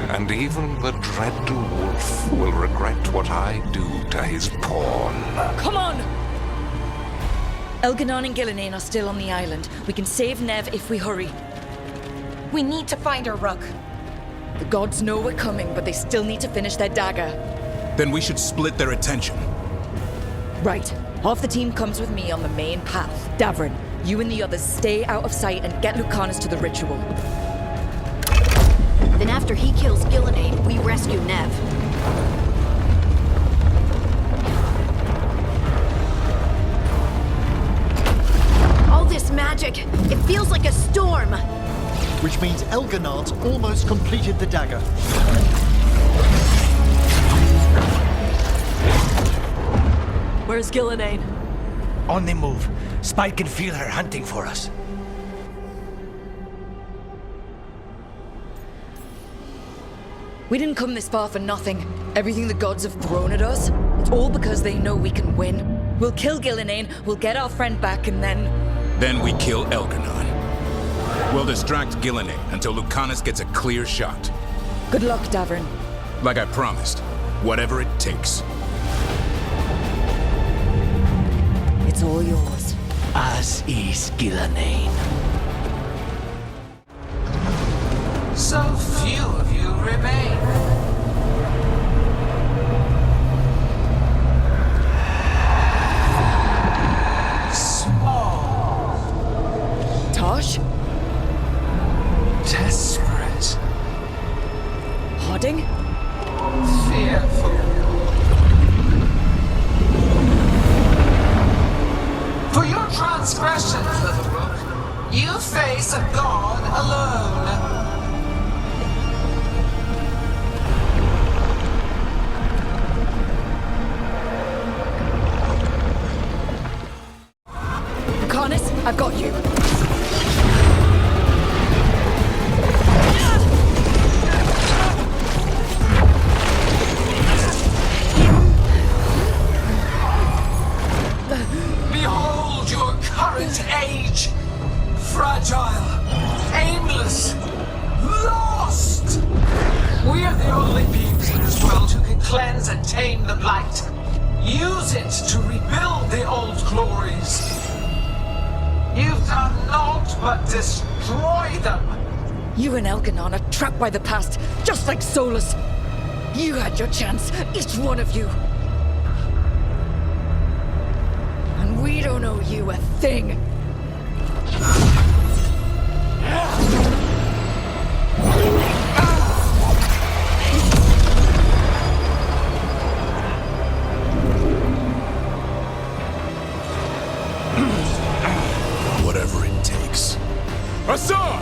and even the dread wolf will regret what I do to his pawn. Come on! Elgernon and Gillenane are still on the island. We can save Nev if we hurry. We need to find her, Rook. The gods know we're coming, but they still need to finish their dagger. Then we should split their attention. Right. Half the team comes with me on the main path. Davrin, you and the others stay out of sight and get Lucanus to the ritual. Then after he kills Gillenane, we rescue Nev. All this magic, it feels like a storm. Which means Elgernon's almost completed the dagger. Where's Gillenane? On the move. Spike can feel her hunting for us. We didn't come this far for nothing. Everything the gods have thrown at us, it's all because they know we can win. We'll kill Gillenane, we'll get our friend back, and then... Then we kill Elgar'nan. We'll distract Gillenane until Lucanus gets a clear shot. Good luck, Davern. Like I promised, whatever it takes. It's all yours. As is Gillenane. So few of you remain. Small. Tosh? Desperate. Harding? Fearful. For your transgressions, little Rook, you face a god alone. Lucanus, I've got you. Behold your current age. Fragile, aimless, lost. We are the only beings in this world who can cleanse and tame the blight. Use it to rebuild the old glories. You've done naught but destroy them. You and Elgar'nan are trapped by the past, just like Solas. You had your chance, each one of you. And we don't owe you a thing. Whatever it takes. Assad!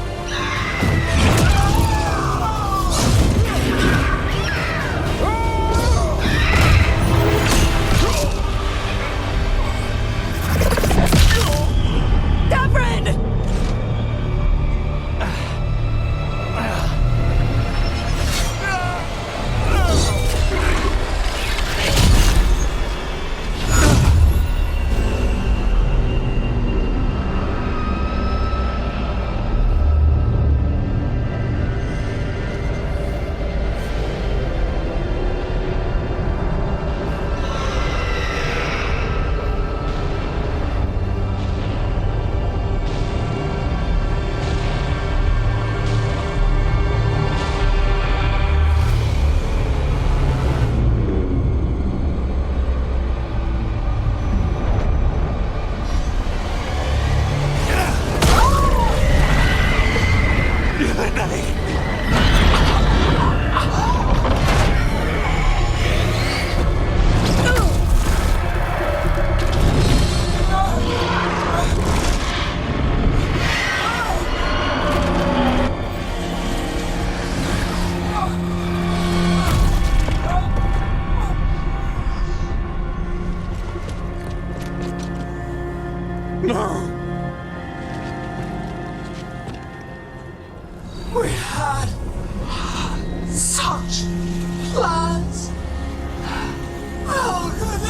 We had such plans. Elgar'nan.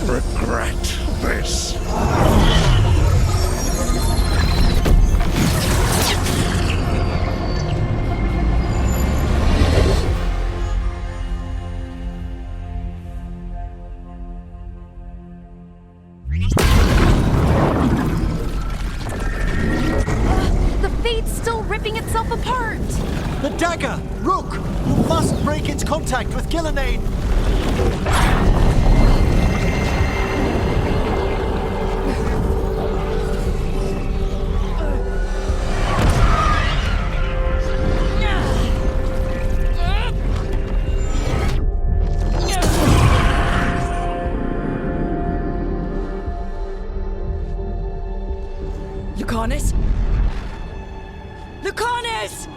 Regret this. The fate's still ripping itself apart! The dagger! Rook! You must break its contact with Gillenane! Lucanus? Lucanus!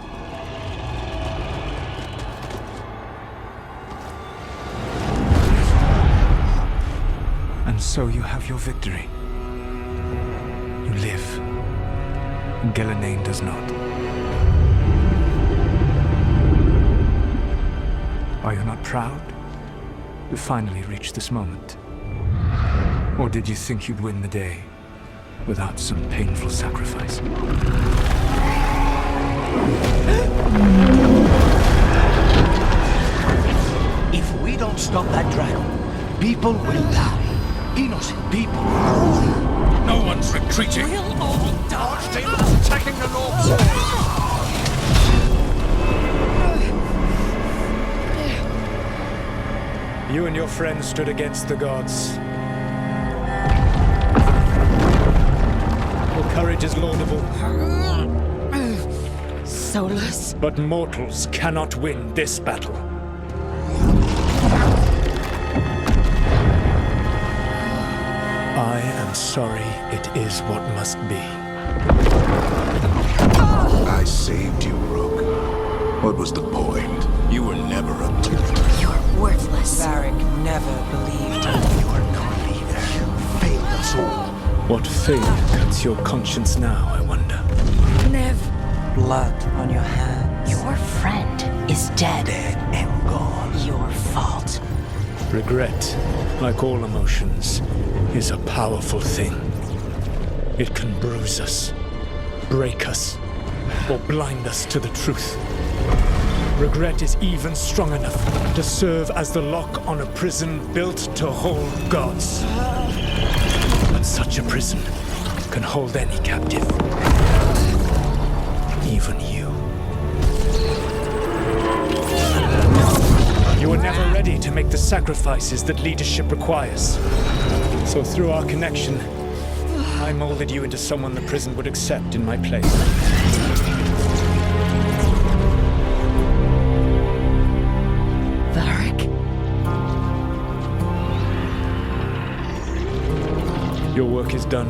And so you have your victory. You live. Gelanain does not. Are you not proud to finally reach this moment? Or did you think you'd win the day without some painful sacrifice? If we don't stop that dragon, people will die. Innocent people. No one's retreating. We'll all die. Archdaemon's attacking the North Wall. You and your friends stood against the gods. Your courage is laudable. Solas? But mortals cannot win this battle. I am sorry it is what must be. I saved you, Rook. What was the point? You were never up to it. You're worthless. Varric never believed. You are no leader. You failed us all. What failure cuts your conscience now, I wonder? Nev. Blood on your hands. Your friend is dead. Dead and gone. Your fault. Regret, like all emotions, is a powerful thing. It can bruise us, break us, or blind us to the truth. Regret is even strong enough to serve as the lock on a prison built to hold gods. But such a prison can hold any captive. Even you. You were never ready to make the sacrifices that leadership requires. So through our connection, I molded you into someone the prison would accept in my place. Varric? Your work is done.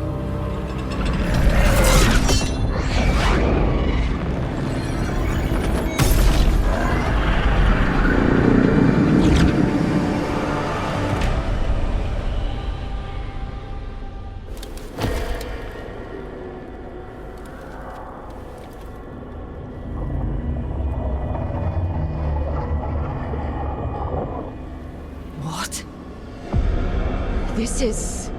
This is...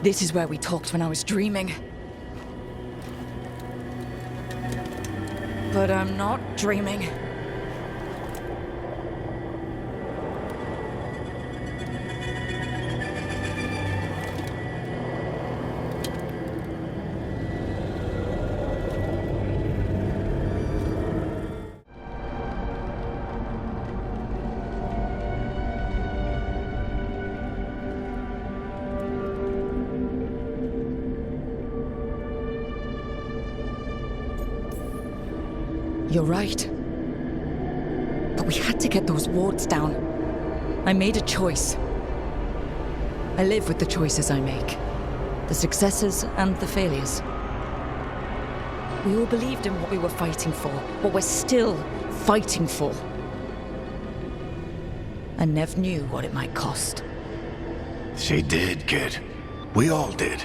This is where we talked when I was dreaming. But I'm not dreaming. You're right. But we had to get those wards down. I made a choice. I live with the choices I make. The successes and the failures. We all believed in what we were fighting for, what we're still fighting for. And Nev knew what it might cost. She did, kid. We all did.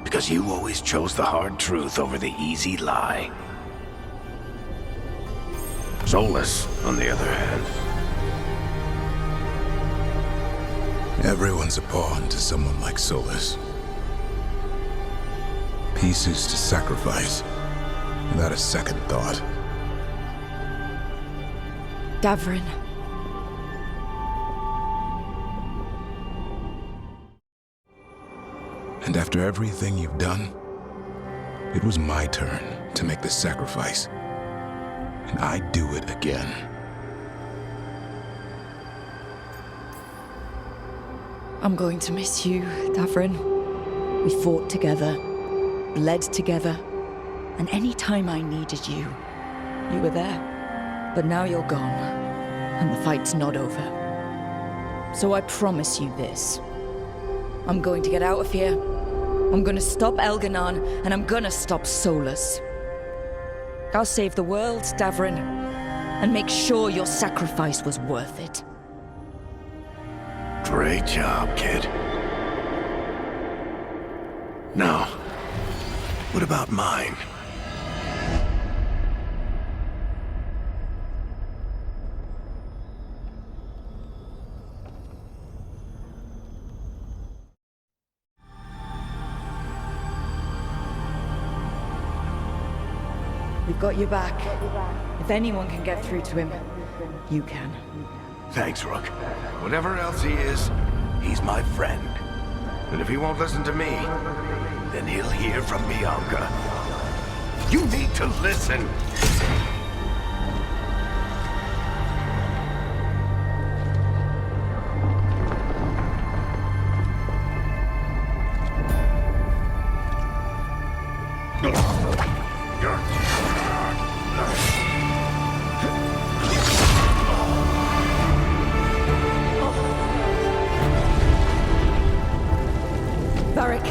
Because you always chose the hard truth over the easy lie. Solas, on the other hand. Everyone's a pawn to someone like Solas. Pieces to sacrifice, without a second thought. Davrin. And after everything you've done, it was my turn to make the sacrifice. And I'd do it again. I'm going to miss you, Davrin. We fought together, bled together, and any time I needed you, you were there. But now you're gone, and the fight's not over. So I promise you this. I'm going to get out of here. I'm gonna stop Elganon, and I'm gonna stop Solas. I'll save the world, Davrin, and make sure your sacrifice was worth it. Great job, kid. Now, what about mine? We've got your back. If anyone can get through to him, you can. Thanks, Rook. Whatever else he is, he's my friend. And if he won't listen to me, then he'll hear from Bianca. You need to listen! Varric!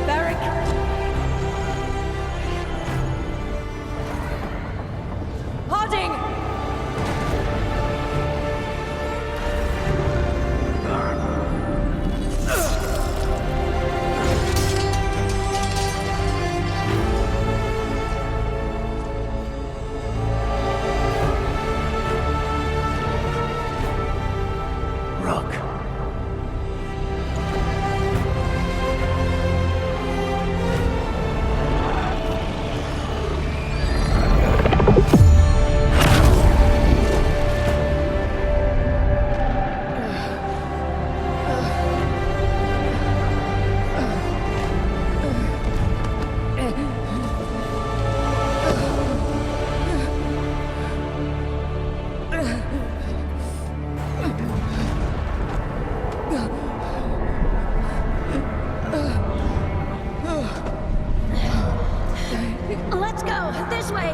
Varric! Harding! Rook. Let's go! This way!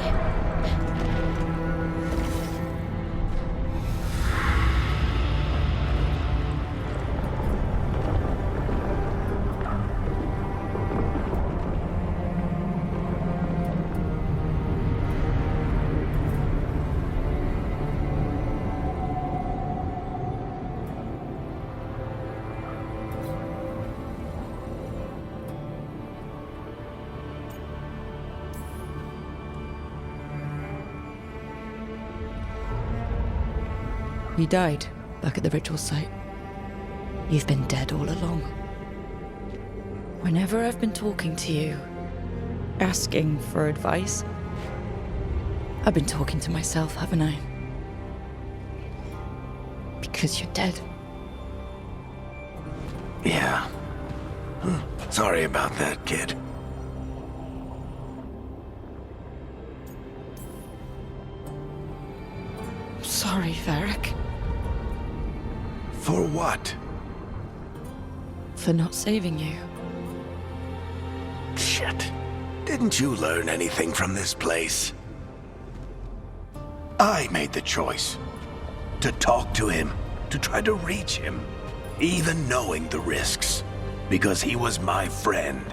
You died back at the ritual site. You've been dead all along. Whenever I've been talking to you, asking for advice, I've been talking to myself, haven't I? Because you're dead. Yeah. Sorry about that, kid. Sorry, Varric. For what? For not saving you. Shit. Didn't you learn anything from this place? I made the choice. To talk to him. To try to reach him. Even knowing the risks. Because he was my friend.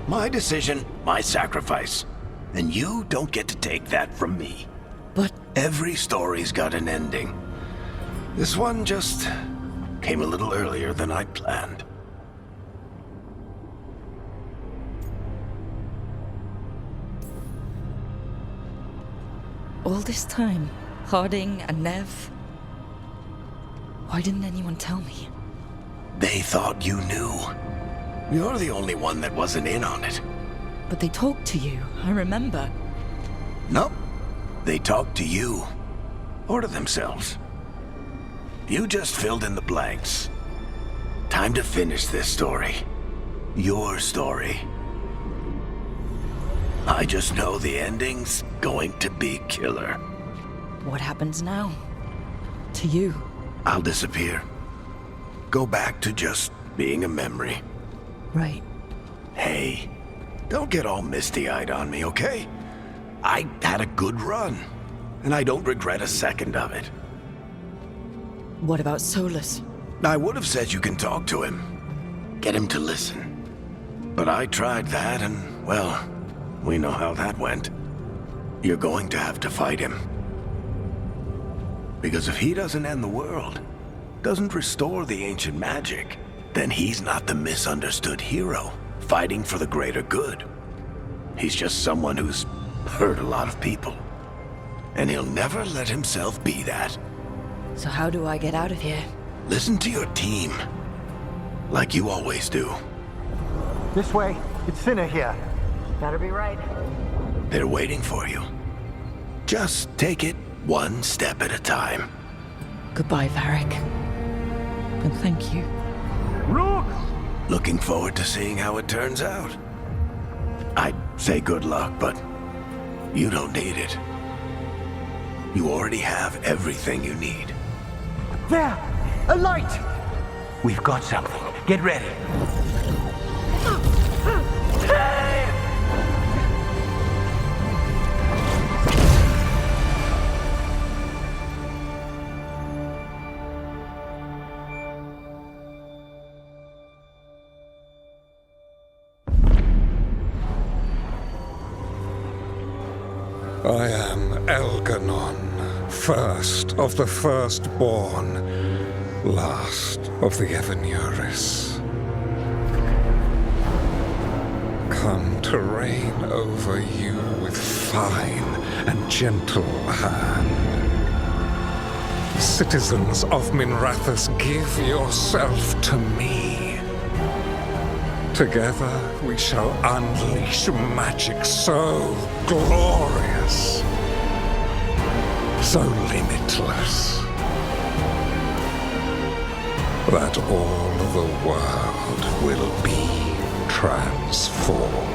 My decision, my sacrifice. And you don't get to take that from me. But every story's got an ending. This one just came a little earlier than I'd planned. all this time, Harding and Nev, why didn't anyone tell me? They thought you knew. You're the only one that wasn't in on it. But they talked to you, I remember. Nope. They talked to you. Or to themselves. You just filled in the blanks. Time to finish this story. Your story. I just know the ending's going to be killer. What happens now? To you? I'll disappear. Go back to just being a memory. Right. Hey, don't get all misty-eyed on me, okay? I had a good run, and I don't regret a second of it. What about Solas? I would have said you can talk to him. Get him to listen. But I tried that and, well, we know how that went. You're going to have to fight him. Because if he doesn't end the world, doesn't restore the ancient magic, then he's not the misunderstood hero fighting for the greater good. He's just someone who's hurt a lot of people. And he'll never let himself be that. So how do I get out of here? Listen to your team. Like you always do. This way. It's thinner here. Better be right. They're waiting for you. Just take it one step at a time. Goodbye, Varric. And thank you. Rook! Looking forward to seeing how it turns out. I'd say good luck, but you don't need it. You already have everything you need. There! A light! We've got something. Get ready. I am Elganon, first of the firstborn, last of the Evenuris. Come to reign over you with fine and gentle hand. Citizens of Minrathous, give yourself to me. Together we shall unleash magic so glorious, so limitless, that all the world will be transformed.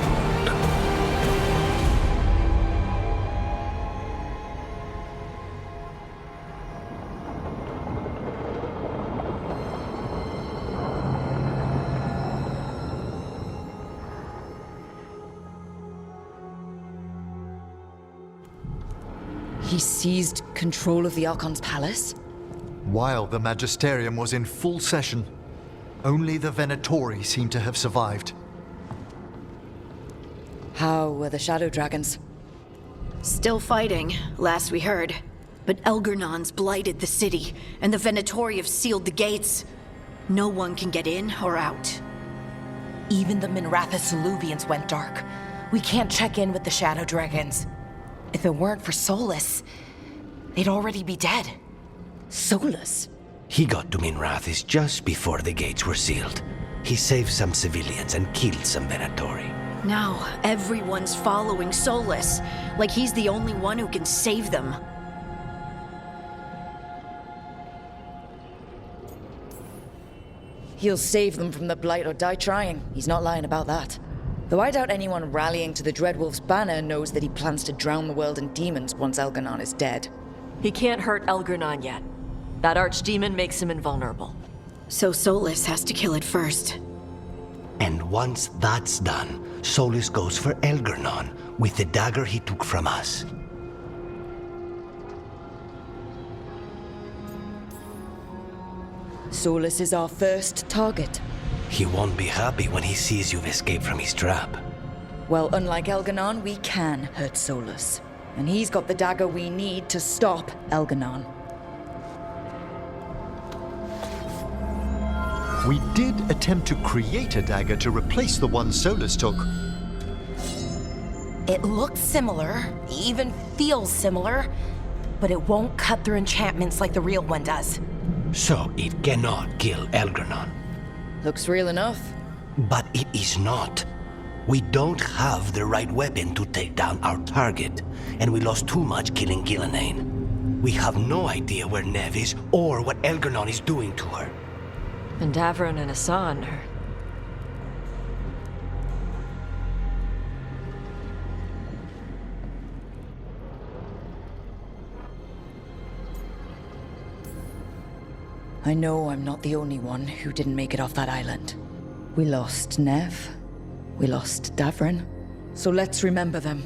He seized control of the Archon's palace? While the Magisterium was in full session, only the Venatori seemed to have survived. How were the Shadow Dragons? Still fighting, last we heard. But Elgernon's blighted the city, and the Venatori have sealed the gates. No one can get in or out. Even the Minrathous Illuvians went dark. We can't check in with the Shadow Dragons. If it weren't for Solas, they'd already be dead. Solas? He got to Minrathous just before the gates were sealed. He saved some civilians and killed some Venatori. Now, everyone's following Solas, like he's the only one who can save them. He'll save them from the Blight or die trying. He's not lying about that. Though I doubt anyone rallying to the Dreadwolf's banner knows that he plans to drown the world in demons once Elganon is dead. He can't hurt Elganon yet. That archdemon makes him invulnerable. So Solas has to kill it first. And once that's done, Solas goes for Elganon with the dagger he took from us. Solas is our first target. He won't be happy when he sees you've escaped from his trap. Well, unlike Elganon, we can hurt Solas. And he's got the dagger we need to stop Elganon. We did attempt to create a dagger to replace the one Solas took. It looks similar, even feels similar, but it won't cut through enchantments like the real one does. So it cannot kill Elganon. Looks real enough. But it is not. We don't have the right weapon to take down our target, and we lost too much killing Gillenane. We have no idea where Neve is or what Elganon is doing to her. And Davron and Hassan are... I know I'm not the only one who didn't make it off that island. We lost Neve. We lost Davron. So let's remember them.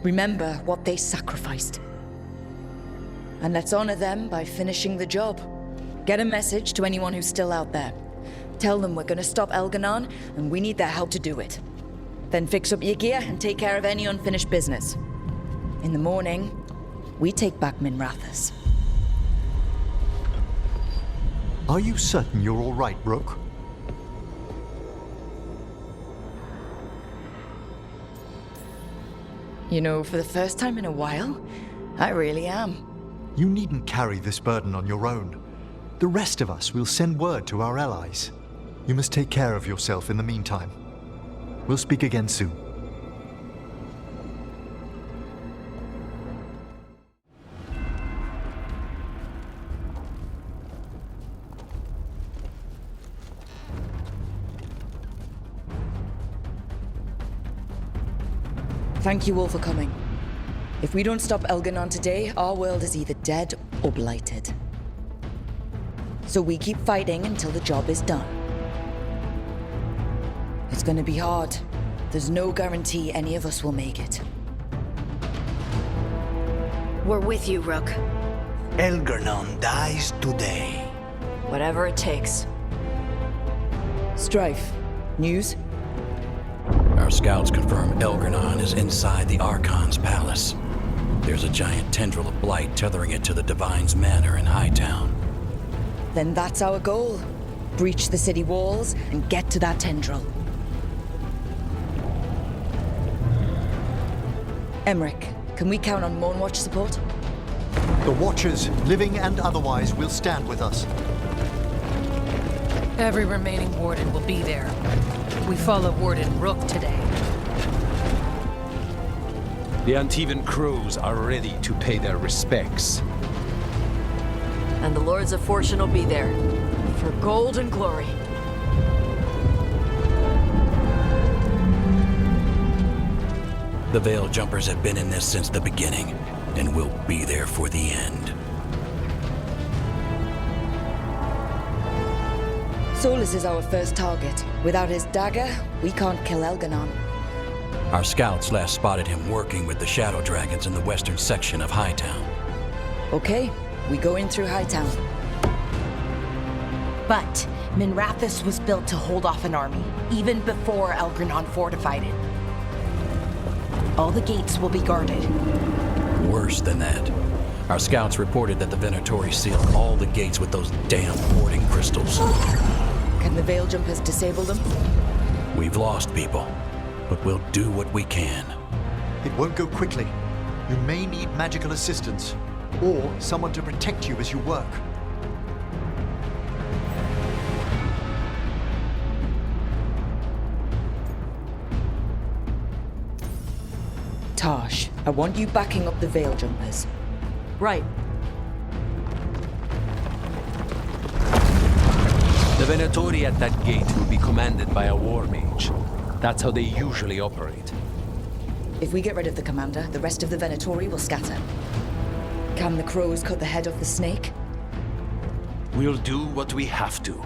Remember what they sacrificed. And let's honor them by finishing the job. Get a message to anyone who's still out there. Tell them we're gonna stop Elganon, and we need their help to do it. Then fix up your gear and take care of any unfinished business. In the morning, we take back Minrathous. Are you certain you're all right, Rook? You know, for the first time in a while, I really am. You needn't carry this burden on your own. The rest of us will send word to our allies. You must take care of yourself in the meantime. We'll speak again soon. Thank you all for coming. If we don't stop Elganon today, our world is either dead or blighted. So we keep fighting until the job is done. It's gonna be hard. There's no guarantee any of us will make it. We're with you, Rook. Elganon dies today. Whatever it takes. Strife, news? Our scouts confirm Elganon is inside the Archon's palace. There's a giant tendril of blight tethering it to the Divine's manor in Hightown. Then that's our goal. Breach the city walls and get to that tendril. Emmerich, can we count on Moonwatch support? The Watchers, living and otherwise, will stand with us. Every remaining warden will be there. We follow Warden Rook today. The Antivan crows are ready to pay their respects. And the Lords of Fortune will be there. For gold and glory. The Veil Jumpers have been in this since the beginning, and will be there for the end. Solas is our first target. Without his dagger, we can't kill Elganon. Our scouts last spotted him working with the Shadow Dragons in the western section of Hightown. Okay, we go in through Hightown. But Minrathous was built to hold off an army, even before Elganon fortified it. All the gates will be guarded. Worse than that. Our scouts reported that the Venatori sealed all the gates with those damn warding crystals. Can the Veil Jumpers disable them? We've lost people, but we'll do what we can. It won't go quickly. You may need magical assistance, or someone to protect you as you work. Tosh, I want you backing up the Veil Jumpers. Right. The Venatori at that gate will be commanded by a war mage. That's how they usually operate. If we get rid of the commander, the rest of the Venatori will scatter. Can the crows cut the head off the snake? We'll do what we have to.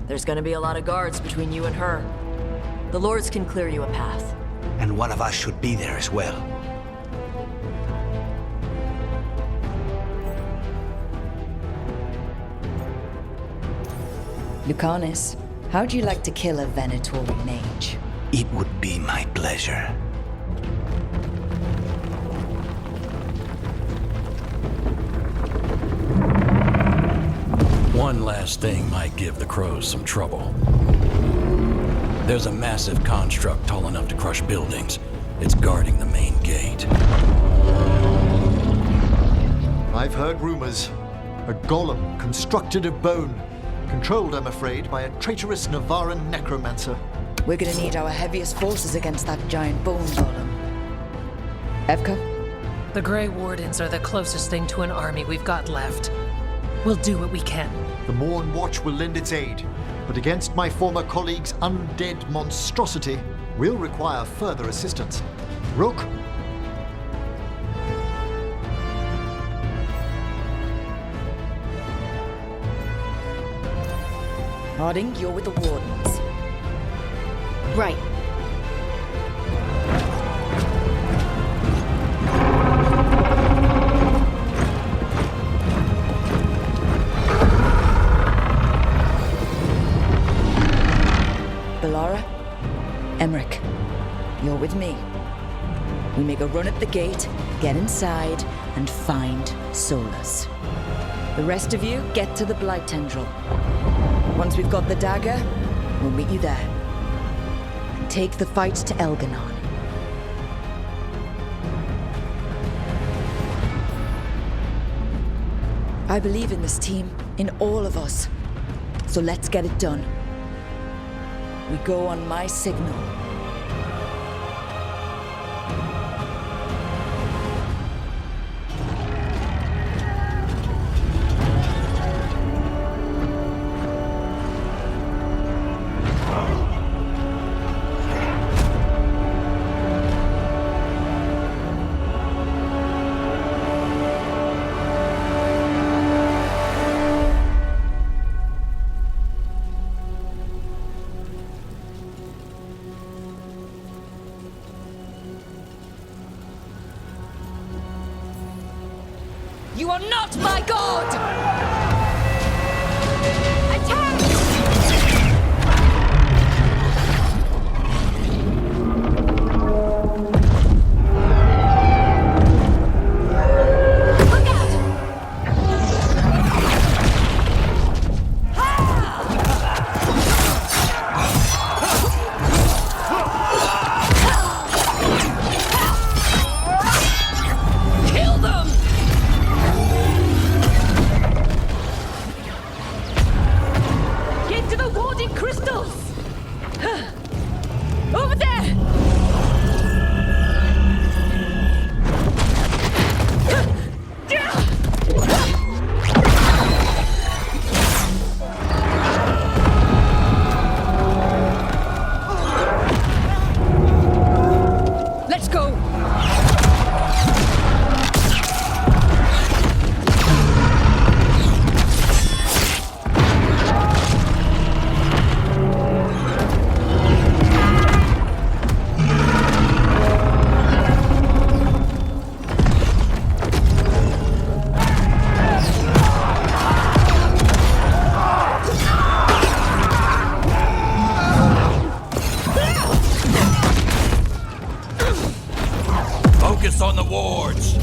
There's gonna be a lot of guards between you and her. The Lords can clear you a path. And one of us should be there as well. Lucanus, how'd you like to kill a Venatori mage? It would be my pleasure. One last thing might give the crows some trouble. There's a massive construct tall enough to crush buildings. It's guarding the main gate. I've heard rumors. A golem constructed of bone. Controlled, I'm afraid, by a traitorous Navaran necromancer. We're gonna need our heaviest forces against that giant bone golem. Evka? The Grey Wardens are the closest thing to an army we've got left. We'll do what we can. The Morn Watch will lend its aid, but against my former colleague's undead monstrosity, we'll require further assistance. Rook? Harding, you're with the Wardens. Right. We make a run at the gate, get inside, and find Solas. The rest of you get to the Blight Tendril. Once we've got the dagger, we'll meet you there. And take the fight to Elganon. I believe in this team, in all of us. So let's get it done. We go on my signal. You are not my god! Attack! Look out! Kill them! To the warding crystals! Over there! Let's go! Focus on the wards!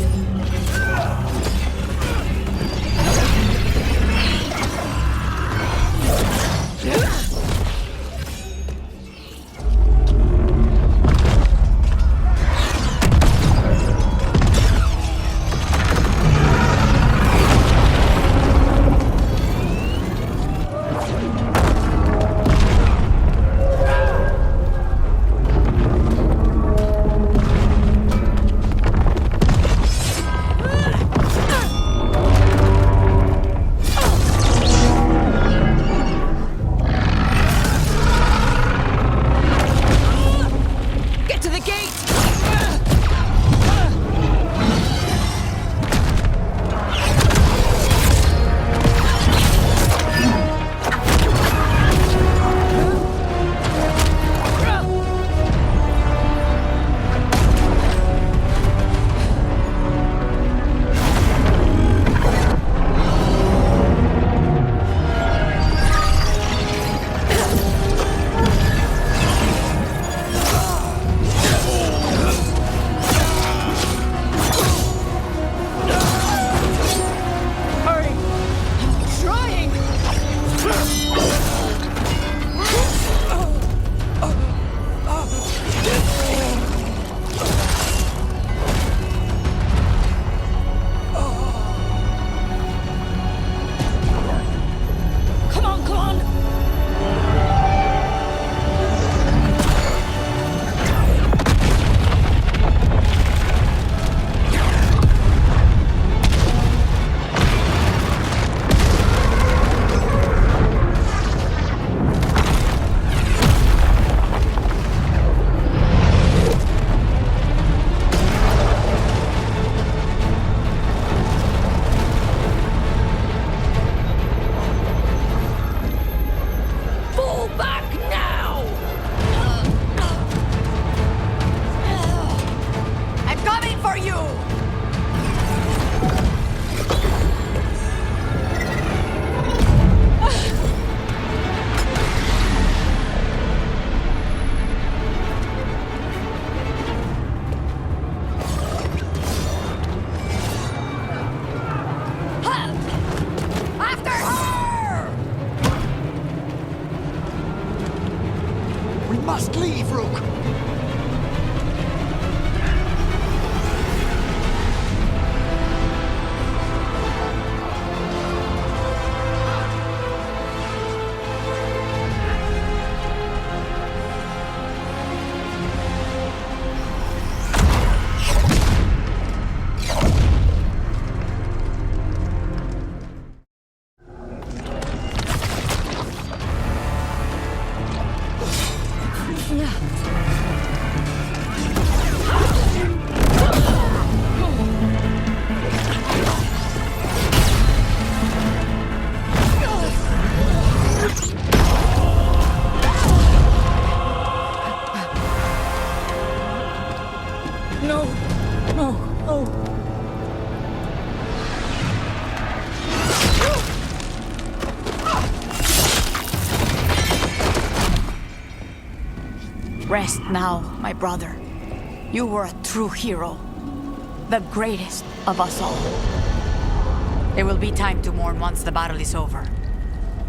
Rest now, my brother. You were a true hero. The greatest of us all. There will be time to mourn once the battle is over.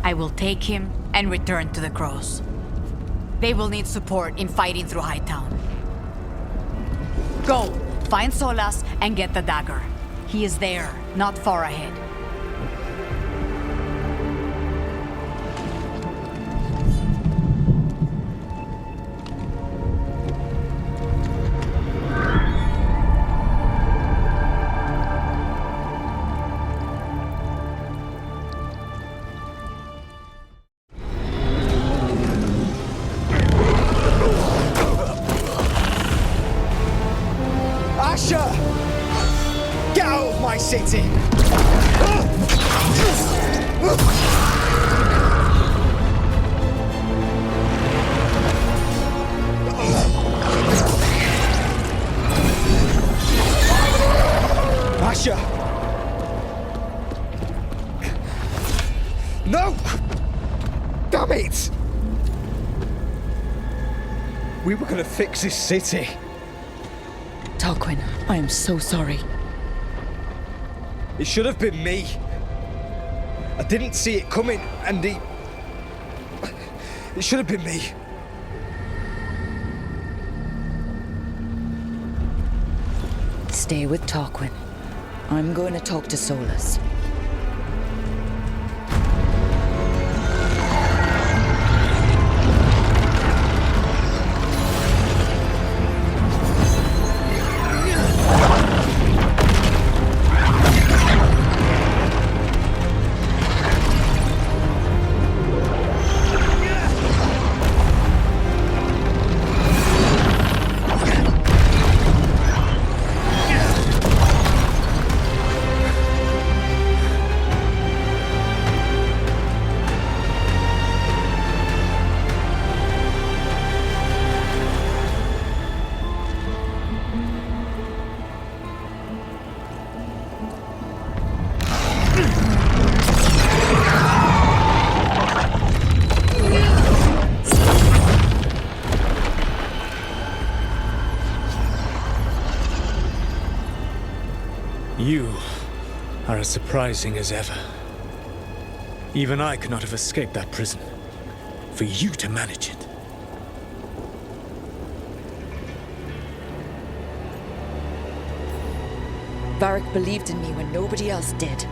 I will take him and return to the Crows. They will need support in fighting through Hightown. Go, find Solas and get the dagger. He is there, not far ahead. Get out of my city! Asher! No! Damn it! We were gonna fix this city. Tarquin, I am so sorry. It should have been me. I didn't see it coming, and it should have been me. Stay with Tarquin. I'm going to talk to Solas. You are as surprising as ever. Even I could not have escaped that prison. For you to manage it. Varric believed in me when nobody else did.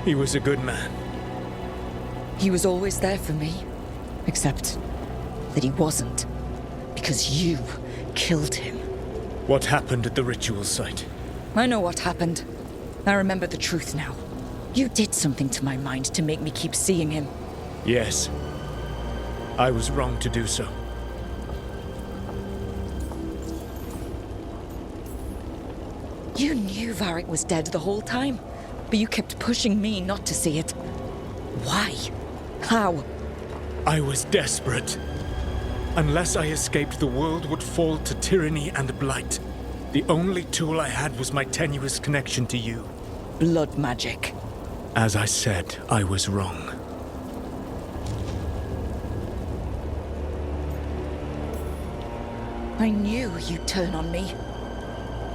He was a good man. He was always there for me. Except that he wasn't. Because you killed him. What happened at the ritual site? I know what happened. I remember the truth now. You did something to my mind to make me keep seeing him. Yes. I was wrong to do so. You knew Varric was dead the whole time, but you kept pushing me not to see it. Why? How? I was desperate. Unless I escaped, the world would fall to tyranny and blight. The only tool I had was my tenuous connection to you. Blood magic. As I said, I was wrong. I knew you'd turn on me.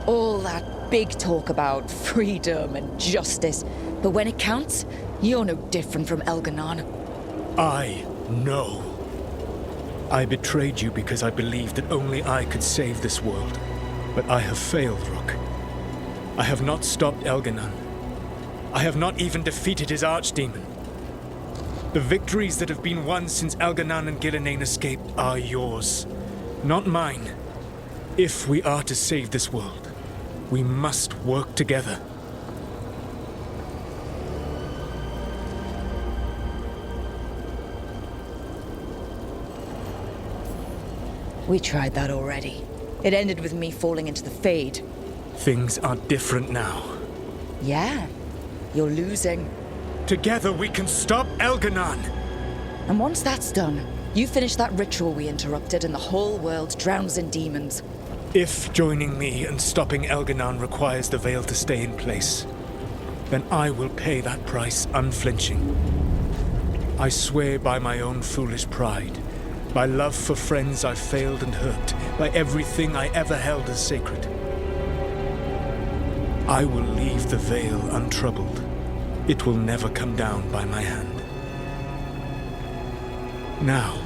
All that big talk about freedom and justice, but when it counts, you're no different from Elganon. I know. I betrayed you because I believed that only I could save this world. But I have failed, Rook. I have not stopped Elganon. I have not even defeated his archdemon. The victories that have been won since Elganon and Gillenane escaped are yours, not mine. If we are to save this world, we must work together. We tried that already. It ended with me falling into the Fade. Things are different now. Yeah, you're losing. Together we can stop Elganon! And once that's done, you finish that ritual we interrupted and the whole world drowns in demons. If joining me and stopping Elganon requires the veil to stay in place, then I will pay that price unflinching. I swear by my own foolish pride By love for friends I failed and hurt, by everything I ever held as sacred. I will leave the veil untroubled. It will never come down by my hand. Now,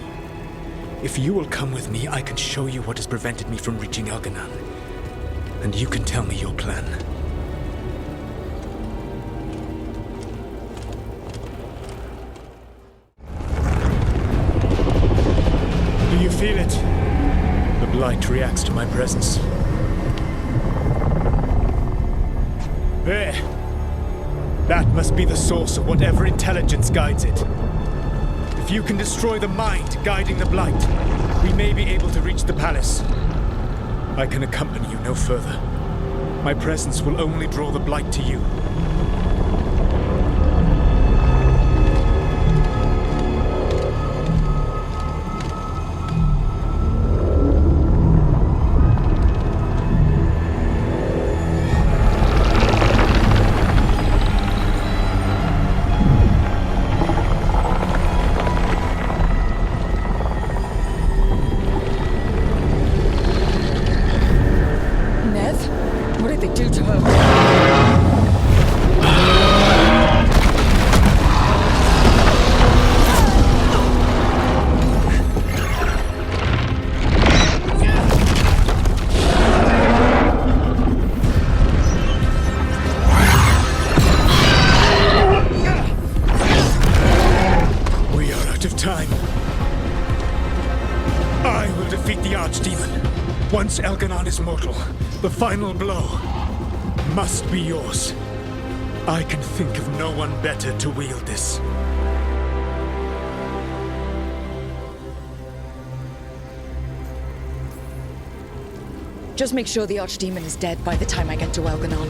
if you will come with me, I can show you what has prevented me from reaching Elganon. And you can tell me your plan. Do you feel it? The blight reacts to my presence. There! That must be the source of whatever intelligence guides it. If you can destroy the mind guiding the blight, we may be able to reach the palace. I can accompany you no further. My presence will only draw the blight to you. Once Elganon is mortal, the final blow must be yours. I can think of no one better to wield this. Just make sure the Archdemon is dead by the time I get to Elganon.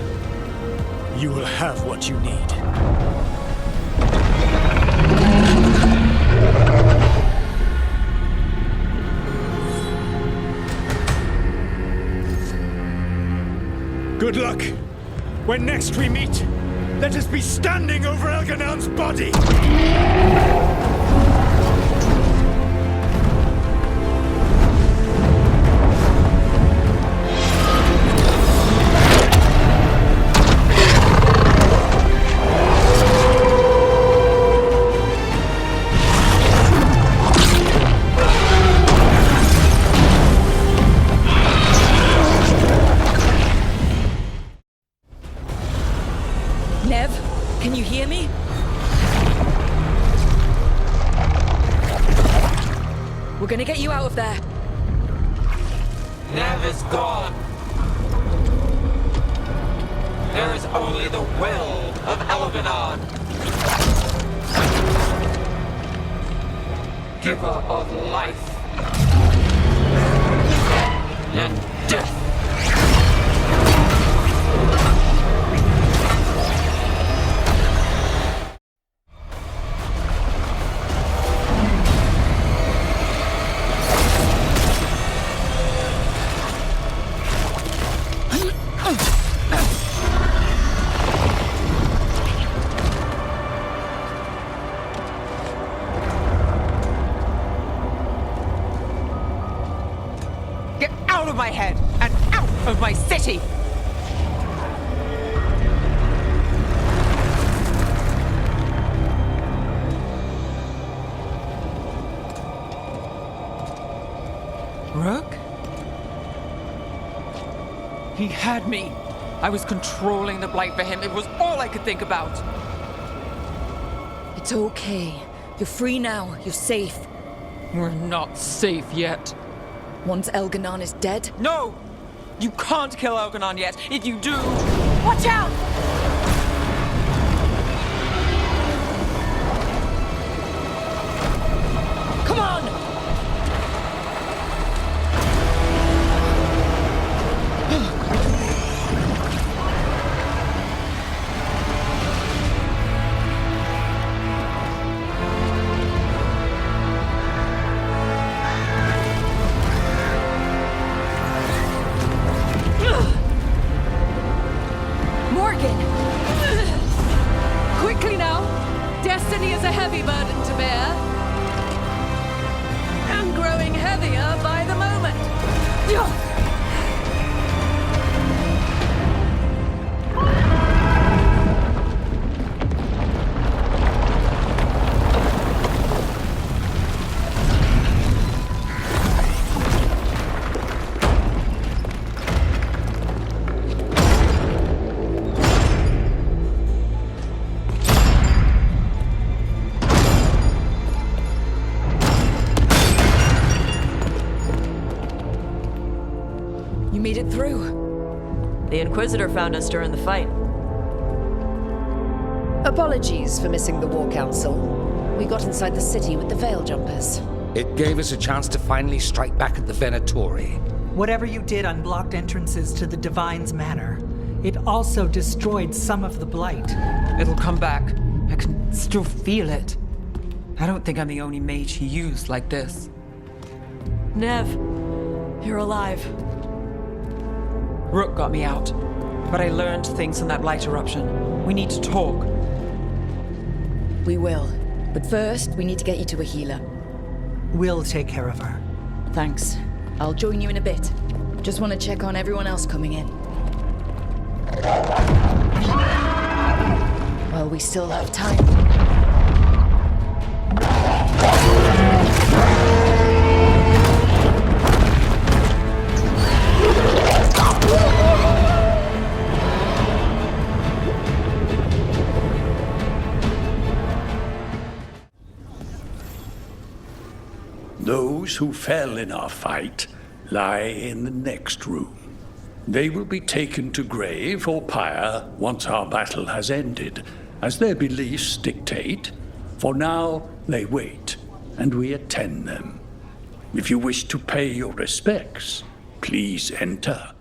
You will have what you need. Good luck. When next we meet, let us be standing over Elganon's body! Can you hear me? We're gonna get you out of there. Nev is gone. There is only the will of Elganon. Giver of life and death. My head and out of my city! Rook? He had me. I was controlling the blight for him. It was all I could think about. It's okay. You're free now. You're safe. We're not safe yet. Once Elganon is dead? No! You can't kill Elganon yet. If you do... Watch out! Come on! Morgan! Inquisitor found us during the fight. Apologies for missing the War Council. We got inside the city with the Veil Jumpers. It gave us a chance to finally strike back at the Venatori. Whatever you did unblocked entrances to the Divine's Manor. It also destroyed some of the Blight. It'll come back. I can still feel it. I don't think I'm the only mage he used like this. Nev, you're alive. Rook got me out, but I learned things from that Blight eruption. We need to talk. We will. But first, we need to get you to a healer. We'll take care of her. Thanks. I'll join you in a bit. Just want to check on everyone else coming in. Well, we still have time. Those who fell in our fight lie in the next room. They will be taken to grave or pyre once our battle has ended, as their beliefs dictate. For now, they wait, and we attend them. If you wish to pay your respects, please enter.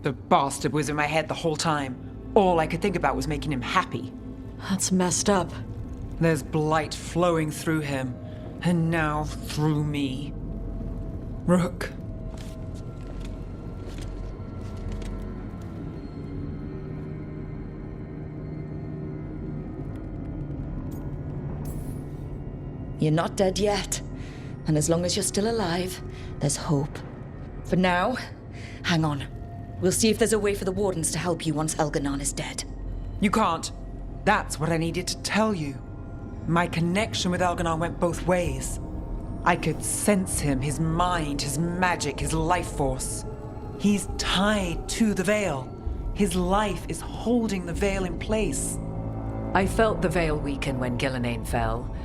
The bastard was in my head the whole time. All I could think about was making him happy. That's messed up. There's blight flowing through him, and now through me. Rook. You're not dead yet. And as long as you're still alive, there's hope. For now, hang on. We'll see if there's a way for the Wardens to help you once Elganon is dead. You can't. That's what I needed to tell you. My connection with Elganon went both ways. I could sense him, his mind, his magic, his life force. He's tied to the Veil. His life is holding the Veil in place. I felt the Veil weaken when Gillenane fell.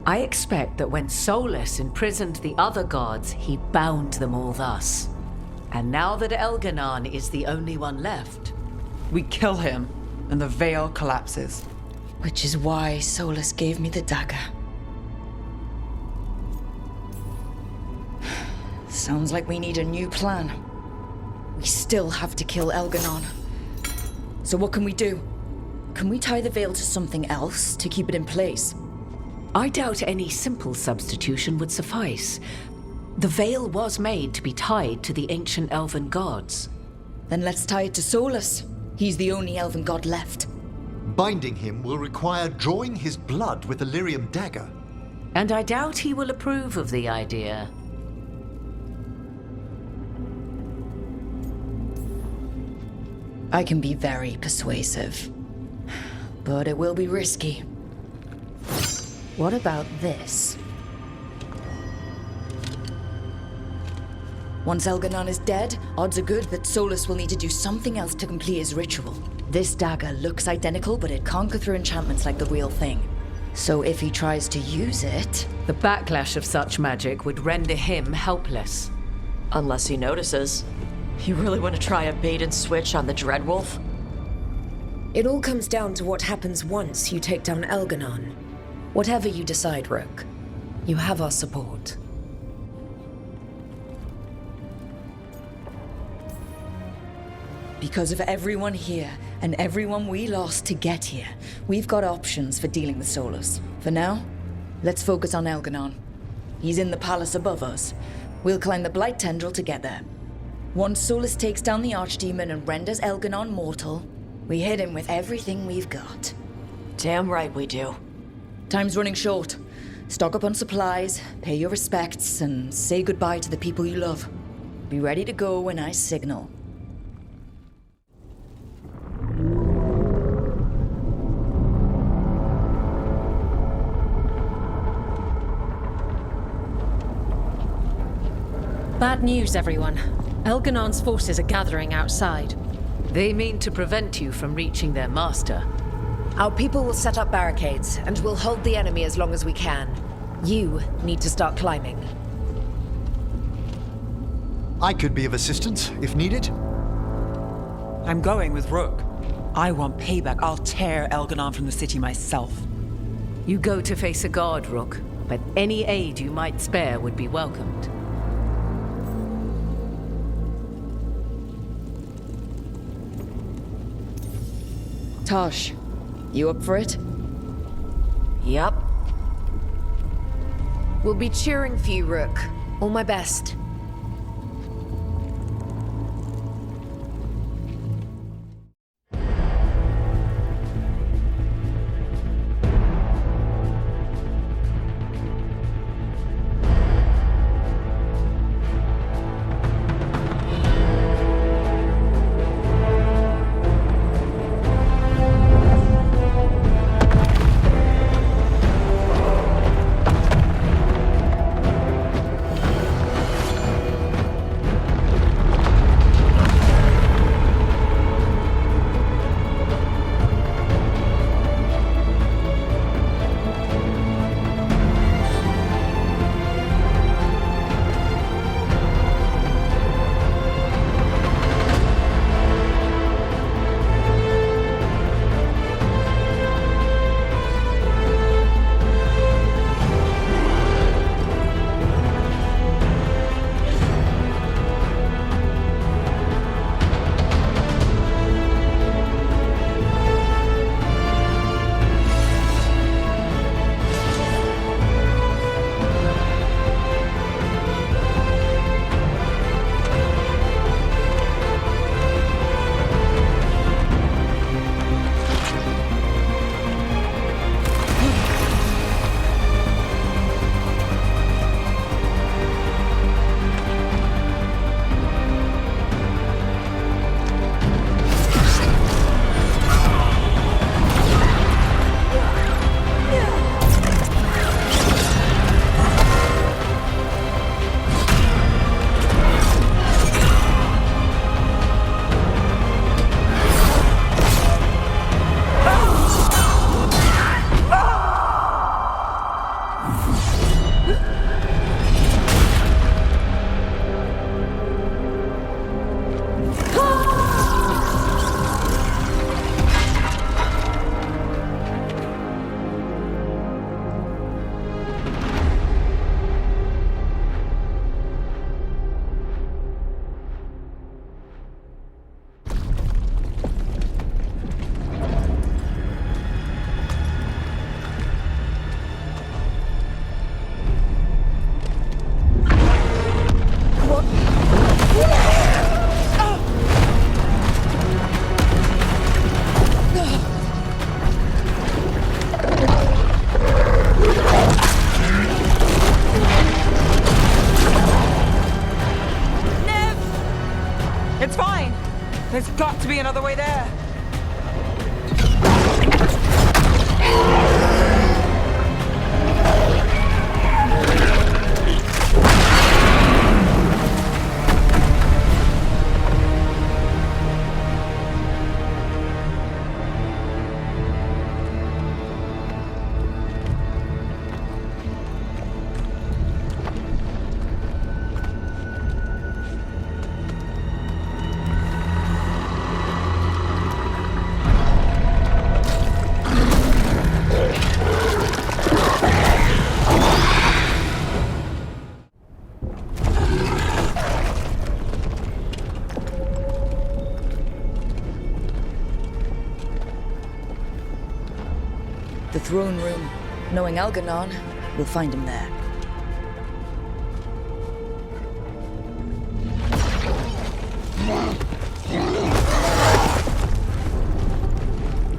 I expect that when Solas imprisoned the other gods, he bound them all thus. And now that Elganon is the only one left, we kill him, and the Veil collapses. Which is why Solas gave me the dagger. Sounds like we need a new plan. We still have to kill Elganon. So what can we do? Can we tie the Veil to something else to keep it in place? I doubt any simple substitution would suffice. The Veil was made to be tied to the ancient elven gods. Then let's tie it to Solas. He's the only elven god left. Binding him will require drawing his blood with the lyrium dagger. And I doubt he will approve of the idea. I can be very persuasive. But it will be risky. What about this? Once Elganon is dead, odds are good that Solas will need to do something else to complete his ritual. This dagger looks identical, but it can't go through enchantments like the real thing. So if he tries to use it... The backlash of such magic would render him helpless. Unless he notices. You really want to try a bait and switch on the Dreadwolf? It all comes down to what happens once you take down Elganon. Whatever you decide, Rook, you have our support. Because of everyone here, and everyone we lost to get here, we've got options for dealing with Solas. For now, let's focus on Elganon. He's in the palace above us. We'll climb the Blight Tendril together. Once Solas takes down the Archdemon and renders Elganon mortal, we hit him with everything we've got. Damn right we do. Time's running short. Stock up on supplies, pay your respects, and say goodbye to the people you love. Be ready to go when I signal. Bad news, everyone. Elganon's forces are gathering outside. They mean to prevent you from reaching their master. Our people will set up barricades, and we'll hold the enemy as long as we can. You need to start climbing. I could be of assistance, if needed. I'm going with Rook. I want payback. I'll tear Elganon from the city myself. You go to face a guard, Rook, but any aid you might spare would be welcomed. Tosh, you up for it? Yup. We'll be cheering for you, Rook. All my best. There's got to be another way there. The throne room. Knowing Algernon, we'll find him there.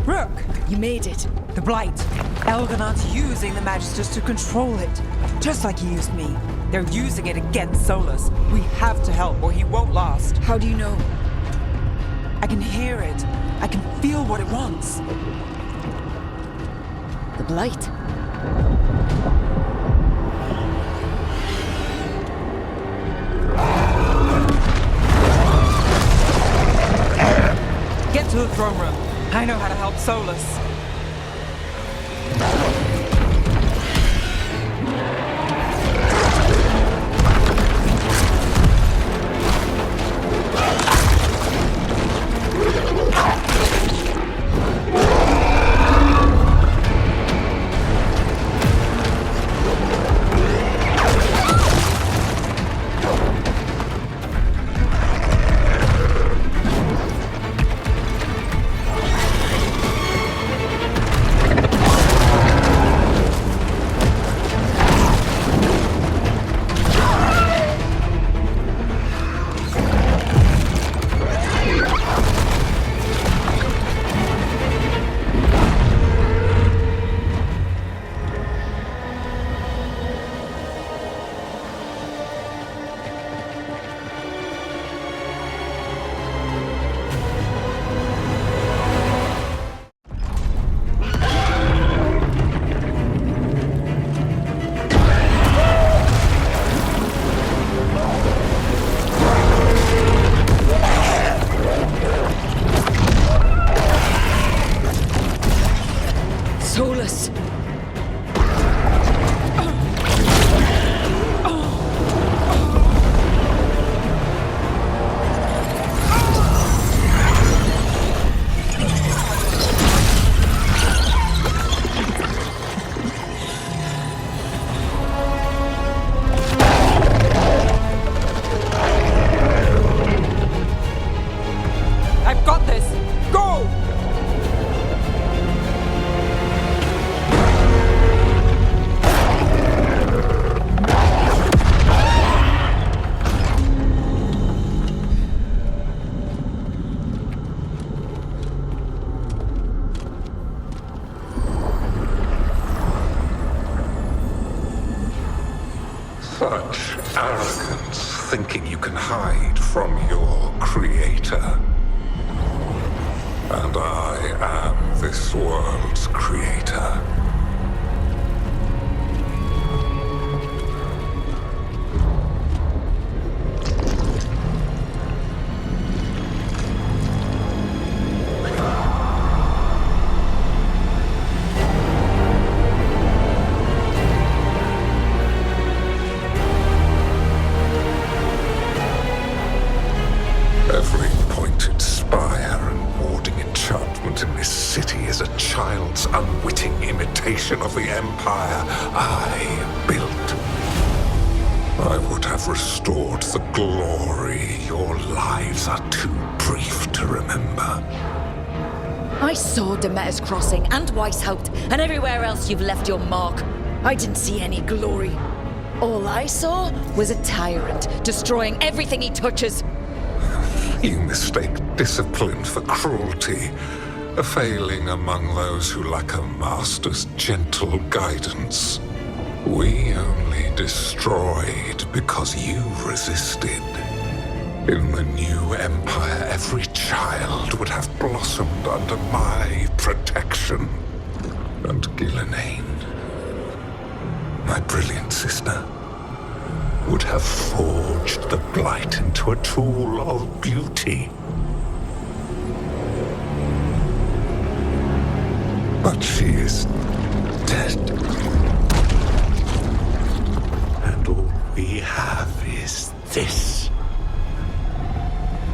Rook! You made it. The Blight. Algernon's using the Magisters to control it. Just like he used me. They're using it against Solas. We have to help or he won't last. How do you know? I can hear it. I can feel what it wants. The Blight. Get to the throne room. I know how to help Solas. Solas! I've got this! Go! Such arrogance, thinking you can hide from your creator. And I am this world's creator. Every pointed spire and warding enchantment in this city is a child's unwitting imitation of the empire I built. I would have restored the glory. Your lives are too brief to remember. I saw Demeter's Crossing and Weishaupt and everywhere else you've left your mark. I didn't see any glory. All I saw was a tyrant destroying everything he touches. You mistake discipline for cruelty, a failing among those who lack a master's gentle guidance. We only destroyed because you resisted. In the new empire, every child would have blossomed under my protection. And Gillenane, my brilliant sister, would have forged the Blight into a tool of beauty. But she is dead. And all we have is this.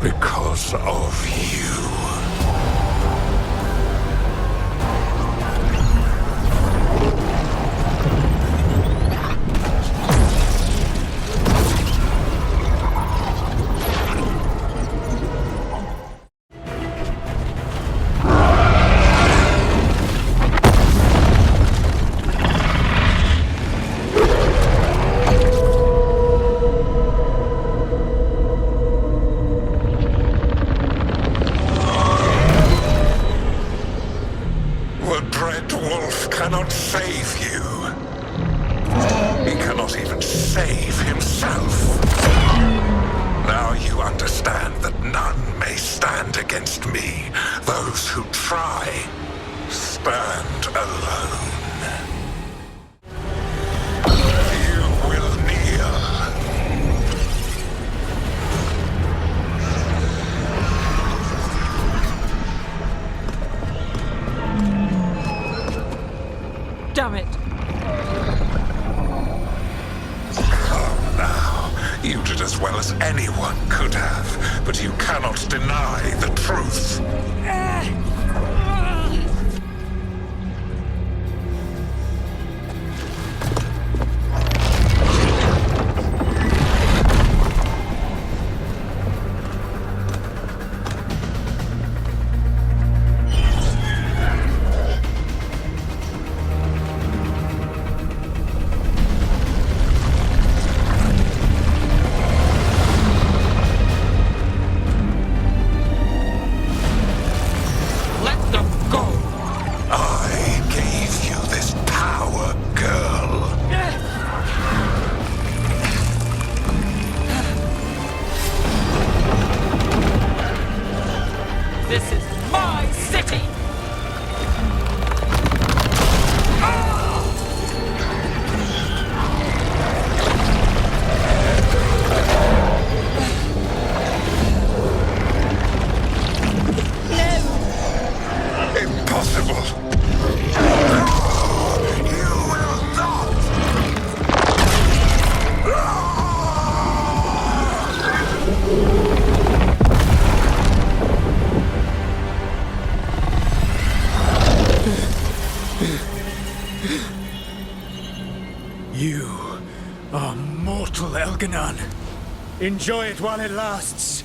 Because of you. may stand against me. Those who try stand alone. You will kneel. Damn it. Come now. You did as well as anyone could have, but you cannot deny the truth. You are mortal, Elganon. Enjoy it while it lasts.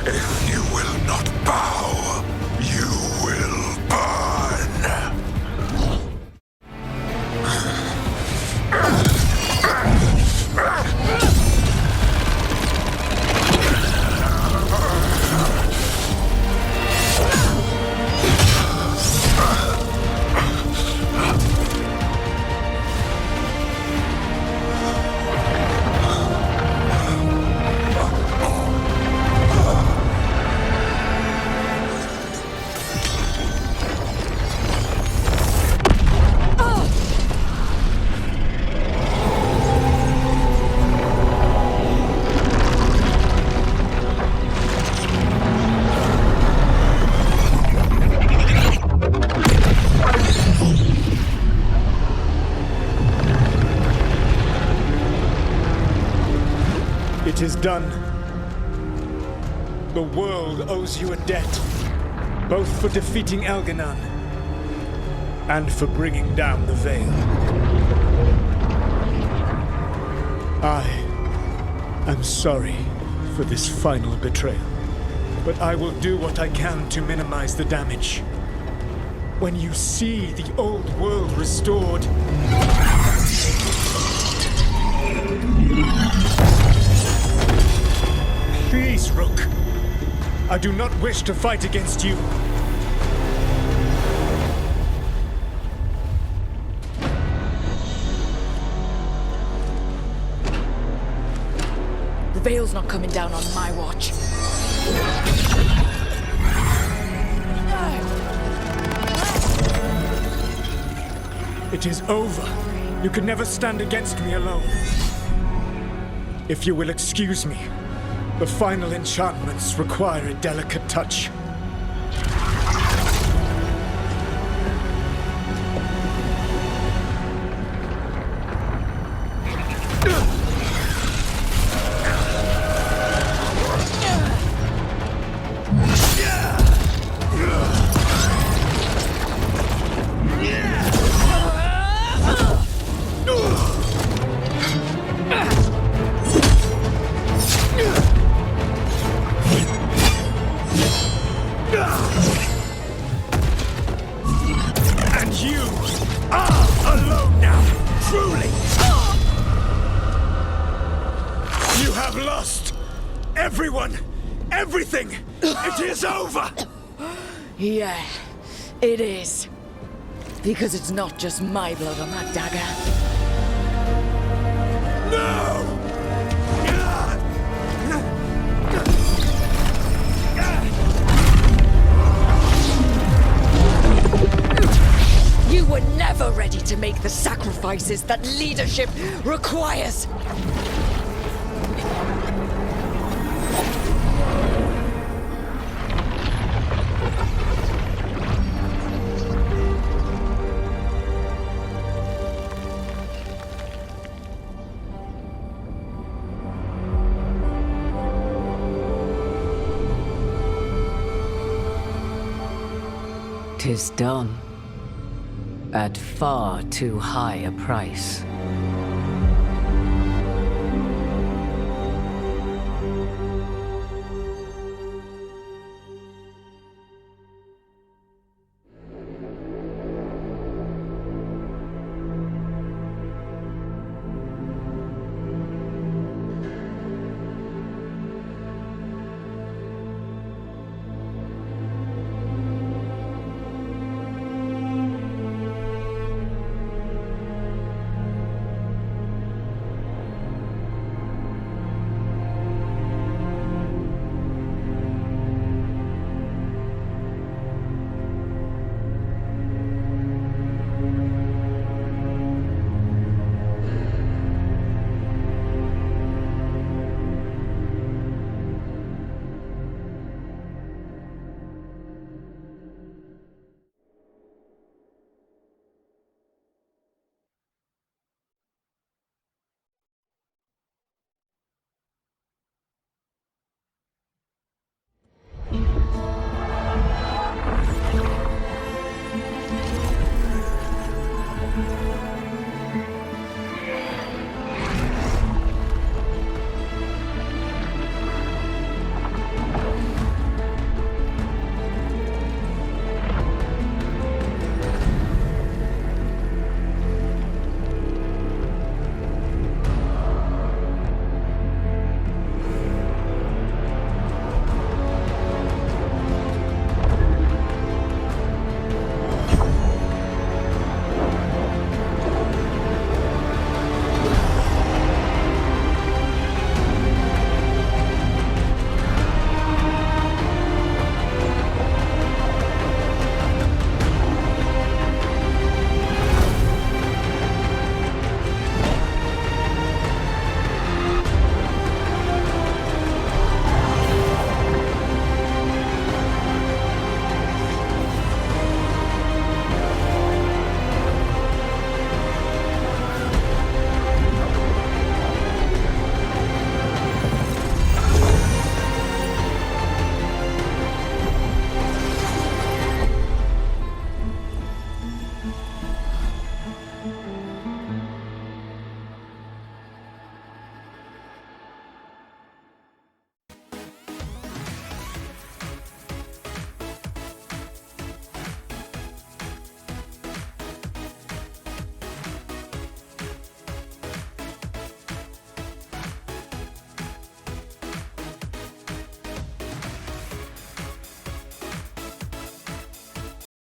If you will not bow, you will burn. It is done. The world owes you a debt, both for defeating Elganon and for bringing down the Veil. I am sorry for this final betrayal, but I will do what I can to minimize the damage. When you see the old world restored, please, Rook. I do not wish to fight against you. The Veil's not coming down on my watch. It is over. You can never stand against me alone. If you will excuse me, the final enchantments require a delicate touch. Everything! It is over! Yeah, it is. Because it's not just my blood on that dagger. No! sacrifices that leadership requires. 'Tis done. At far too high a price.